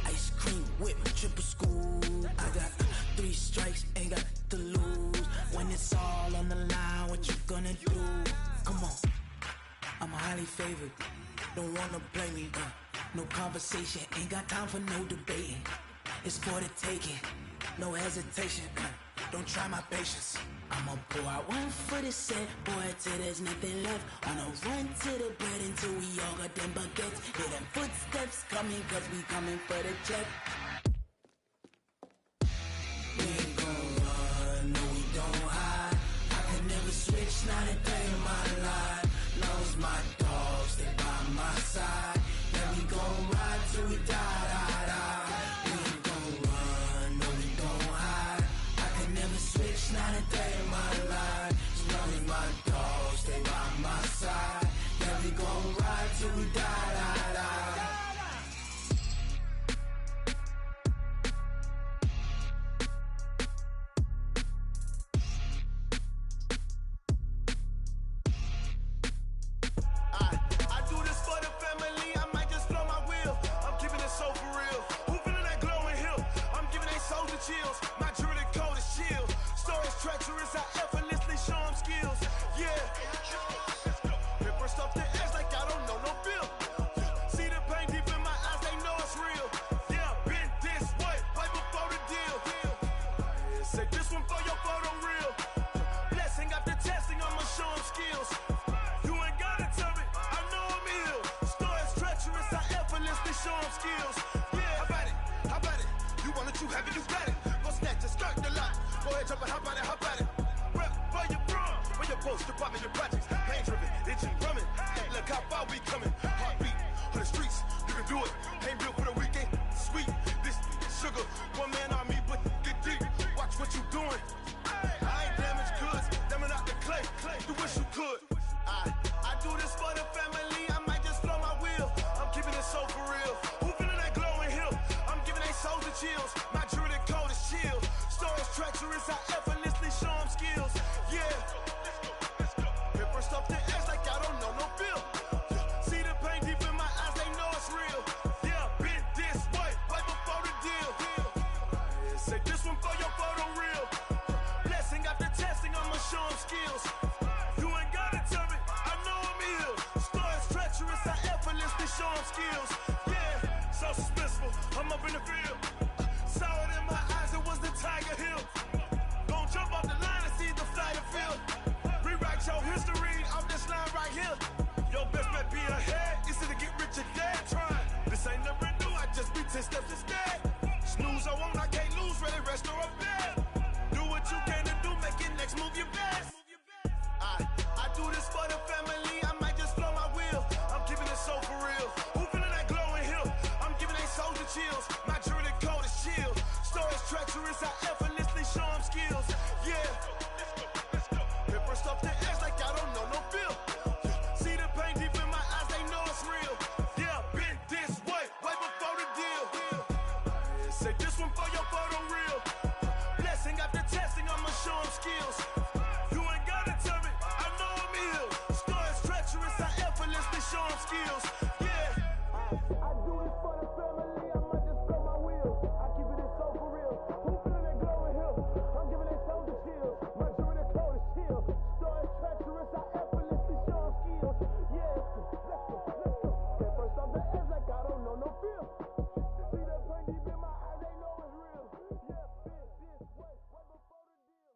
ice cream with my triple scoop. I got 3 strikes, ain't got to lose. When it's all on the line, what you gonna do? Come on, I'm highly favored. Don't wanna blame me, no conversation, ain't got time for no debating. It's for the taking, no hesitation. Don't try my patience. I'ma pour out one for the set, boy, till there's nothing left. On a run to the bread until we all got them baguettes. Hear them footsteps coming, cause we coming for the check. We ain't gon' run, no we don't hide. I can never switch, not a day in my life. Long as my dogs, they chills. My jewelry coat is chill. Stories treacherous, I effortlessly show 'em skills. Yeah. Paper stuff the edge like I don't know no bill. See the pain deep in my eyes, they know it's real. Yeah, been this way, right before the deal. Say this one for your photo real. Blessing after testing, I'ma show 'em skills. You ain't gotta tell me, I know I'm ill. Stories treacherous, I effortlessly show 'em skills. Yeah, how about it? You want it, you have it, you got it. Go snatch it, skirt the lot. Go ahead, jump it, hop out it. Rep where you from, where your post, department, your projects. Pain driven, itching, drumming. Hey, look how far we coming. Heartbeat on the streets, you can do it. Ain't built for the weekend, sweet. This sugar, one man army, but get deep. Watch what you doing. I ain't damaged goods, damn out the clay. You wish you could. I do this for the family. I might just blow my wheel. I'm keeping it so for real. Who feeling that glowing hill? I'm giving they souls the chills. My jewelry coat is chill. Stories treacherous, I effortlessly show 'em skills. Yeah. Paper stuff the edge like I don't know no bill. See the pain deep in my eyes, they know it's real. Yeah, been this way, right before the deal. Say this one for your photo real. Blessing after testing, I'ma show 'em skills. You ain't gotta tell me, I know I'm ill. Stories treacherous, I effortlessly show 'em skills. Yeah, so suspenseful, I'm up in the field. Saw it in my eyes, it was the Tiger Hill. Don't jump off the line and see the flight of field. Rewrite your history off this line right here. Your best bet be ahead, easy to get rich or dead trying. This ain't never new, I just be 10 steps instead. Snooze, I won't, I can't lose, ready, rest or a bed. Do what you can to do, make it next move your best. I do this for the family, I might just blow my wheel. I'm keeping it so for real. Who feeling that glowing hill? I'm giving they soldier chills. My jewelry coat is chill. Stories treacherous, I effortlessly show 'em skills. Yeah. Paper stuff the edge like I don't know no bill. See the pain deep in my eyes, they know it's real. Yeah, been this way, right before the deal. Say this one for your photo real. Blessing after testing, I'ma show 'em skills. You ain't gotta tell me, I know I'm ill. Stories treacherous, I effortlessly show 'em skills. Yeah. I do this for the family, I might just blow my wheel. I keep it so for real. Who feeling that glowing hill? I'm giving they soldier chills. My jewelry coat is chill. Stories treacherous, I effortlessly show 'em skills. Yeah, let's go. Paper stuff the edge like I don't know no feel. See that pain deep in my eyes, they know it's real. Yeah, been this way, right before the deal.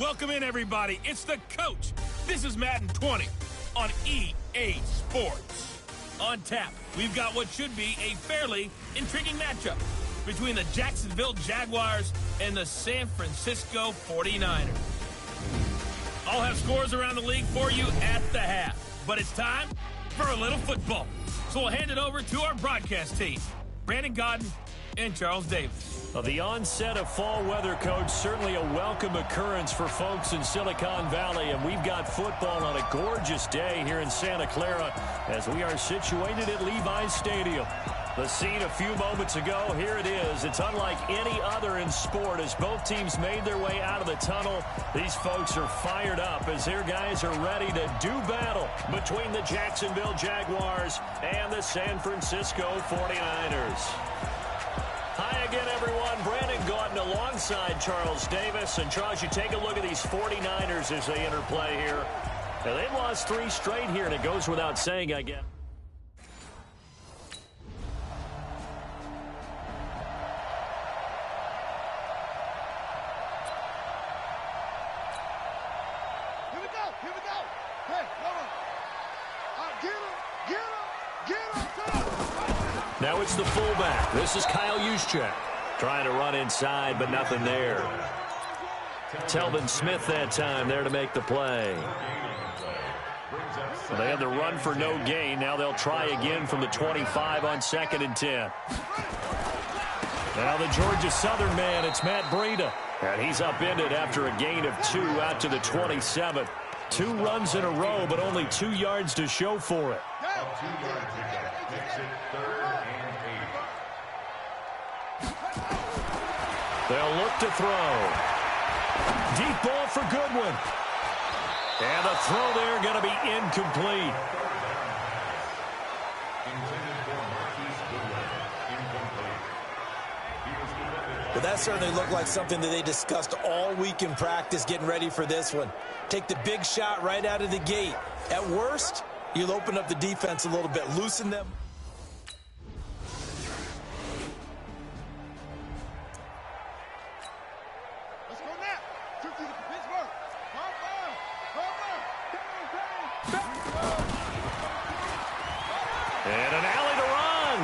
Welcome in, everybody. It's the coach. This is Madden 20 on EA Sports. On tap, we've got what should be a fairly intriguing matchup between the Jacksonville Jaguars and the San Francisco 49ers. I'll have scores around the league for you at the half, but it's time for a little football. So we'll hand it over to our broadcast team, Brandon Godden and Charles Davis. Well, the onset of fall weather, Coach, certainly a welcome occurrence for folks in Silicon Valley, and we've got football on a gorgeous day here in Santa Clara as we are situated at Levi's Stadium. The scene a few moments ago, here it is. It's unlike any other in sport as both teams made their way out of the tunnel. These folks are fired up as their guys are ready to do battle between the Jacksonville Jaguars and the San Francisco 49ers. Hi again, everyone. Brandon Godden alongside Charles Davis. And, Charles, you take a look at these 49ers as they interplay here. Now, they've lost 3 straight here, and it goes without saying, I guess. Now it's the fullback. This is Kyle Juszczyk. Trying to run inside, but nothing there. Telvin Smith that time there to make the play. Well, they had the run for no gain. Now they'll try again from the 25 on 2nd and 10. Now the Georgia Southern man, it's Matt Breida. And he's upended after a gain of 2 out to the 27. 2 runs in a row, but only 2 yards to show for it. They'll look to throw. Deep ball for Goodwin. And the throw there going to be incomplete. Well, that certainly looked like something that they discussed all week in practice getting ready for this one. Take the big shot right out of the gate. At worst, you'll open up the defense a little bit, loosen them. And an alley to run.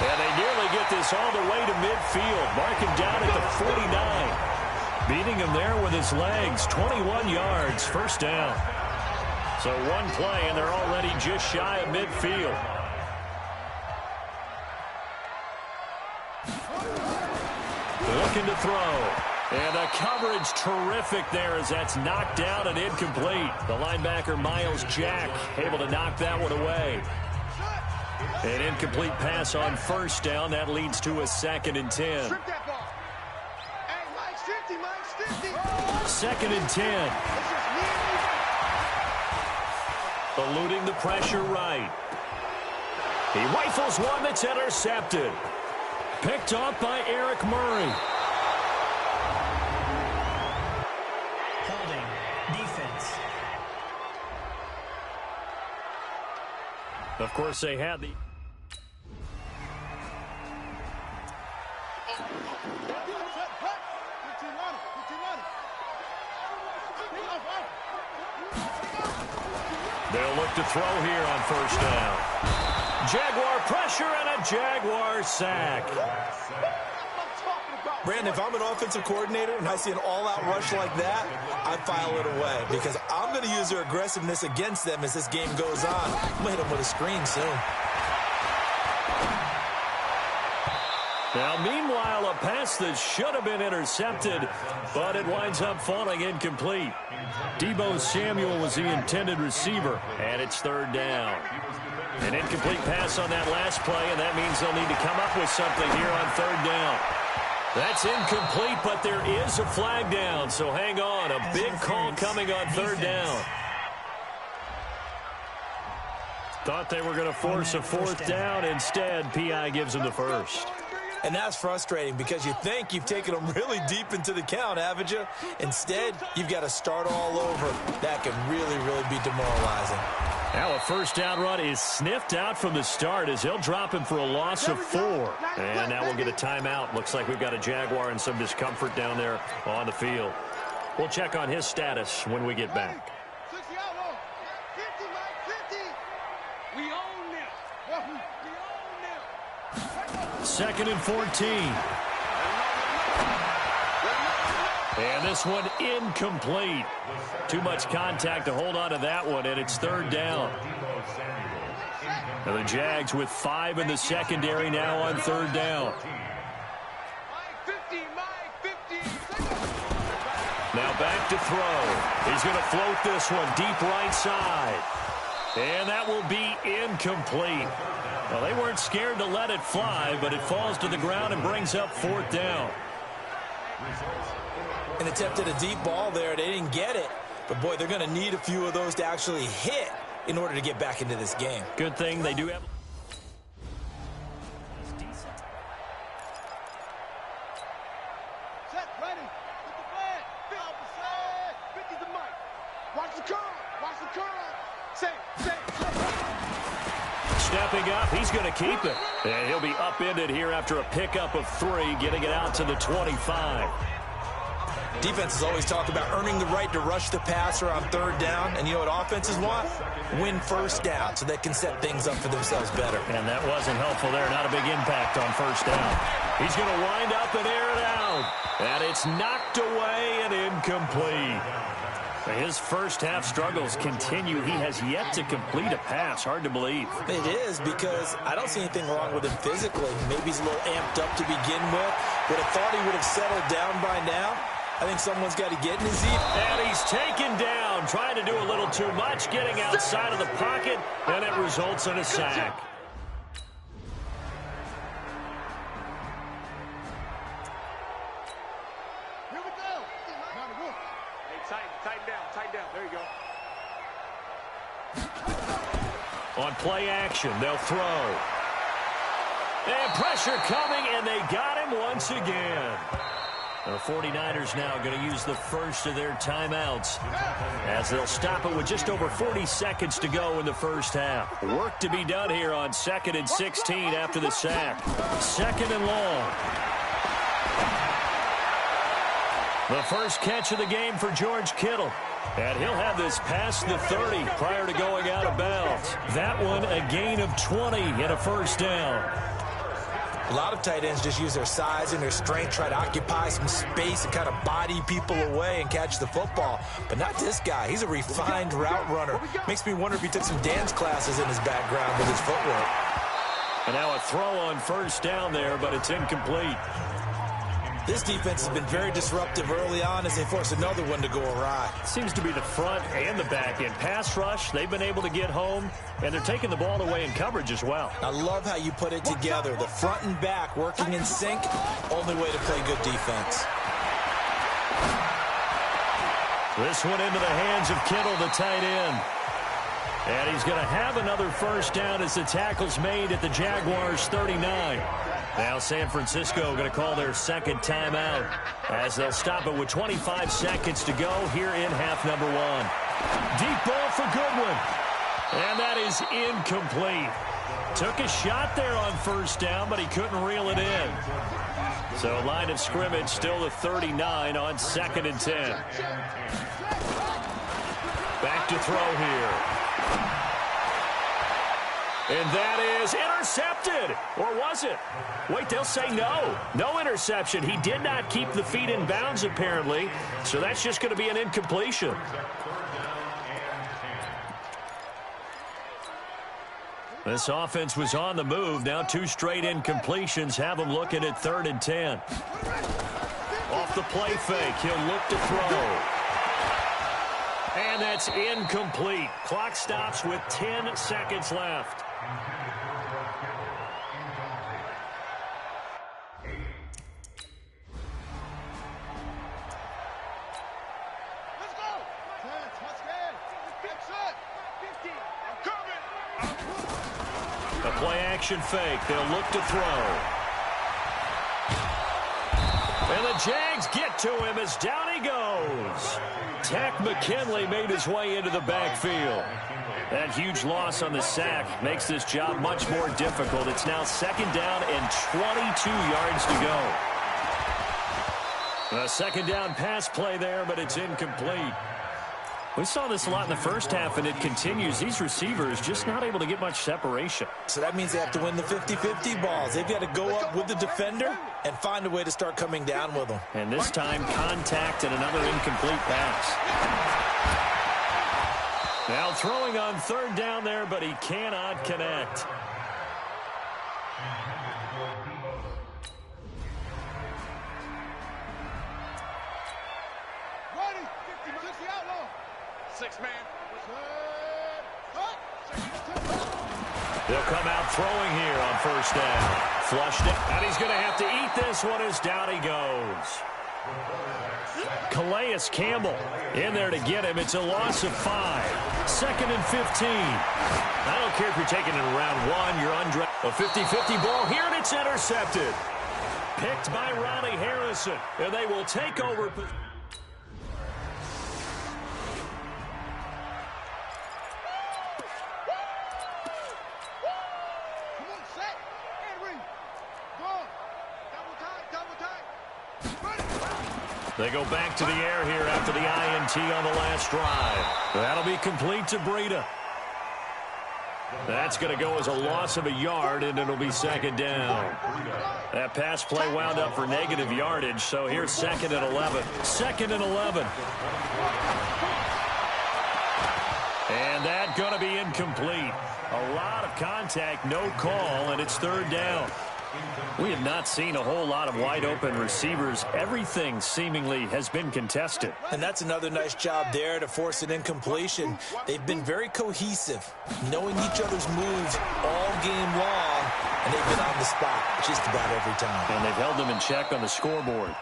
And they nearly get this all the way to midfield. Mark him down at the 49. Beating him there with his legs. 21 yards, first down. So 1 play, and they're already just shy of midfield. Looking to throw. And the coverage terrific there as that's knocked down and incomplete. The linebacker, Miles Jack, able to knock that one away. An incomplete pass on first down. That leads to a 2nd and 10. 2nd and 10. Eluding the pressure right. He rifles one that's intercepted. Picked off by Eric Murray. Of course, they had the... They'll look to throw here on first down. Jaguar pressure and a Jaguar sack. Brandon, if I'm an offensive coordinator and I see an all-out rush like that, I file it away because I'm going to use their aggressiveness against them as this game goes on. I'm going to hit them with a screen soon. Now, meanwhile, a pass that should have been intercepted, but it winds up falling incomplete. Deebo Samuel was the intended receiver, and it's 3rd down. An incomplete pass on that last play, and that means they'll need to come up with something here on 3rd down. That's incomplete, but there is a flag down, so hang on. A big call coming on 3rd down. Thought they were going to force a 4th down. Instead, P.I. gives them the first. And that's frustrating because you think you've taken them really deep into the count, haven't you? Instead, you've got to start all over. That can really, really be demoralizing. Now a first down run is sniffed out from the start as they'll drop him for a loss of 4. And now we'll get a timeout. Looks like we've got a Jaguar and some discomfort down there on the field. We'll check on his status when we get back. Second and 14. And this one incomplete. Too much contact to hold on to that one, and it's third down. And the Jags with 5 in the secondary now on third down. Now back to throw. He's going to float this one deep right side. And that will be incomplete. Well, they weren't scared to let it fly, but it falls to the ground and brings up fourth down. And attempted a deep ball there. They didn't get it. But, boy, they're going to need a few of those to actually hit in order to get back into this game. Good thing they do have... Set, ready. Get the flag. 50's the mic. Watch the curl. Watch the curl. Set. Stepping up, he's going to keep it. And he'll be upended here after a pickup of 3, getting it out to the 25. Defenses always talk about earning the right to rush the passer on third down. And you know what offenses want? Win first down so they can set things up for themselves better. And that wasn't helpful there. Not a big impact on first down. He's going to wind up and air it out. And it's knocked away and incomplete. His first half struggles continue. He has yet to complete a pass. Hard to believe. It is, because I don't see anything wrong with him physically. Maybe he's a little amped up to begin with. Would have thought he would have settled down by now. I think someone's got to get in his ear. And he's taken down, trying to do a little too much, getting outside of the pocket, and it results in a sack. Here we go. Hey, tighten down. There you go. On play action, they'll throw. And pressure coming, and they got him once again. The 49ers now going to use the first of their timeouts as they'll stop it with just over 40 seconds to go in the first half. Work to be done here on 2nd and 16 after the sack. 2nd and long. The first catch of the game for George Kittle. And he'll have this past the 30 prior to going out of bounds. That one a gain of 20 and a first down. A lot of tight ends just use their size and their strength, try to occupy some space and kind of body people away and catch the football. But not this guy. He's a refined route runner. Makes me wonder if he took some dance classes in his background with his footwork. And now a throw on first down there, but it's incomplete. This defense has been very disruptive early on as they force another one to go awry. Seems to be the front and the back end. Pass rush, they've been able to get home, and they're taking the ball away in coverage as well. I love how you put it together. The front and back working in sync, only way to play good defense. This one into the hands of Kittle, the tight end. And he's going to have another first down as the tackle's made at the Jaguars' 39. Now San Francisco going to call their second timeout as they'll stop it with 25 seconds to go here in half number 1. Deep ball for Goodwin. And that is incomplete. Took a shot there on first down, but he couldn't reel it in. So line of scrimmage still the 39 on 2nd and 10. Back to throw here. And that is intercepted. Or was it? Wait, they'll say no. No interception. He did not keep the feet in bounds, apparently. So that's just going to be an incompletion. This offense was on the move. Now 2 straight incompletions have them looking at 3rd and 10. Off the play fake, he'll look to throw. And that's incomplete. Clock stops with 10 seconds left. Let's go. A play action fake. They'll look to throw. And the Jags get to him as down he goes. Tack McKinley made his way into the backfield. That huge loss on the sack makes this job much more difficult. It's now 2nd down and 22 yards to go. A 2nd down pass play there, but it's incomplete. We saw this a lot in the first half, and it continues. These receivers just not able to get much separation. So that means they have to win the 50-50 balls. They've got to go up with the defender and find a way to start coming down with them. And this time, contact and another incomplete pass. Now throwing on 3rd down there, but he cannot connect. Ready, 50 outlaw. 6-man. They'll come out throwing here on 1st down. Flushed it, and he's going to have to eat this one as down he goes. Calais Campbell in there to get him. It's a loss of 5. 2nd and 15. I don't care if you're taking it in round 1. You're undrafted. A 50-50 ball here, and it's intercepted. Picked by Ronnie Harrison, and they will take over. They go back to the air here after the INT on the last drive. That'll be complete to Breida. That's going to go as a loss of a yard, and it'll be 2nd down. That pass play wound up for negative yardage, so here's 2nd and 11. 2nd and 11. And that's going to be incomplete. A lot of contact, no call, and it's 3rd down. We have not seen a whole lot of wide-open receivers. Everything seemingly has been contested. And that's another nice job there to force an incompletion. They've been very cohesive, knowing each other's moves all game long, and they've been on the spot just about every time. And they've held them in check on the scoreboard.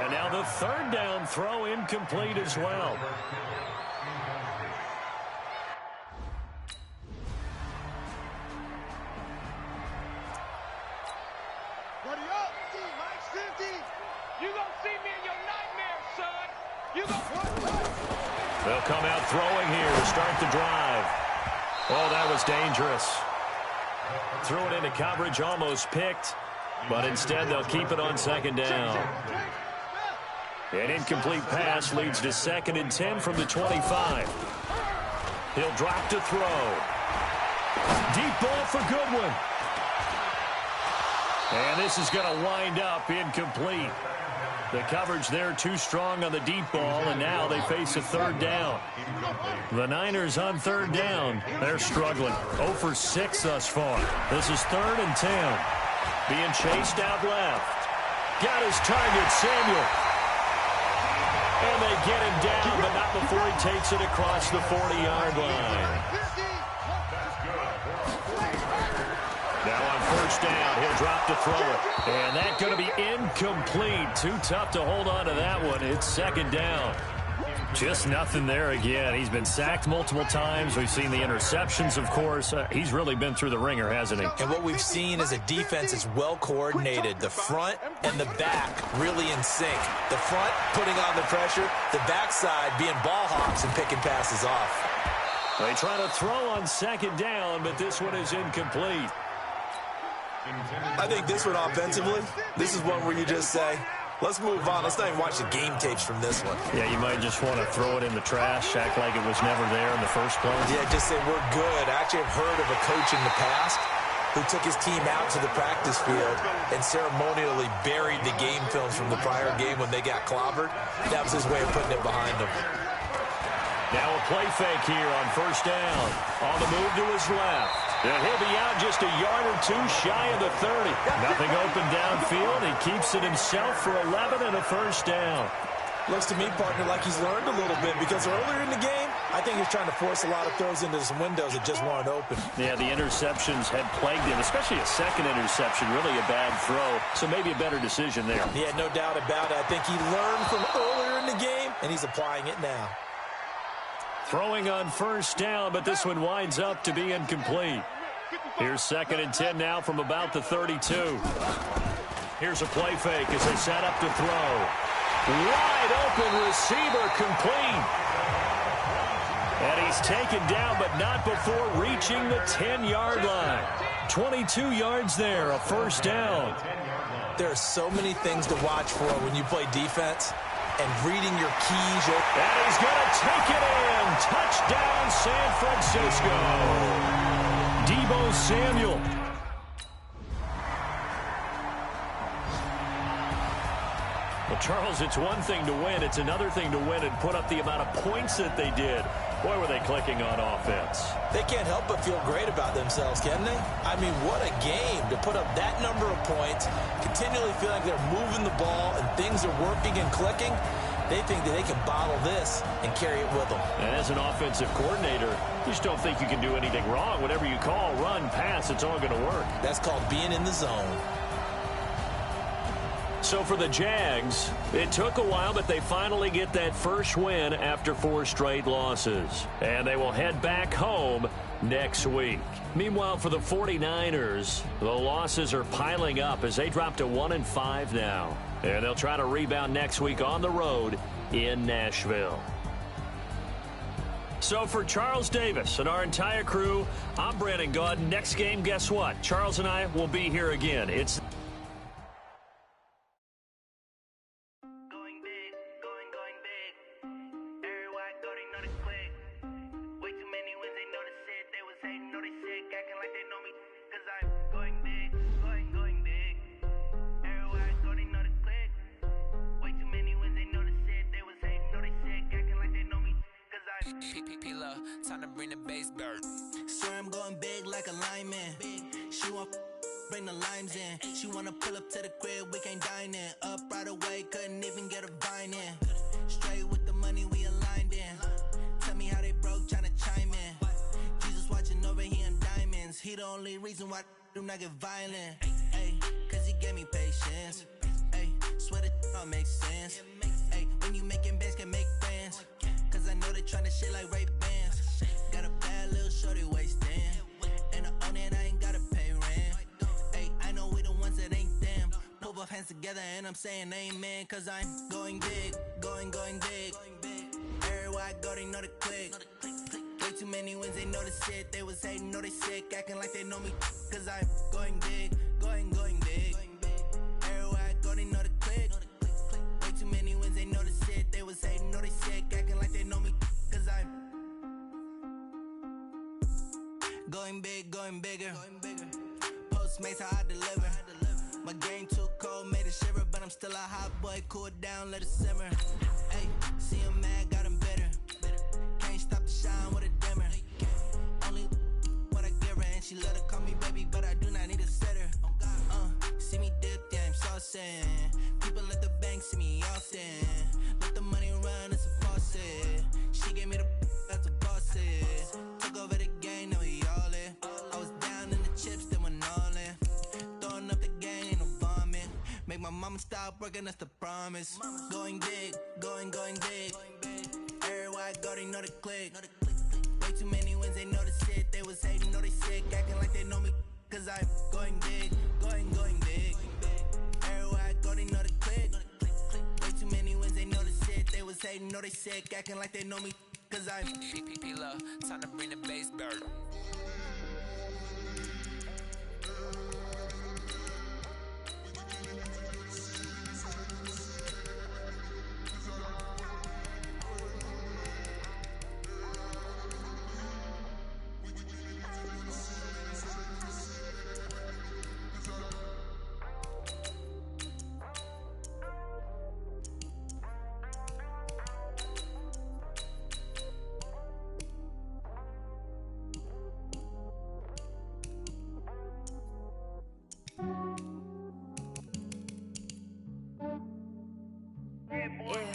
And now the 3rd down throw incomplete as well. They'll come out throwing here to start the drive. Oh, that was dangerous. Threw it into coverage, almost picked, but instead they'll keep it on 2nd down. An incomplete pass leads to 2nd and 10 from the 25. He'll drop to throw. Deep ball for Goodwin. And this is going to wind up incomplete. The coverage there too strong on the deep ball, and now they face a 3rd down. The Niners on 3rd down. They're struggling. 0 for 6 thus far. This is 3rd and 10. Being chased out left. Got his target, Samuel. And they get him down, but not before he takes it across the 40-yard line. Now on 1st down, he'll drop to throw it. And that's going to be incomplete. Too tough to hold on to that one. It's 2nd down. Just nothing there again. He's been sacked multiple times. We've seen the interceptions, of course. He's really been through the ringer, hasn't he? And what we've seen is a defense that's well coordinated. The front and the back really in sync. The front putting on the pressure. The backside being ball hawks and picking passes off. They try to throw on 2nd down, but this one is incomplete. I think this one offensively, this is one where you just say, let's move on. Let's not even watch the game tapes from this one. Yeah, you might just want to throw it in the trash, act like it was never there in the first place. Yeah, just say we're good. I actually have heard of a coach in the past who took his team out to the practice field and ceremonially buried the game films from the prior game when they got clobbered. That was his way of putting it behind them. Now a play fake here on 1st down. On the move to his left. And he'll be out just a yard or 2 shy of the 30. Nothing open downfield. He keeps it himself for 11 and a 1st down. Looks to me, partner, like he's learned a little bit because earlier in the game, I think he's trying to force a lot of throws into some windows that just weren't open. Yeah, the interceptions had plagued him, especially a 2nd interception, really a bad throw. So maybe a better decision there. Yeah, no doubt about it. I think he learned from earlier in the game, and he's applying it now. Throwing on 1st down, but this one winds up to be incomplete. Here's 2nd and 10 now from about the 32. Here's a play fake as they set up to throw. Wide open receiver complete. And he's taken down, but not before reaching the 10-yard line. 22 yards there, a first down. There are so many things to watch for when you play defense, and reading your keys. And he's going to take it in. Touchdown, San Francisco. Deebo Samuel. Well, Charles, it's one thing to win. It's another thing to win and put up the amount of points that they did. Boy, were they clicking on offense. They can't help but feel great about themselves, can they? I mean, what a game to put up that number of points, continually feel like they're moving the ball and things are working and clicking. They think that they can bottle this and carry it with them. And as an offensive coordinator, you just don't think you can do anything wrong. Whatever you call, run, pass, it's all going to work. That's called being in the zone. So for the Jags, it took a while, but they finally get that first win after 4 straight losses. And they will head back home next week. Meanwhile, for the 49ers, the losses are piling up as they drop to 1-5 now. And they'll try to rebound next week on the road in Nashville. So for Charles Davis and our entire crew, I'm Brandon Gaud. Next game, guess what? Charles and I will be here again. It's time to bring the base bird. Swear I'm going big like a lineman. She want bring the limes in. She wanna pull up to the crib, we can't dine in. Up right away, couldn't even get a vine in. Straight with the money we aligned in. Tell me how they broke, tryna chime in. Jesus watching over here in diamonds. He the only reason why do not get violent. Ay, cause he gave me patience. Ay, swear that all makes sense. Ay, when you making bands can make friends. Cause I know they tryna shit like Ray Bans. Got a bad little shorty wasting. And I own it, I ain't gotta pay rent. Ay, I know we the ones that ain't them. Put both hands together and I'm saying amen. Cause I'm going big, going big. Everywhere I go, they know the click. Way too many wins, they know the shit. They was hating, know they sick, acting like they know me. Cause I'm going big, going big. Everywhere I go, they know the click. Way too many wins, they know the shit. They was hating, know they sick, acting like they know me. Cause I'm going big, going bigger. Postmates how I deliver. My game too cold, made it shiver, but I'm still a hot boy. Cool it down, let it simmer. Hey, see him mad, got him bitter. Can't stop the shine with a dimmer. Only what I give her, and she let her call me baby, but I do not need a sitter. See me dip, yeah, I'm saucing. People at the bank see me often. Let the money run, it's a faucet. She gave me the that's a faucet. Took over the game, now we all in. I was down in the chips, then went all in. Throwing up the game, ain't no vomit. Make my mama stop working, that's the promise. Going big, going big. Everywhere I go, they know the click. Way too many wins, they know the shit. They was hating, know they sick, acting like they know me. Cause I'm going big, going big. Everywhere I go, they know the click. Way too many wins, they know the shit. They was hating, know they sick, acting like they know me. Cause I'm love, time to bring the bass bird.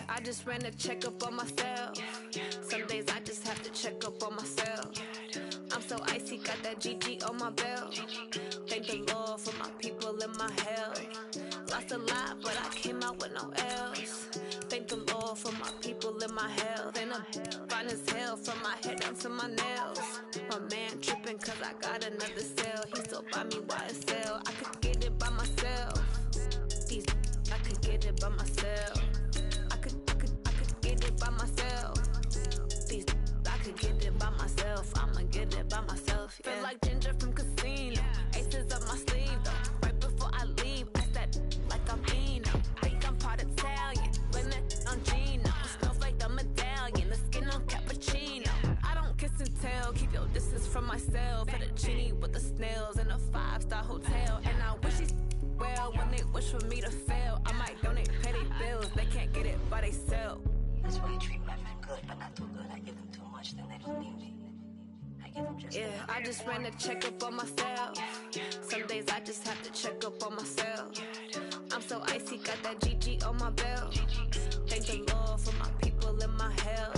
I just ran a checkup on myself. Some days I just have to check up on myself. I'm so icy, got that GG on my belt. Thank the Lord for my people in my health. Lost a lot, but I came out with no else. Thank the Lord for my people in my health. And I'm fine as hell from my head down to my nails. My man tripping cause I got another cell. He still buy me YSL. I could get it by myself. I could get it by myself. By myself, I could get I'ma get it by myself. Yeah. Feel like Ginger from Casino. Aces up my sleeve though. Right before I leave, I said like I'm Eno. Think I'm part Italian. Blame it on Gino. Smells like the medallion. The skin on cappuccino. I don't kiss and tell. Keep your distance from myself. Put a genie with the snails in a 5-star hotel. And I wish he's well when they wish for me to fail. I might donate petty bills. They can't get it by they sell. That's why I treat women good, but not too good. I give them too much, then they don't need me. I give them just I just ran a check up on myself. Some days I just have to check up on myself. I'm so icy, got that GG on my belt. Thank the Lord for my people in my hell.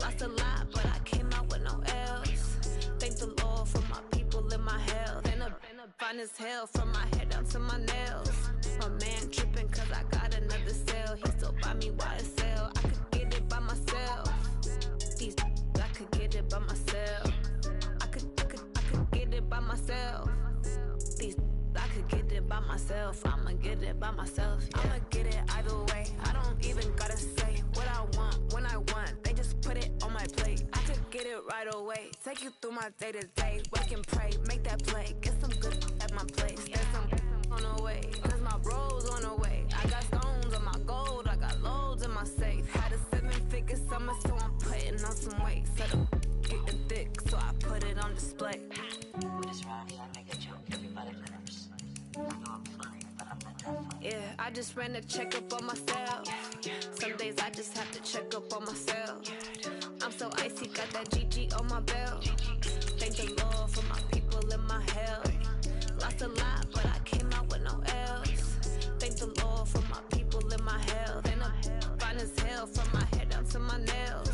Lost a lot, but I came out with no L's. Thank the Lord for my people in my hell. Then a fine as hell from my head down to my nails. My man tripping cause I got another sale. He still buy me YSL. I could get it by myself. These I could get it by myself. I could get it by myself. These I could get it by myself. I'ma get it by myself. Yeah. I'ma get it either way. I don't even gotta say what I want when I want. They just put it on my plate. I could get it right away. Take you through my day to day. Work and pray, make that play. Get some good at my place. There's some on the way. Cause my bros on the way. I got stones on my gold. I got loads in my safe. Had a 7-figure summer, so I'm putting on some weight. Set up, getting thick, so I put it on display. With this round, I make a joke, everybody laughs. I know I'm funny, but I'm not that funny. Yeah, I just ran a check up on myself. Some days I just have to check up on myself. I'm so icy, got that GG on my belt. Thank the Lord for my people in my hell. Lost a lot, but I came out with no L's. Thank the Lord for my people in my hell. Then I'm fine as hell from my head down to my nails.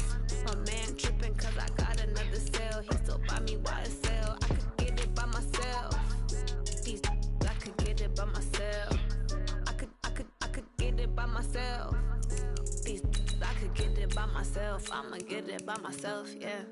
My man tripping cause I got another sale. He still buy me YSL. I could get it by myself. These I could get it by myself. I could get it by myself. These I could get it by myself. I'ma get it by myself, yeah.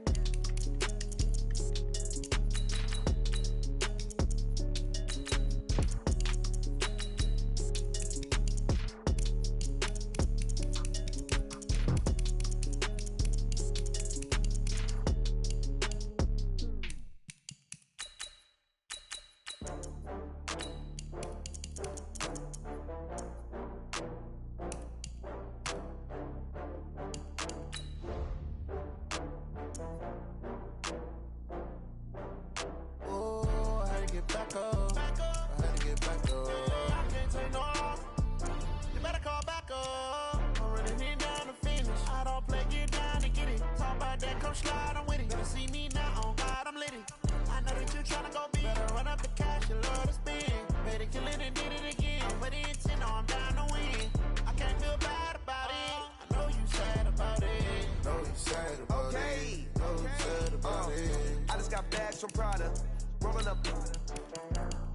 From Prada, rolling up.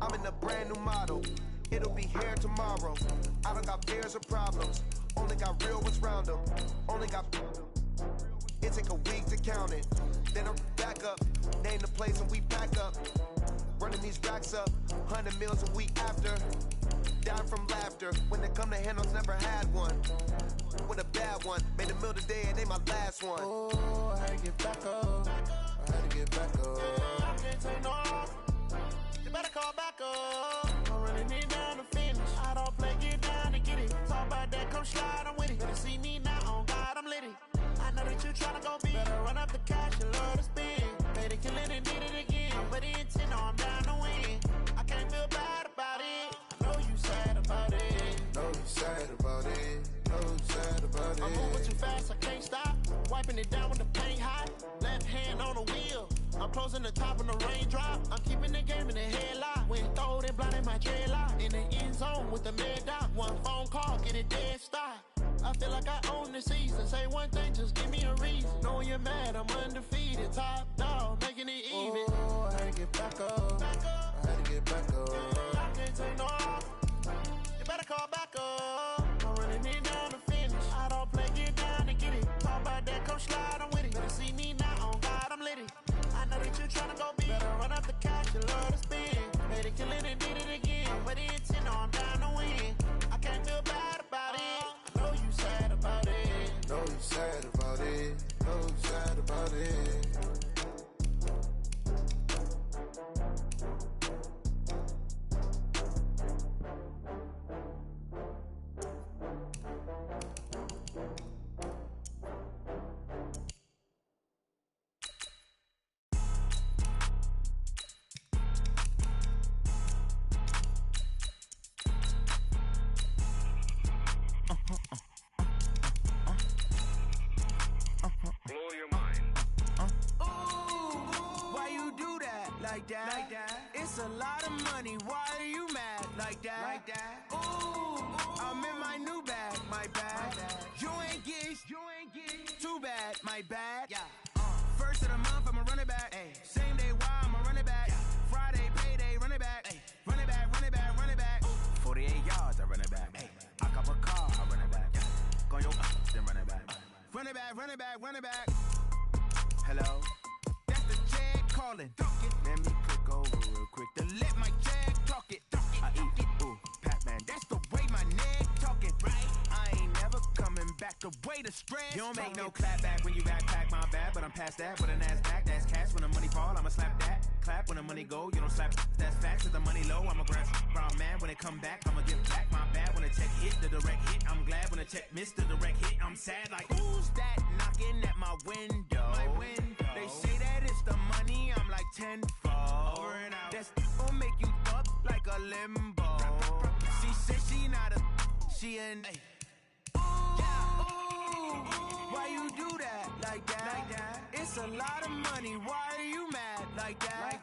I'm in a brand new model. It'll be here tomorrow. I don't got fears or problems. Only got real ones round them. Only got. It take a week to count it. Then I'm back up. Name the place and we pack up. Running these racks up. 100 meals a week after. Dying from laughter. When they come to handles, never had one. With a bad one. Made a meal today and they my last one. Oh, I had to get back up. I had to get back up. I can't take no off. You better call back up. I'm running it down to finish. I don't play, get down to get it. Talk about that, come slide, I'm with it. Better see me now, on God, I'm litty. I know that you tryna go big. Better run up the cash, you love to spend. Made it, kill it, and did it again. But the intent, no, I'm down to win. I can't feel bad about it. I know you sad about it. Know you sad about it. Know you sad about it. I'm moving too fast, I can't stop. Wiping it down with the paint hot. Left hand on the wheel. I'm closing the top when the raindrop. I'm keeping the game in the headlock. When throwed and blinded my dreadlock. In the end zone with the mad dot. One phone call, get it dead stop. I feel like I own the season. Say one thing, just give me a reason. Knowing you're mad, I'm undefeated. Top dog, making it even. Oh, I had to get back up. I had to get back up. I can't take no off. You better call back up. I'm running it down to finish. I don't play, get down to get it. Talk about that, come slide, I'm with it. Better see me now, on God, I'm litty. I know that you tryna go big. Better run up the cash, you love to spend. Made it, kill it, and did it again. But the intent, no, I'm down to win. I can't feel bad about it. I know you sad about it. Know you sad about it. Know you sad about it. like that. It's a lot of money, why are you mad like that? Ooh, I'm in my new bag, my bad. You ain't get too bad, my bad. First of the month, I'ma run it back. Same day, why I'ma run it back. Friday, payday, run it back. Run it back, run it back, run it back. 48 yards, I run it back. I cop a car, I run it back. Go yo, then run it back. Run it back, run it back, run it back. Hello? That's the jag calling. Let me click over real quick to let my jag talk it. I eat it, ooh, Pac-Man. That's the way my neck talking. Right? I ain't never coming back the way the stress. You don't make no clap back when you backpack, my bad. But I'm past that with a NASDAQ. That's cash when the money fall, I'ma slap that. Clap when the money go, you don't slap. That's facts. With the money low, I'ma grab brown man. When it come back, I'ma give back my bad. When the check hit, the direct hit. I'm glad when the check missed the direct hit. I'm sad like, who's that knocking at my window? My window. They say that it's the money, I'm like tenfold. Over and out. That's gon' make you up like a limbo. She said she not a, she an. Why you do that like that? It's a lot of money, why are you mad like that?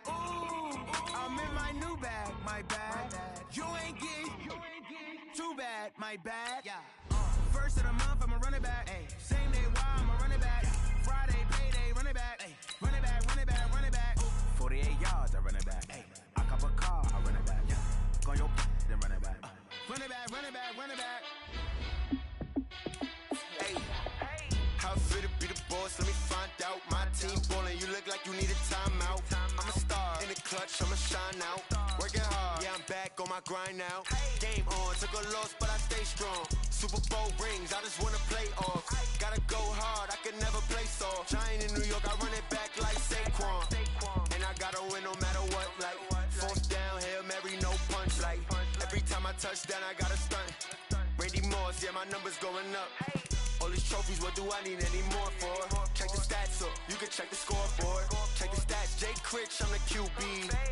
Ooh, I'm in my new bag, my bad. You ain't get too bad, my bad. First of the month, I'ma run it back. Same day, why I'ma run it back. Friday, payday, run it back. Run it back, run it back, run it back. 48 yards, I run it back. I cop a car, I run it back. Go yo, then run it back. Run it back, run it back, run it back. How fit to be the boss? Let me find out. My team ballin', you look like you need a timeout. I'm a star in the clutch, I'ma shine out. Working hard, yeah, I'm back on my grind now. Game on, took a loss, but I stay strong. Super Bowl rings, I just wanna play off. Gotta go hard, I can never play soft. Giant in New York, I run it back like Saquon. And I gotta win no matter what, like fourth down, Hail Mary, no punch. Like every time I touch down, I gotta stunt. Randy Moss, yeah, my numbers going up. All these trophies, what do I need any more for? Check the stats up, you can check the scoreboard. Check the stats, Jay Critch, I'm the QB.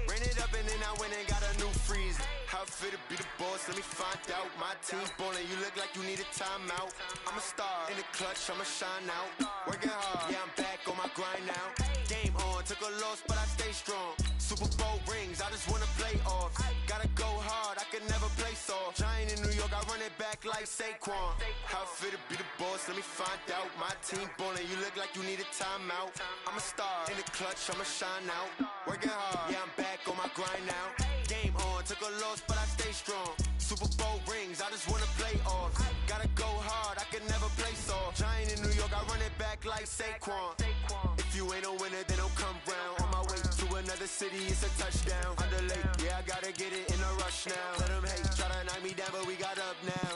Ran it up and then I went and got a new freeze. How fit to be the boss, let me find out. My team ballin', you look like you need a timeout. I'm a star in the clutch, I'ma shine out. Working hard, yeah, I'm back on my grind now. Game on, took a loss, but I stay strong. Super Bowl rings, I just wanna play off. Gotta go hard, I can never play soft. Giant in New York, I run it back like Saquon. How fit to be the boss, let me find out. My team ballin', you look like you need a timeout. I'm a star in the clutch, I'ma shine out. Working hard, yeah, I'm back on my grind now. Game on, took a loss, but I stay strong. Super Bowl rings, I just wanna play off. Gotta go hard, I can never play soft. Giant in New York, I run it back like Saquon. If you ain't a winner, then don't come round. On my way to another city, it's a touchdown. Underlay, yeah, I gotta get it in a rush now. Let them hate, try to knock me down, but we got up now.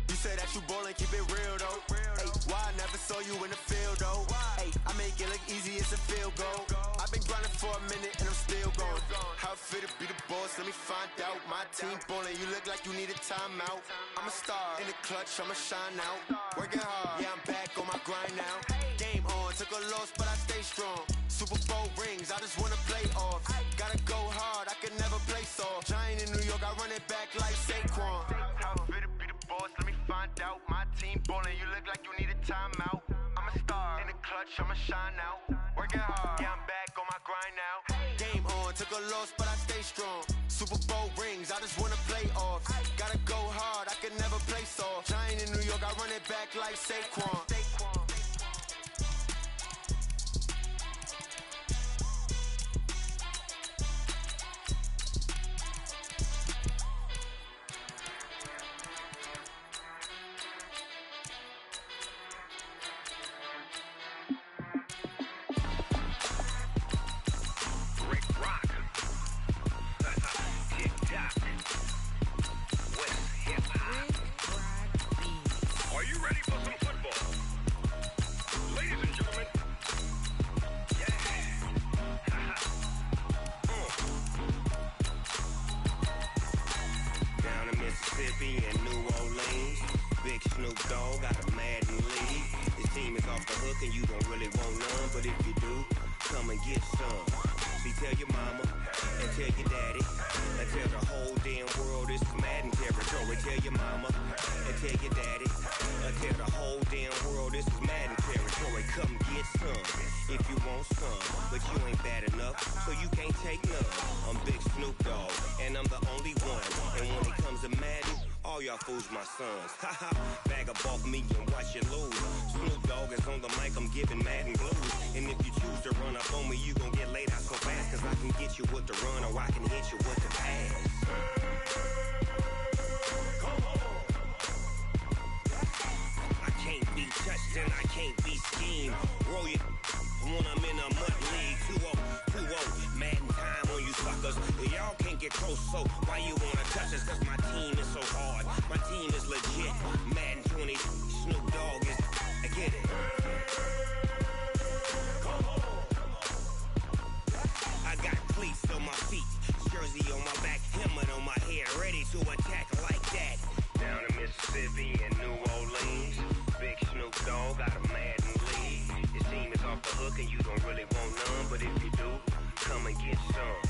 You say that you ballin', keep it real though. Hey, why I never saw you in the field though? Hey, I make it look easy, it's a field goal. I've been grinding for a minute and I'm still going. How fit to be the boss, let me find out. My team ballin', you look like you need a timeout. I'm a star in the clutch, I'ma shine out. Working hard, yeah, I'm back on my grind now. Game on, took a loss, but I stay strong. Super Bowl rings, I just wanna play off. Gotta go hard, I can never play soft. Giant in New York, I run it back like Saquon. How fit to be the boss, let me find out. My team ballin', you look like you need a timeout. I'm a star in the clutch, I'ma shine out. Working hard, yeah, I'm back on my grind now. Game on, took a loss, but I stay strong. Super Bowl rings, I just wanna play off. Gotta go hard, I can never play soft. Giant in New York, I run it back like Saquon. Tell your mama and tell your daddy. Tell the whole damn world this is Madden territory. territory, come get some. If you want some, but you ain't bad enough, so you can't take none. I'm Big Snoop Dogg, and I'm the only one. And when it comes to Madden, all y'all fools my sons. Haha, bag up off me and watch you lose. Snoop Dogg is on the mic, I'm giving Madden blues. And if you choose to run up on me, you gon' get laid out so fast. Cause I can get you with the run or I can hit you with the pass. I can't be touched and I can't be schemed. Roll you when I'm in a mud league. 2-0, Madden time on you suckers. Y'all can't get close, so why you wanna touch us? Cause my team is so hard. My team is legit. Madden 20, Snoop Dogg is, I get it. I got cleats on my feet, jersey on my back, helmet on my head, ready to attack like that. Down in Mississippi and New Orleans, Big Snoop Dogg got a Madden league. His team is off the hook and you don't really want none, but if you do, come and get some.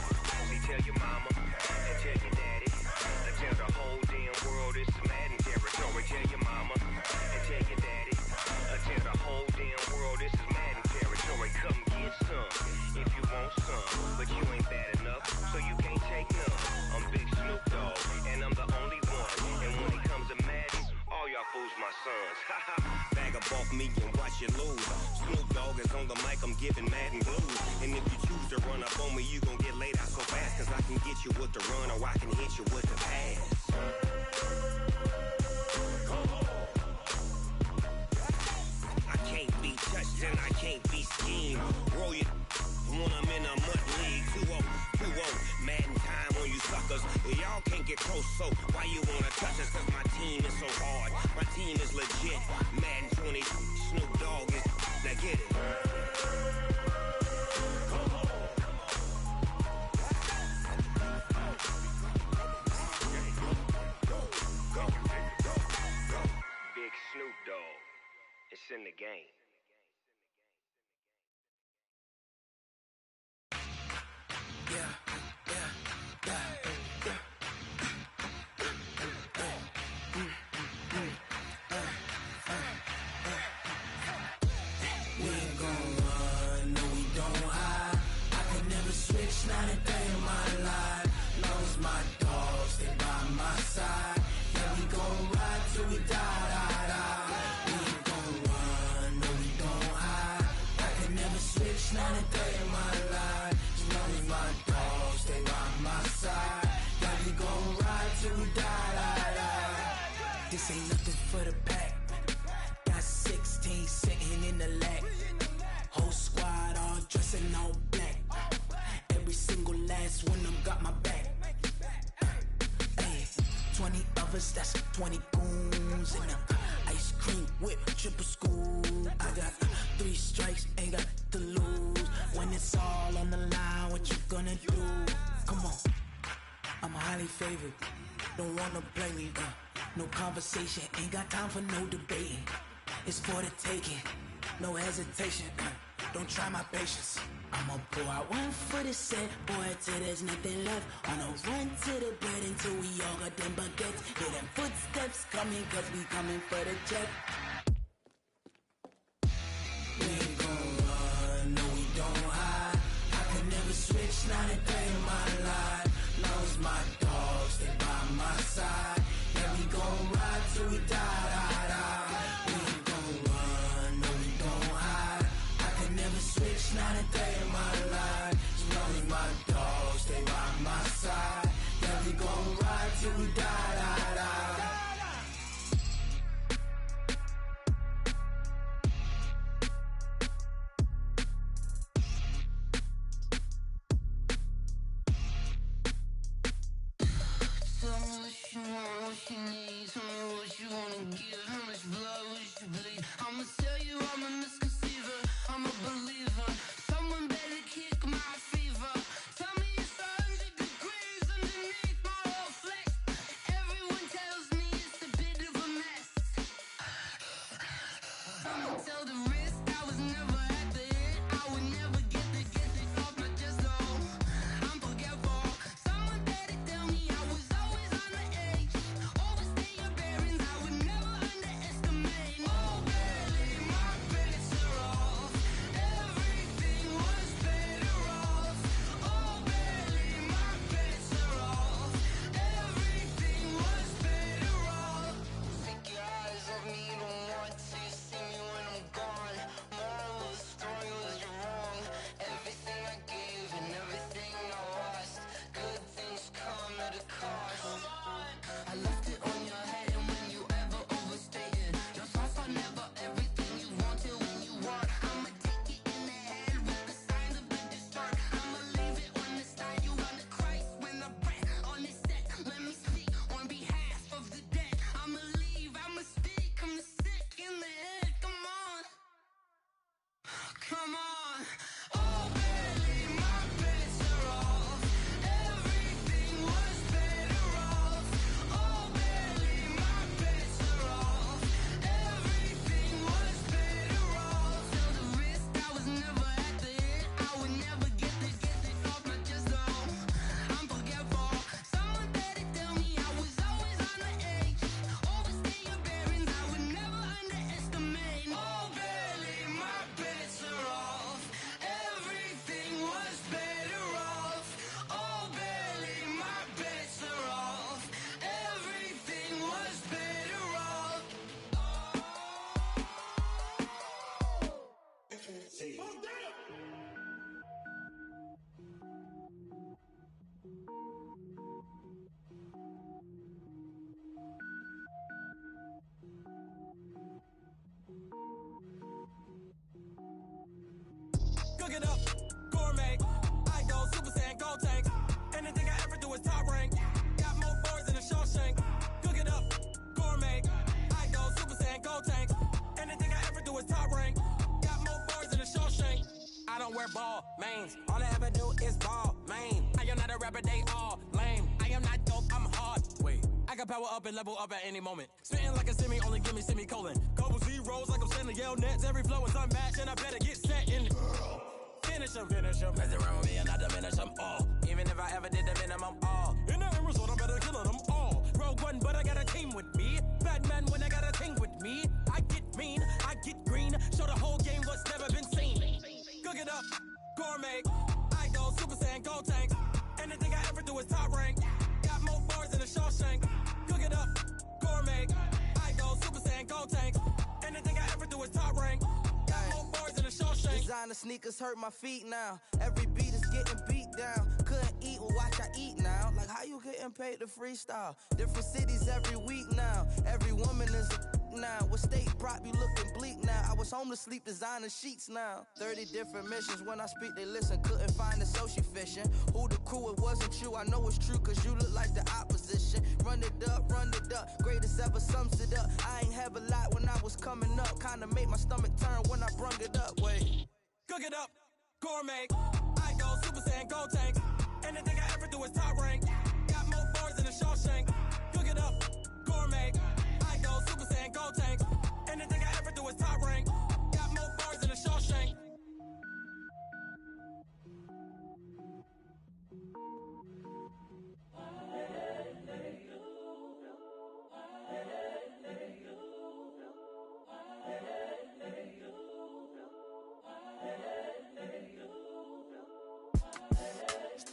See, tell your mama and tell your daddy, and tell the whole damn world this is Madden territory. Tell your mama and tell your daddy, and tell the whole damn world this is Madden territory. Come get some if you want some, but you ain't bad enough, so you can't take none. I'm Big Snoop Dogg, and I'm the only one. And when it comes to Madden, all y'all fools my sons. Haha, bag up off me and watch you lose. Snoop Dogg is on the mic, I'm giving Madden blues. And if you choose to run up on me, you gon' get laid out so fast. Cause I can get you with the run or I can hit you with the pass. I can't be touched and I can't be schemed. Roll you when I'm in a mud league. 2-0, Madden time on you suckers. Y'all can't get close, so why you wanna touch us? Cause my team is so hard. My team is legit. Madden 20, Snoop Dogg is, now get it. Big Snoop Dogg, it's in the game. We ain't gon' run, no we don't hide. I could never switch, not a day in my life. Long as my dogs stay by my side. Yeah, we gon' ride till we die. We ain't gon' run, no we don't hide. I could never switch, not a day in my life. As long as my dogs stay by my side. Yeah, we gon' ride till we die. This ain't nothing for the pack. Got 16 sitting in the lag. Whole squad all dressing all black. Every single last one of them got my back. Hey, 20 of us, that's 20 goons. And ice cream whip, triple scoop. I got 3 strikes, ain't got to lose. When it's all on the line, what you gonna do? Come on, I'm highly favored. Don't wanna play me, no conversation, ain't got time for no debating. It's for the taking, no hesitation. Don't try my patience. I'ma pour out one for the set, boy, till there's nothing left. On a run to the bread until we all got them baguettes. Hear them footsteps coming, cause we coming for the check. We ain't gon' run, no we don't hide. I could never switch, not a day in my life. Long as my dogs stay by my side. Yeah, we gon' ride till we die. We ain't gon' run, no we don't hide. I could never switch, not a day in my life. As long as my dogs stay by my side. Yeah, we gon' ride till we die. wear ball mains. All I ever do is ball, man. I am not a rapper, they all lame. I am not dope, I'm hard. Wait, I can power up and level up at any moment. Spitting like a semi, only give me semicolon. Couple zeros like I'm sending yell nets. Every flow is unmatched, and I better get set in. Finish them. Mess around with me and I diminish them all. Even if I ever did the minimum, all. In the end result, I'm better killing them all. Rogue One, but I got a team with me. Batman when I got a team with me. I get mean, I get green. Show the whole game what's never been seen. Cook it up, gourmet. I go Super Saiyan, go tank. Anything I ever do is top rank. Got more bars than a Shawshank. Cook it up, gourmet. I go Super Saiyan, go tank. Anything I ever do is top rank. Got more bars than a Shawshank. Designer sneakers hurt my feet now. Every beat is getting beat down. Couldn't eat, well watch I eat now. Like how you getting paid to freestyle? Different cities every week now. Every woman is a now. With state prop you looking bleak now. I was home to sleep designer sheets now. 30 different missions. When I speak they listen. Couldn't find the social fishing. Who the crew, it wasn't you. I know it's true cause you look like the opposition. Run it up. Greatest ever sums it up. I ain't have a lot when I was coming up. Kinda made my stomach turn when I brung it up. Wait. Cook it up, gourmet. I go Super Saiyan, go tank. Anything I ever do is top rank. Got more bars than a Shawshank. Cook it up, gourmet. I go Super Saiyan, go tank. Anything I ever do is top rank. Got more bars than a Shawshank.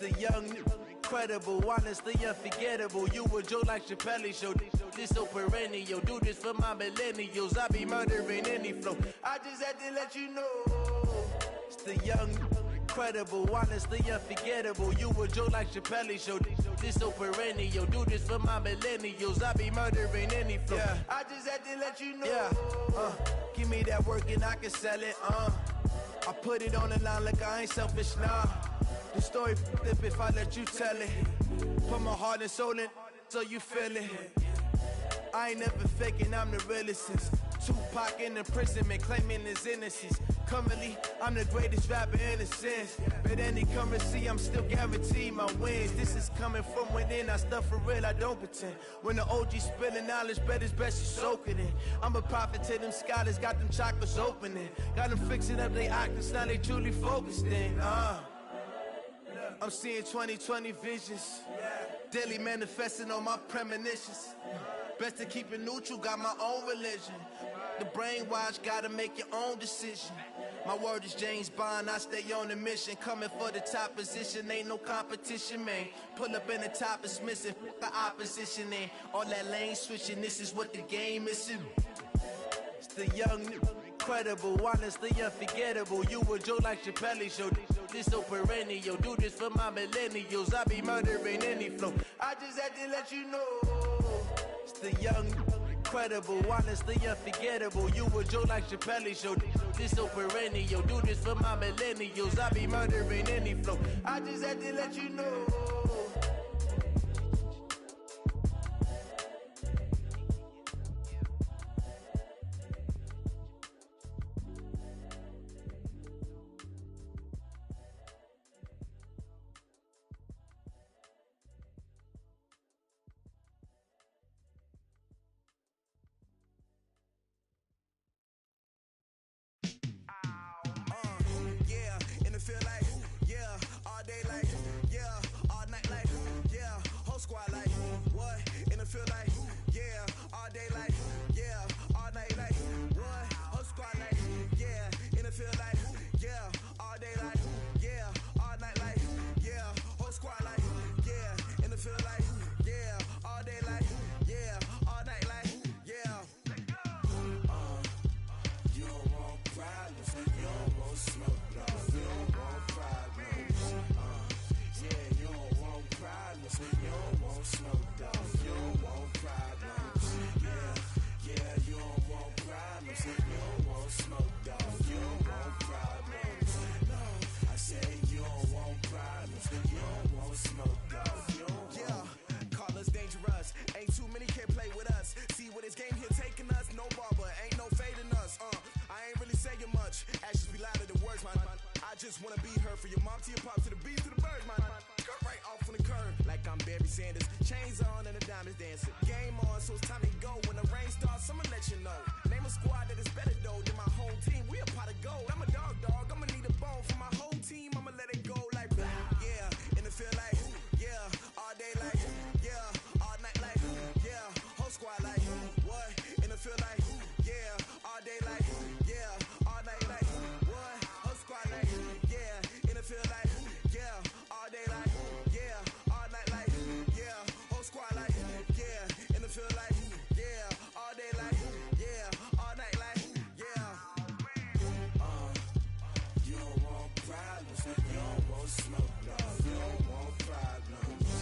The young, incredible, honestly unforgettable. You a Joe like Chappelle show. This so perennial. Do this for my millennials. I be murdering any flow. I just had to let you know. It's the young, incredible, honestly unforgettable. You a Joe like Chappelle show. This so perennial. Do this for my millennials. I be murdering any flow. Yeah. I just had to let you know. Yeah. Give me that work and I can sell it. I put it on the line like I ain't selfish now. The story flip if I let you tell it. Put my heart and soul in so you feel it. I ain't never faking, I'm the realest since Tupac in imprisonment, claiming his innocence. Currently, I'm the greatest rapper in a sense. But any currency, I'm still guaranteed my wins. This is coming from within, I stuff for real, I don't pretend. When the OG spilling knowledge, bet it's best you soak it in. I'm a prophet to them scholars, got them chakras opening. Got them fixing up they octaves, now they truly focused in. I'm seeing 2020 visions. Daily manifesting on my premonitions. Best to keep it neutral, got my own religion. The brainwash, gotta make your own decision. My word is James Bond, I stay on a mission. Coming for the top position, ain't no competition, man. Pull up in the top is missing, the opposition ain't. All that lane switching, this is what the game is. It's the young, incredible, honestly unforgettable. You a Joe like Chappelle show. This so perennial. Do this for my millennials. I be murdering any flow. I just had to let you know. It's the young, incredible, honestly unforgettable. You a Joe like Chappelle show. This so perennial. Do this for my millennials. I be murdering any flow. I just had to let you know. Barry Sanders. Chains on and the diamonds dancing. Game on, so it's time to go. When the rain starts, I'ma let you know. Name a squad that is better though than my whole team. We a pot of gold. I'm a dog. I'ma need a bone for my whole team. I'ma let it go like, yeah. In the field like, yeah. All day like, yeah. All night like, yeah. Whole squad like, what? In the field like, yeah. All day like, yeah. All night like, what? Whole squad like, yeah. In the field like, yeah. All day like, yeah. All night like, yeah. Whole squad like, yeah. In the field like, yeah. All day like, yeah. All night like, yeah. You don't want problems, you don't want smoke, no. You don't want problems.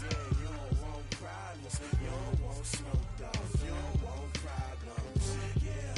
Yeah, you don't want problems, you don't want smoke, dog. You don't want problems. Yeah,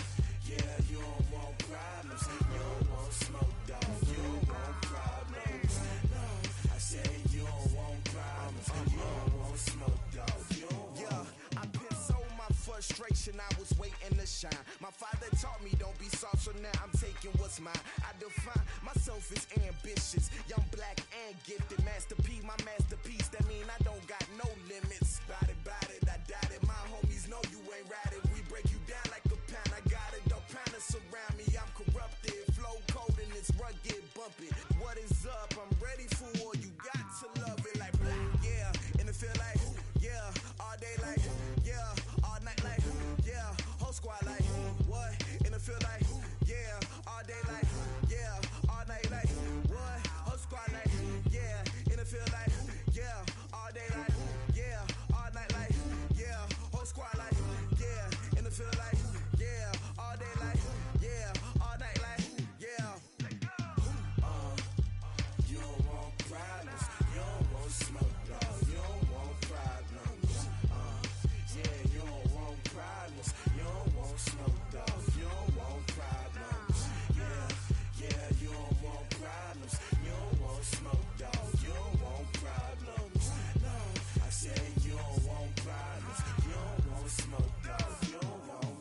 you don't want problems, you don't want smoke, dog. You don't want problems. No, I said you don't want problems, you don't want smoke, dog. You don't want. Yeah, I pissed so my frustration, I was waiting to shine. My father taught me don't be soft, so now I'm taking what's mine. I define myself as ambitious, young, black, and gifted. Master P, my masterpiece. That mean I don't got no limits. Bout it, I doubt it. My homies know you ain't ride it. We break you down like a pound. I got it, don't pound to surround me. I'm corrupted, flow cold and it's rugged, bumpy. What is up? I'm ready for war. You got to love it like, yeah. In the field like, yeah. All day like, yeah. All night like, yeah. Whole squad like, what? In the field like, yeah. All day like, yeah. All night like, what? Whole squad like, yeah. In the field like, yeah. All day like, yeah. All night like, yeah. Whole squad like, yeah. In the field like, yeah. All day like, yeah. All night like, yeah. You don't want problems, you don't want smoke, dog. You don't want problems. Yeah, you don't want problems, you don't want smoke, dog. You don't want problems. Yeah, you don't want problems, you don't want smoke, dog. You don't want problems. No, I said you don't want problems, you don't want smoke, dog. You don't want.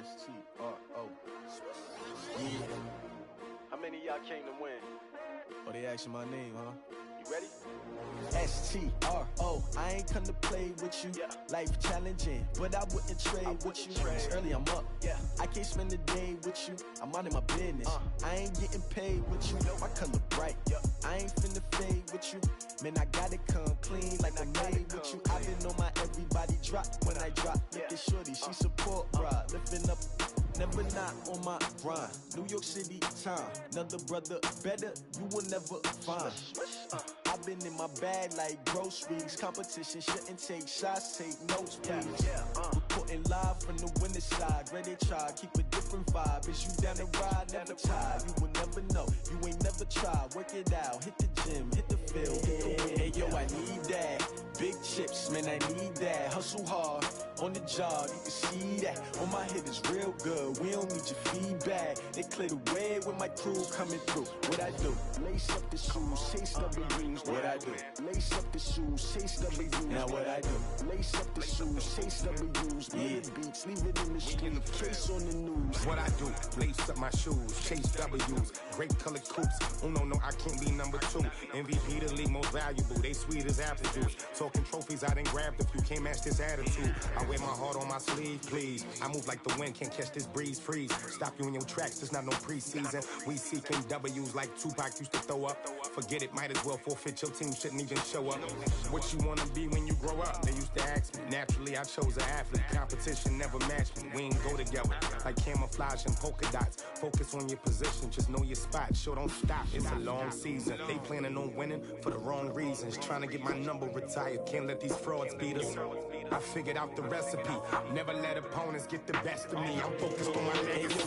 S-T-R-O. Yeah. How many of y'all came to win? Oh, they asking my name, huh? You ready? S-T-R-O. I ain't come to play with you. Life challenging, but I wouldn't trade with you. It's early, I'm up. I can't spend the day with you. I'm out of my business. I ain't getting paid with you. My color bright. I ain't finna fade with you. Man, I gotta come clean like I made with you. I been on my everybody drop when I drop. Look at shorty, she support ride. Lifting up, never not on my grind. New York City time, another brother better, you will never find. I've been in my bag like groceries. Competition shouldn't take shots, take notes, please. Reporting live from the winning side. Ready to try, keep a different vibe. Is you down the ride, never tired. You will never know, you ain't never tried. Work it out, hit the gym, hit the field, hit the win. Hey yo, I need that. Big chips, man, I need that. Hustle hard, on the job, you can see that. On my hit is real good, we don't need your feedback. They clear the way with my crew coming through. What I do? Lace up the shoes, chase W's. What I do? Lace up the shoes, chase W's. Now what I do? Lace up the shoes, chase W's. Yeah, beats, leave it in the street, case on the news. What I do? Lace up my shoes, chase W's. Great colored coops. Oh no, I can't be number 2. MVP the league most valuable. They sweet as apple juice. Talking trophies, I done grabbed a few. Can't match this attitude. I wear my heart on my sleeve, please. I move like the wind, can't catch this breeze. Freeze. Stop you in your tracks. There's not no preseason. We seeking W's like Tupac used to throw up. Forget it, might as well forfeit. Your team shouldn't even show up. What you wanna be when you grow up? They used to ask me. Naturally, I chose an athlete. Competition never matched me. We ain't go together like camouflage and polka dots. Focus on your position, just know your spot. Sure, don't stop. It's a long season. They planning on winning for the wrong reasons. Trying to get my number retired. Can't let these frauds beat us. I figured out the recipe. Never let opponents get the best of me. I'm focused on my legacy.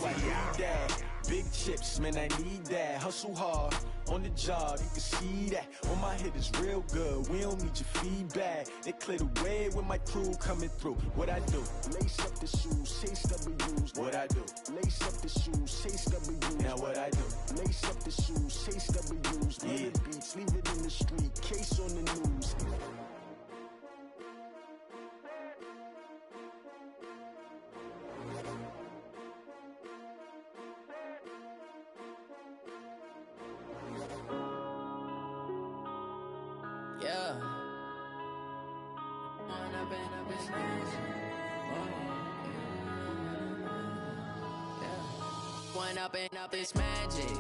Big chips, man, I need that. Hustle hard, on the job, you can see that. On my hit is real good, we don't need your feedback. They clear the way with my crew coming through. What I do? Lace up the shoes, chase W's. What I do? Lace up the shoes, chase W's. Now what I do? Lace up the shoes, chase W's. Yeah. The beats, leave it in the street, case on the news. Yeah. One up and up is magic.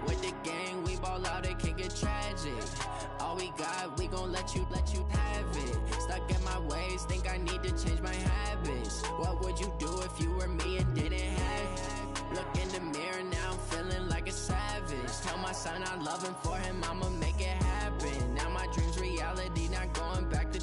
With the gang, we ball out, it can get tragic. All we got, we gon' let you have it. Stuck in my ways, think I need to change my habits. What would you do if you were me and didn't have it? Look in the mirror, now I'm feeling like a savage. Tell my son I love him, for him I'ma make it happen. Now my dream's reality, not going back to.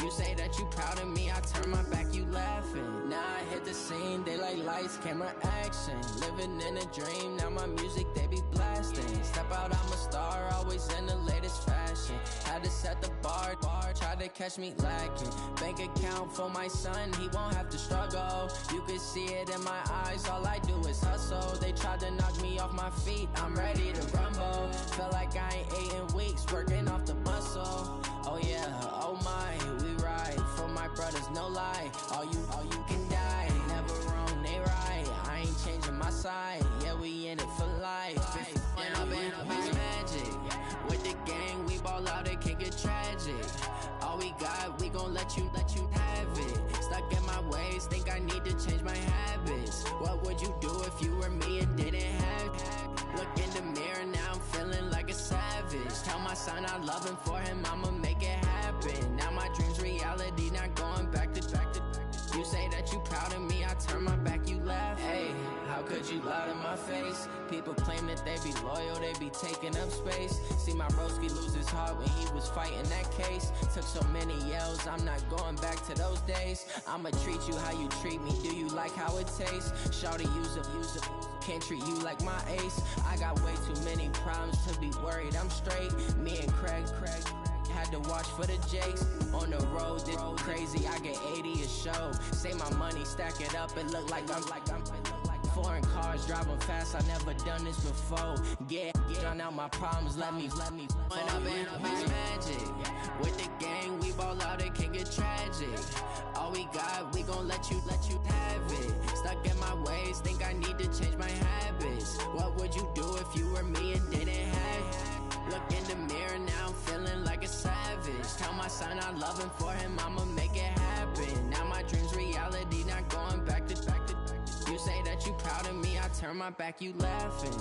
You say that you proud of me, I turn my back, you laughing. Now I hit the scene, they like lights, camera, action. Living in a dream, now my music, they be blasting. Step out, I'm a star, always in the latest fashion. Had to set the bar, try to catch me lacking. Bank account for my son, he won't have to struggle. You can see it in my eyes, all I do is hustle. They tried to knock me off my feet, I'm ready to rumble. Feel like I ain't ate in weeks, working off the muscle. Oh yeah, oh my, we ride for my brothers, no lie. All you can die, never wrong, they right. I ain't changing my side, yeah, we in it for life. And I've been magic. With the gang, we ball out, it can get tragic. All we got, we gon' let you have it. Stuck in my ways, think I need to change my habits. What would you do if you were me and didn't have it? Look in the mirror, now I'm feeling like a savage. Tell my son I love him, for him I'ma make it happen. Now my dream's reality, not going back to. You say that you proud of me, I turn my back, you laugh. Hey, how could you lie to my face? People claim that they be loyal, they be taking up space. See my broski lose his heart when he was fighting that case. Took so many yells, I'm not going back to those days. I'ma treat you how you treat me, do you like how it tastes? Shawty, use it, can't treat you like my ace. I got way too many problems to be worried, I'm straight. Me and Craig had to watch for the Jakes. On the road, this crazy, I get 80 a show. Say my money, stack it up, it look like I'm foreign cars, driving fast, I never done this before. Get drown out my problems, let me When I'm in magic. With the gang, we ball out, it can get tragic. All we got, we gon' let you have it. Stuck in my ways, think I need to change my habits. What would you do if you were me and didn't have it? Look in the mirror, now I'm feeling like a savage. Tell my son I love him, for him I'ma make it happen. Now my dream's reality, not going back to. You say that you proud of me, I turn my back, you laughing.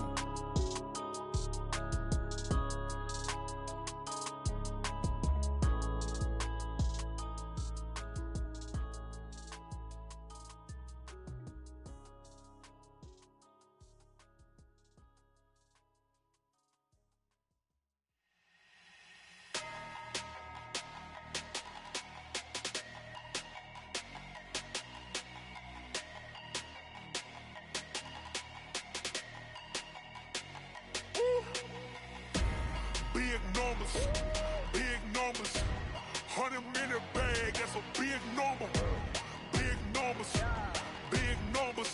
Big numbers, 100-minute bag, that's a big number. Big numbers,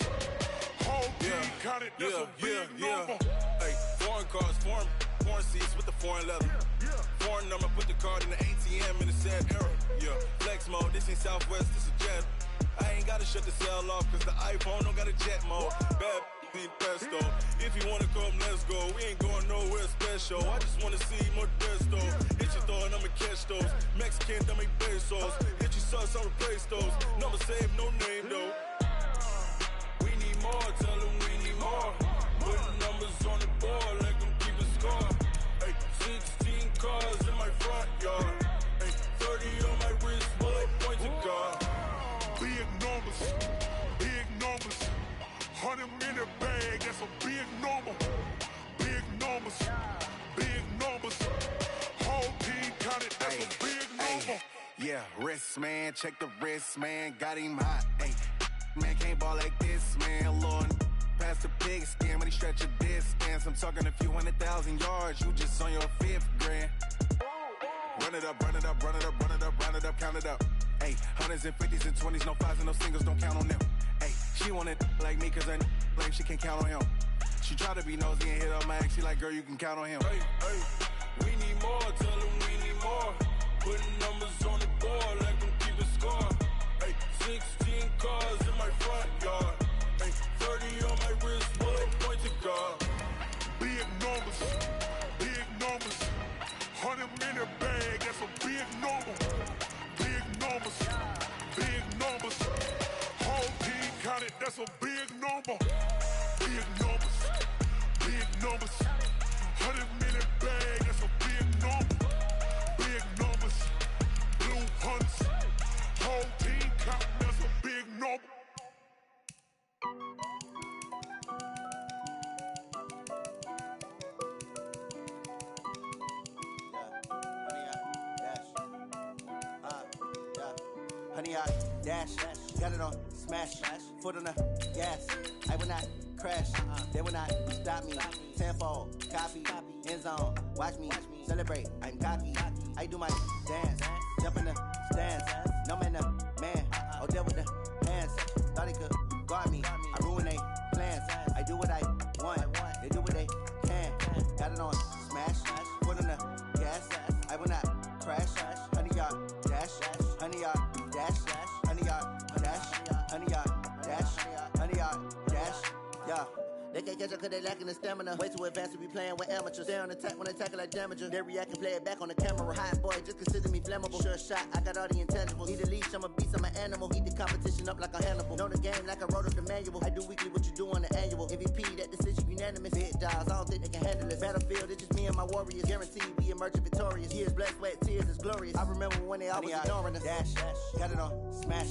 whole team counted, that's a big number. Hey, foreign cars, foreign seats with the foreign leather. Foreign number, put the card in the ATM in the sad era. Yeah, flex mode, this ain't Southwest, this a jet. I ain't gotta shut the cell off, cause the iPhone don't got a jet mode. Bad need pesto. If you wanna come, let's go. We ain't going nowhere special. I just wanna see more desto. Hit your throw and I'ma catch those. Mexican, don't make pesos. Hit your sauce, I'll replace those. Number save, no name though. We need more, tell them we need more. Putting numbers on the board, let them keep a score. Hey, 16 cars in my front yard. Hey, 30 on my wrist, bullet pointed car. Big numbers, 100-minute bag, that's a big number. Big numbers, whole team counted, that's a big number. Yeah, wrist, man, check the wrist, man, got him hot. Ay, man, can't ball like this, man, Lord. past the pig skin when he stretch a distance. I'm talking a few 100,000 yards, you just on your 5th grand. Run it up, run it up, run it up, run it up, run it up, count it up. Ayy, hundreds and 50s and 20s, no 5s and no singles, don't count on them. Ayy, she want it like me cause her like she can count on him. She try to be nosy and hit up my ex, she like, girl, you can count on him. Hey, we need more, tell them we need more. Putting numbers on the board, let them keep it score. Hey, 16 cars in my front yard. Hey, 30 on my wrist, bullet pointed guard. Big numbers, big numbers. 100-minute bag, that's a big number. Big numbers, big numbers. Whole team counted, that's a big number. Big numbers, big numbers. 100-minute bag, that's a big number. Big numbers, blue hunts. Whole team counting, that's a big number. Honey, I dash, got it on smash, foot on the gas. I will not crash, they will not stop me. Tenfold, copy, end zone, watch me celebrate. I'm cocky, I do my dance, jump in the stands. No man, man, oh deal with the hands. Thought he could guard me, I ruin they plans. I do what I want, they do what they can. Got it on smash, foot on the gas. I will not crash, honey, y'all dash, honey, y'all dash, honey, y'all dash, honey, y'all dash, honey, y'all dash, yeah. They can't catch up cause they lacking the stamina. Way too advanced to be playing with amateurs. Stay on attack when they tackle like damager. They react and play it back on the camera. Hot boy, just consider me flammable. Sure shot, I got all the intangibles. Need a leash, I'm a beast, I'm an animal. Heat the competition up like a Hannibal. Know the game like I wrote up the manual. I do weekly what you do on the annual. MVP, that decision unanimous. Big dials, I don't think they can handle it. Battlefield, it's just me and my warriors. Guaranteed we emerging victorious. Years, blood, sweat, tears is glorious. I remember when they always ignoring us. Dash, got it on smash,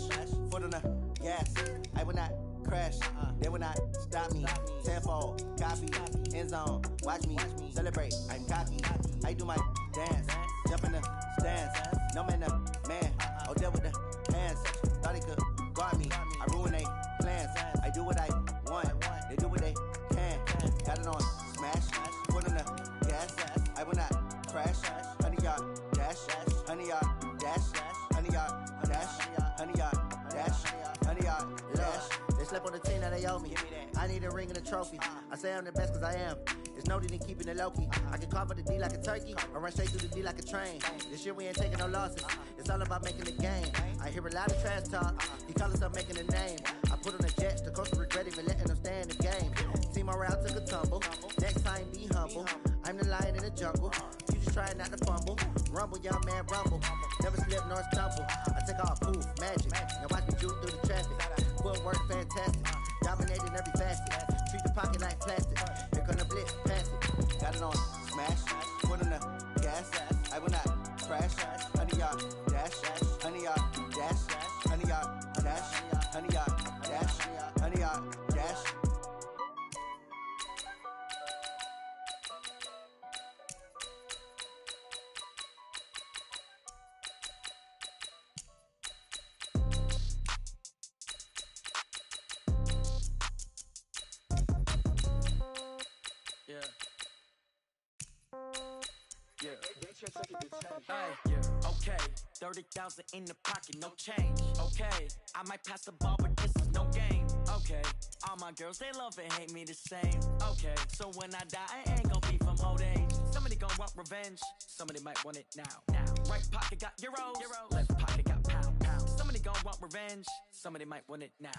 foot on the gas. I will not crash, they will not stop me. Tenfold, copy, end zone, watch me celebrate. I'm cocky, I do my dance, jump in the stands. No man, man, oh deal with the hands. Thought he could guard me, I ruin they plans. I do what I want, they do what they can. Got it on smash, foot on the gas. I will not crash, honey, y'all dash, honey, y'all dash, honey, y'all dash, honey, y'all dash, honey, y'all dash. They slept on the team that they owe me. I need a ring and a trophy. I say I'm the best cause I am. It's noted in keeping it low-key. I can carve up the D like a turkey or run straight through the D like a train. This year we ain't taking no losses. It's all about making the game. I hear a lot of trash talk. He call himself making a name. I put on the jets. The coach will regret even letting them stay in the game. Team morale took a tumble. Next time be humble. I'm the lion in the jungle. You just trying not to fumble. Rumble, young man, rumble. Never slip nor stumble. I take off poof, magic. Now watch me juke through the traffic. Footwork fantastic. Dominating every facet. Treat the pocket like plastic. Here come the blitz, pass it. Got it on smash. Foot on the gas. I will not crash. Honey, y'all dash. Honey, y'all dash. Honey, y'all dash. Honey, y'all dash. Honey, y'all dash. Okay, 30,000 in the pocket, no change. Okay, I might pass the ball, but this is no game. Okay, all my girls, they love and hate me the same. Okay, so when I die, I ain't gon' be from old age. Somebody gon' want revenge, somebody might want it now. Right pocket got euros, left pocket got pounds. Somebody gon' want revenge, somebody might want it now.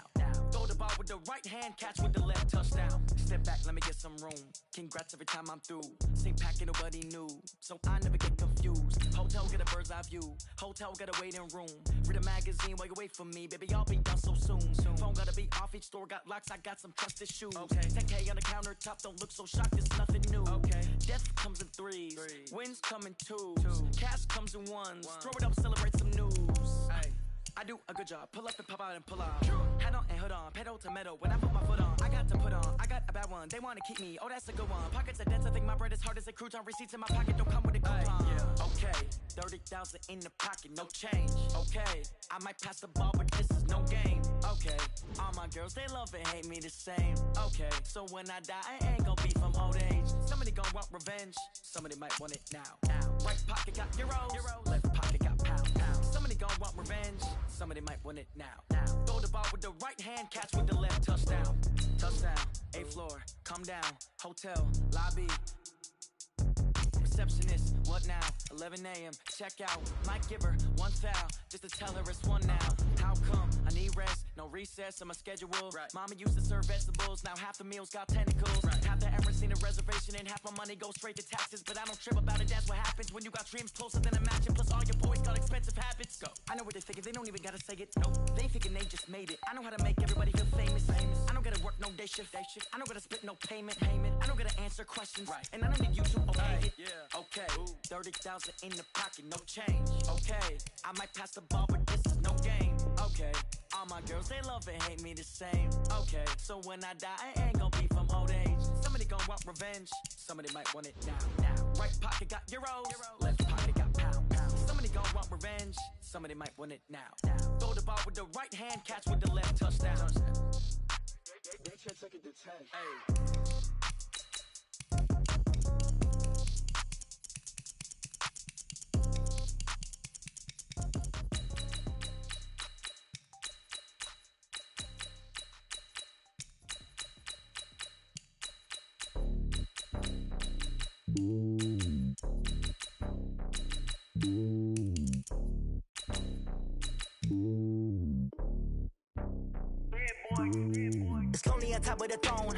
Throw the ball with the right hand, catch with the left, touchdown. Step back, let me get some room. Congrats every time I'm through. Same packet, nobody knew, so I never get confused. Hotel get a bird's eye view. Hotel got a waiting room. Read a magazine while you wait for me, baby. I'll be done so soon. Phone gotta be off. Each store got locks. I got some trusted shoes. Okay. 10K on the countertop. Don't look so shocked. It's nothing new. Okay. Death comes in threes. Wins come in twos. Cash comes in ones. Throw it up, celebrate some news. Ay. I do a good job. Pull up and pop out and pull out. Hat on and hood on. Pedal to metal. When I put my foot on, I got to put on. I got a bad one. They want to keep me. Oh, that's a good one. Pockets are dense. I think my bread is hard as a crouton. Receipts in my pocket don't come with a coupon. Okay. 30,000 in the pocket. No change. Okay. I might pass the ball, but this is no game. Okay. Okay, all my girls, they love and hate me the same. Okay, so when I die, I ain't gonna be from old age. Somebody gon' want revenge, somebody might want it now. Right pocket got euros, left pocket got pound. Somebody gon' want revenge, somebody might want it now. Throw the ball with the right hand, catch with the left, touchdown. Touchdown, 8th floor, come down, hotel, lobby. Receptionist, what now? 11 a.m., check out. Might give her one foul, just to tell her it's one now. How come? I need rest, no recess on my schedule. Mama used to serve vegetables, now half the meals got tentacles. Half the errands need a reservation, and half my money goes straight to taxes. But I don't trip about it, that's what happens when you got dreams closer than a matching. Plus all your boys got expensive habits. Go. I know what they thinking, they don't even gotta say it. Nope, they thinking they just made it. I know how to make everybody feel famous. I don't gotta work no day shift. I don't gotta split no payment. I don't gotta answer questions, and I don't need you to obey it. Okay, 30,000 in the pocket, no change. Okay, I might pass the ball, but this is no game. Okay, all my girls, they love and hate me the same. Okay, so when I die, I ain't gonna be from old age. Somebody gon' want revenge, somebody might want it now. Right pocket got euros, left pocket got pound. Somebody gon' want revenge, somebody might want it now. Throw the ball with the right hand, catch with the left, touchdown. They can't take it to 10. Hey. It's lonely on top of the throne.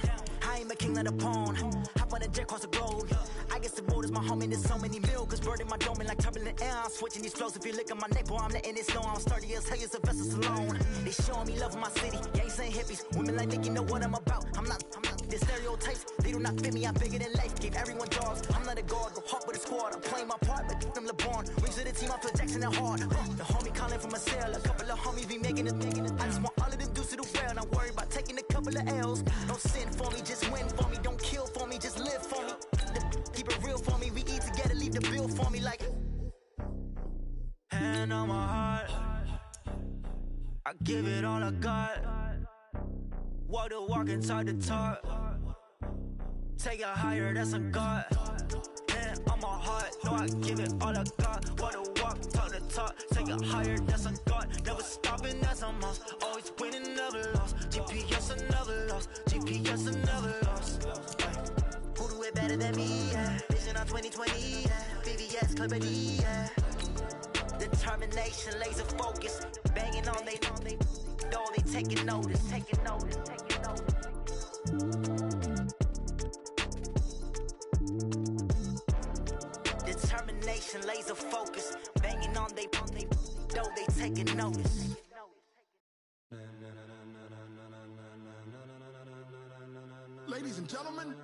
I ain't a king, not a pawn. Hop on a jet across the globe. I guess the road is my home and there's so many milkers burning my dome like turbulent air. I'm switching these flows. If you look at my neck, boy, I'm letting it snow. I'm sturdy as hell, it's a vessel alone. They showing me love in my city. Gangs ain't hippies. Women like Nicky know what I'm about. I'm not the stereotypes. They do not fit me. I'm bigger than life. Gave everyone jaws. I'm not a guard. Go hard with a squad. I'm playing my part, but them LeBron. Rings to the team. I feel Jackson and hard. The homie calling from a cell. A couple of homies be making it. I just want all of them dudes to do well. Not worried about taking a couple of L's. Don't sin for me, just win for me. Don't kill for me, just live for me. Keep it real for me. We eat together, leave the bill for me like. Hand on my heart, I give it all I got. Walk the walk and talk the talk. Take it higher, that's a God. Hand on my heart, no, I give it all I got. Walk the walk, talk the talk. Take it higher, that's a God. Never stopping, that's a must. Always winning, never lost. GPS, another loss. GPS, another loss. Who do it better than me? Yeah. Vision on 2020. Yeah. VVS, Clippity. Yeah. Determination, laser focus. Banging on they know they taking notice. Taking notice. Taking notice. Determination, laser focus. Banging on they know they taking notice. Ladies and gentlemen,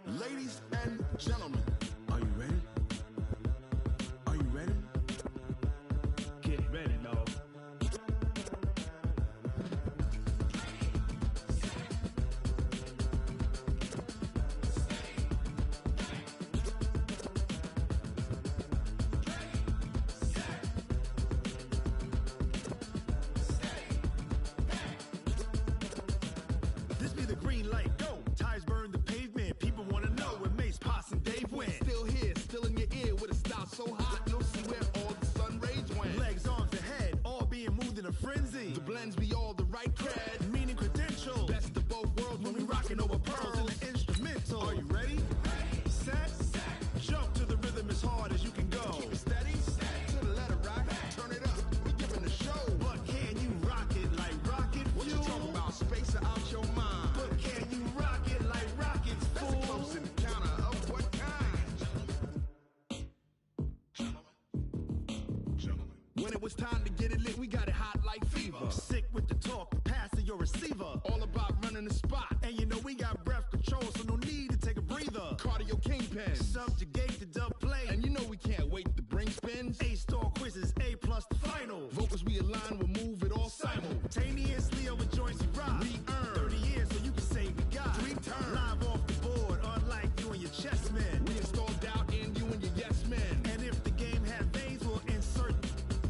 ladies and gentlemen, are you ready? Are you ready? Get ready, dog. This be the green light, go. Tires burn the pavement. People wanna know where Mace, Poss, and Dave went. Still here, still in your ear with a style so hot you'll see where all the sun rays went. Legs, arms, and head, all being moved in a frenzy. The blends be all the right cred, meaning credentials. Best of both worlds when we rockin' over pearls in the instrumental. Are you ready? Set, jump to the rhythm as hard as you can go. Keep it steady, to the letter right. Turn it up, we giving the show. But can you rock it like rocket fuel? What you talking about? Space or out your mind? But can you rock it like rockets, fool? That's a close encounter of what kind? When it was time to get it lit, we got it hot like fever. Sick with the talk, pass to your receiver. All about running the spot. And you know we got breath control, so no need to take a breather. Cardio kingpin, subjugate the dub play. And you know we can't wait to bring spins. A-star quizzes, A+ the final. Vocals we align, we'll move it all simultaneously over joints we rock. We earn 30 years, so you can say we got 3 turns. Live off the board, unlike you and your chess men. We install doubt in you and your yes men. And if the game had veins, we'll insert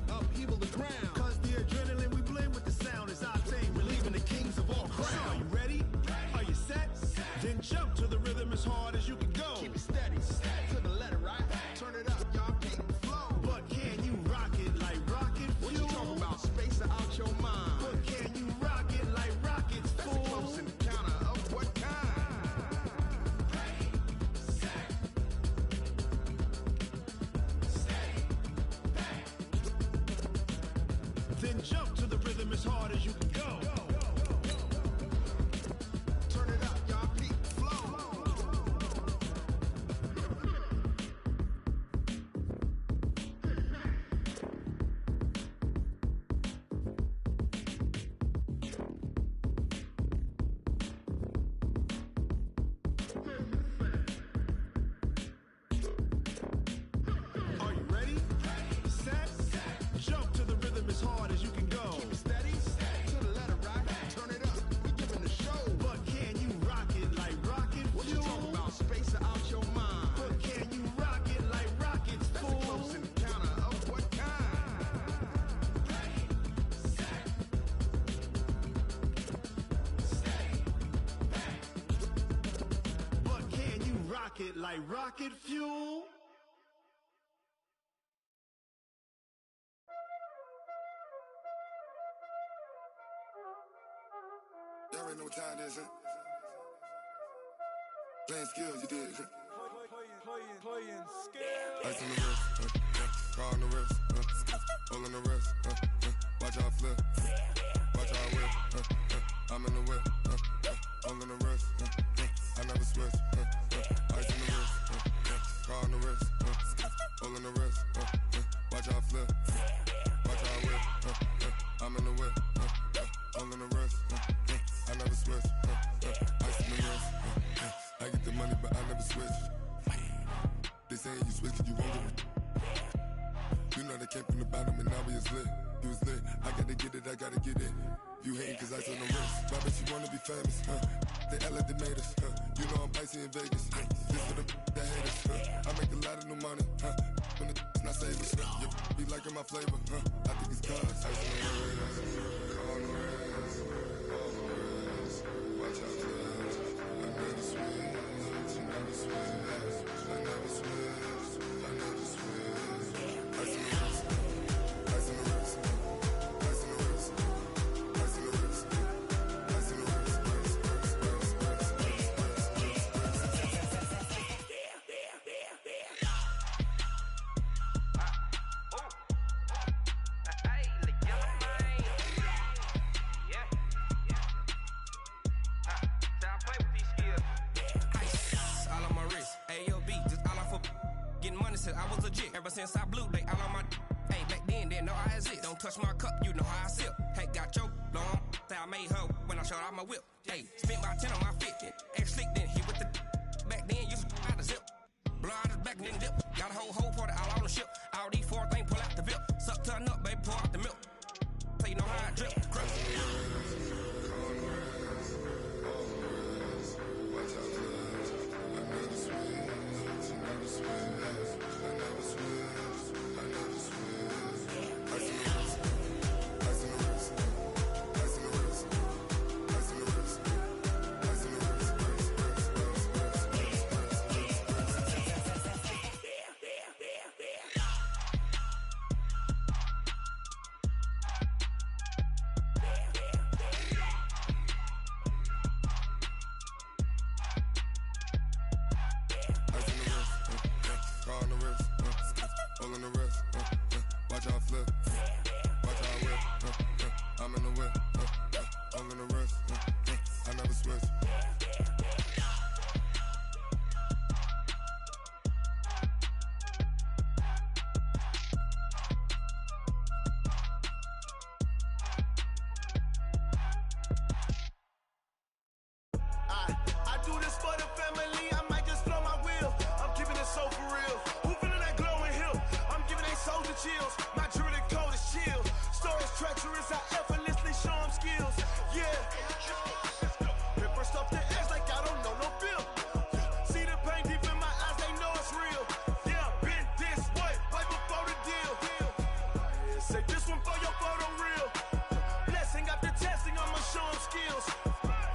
upheaval the ground. Cause the adrenaline and jump to the rhythm as hard as you can go. Turn it up, y'all. Peak flow. Are you ready? Set, jump to the rhythm as hard as you can go. Keep it steady, to the letter right. Turn it up, we giving the show. But can you rock it like rocket fuel? What you talking about? Space out your mind. But can you rock it like rockets, fool? That's a close encounter of what kind? But can you rock it like rocket fuel? Y'all already know what time it is, huh? Playing skills, you did, huh? Playing skills. Ice on the wrist, car on the wrist, all on the wrist, watch out flip, watch out whip, I'm in the whip, all on the wrist, I never switch, ice on the wrist, car on the wrist, all on the wrist, watch out flip, watch out whip, I'm in the whip, all on the wrist, I never switch, ice on the wrist, I get the money but I never switch. They saying you switch cause you won't get it. You know they came from the bottom and now we is lit. You was lit, I gotta get it, I gotta get it. You hating cause ice on the wrist. Why bet you wanna be famous, huh? They act like they made us, huh? You know I'm icy in Vegas, This for the that hate us, I make a lot of new money, When the not savers, You be liking my flavor, I think it's cause ice on the wrist, on the wrist, on the wrist. Watch out for this, I never switch, I never switch. I never switch, I never switch. Ice in the wrist, ice in the wrist, ice in the wrist, ice in the wrist, ice in the wrist, I was legit ever since I blew. They all on my hey back then didn't know I exist. Don't touch my cup, you know how I sip. Hey, got your long. Say I made her when I showed out my whip. Hey, spent my 10 on my 50. Ex slick then hit with the back then used to out the zip. Blow out his back then dip. Got a whole party all on the ship. All these 4 things pull out the VIP. Suck turn up, baby, pour out the milk. So you know how I drip. Crush. Watch out for this, I never switch, I never switch. I never switch, I never switch. Ice in the wrist, ice in the wrist, ice in the wrist, ice in the wrist, ice in the wrist, car on the wrist, all on the wrist, watch out flip, watch out whip, I'm in the whip, all on the wrist, I never switch. I do this for the family, I might just blow my wheel. I'm keeping it so for real. Who feeling that glowing hill? I'm giving they soldier chills. My jewelry code is chill. Stories treacherous, I effortlessly show them skills. Yeah. Paper stuff the edge like I don't know no feel. See the pain deep in my eyes, they know it's real. Yeah, been this way, right before the deal. Say this one for your photo reel. Blessing after testing, I'ma show them skills.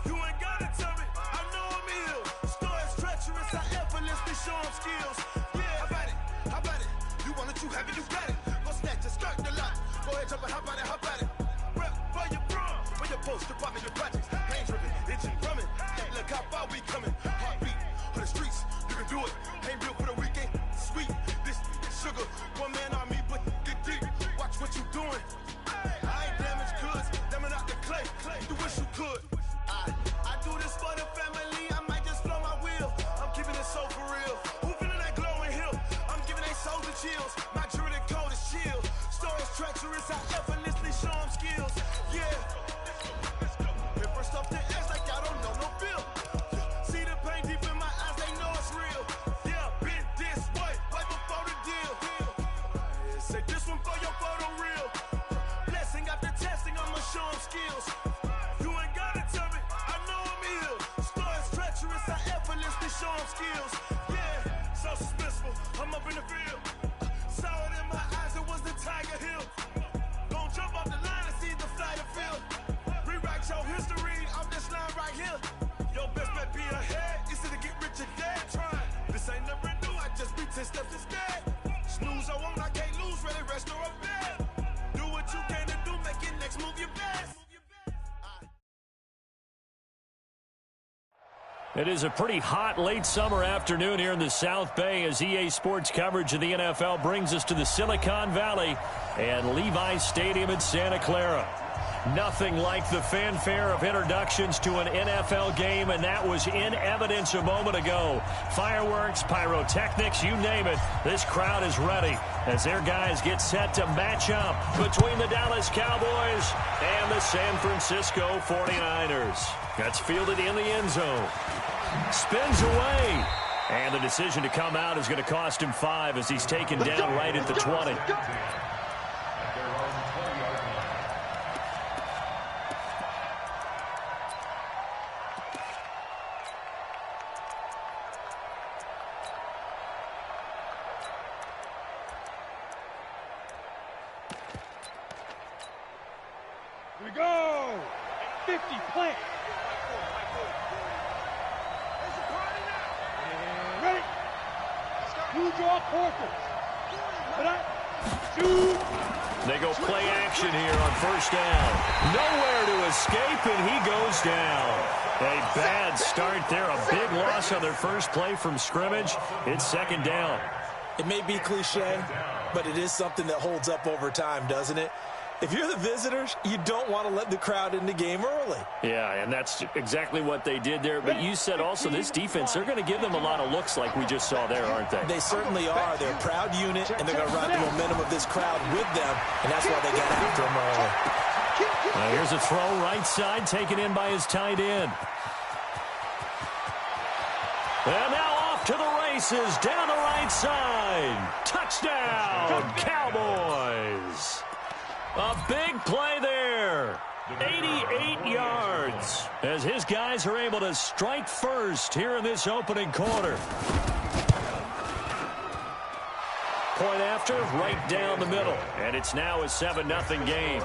You ain't gotta tell me, I know I'm ill. Stories treacherous, I effortlessly show them skills. Yeah, how about it? How about it? You want it, you have it, you got it. Go snatch it, skirt the lot. Go ahead, jump it, how about it? How about it? for your photo reel. Blessing after testing, I'ma show them skills. You ain't gotta tell me, I know I'm ill. Stories treacherous, I effortlessly show them skills. Yeah, so suspenseful, I'm up in the field. Saw it in my eyes, it was the Tiger Hill. Don't jump off the line and see the flight of field. Rewrite your history off this line right here. Your best bet be ahead, easy to get rich or dead. Try. This ain't never new, I just be 10 steps instead. Snooze I won't, I can't lose, ready, rest or a bed. Do what you can to do, make it next move your best. It is a pretty hot late summer afternoon here in the South Bay as EA Sports coverage of the NFL brings us to the Silicon Valley and Levi's Stadium in Santa Clara. Nothing like the fanfare of introductions to an NFL game, and that was in evidence a moment ago. Fireworks, pyrotechnics, you name it. This crowd is ready as their guys get set to match up between the Dallas Cowboys and the San Francisco 49ers. That's fielded in the end zone. Spins away. And the decision to come out is going to cost him 5 as he's taken down right at the 20. Here we go! 50 plant. Ready? You draw quarters. They go play action here on first down. Nowhere to escape, and he goes down. A bad start there. A big loss on their first play from scrimmage. It's second down. It may be cliche, but it is something that holds up over time, doesn't it? If you're the visitors, you don't want to let the crowd in the game early. Yeah, and that's exactly what they did there. But you said also this defense, they're going to give them a lot of looks like we just saw there, aren't they? They certainly are. They're a proud unit, and they're going to ride the momentum of this crowd with them, and that's why they got after them early. Now here's a throw right side, taken in by his tight end. And now off to the races, down the right side. Touchdown, Cowboys. A big play there. 88 yards as his guys are able to strike first here in this opening quarter. Point after, right down the middle. And it's now a 7-0 game.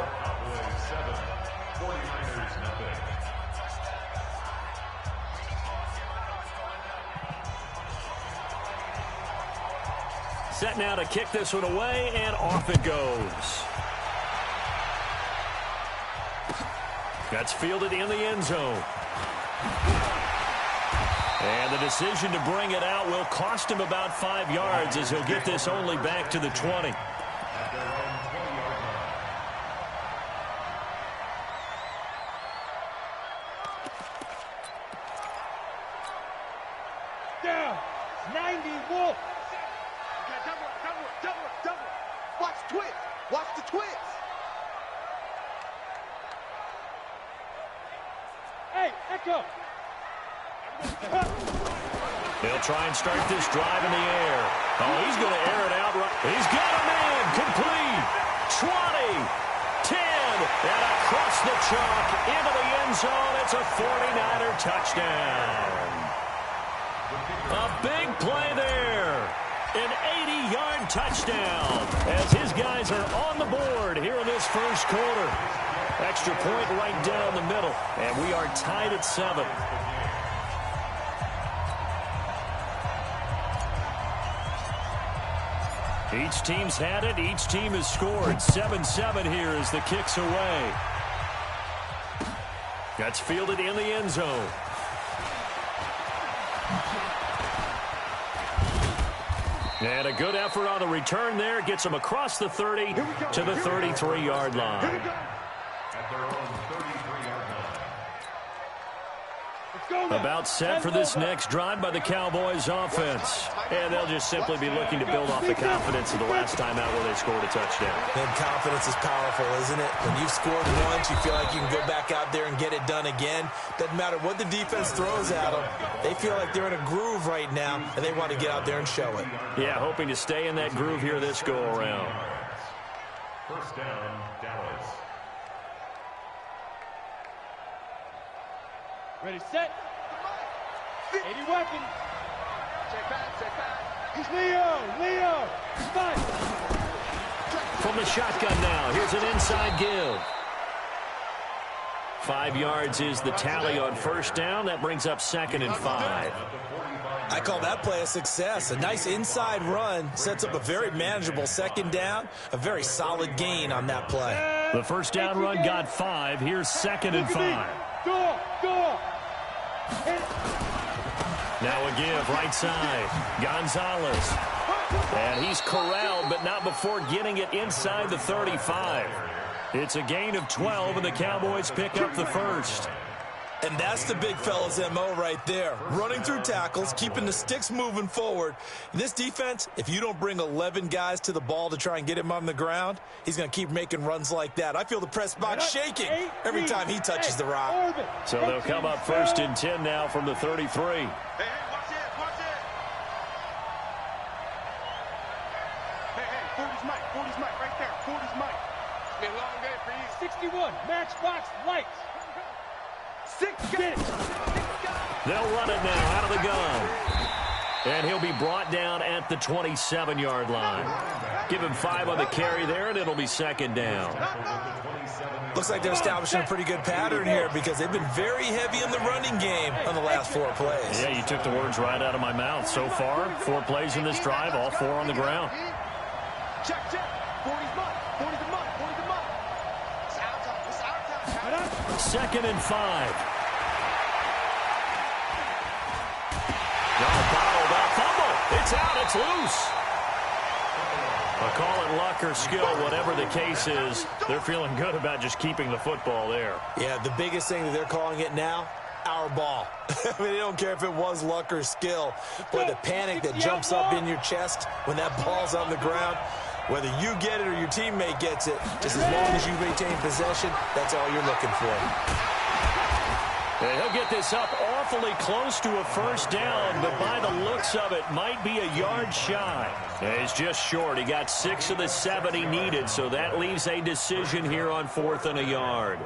Set now to kick this one away, and off it goes. That's fielded in the end zone. And the decision to bring it out will cost him about 5 yards as he'll get this only back to the 20. Down. 90 Wolf. Double. Watch twist. Watch the twist. Hey, Echo. They'll try and start this drive in the air. Oh, he's going to air it out. He's got a man. Complete. 20. 10. And across the chalk into the end zone. It's a 49er touchdown. A big play there. An 80-yard touchdown as his guys are on the board here in this first quarter. Extra point right down the middle, and we are tied at 7. Each team's had it. Each team has scored. 7-7 here as the kick's away. That's fielded in the end zone. And a good effort on the return there. Gets him across the 30 to the 33-yard line. About set for this next drive by the Cowboys offense. And they'll just simply be looking to build off the confidence of the last time out where they scored a touchdown. And confidence is powerful, isn't it? When you've scored once, you feel like you can go back out there and get it done again. Doesn't matter what the defense throws at them. They feel like they're in a groove right now, and they want to get out there and show it. Yeah, hoping to stay in that groove here this go-around. First down, Dallas. Ready, set. 80 weapon. Check back. He's Leo. Fight. From the shotgun now, here's an inside give. 5 yards is the tally on first down. That brings up 2nd and 5. I call that play a success. A nice inside run sets up a very manageable 2nd down. A very solid gain on that play. The first down run got 5. Here's 2nd and 5. Go. Now a give, right side. Gonzalez. And he's corralled, but not before getting it inside the 35. It's a gain of 12, and the Cowboys pick up the first. And that's the big fella's MO right there. Running through tackles, keeping the sticks moving forward. This defense, if you don't bring 11 guys to the ball to try and get him on the ground, he's going to keep making runs like that. I feel the press box shaking every time he touches the rock. So they'll come up 1st and 10 now from the 33. Watch it. Hey, 40's Mike right there. 40's Mike. It's been a long day for you. 61, Matchbox Lights. 6 guys. They'll run it now out of the gun. And he'll be brought down at the 27-yard line. Give him 5 on the carry there, and it'll be 2nd down. Looks like they're establishing a pretty good pattern here because they've been very heavy in the running game on the last 4 plays. Yeah, you took the words right out of my mouth. So far, 4 plays in this drive, all 4 on the ground. Check. 40's Mike. 40's Mike. It's our time. 2nd and 5. Bottled up, fumble. It's out. It's loose. I'll call it luck or skill, whatever the case is. They're feeling good about just keeping the football there. Yeah, the biggest thing that they're calling it now, our ball. I mean, they don't care if it was luck or skill. Boy, the panic that jumps up in your chest when that ball's on the ground, whether you get it or your teammate gets it, just as long as you maintain possession, that's all you're looking for. And he'll get this up awfully close to a first down, but by the looks of it, might be a yard shy. And he's just short. He got 6 of the 7 he needed, so that leaves a decision here on 4th and a yard.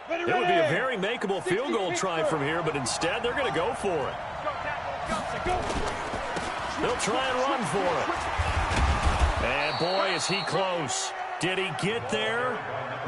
It would be a very makeable field goal try from here, but instead they're going to go for it. They'll try and run for it. And boy, is he close. Did he get there?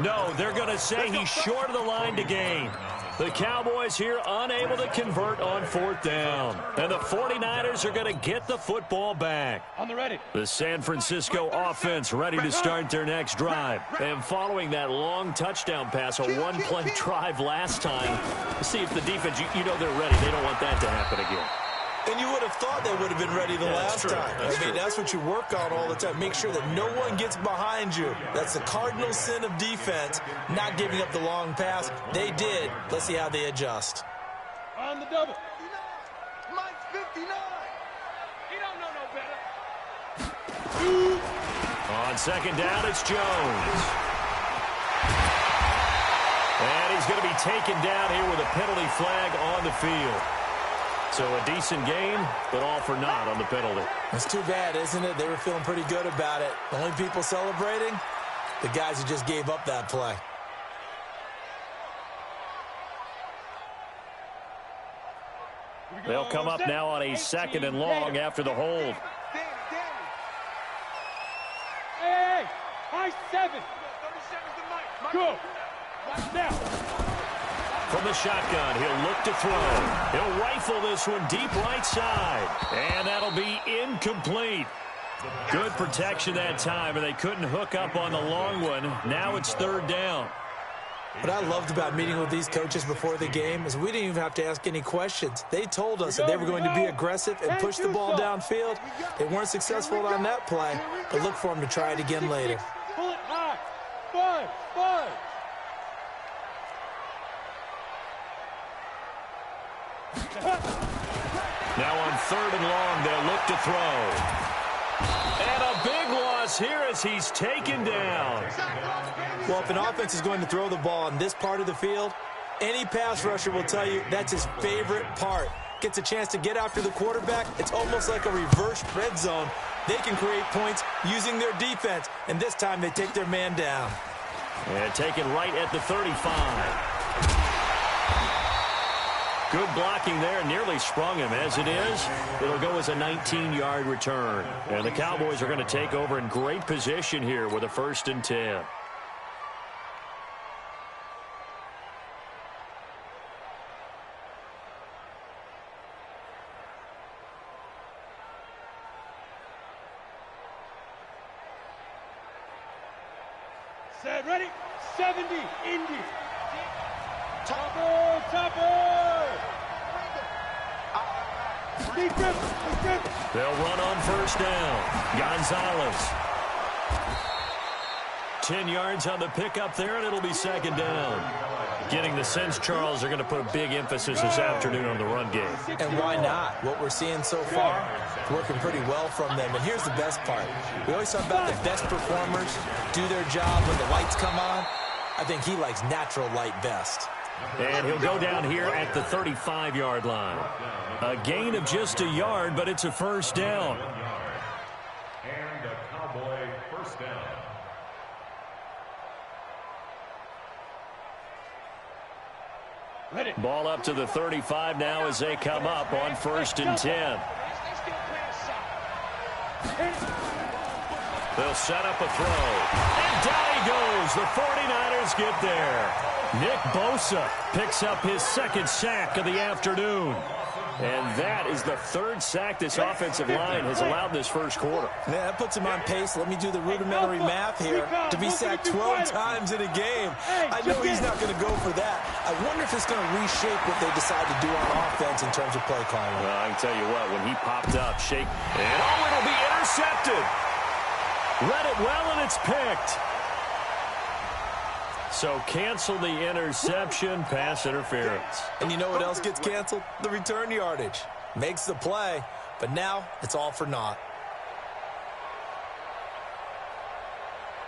No, they're going to say he's short of the line to gain. The Cowboys here unable to convert on 4th down. And the 49ers are going to get the football back. On the ready. The San Francisco offense ready to start their next drive. And following that long touchdown pass, a 1-play drive last time, see if the defense, you know they're ready. They don't want that to happen again. And you would have thought they would have been ready the last time. I mean, that's what you work on all the time. Make sure that no one gets behind you. That's the cardinal sin of defense, not giving up the long pass. They did. Let's see how they adjust. On the double. Mike's 59. He don't know no better. On 2nd down, it's Jones. And he's going to be taken down here with a penalty flag on the field. So a decent game, but all for naught on the penalty. It's too bad, isn't it? They were feeling pretty good about it. The only people celebrating, the guys who just gave up that play. They'll come up now on a 2nd and long after the hold. Hey, high 7. 37's the mic. Go. Right now. From the shotgun, he'll look to throw. He'll rifle this one deep right side. And that'll be incomplete. Good protection that time, and they couldn't hook up on the long one. Now it's 3rd down. What I loved about meeting with these coaches before the game is we didn't even have to ask any questions. They told us that they were going to be aggressive and push the ball downfield. They weren't successful on that play, but look for them to try it again later. Pull it high. 5. Now on 3rd and long, they'll look to throw. And a big loss loss here as he's taken down. Well, if an offense is going to throw the ball on this part of the field, any pass rusher will tell you that's his favorite part. Gets a chance to get after the quarterback. It's almost like a reverse red zone. They can create points using their defense, and this time they take their man down. And taken right at the 35. Good blocking there, nearly sprung him. As it is, it'll go as a 19-yard return. And the Cowboys are going to take over in great position here with a 1st and 10. Set, ready, 70, Indy. Topper, topper. They'll run on 1st down. Gonzalez. 10 yards on the pickup there, and it'll be 2nd down. Getting the sense, Charles, they're going to put a big emphasis this afternoon on the run game. And why not? What we're seeing so far is working pretty well from them. And here's the best part. We always talk about the best performers do their job when the lights come on. I think he likes natural light best. And he'll go down here at the 35-yard line. A gain of just a yard, but it's a 1st down. And a Cowboy 1st down. Ball up to the 35 now as they come up on 1st and 10. They'll set up a throw. And down he goes. The 49ers get there. Nick Bosa picks up his 2nd sack of the afternoon. And that is the 3rd sack this offensive line has allowed this 1st quarter. Yeah, that puts him on pace. Let me do the rudimentary math here. To be sacked 12 times in a game. I know he's not going to go for that. I wonder if it's going to reshape what they decide to do on offense in terms of play calling. Well, I can tell you what, when he popped up, shake, and oh, it'll be intercepted. Read it well, and it's picked. So cancel the interception, pass interference. And you know what else gets canceled? The return yardage. Makes the play, but now it's all for naught.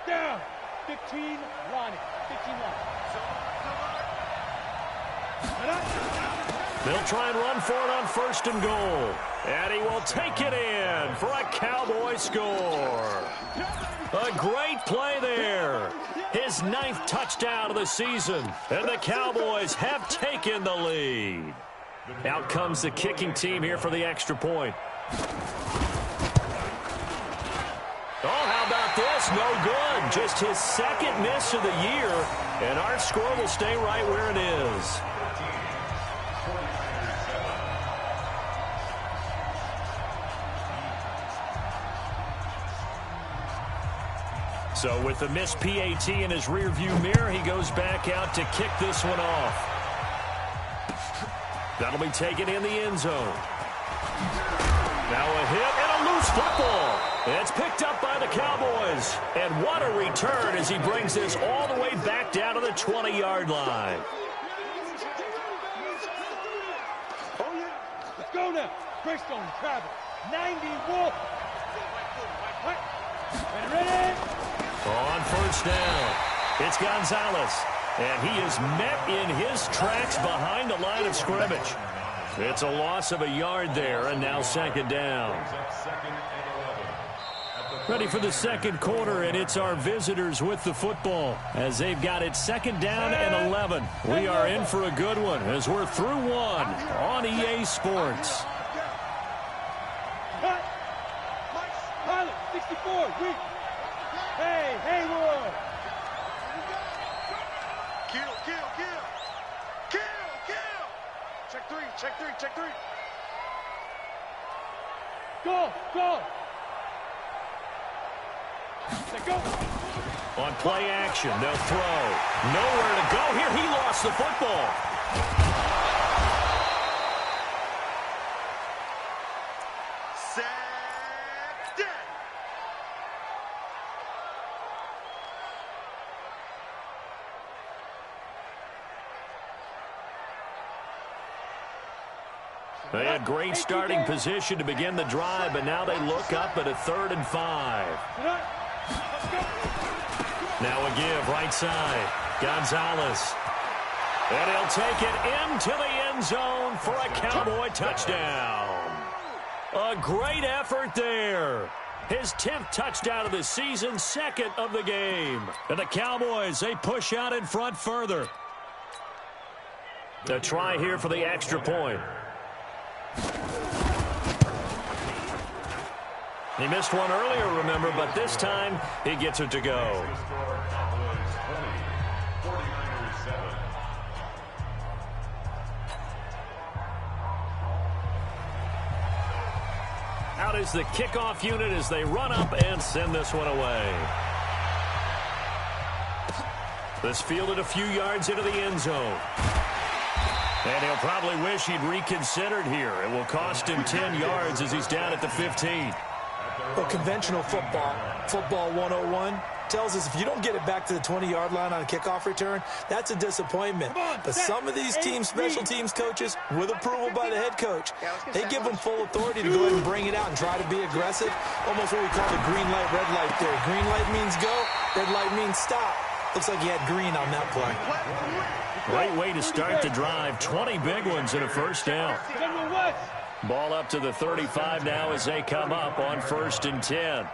Down. 15 line. 15 line. They'll try and run for it on 1st and goal. And he will take it in for a Cowboy score. A great play there. His 9th touchdown of the season. And the Cowboys have taken the lead. Out comes the kicking team here for the extra point. Oh, how about this? No good. Just his 2nd miss of the year. And our score will stay right where it is. So with the missed PAT in his rearview mirror, he goes back out to kick this one off. That'll be taken in the end zone. Now a hit and a loose football. It's picked up by the Cowboys. And what a return as he brings this all the way back down to the 20-yard line. Oh, yeah. Let's go now. Greystone, travel. 90 Wolf. Ready? On 1st down, it's Gonzalez. And he is met in his tracks behind the line of scrimmage. It's a loss of a yard there, and now 2nd down. Ready for the 2nd quarter, and it's our visitors with the football as they've got it 2nd down and 11. We are in for a good one as we're through one on EA Sports. Pilot, 64, weak. Hey, Haywood. Kill. Check three. Go. Let go. On play action, they'll throw. Nowhere to go here. He lost the football. They had great starting position to begin the drive, but now they look up at a 3rd and 5. Now a give, right side. Gonzalez. And he'll take it into the end zone for a Cowboy touchdown. A great effort there. His 10th touchdown of the season, 2nd of the game. And the Cowboys, they push out in front further. The try here for the extra point. He missed one earlier, remember, but this time he gets it to go. Out is the kickoff unit as they run up and send this one away. This fielded a few yards into the end zone. And he'll probably wish he'd reconsidered here. It will cost him 10 yards as he's down at the 15. Well, conventional football 101, tells us if you don't get it back to the 20-yard line on a kickoff return, that's a disappointment. But some of these teams, special teams coaches, with approval by the head coach, they give them full authority to go ahead and bring it out and try to be aggressive. Almost what we call the green light, red light theory. Green light means go, red light means stop. Looks like he had green on that play. Great way to start the drive. 20 big ones and a first down. Ball up to the 35 now as they come up on 1st and 10.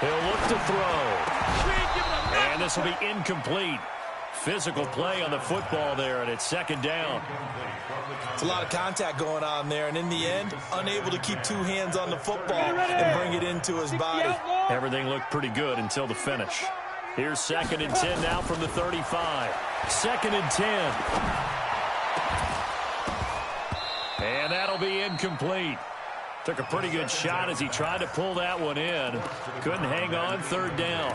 He'll look to throw. And this will be incomplete. Physical play on the football there, and it's 2nd down. It's a lot of contact going on there, and in the end, unable to keep 2 hands on the football and bring it into his body. Everything looked pretty good until the finish. Here's 2nd and 10 now from the 35. 2nd and 10. And that'll be incomplete. Took a pretty good shot as he tried to pull that one in. Couldn't hang on, 3rd down.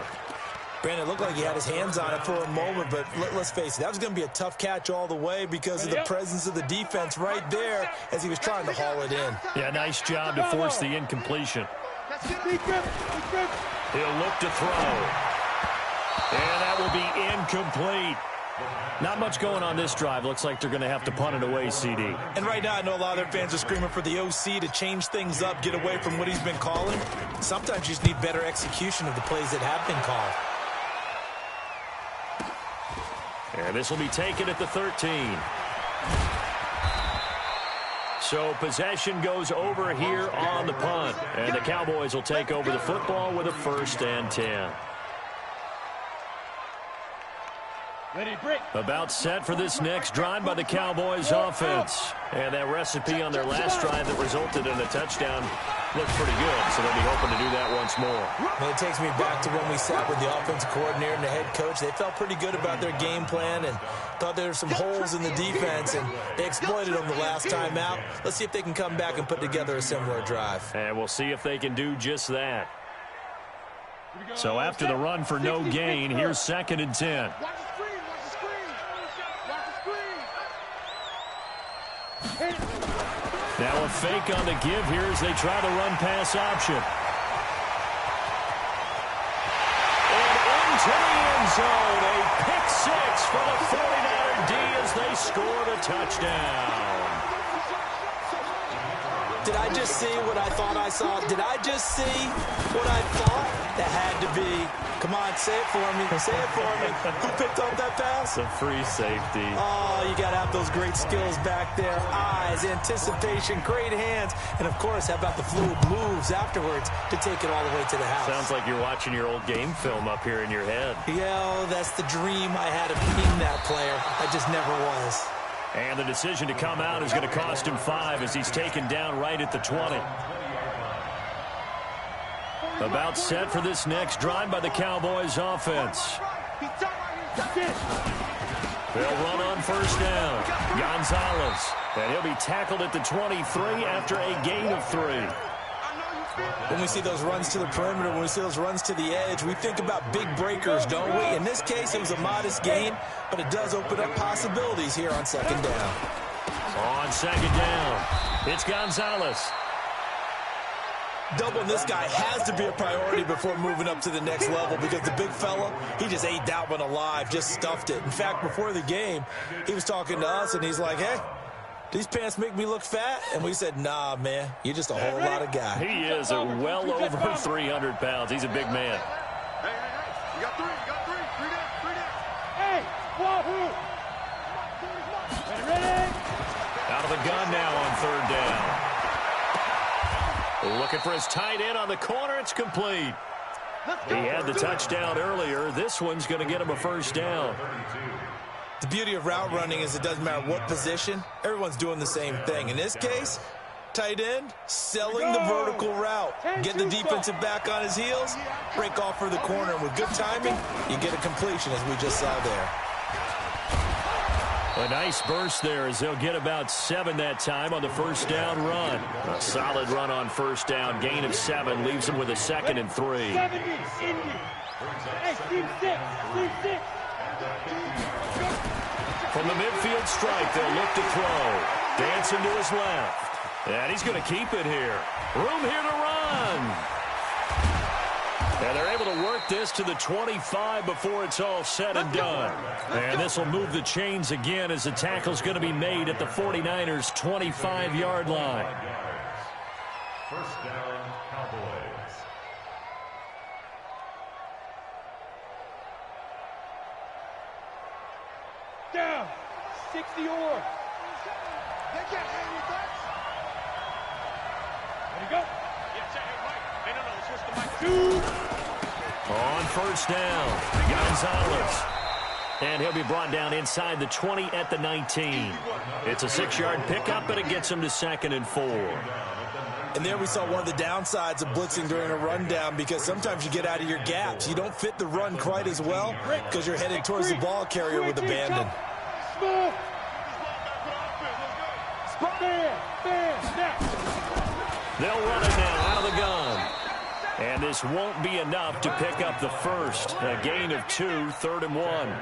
Brandon, it looked like he had his hands on it for a moment, but let's face it, that was going to be a tough catch all the way because of the presence of the defense right there as he was trying to haul it in. Yeah, nice job to force the incompletion. He'll look to throw. And that will be incomplete. Not much going on this drive. Looks like they're going to have to punt it away, CD. And right now, I know a lot of their fans are screaming for the OC to change things up, get away from what he's been calling. Sometimes you just need better execution of the plays that have been called. And this will be taken at the 13. So possession goes over here on the punt. And the Cowboys will take over the football with a 1st and 10. About set for this next drive by the Cowboys offense. And that recipe on their last drive that resulted in a touchdown looked pretty good, so they'll be hoping to do that once more. And it takes me back to when we sat with the offensive coordinator and the head coach. They felt pretty good about their game plan and thought there were some holes in the defense, and they exploited them the last time out. Let's see if they can come back and put together a similar drive. And we'll see if they can do just that. So after the run for no gain, here's 2nd and 10. Now a fake on the give here as they try the run-pass option. And into the end zone. A pick 6 for the 49er D as they score the touchdown. Did I just see what I thought I saw? Did I just see what I thought? That had to be. Come on, say it for me. Say it for me. Who picked up that pass? The free safety. Oh, you got to have those great skills back there. Eyes, anticipation, great hands. And, of course, how about the fluid moves afterwards to take it all the way to the house? Sounds like you're watching your old game film up here in your head. Yeah, that's the dream I had of being that player. I just never was. And the decision to come out is going to cost him 5 as he's taken down right at the 20. About set for this next drive by the Cowboys offense. They'll run on 1st down. Gonzalez. And he'll be tackled at the 23 after a gain of 3. When we see those runs to the perimeter, when we see those runs to the edge, we think about big breakers, don't we? In this case, it was a modest gain, but it does open up possibilities here on 2nd down. On 2nd down, it's Gonzalez. Doubling this guy has to be a priority before moving up to the next level because the big fella, he just ate that one alive, just stuffed it. In fact, before the game, he was talking to us, and he's like, hey, these pants make me look fat? And we said, nah, man, you're just a whole lot of guy. He is well over 300 pounds. He's a big man. Hey, you got three. Three down. Hey, wahoo! Ready? Out of the gun now on third down. Looking for his tight end on the corner. It's complete. He had the touchdown earlier. This one's going to get him a first down. The beauty of route running is it doesn't matter what position. Everyone's doing the same thing. In this case, tight end, selling the vertical route. Get the defensive back on his heels, break off for the corner. And with good timing, you get a completion, as we just saw there. A nice burst there as they'll get about 7 that time on the first down run. A solid run on first down. Gain of 7 leaves them with a 2nd and 3. 70, Indy. Hey, team 6. From the midfield strike, they'll look to throw. Dancing to his left. And he's going to keep it here. Room here to run. And they're able to work this to the 25 before it's all said and done. And this will move the chains again as the tackle's going to be made at the 49ers' 25-yard line. First down, Cowboys. Down. 60 or. They can't hang with that. Ready, go. On first down, Gonzalez. And he'll be brought down inside the 20 at the 19. It's a 6-yard pickup, but it gets him to 2nd and 4. And there we saw one of the downsides of blitzing during a rundown, because sometimes you get out of your gaps. You don't fit the run quite as well because you're headed towards the ball carrier with abandon. They'll run it now out of the gun. And this won't be enough to pick up the first. A gain of 2, 3rd and 1.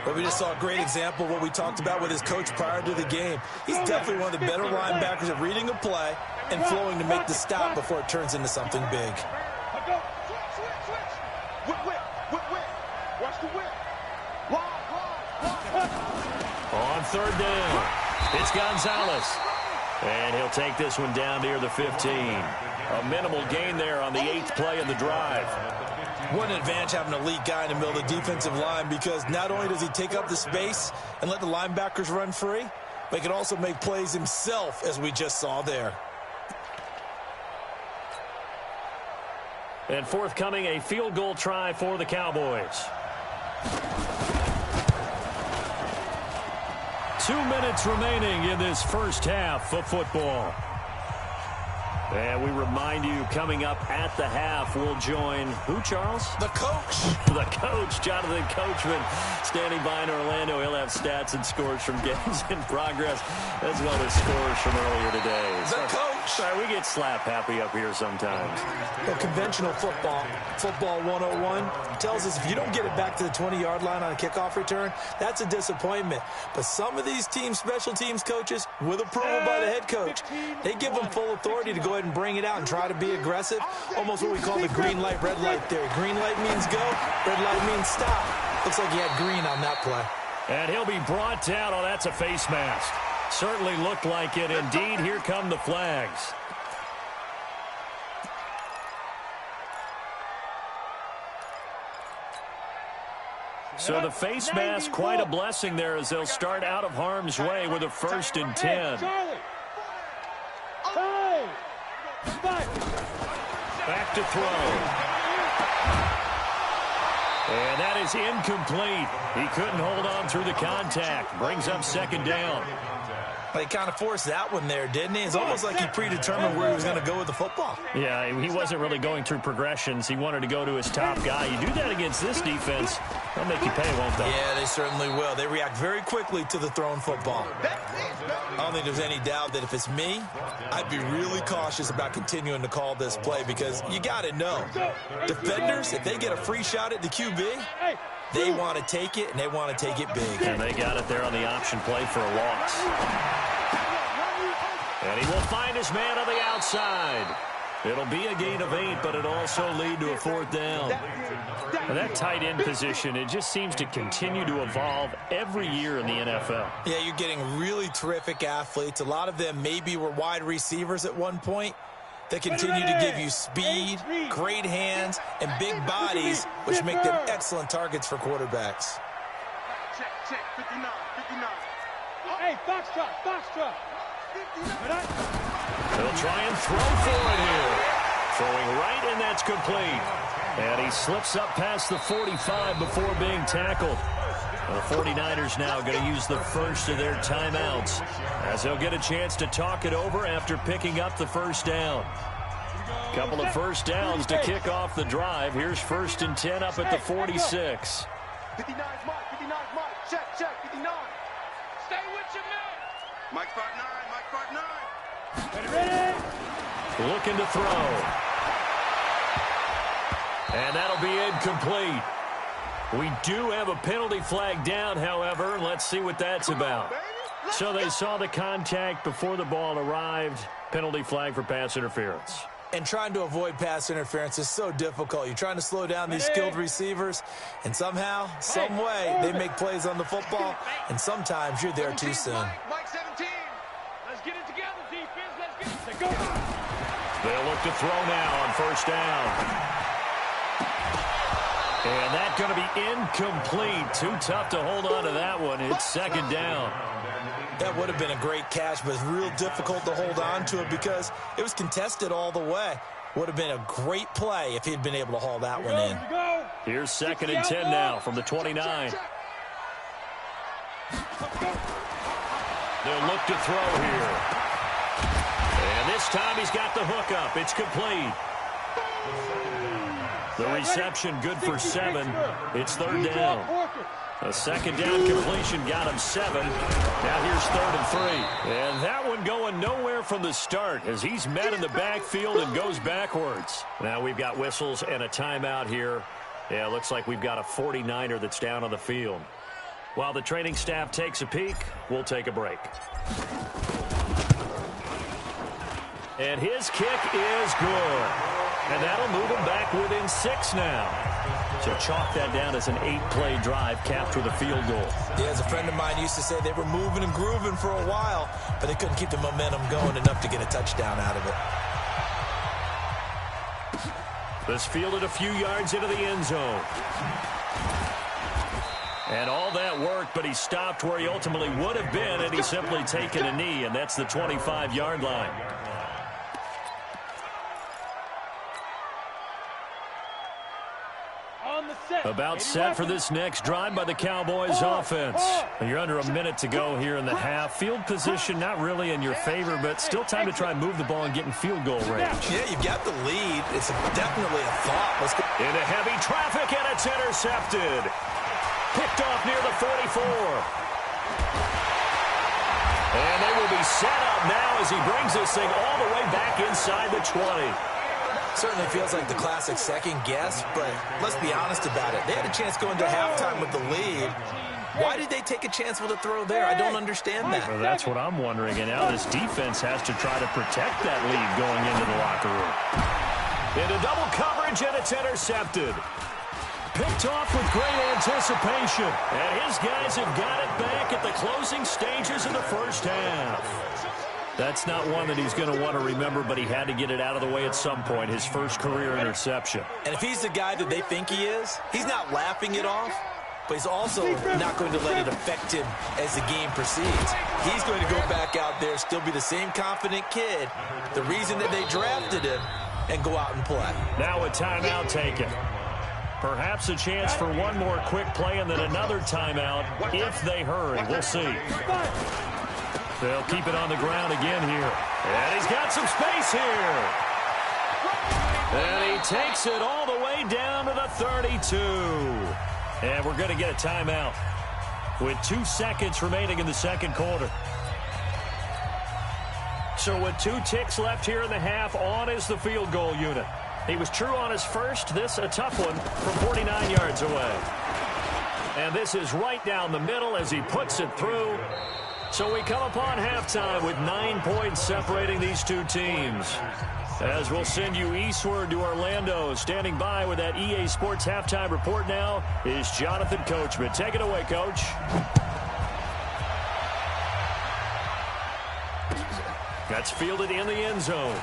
But we just saw a great example of what we talked about with his coach prior to the game. He's definitely one of the better linebackers at reading a play and flowing to make the stop before it turns into something big. Watch the whip. On third down, it's Gonzalez. And he'll take this one down near the 15. A minimal gain there on the 8th play of the drive. What an advantage having an elite guy in the middle of the defensive line, because not only does he take up the space and let the linebackers run free, but he can also make plays himself, as we just saw there. And forthcoming, a field goal try for the Cowboys. 2 minutes remaining in this first half of football. And we remind you, coming up at the half, we'll join who, Charles? The coach. The coach, Jonathan Coachman, standing by in Orlando. He'll have stats and scores from games in progress, as well as scores from earlier today. The coach. Sorry, we get slap happy up here sometimes. Well, conventional football 101, tells us if you don't get it back to the 20-yard line on a kickoff return, that's a disappointment. But some of these teams, special teams coaches, with approval by the head coach, they give them full authority to go ahead and bring it out and try to be aggressive. Almost what we call the green light, red light theory. Green light means go, red light means stop. Looks like he had green on that play. And he'll be brought down. Oh, that's a face mask. Certainly looked like it. Indeed, here come the flags. So the face mask, quite a blessing there, as they'll start out of harm's way with a 1st and 10. Back to throw. And that is incomplete. He couldn't hold on through the contact. Brings up 2nd down. He kind of forced that one there, didn't he? It's almost like he predetermined where he was going to go with the football. Yeah, he wasn't really going through progressions. He wanted to go to his top guy. You do that against this defense, they'll make you pay, won't they? Yeah, they certainly will. They react very quickly to the thrown football. I don't think there's any doubt that if it's me, I'd be really cautious about continuing to call this play, because you got to know, defenders, if they get a free shot at the QB, they want to take it, and they want to take it big. And they got it there on the option play for a loss. And he will find his man on the outside. It'll be a gain of 8, but it'll also lead to a 4th down. And that tight end position, it just seems to continue to evolve every year in the NFL. Yeah, you're getting really terrific athletes. A lot of them maybe were wide receivers at one point. They continue to give you speed, great hands, and big bodies, which make them excellent targets for quarterbacks. Check, 59, 59. Hey, foxtrot. They'll try and throw for it here. Throwing right, and that's complete. And he slips up past the 45 before being tackled. The 49ers now going to use the first of their timeouts, as they'll get a chance to talk it over after picking up the first down. Couple of first downs to kick off the drive. Here's 1st and 10 up at the 46. 59's Mike, 59's Mike. Check, 59. Stay with your man. Mike 5'9", Ready. Looking to throw. And that'll be incomplete. We do have a penalty flag down, however. Let's see what that's about. So they saw the contact before the ball arrived. Penalty flag for pass interference. And trying to avoid pass interference is so difficult. You're trying to slow down these skilled receivers, and somehow, some way, they make plays on the football, and sometimes you're there too soon. Mike 17. Let's get it together, defense. Let's get it. Go. They'll look to throw now on 1st down. And that's going to be incomplete. Too tough to hold on to that one. It's 2nd down. That would have been a great catch, but it's real difficult to hold on to it because it was contested all the way. Would have been a great play if he'd been able to haul that one in. Here's 2nd and 10 now from the 29. They'll look to throw here. And this time he's got the hook up. It's complete. The reception good for 7. It's 3rd down. A 2nd down completion got him 7. Now here's 3rd and 3. And that one going nowhere from the start as he's met in the backfield and goes backwards. Now we've got whistles and a timeout here. Yeah, it looks like we've got a 49er that's down on the field. While the training staff takes a peek, we'll take a break. And his kick is good. And that'll move him back within 6 now. So chalk that down as an 8-play drive capped with a field goal. Yeah, as a friend of mine used to say, they were moving and grooving for a while, but they couldn't keep the momentum going enough to get a touchdown out of it. This fielded a few yards into the end zone. And all that worked, but he stopped where he ultimately would have been, and he's simply taken a knee, and that's the 25-yard line. About set for this next drive by the Cowboys offense. You're under a minute to go here in the half. Field position not really in your favor, but still time to try and move the ball and get in field goal range. Yeah, you've got the lead. It's definitely a thought. Let's go. Into heavy traffic, and it's intercepted. Picked off near the 44. And they will be set up now as he brings this thing all the way back inside the 20. Certainly feels like the classic second guess, but let's be honest about it. They had a chance going to halftime with the lead. Why did they take a chance with a throw there? I don't understand that. Well, that's what I'm wondering, and now this defense has to try to protect that lead going into the locker room. Into double coverage, and it's intercepted. Picked off with great anticipation, and his guys have got it back at the closing stages of the first half. That's not one that he's going to want to remember, but he had to get it out of the way at some point, his first career interception. And if he's the guy that they think he is, he's not laughing it off, but he's also not going to let it affect him as the game proceeds. He's going to go back out there, still be the same confident kid, the reason that they drafted him, and go out and play. Now a timeout taken. Perhaps a chance for one more quick play and then another timeout if they hurry. We'll see. They'll keep it on the ground again here. And he's got some space here. And he takes it all the way down to the 32. And we're going to get a timeout with 2 seconds remaining in the second quarter. So with 2 ticks left here in the half, on is the field goal unit. He was true on his first. This a tough one from 49 yards away. And this is right down the middle as he puts it through. So we come upon halftime with 9 points separating these two teams. As we'll send you eastward to Orlando, standing by with that EA Sports halftime report now is Jonathan Coachman. Take it away, Coach. That's fielded in the end zone.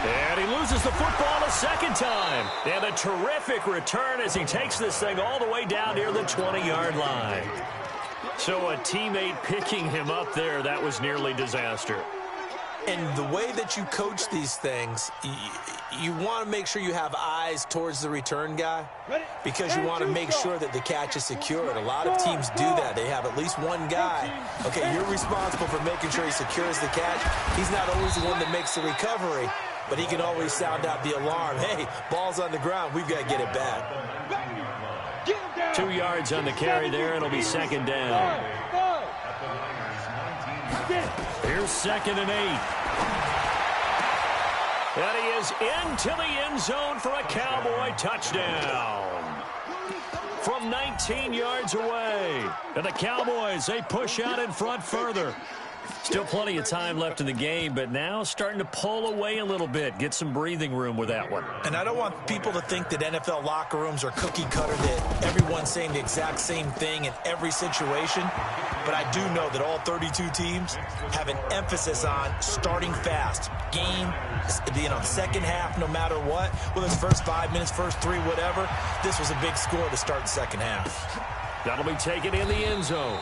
And he loses the football a second time. And a terrific return as he takes this thing all the way down near the 20-yard line. So a teammate picking him up there, that was nearly disaster. And the way that you coach these things, you want to make sure you have eyes towards the return guy because you want to make sure that the catch is secured. A lot of teams do that. They have at least one guy. Okay, you're responsible for making sure he secures the catch. He's not always the one that makes the recovery, but he can always sound out the alarm. Hey, ball's on the ground. We've got to get it back. 2 yards on the carry there, and it'll be second down. Here's 2nd and 8. And he is into the end zone for a Cowboy touchdown. From 19 yards away. And the Cowboys, they push out in front further. Still plenty of time left in the game, but now starting to pull away a little bit. Get some breathing room with that one. And I don't want people to think that NFL locker rooms are cookie cutter, that everyone's saying the exact same thing in every situation. But I do know that all 32 teams have an emphasis on starting fast. Game, second half, no matter what. Whether it's first 5 minutes, first 3, whatever. This was a big score to start the second half. That'll be taken in the end zone.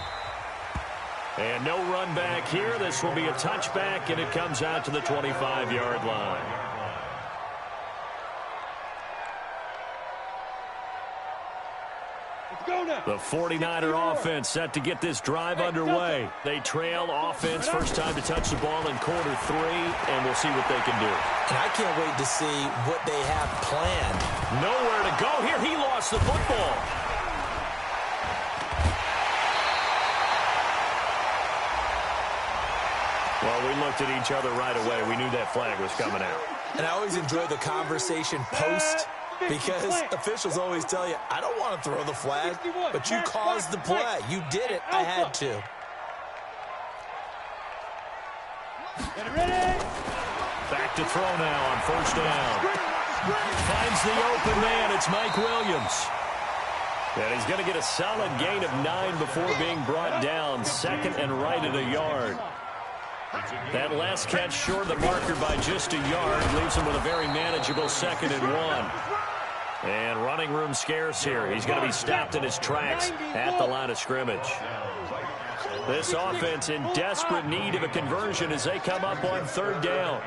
And no run back here. This will be a touchback, and it comes out to the 25-yard line. The 49er offense set to get this drive underway. They trail offense, first time to touch the ball in quarter 3, and we'll see what they can do. And I can't wait to see what they have planned. Nowhere to go here. He lost the football. Well, we looked at each other right away. We knew that flag was coming out. And I always enjoy the conversation post because officials always tell you, I don't want to throw the flag, but you caused the play. You did it. I had to. Back to throw now on first down. Finds the open man. It's Mike Williams. And he's going to get a solid gain of 9 before being brought down. Second and right at a yard. That last catch short of the marker by just a yard leaves him with a very manageable 2nd and 1. And running room scarce here. He's going to be stopped in his tracks at the line of scrimmage. This offense in desperate need of a conversion as they come up on 3rd down.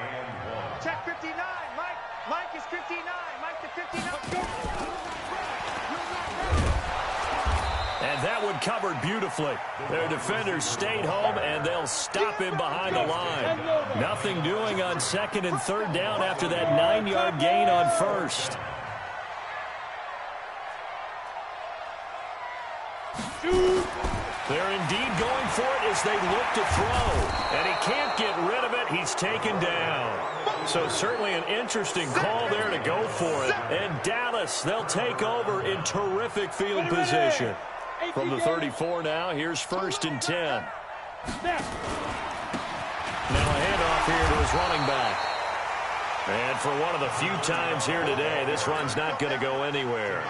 Check 59, Mike. Mike is 59. Mike to 59. And that one covered beautifully. Their defenders stayed home, and they'll stop him behind the line. Nothing doing on 2nd and 3rd down after that 9-yard gain on 1st. They're indeed going for it as they look to throw. And he can't get rid of it. He's taken down. So certainly an interesting call there to go for it. And Dallas, they'll take over in terrific field position. From the 34 now, here's 1st and 10. Now a handoff here to his running back. And for one of the few times here today, this run's not going to go anywhere.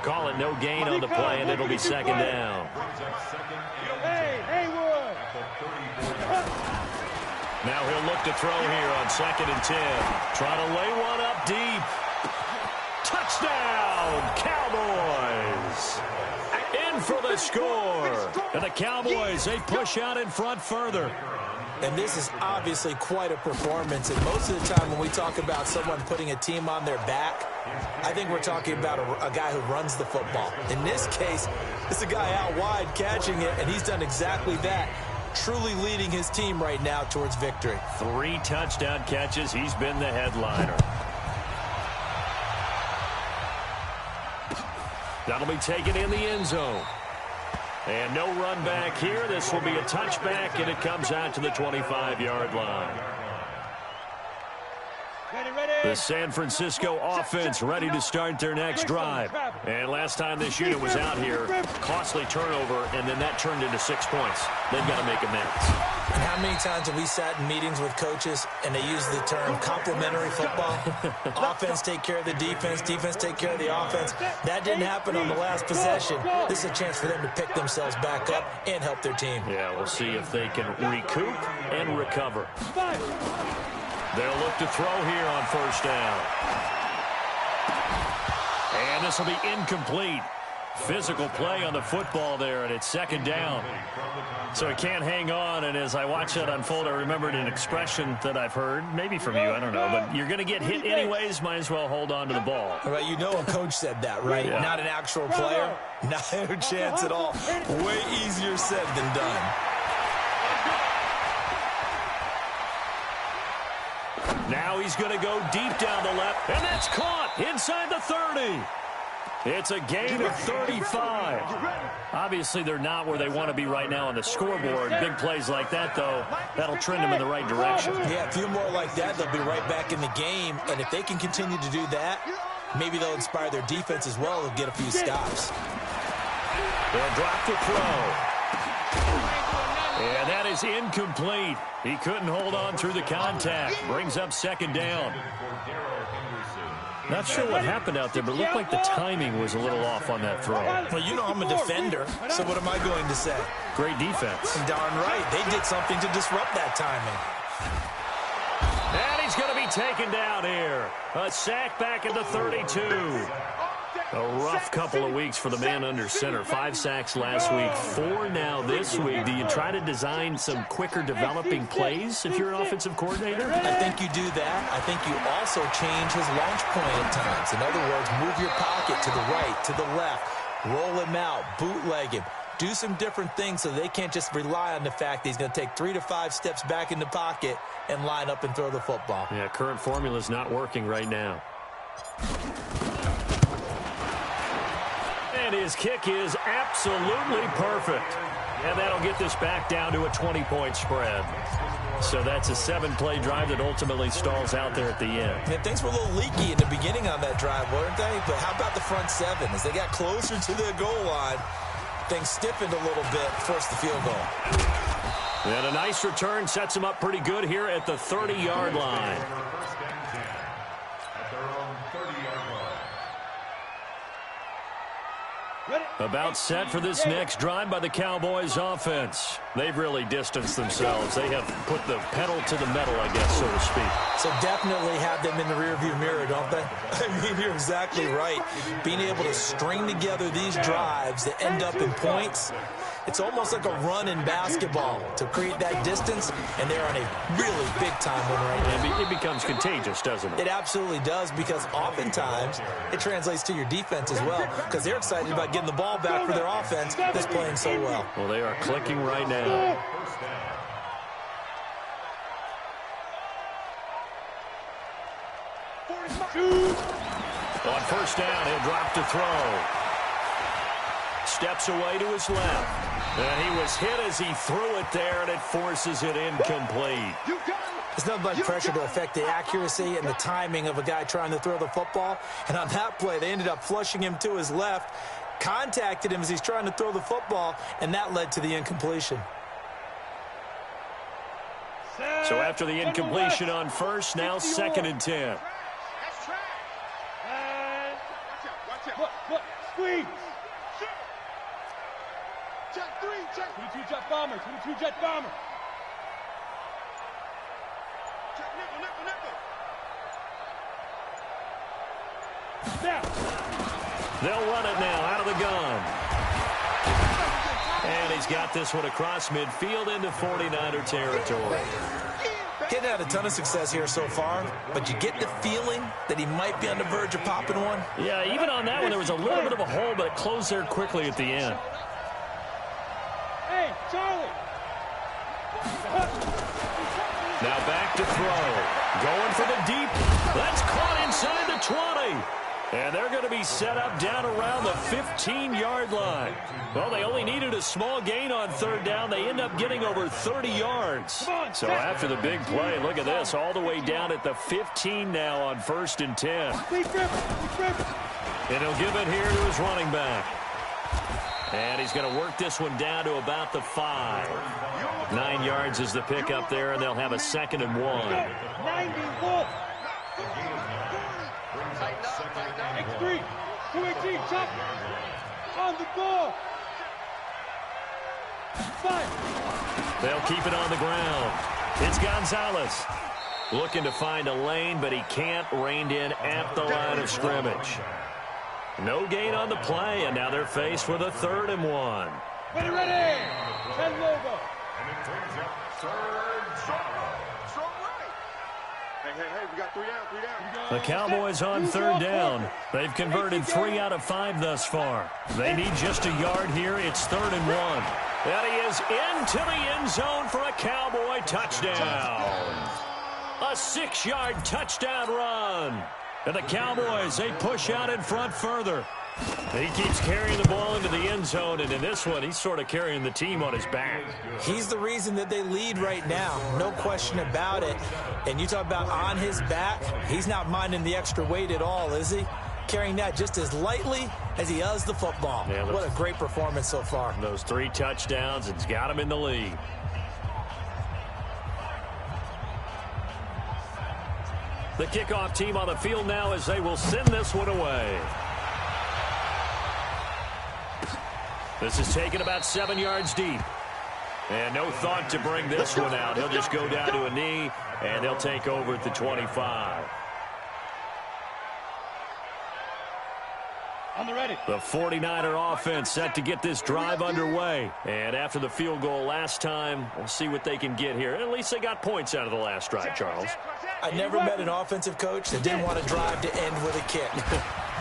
Call it no gain on the play, and it'll be 2nd down. Now he'll look to throw here on 2nd and 10. Trying to lay one up deep. Touchdown, Cowboys! In for the score. And the Cowboys, they push out in front further. And this is obviously quite a performance. And most of the time when we talk about someone putting a team on their back, I think we're talking about a guy who runs the football. In this case, it's a guy out wide catching it, and he's done exactly that. Truly leading his team right now towards victory. 3 touchdown catches. He's been the headliner. That'll be taken in the end zone. And no run back here. This will be a touchback, and it comes out to the 25-yard line. The The San Francisco offense ready to start their next drive. And last time this unit was out here, costly turnover, and then that turned into 6 points. They've got to make amends. And how many times have we sat in meetings with coaches and they use the term complementary football? Offense take care of the defense, defense take care of the offense. That didn't happen on the last possession. This is a chance for them to pick themselves back up and help their team. Yeah, we'll see if they can recoup and recover. They'll look to throw here on first down. And this will be incomplete. Physical play on the football there, and it's second down. So he can't hang on, and as I watch that unfold, I remembered an expression that I've heard, maybe from you, I don't know, but you're going to get hit anyways, might as well hold on to the ball. Right, you know a coach said that, right? Yeah. Not an actual player. Not a chance at all. Way easier said than done. Now he's going to go deep down the left, and that's caught inside the 30. It's a gain of 35. Obviously, they're not where they want to be right now on the scoreboard. Big plays like that, though, that'll trend them in the right direction. Yeah, a few more like that, they'll be right back in the game. And if they can continue to do that, maybe they'll inspire their defense as well and get a few stops. They'll drop the throw. And that is incomplete. He couldn't hold on through the contact. Brings up second down. Not sure what happened out there, but it looked like the timing was a little off on that throw. Well, you know I'm a defender, so what am I going to say? Great defense. Darn right. They did something to disrupt that timing. And he's going to be taken down here. A sack back at the 32. A rough couple of weeks for the man under center. 5 sacks last week, 4 now this week. Do you try to design some quicker developing plays if you're an offensive coordinator? I think you do that. I think you also change his launch point at times. In other words, move your pocket to the right, to the left, roll him out, bootleg him. Do some different things so they can't just rely on the fact that he's going to take 3 to 5 steps back in the pocket and line up and throw the football. Yeah, current formula is not working right now. And his kick is absolutely perfect. And that'll get this back down to a 20-point spread. So that's a 7-play drive that ultimately stalls out there at the end. Yeah, things were a little leaky in the beginning on that drive, weren't they? But how about the front 7? As they got closer to the goal line, things stiffened a little bit, forced the field goal. And a nice return sets them up pretty good here at the 30-yard line. About set for this next drive by the Cowboys offense. They've really distanced themselves. They have put the pedal to the metal, I guess, so to speak. So definitely have them in the rearview mirror, don't they? I mean, you're exactly right. Being able to string together these drives that end up in points, it's almost like a run in basketball to create that distance, and they're on a really big-time one right now. It becomes contagious, doesn't it? It absolutely does, because oftentimes it translates to your defense as well, because they're excited about getting the ball back for their offense that's playing so well. Well, they are clicking right now. On first down, he'll drop to throw. Steps away to his left. And he was hit as he threw it there, and it forces it incomplete. There's nothing like pressure to affect the accuracy and the timing of a guy trying to throw the football. And on that play, they ended up flushing him to his left, contacted him as he's trying to throw the football, and that led to the incompletion. So after the incompletion on first, now 2nd and 10. Squeeze. Check 3, check. 22 jet bomber, 22 jet bomber. Check nickel. Now. They'll run it now out of the gun. And he's got this one across midfield into 49er territory. Getting had a ton of success here so far, but you get the feeling that he might be on the verge of popping one. Yeah, even on that one, there was a little bit of a hole, but it closed there quickly at the end. Hey, Charlie. Now back to throw. Going for the deep. That's caught inside the 20. And they're going to be set up down around the 15-yard line. Well, they only needed a small gain on third down. They end up getting over 30 yards. So after the big play, look at this, all the way down at the 15 now on 1st and 10. And he'll give it here to his running back. And he's going to work this one down to about the 5. 9 yards is the pickup there, and they'll have a 2nd and 1. 91. X3, 218, chop. On the ball. 5. They'll keep it on the ground. It's Gonzalez. Looking to find a lane, but he can't. Reined in at the line of scrimmage. No gain on the play, and now they're faced with a 3rd and 1. Ready, ready. 10 logo. And it brings up 3rd down. Hey, we got 3 down. The Cowboys on 3rd down. They've converted 3 out of 5 thus far. They need just a yard here. It's 3rd and 1. And he is into the end zone for a Cowboy touchdown. A 6-yard touchdown run. And the Cowboys, they push out in front further. He keeps carrying the ball into the end zone, and in this one, he's sort of carrying the team on his back. He's the reason that they lead right now. No question about it. And you talk about on his back, he's not minding the extra weight at all, is he? Carrying that just as lightly as he does the football. Yeah, what a great performance so far. Those 3 touchdowns, it's got him in the lead. The kickoff team on the field now as they will send this one away. This is taken about 7 yards deep. And no thought to bring this one out. He'll just go down to a knee, and they'll take over at the 25. On the ready. The 49er offense set to get this drive underway. And after the field goal last time, we'll see what they can get here. At least they got points out of the last drive, Charles. I never met an offensive coach that didn't want to drive to end with a kick.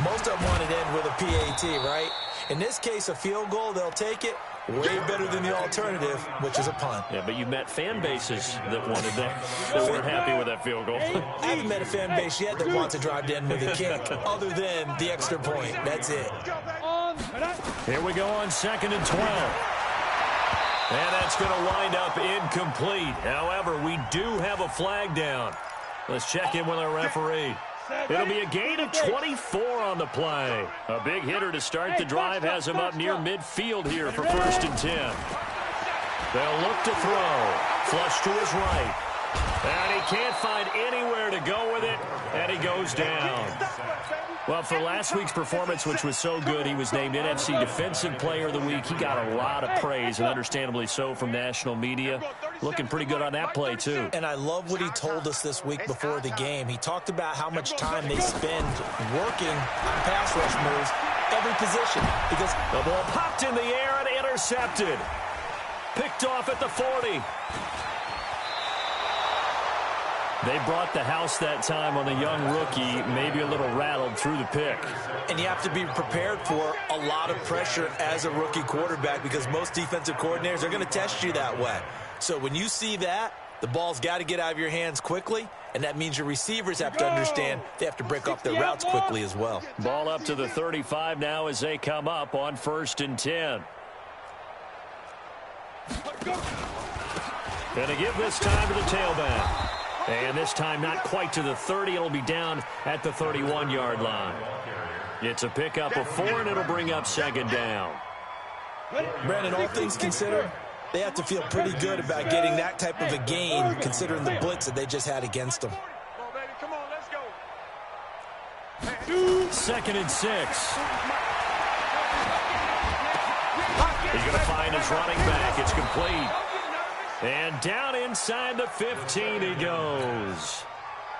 Most of them want to end with a PAT, right? In this case, a field goal, they'll take it. Way better than the alternative, which is a punt. Yeah, but you've met fan bases that wanted that, that weren't happy with that field goal. I haven't met a fan base yet that wants to drive to end with a kick, other than the extra point. That's it. Here we go on 2nd and 12. And that's going to wind up incomplete. However, we do have a flag down. Let's check in with our referee. It'll be a gain of 24 on the play. A big hitter to start the drive has him up near midfield here for 1st and 10. They'll look to throw. Flush to his right. And he can't find anywhere to go with it, and he goes down. Well, for last week's performance, which was so good, he was named NFC Defensive Player of the Week. He got a lot of praise, and understandably so, from national media. Looking pretty good on that play, too. And I love what he told us this week before the game. He talked about how much time they spend working on pass rush moves, every position. Because the ball popped in the air and intercepted. Picked off at the 40. They brought the house that time on the young rookie, maybe a little rattled through the pick. And you have to be prepared for a lot of pressure as a rookie quarterback because most defensive coordinators are going to test you that way. So when you see that, the ball's got to get out of your hands quickly, and that means your receivers have to understand they have to break off their routes quickly as well. Ball up to the 35 now as they come up on 1st and 10. Gonna give this time to the tailback. And this time not quite to the 30. It'll be down at the 31-yard line. It's a pickup of 4, and it'll bring up 2nd down. Brandon, all things considered, they have to feel pretty good about getting that type of a gain considering the blitz that they just had against them. 2nd and 6. He's going to find his running back. It's complete. And down inside the 15 he goes.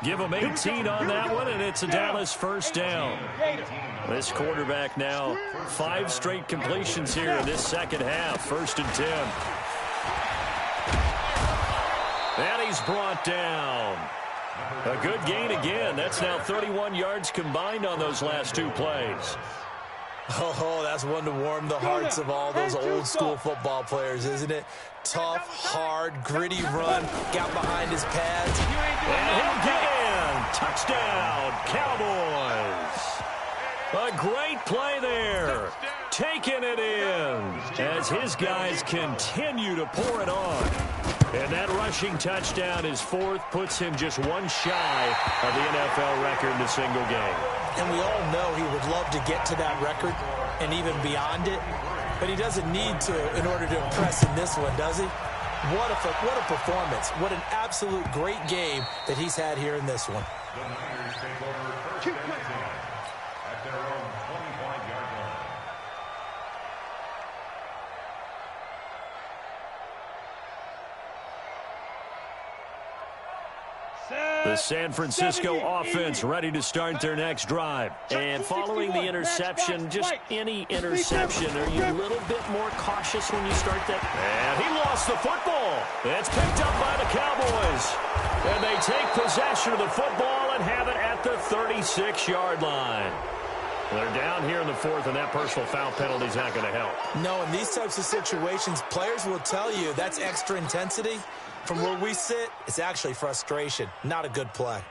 Give him 18 on that one, and it's a Dallas 1st down. This quarterback now 5 straight completions here in this second half. 1st and 10. And he's brought down. A good gain again. That's now 31 yards combined on those last 2 plays. Oh, that's one to warm the hearts of all those old school football players, isn't it? Tough, hard, gritty run, got behind his pads. And he'll get in. Touchdown, Cowboys. A great play there. Taking it in as his guys continue to pour it on. And that rushing touchdown is fourth, puts him just one shy of the NFL record in a single game. And we all know he would love to get to that record and even beyond it, but he doesn't need to in order to impress in this one, does he? What a performance. What an absolute great game that he's had here in this one. The Niners take over first and 10 at their own 25-yard line. The San Francisco offense ready to start their next drive. And following the interception, just any interception, are you a little bit more cautious when you start that? And he lost the football. It's picked up by the Cowboys. And they take possession of the football and have it at the 36-yard line. They're down here in the fourth, and that personal foul penalty is not going to help. No, in these types of situations, players will tell you that's extra intensity. From where we sit, it's actually frustration. Not a good play.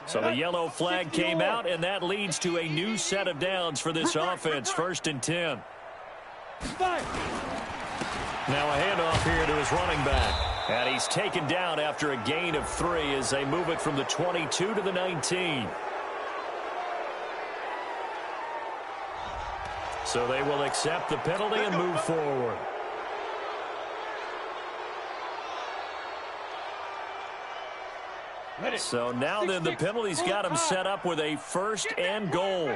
So the yellow flag came out, and that leads to a new set of downs for this offense. First and 10. Now a handoff here to his running back. And he's taken down after a gain of 3 as they move it from the 22 to the 19. So they will accept the penalty and move forward. So now then the penalty's got him set up with a first and goal.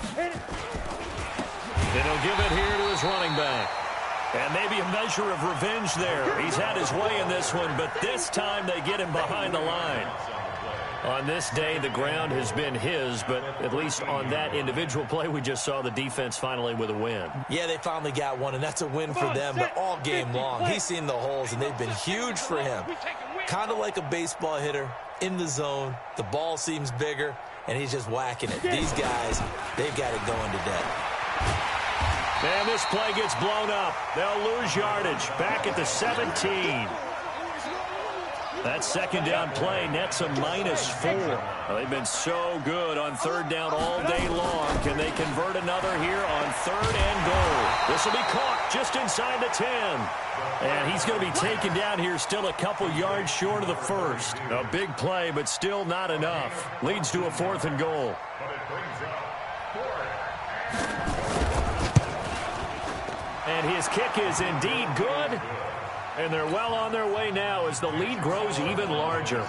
And he'll give it here to his running back. And maybe a measure of revenge there. He's had his way in this one, but this time they get him behind the line. On this day, the ground has been his, but at least on that individual play, we just saw the defense finally with a win. Yeah, they finally got one, and that's a win for them, but all game long, he's seen the holes, and they've been huge for him. Kind of like a baseball hitter in the zone. The ball seems bigger, and he's just whacking it. These guys, they've got it going today. And this play gets blown up. They'll lose yardage back at the 17. That second down play nets a -4. Well, they've been so good on third down all day long. Can they convert another here on third and goal? This will be caught just inside the 10. And he's going to be taken down here still a couple yards short of the first. A big play, but still not enough. Leads to a 4th and goal. And his kick is indeed good. And they're well on their way now as the lead grows even larger.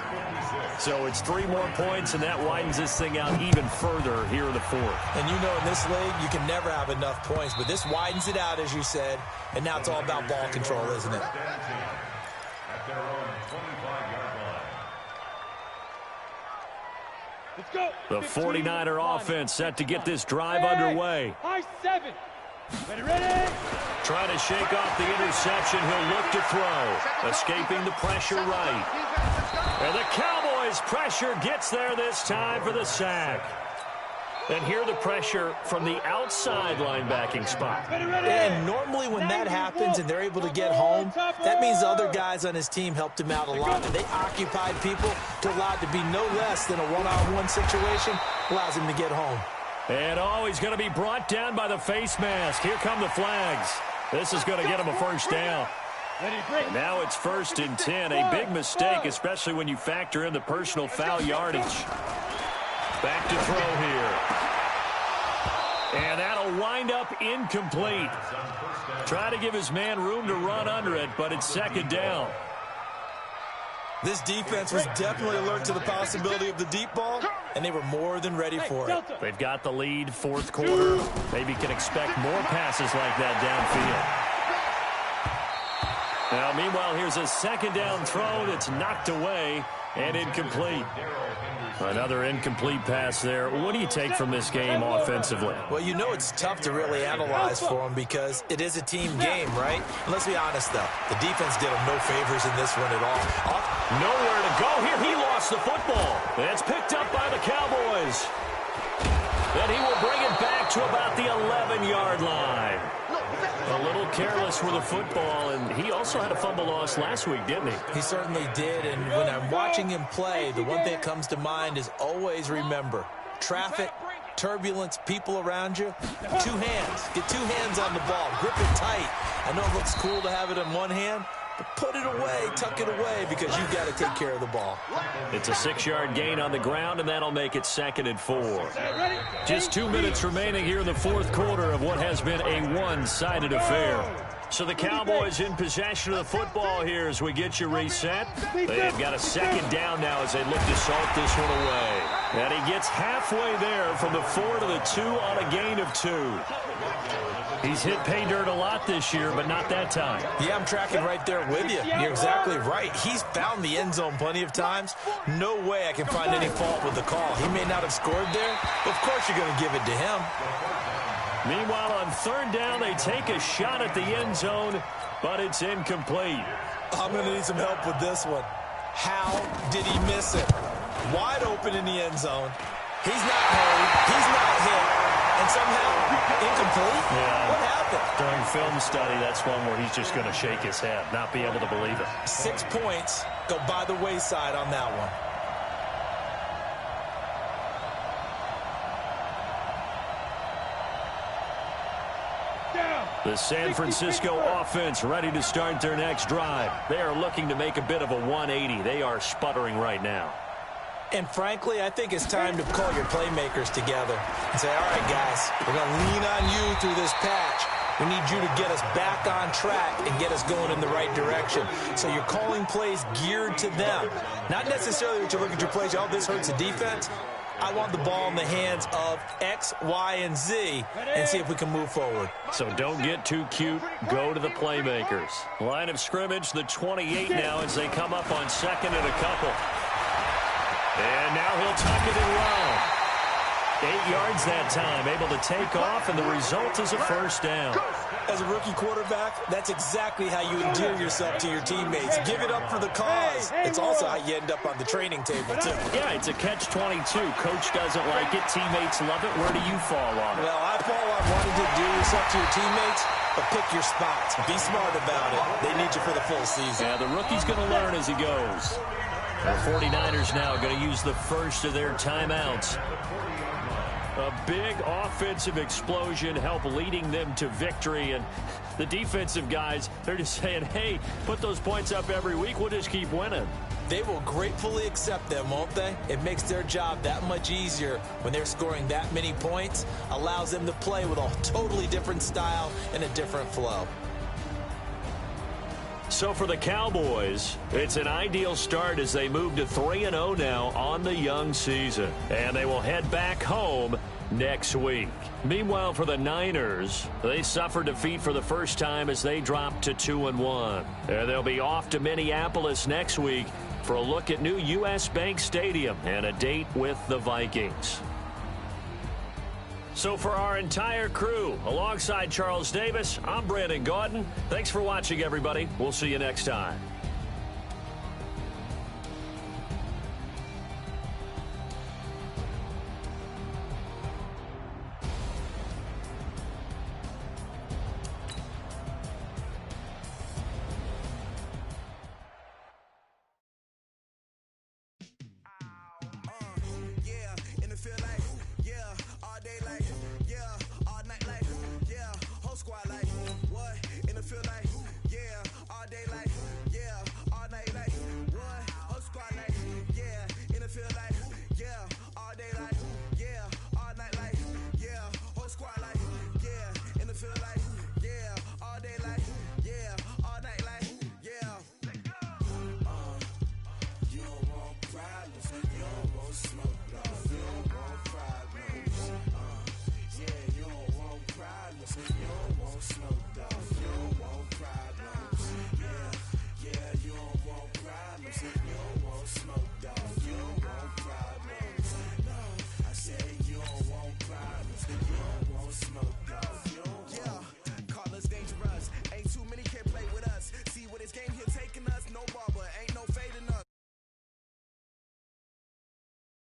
So it's 3 more points, and that widens this thing out even further here in the fourth. And you know in this league, you can never have enough points, but this widens it out, as you said, and now it's all about ball control, isn't it? At their own 25-yard line. The 49er offense set to get this drive underway. High 7. Ready. Trying to shake off the interception. He'll look to throw. Escaping the pressure right. And the Cowboys' pressure gets there this time for the sack. And here the pressure from the outside linebacking spot. And normally when that happens and they're able to get home, that means the other guys on his team helped him out a lot. And they occupied people to allow it to be no less than a one-on-one situation, allows him to get home. And he's going to be brought down by the face mask. Here come the flags. This is going to get him a first down. And now it's 1st and 10. A big mistake, especially when you factor in the personal foul yardage. Back to throw here. And that'll wind up incomplete. Try to give his man room to run under it, but it's 2nd down. This defense was definitely alert to the possibility of the deep ball, and they were more than ready for it. They've got the lead, 4th quarter. Maybe can expect more passes like that downfield. Now, meanwhile, here's a 2nd down throw that's knocked away and incomplete. Another incomplete pass there. What do you take from this game offensively? Well, you know it's tough to really analyze for them because it is a team game, right? And let's be honest, though. The defense did them no favors in this one at all. Nowhere to go here. He lost the football. It's picked up by the Cowboys. And he will bring it back to about the 11-yard line. A little careless with the football, and he also had a fumble loss last week, didn't he? He certainly did, and when I'm watching him play, the one thing that comes to mind is always remember, traffic, turbulence, people around you, two hands. Get two hands on the ball. Grip it tight. I know it looks cool to have it in one hand, but put it away, tuck it away, because you've got to take care of the ball. It's a 6-yard gain on the ground, and that'll make it 2nd and 4. Just 2 minutes remaining here in the fourth quarter of what has been a one-sided affair. So the Cowboys in possession of the football here as we get you reset. They've got a 2nd down now as they look to salt this one away. And he gets halfway there from the 4 to the 2 on a gain of 2. He's hit pay dirt a lot this year, but not that time. Yeah, I'm tracking right there with you. You're exactly right. He's found the end zone plenty of times. No way I can find any fault with the call. He may not have scored there, but of course you're going to give it to him. Meanwhile, on 3rd down, they take a shot at the end zone, but it's incomplete. I'm going to need some help with this one. How did he miss it? Wide open in the end zone. He's not hurried. He's not hit. And somehow, incomplete? Yeah. What happened? During film study, that's one where he's just going to shake his head, not be able to believe it. 6 points go by the wayside on that one. The San Francisco offense ready to start their next drive. They are looking to make a bit of a 180. They are sputtering right now. And frankly, I think it's time to call your playmakers together and say, all right, guys, we're going to lean on you through this patch. We need you to get us back on track and get us going in the right direction. So you're calling plays geared to them. Not necessarily that you look at your plays, oh, this hurts the defense. I want the ball in the hands of X, Y, and Z and see if we can move forward. So don't get too cute. Go to the playmakers. Line of scrimmage, the 28 now as they come up on 2nd and a couple. And now he'll tuck it and run. 8 yards that time, able to take off, and the result is a 1st down. As a rookie quarterback, that's exactly how you endear yourself to your teammates. Give it up for the cause. It's also how you end up on the training table, too. Yeah, it's a catch-22. Coach doesn't like it. Teammates love it. Where do you fall on it? Well, I fall on wanting to endear yourself to your teammates, but pick your spots. Be smart about it. They need you for the full season. Yeah, the rookie's going to learn as he goes. The 49ers now going to use the first of their timeouts. A big offensive explosion help leading them to victory. And the defensive guys, they're just saying, hey, put those points up every week. We'll just keep winning. They will gratefully accept them, won't they? It makes their job that much easier when they're scoring that many points. Allows them to play with a totally different style and a different flow. So for the Cowboys, it's an ideal start as they move to 3-0 now on the young season. And they will head back home next week. Meanwhile, for the Niners, they suffered defeat for the first time as they dropped to 2-1. And they'll be off to Minneapolis next week for a look at new U.S. Bank Stadium and a date with the Vikings. So for our entire crew, alongside Charles Davis, I'm Brandon Gaudin. Thanks for watching, everybody. We'll see you next time. Squad like, what? In the field like,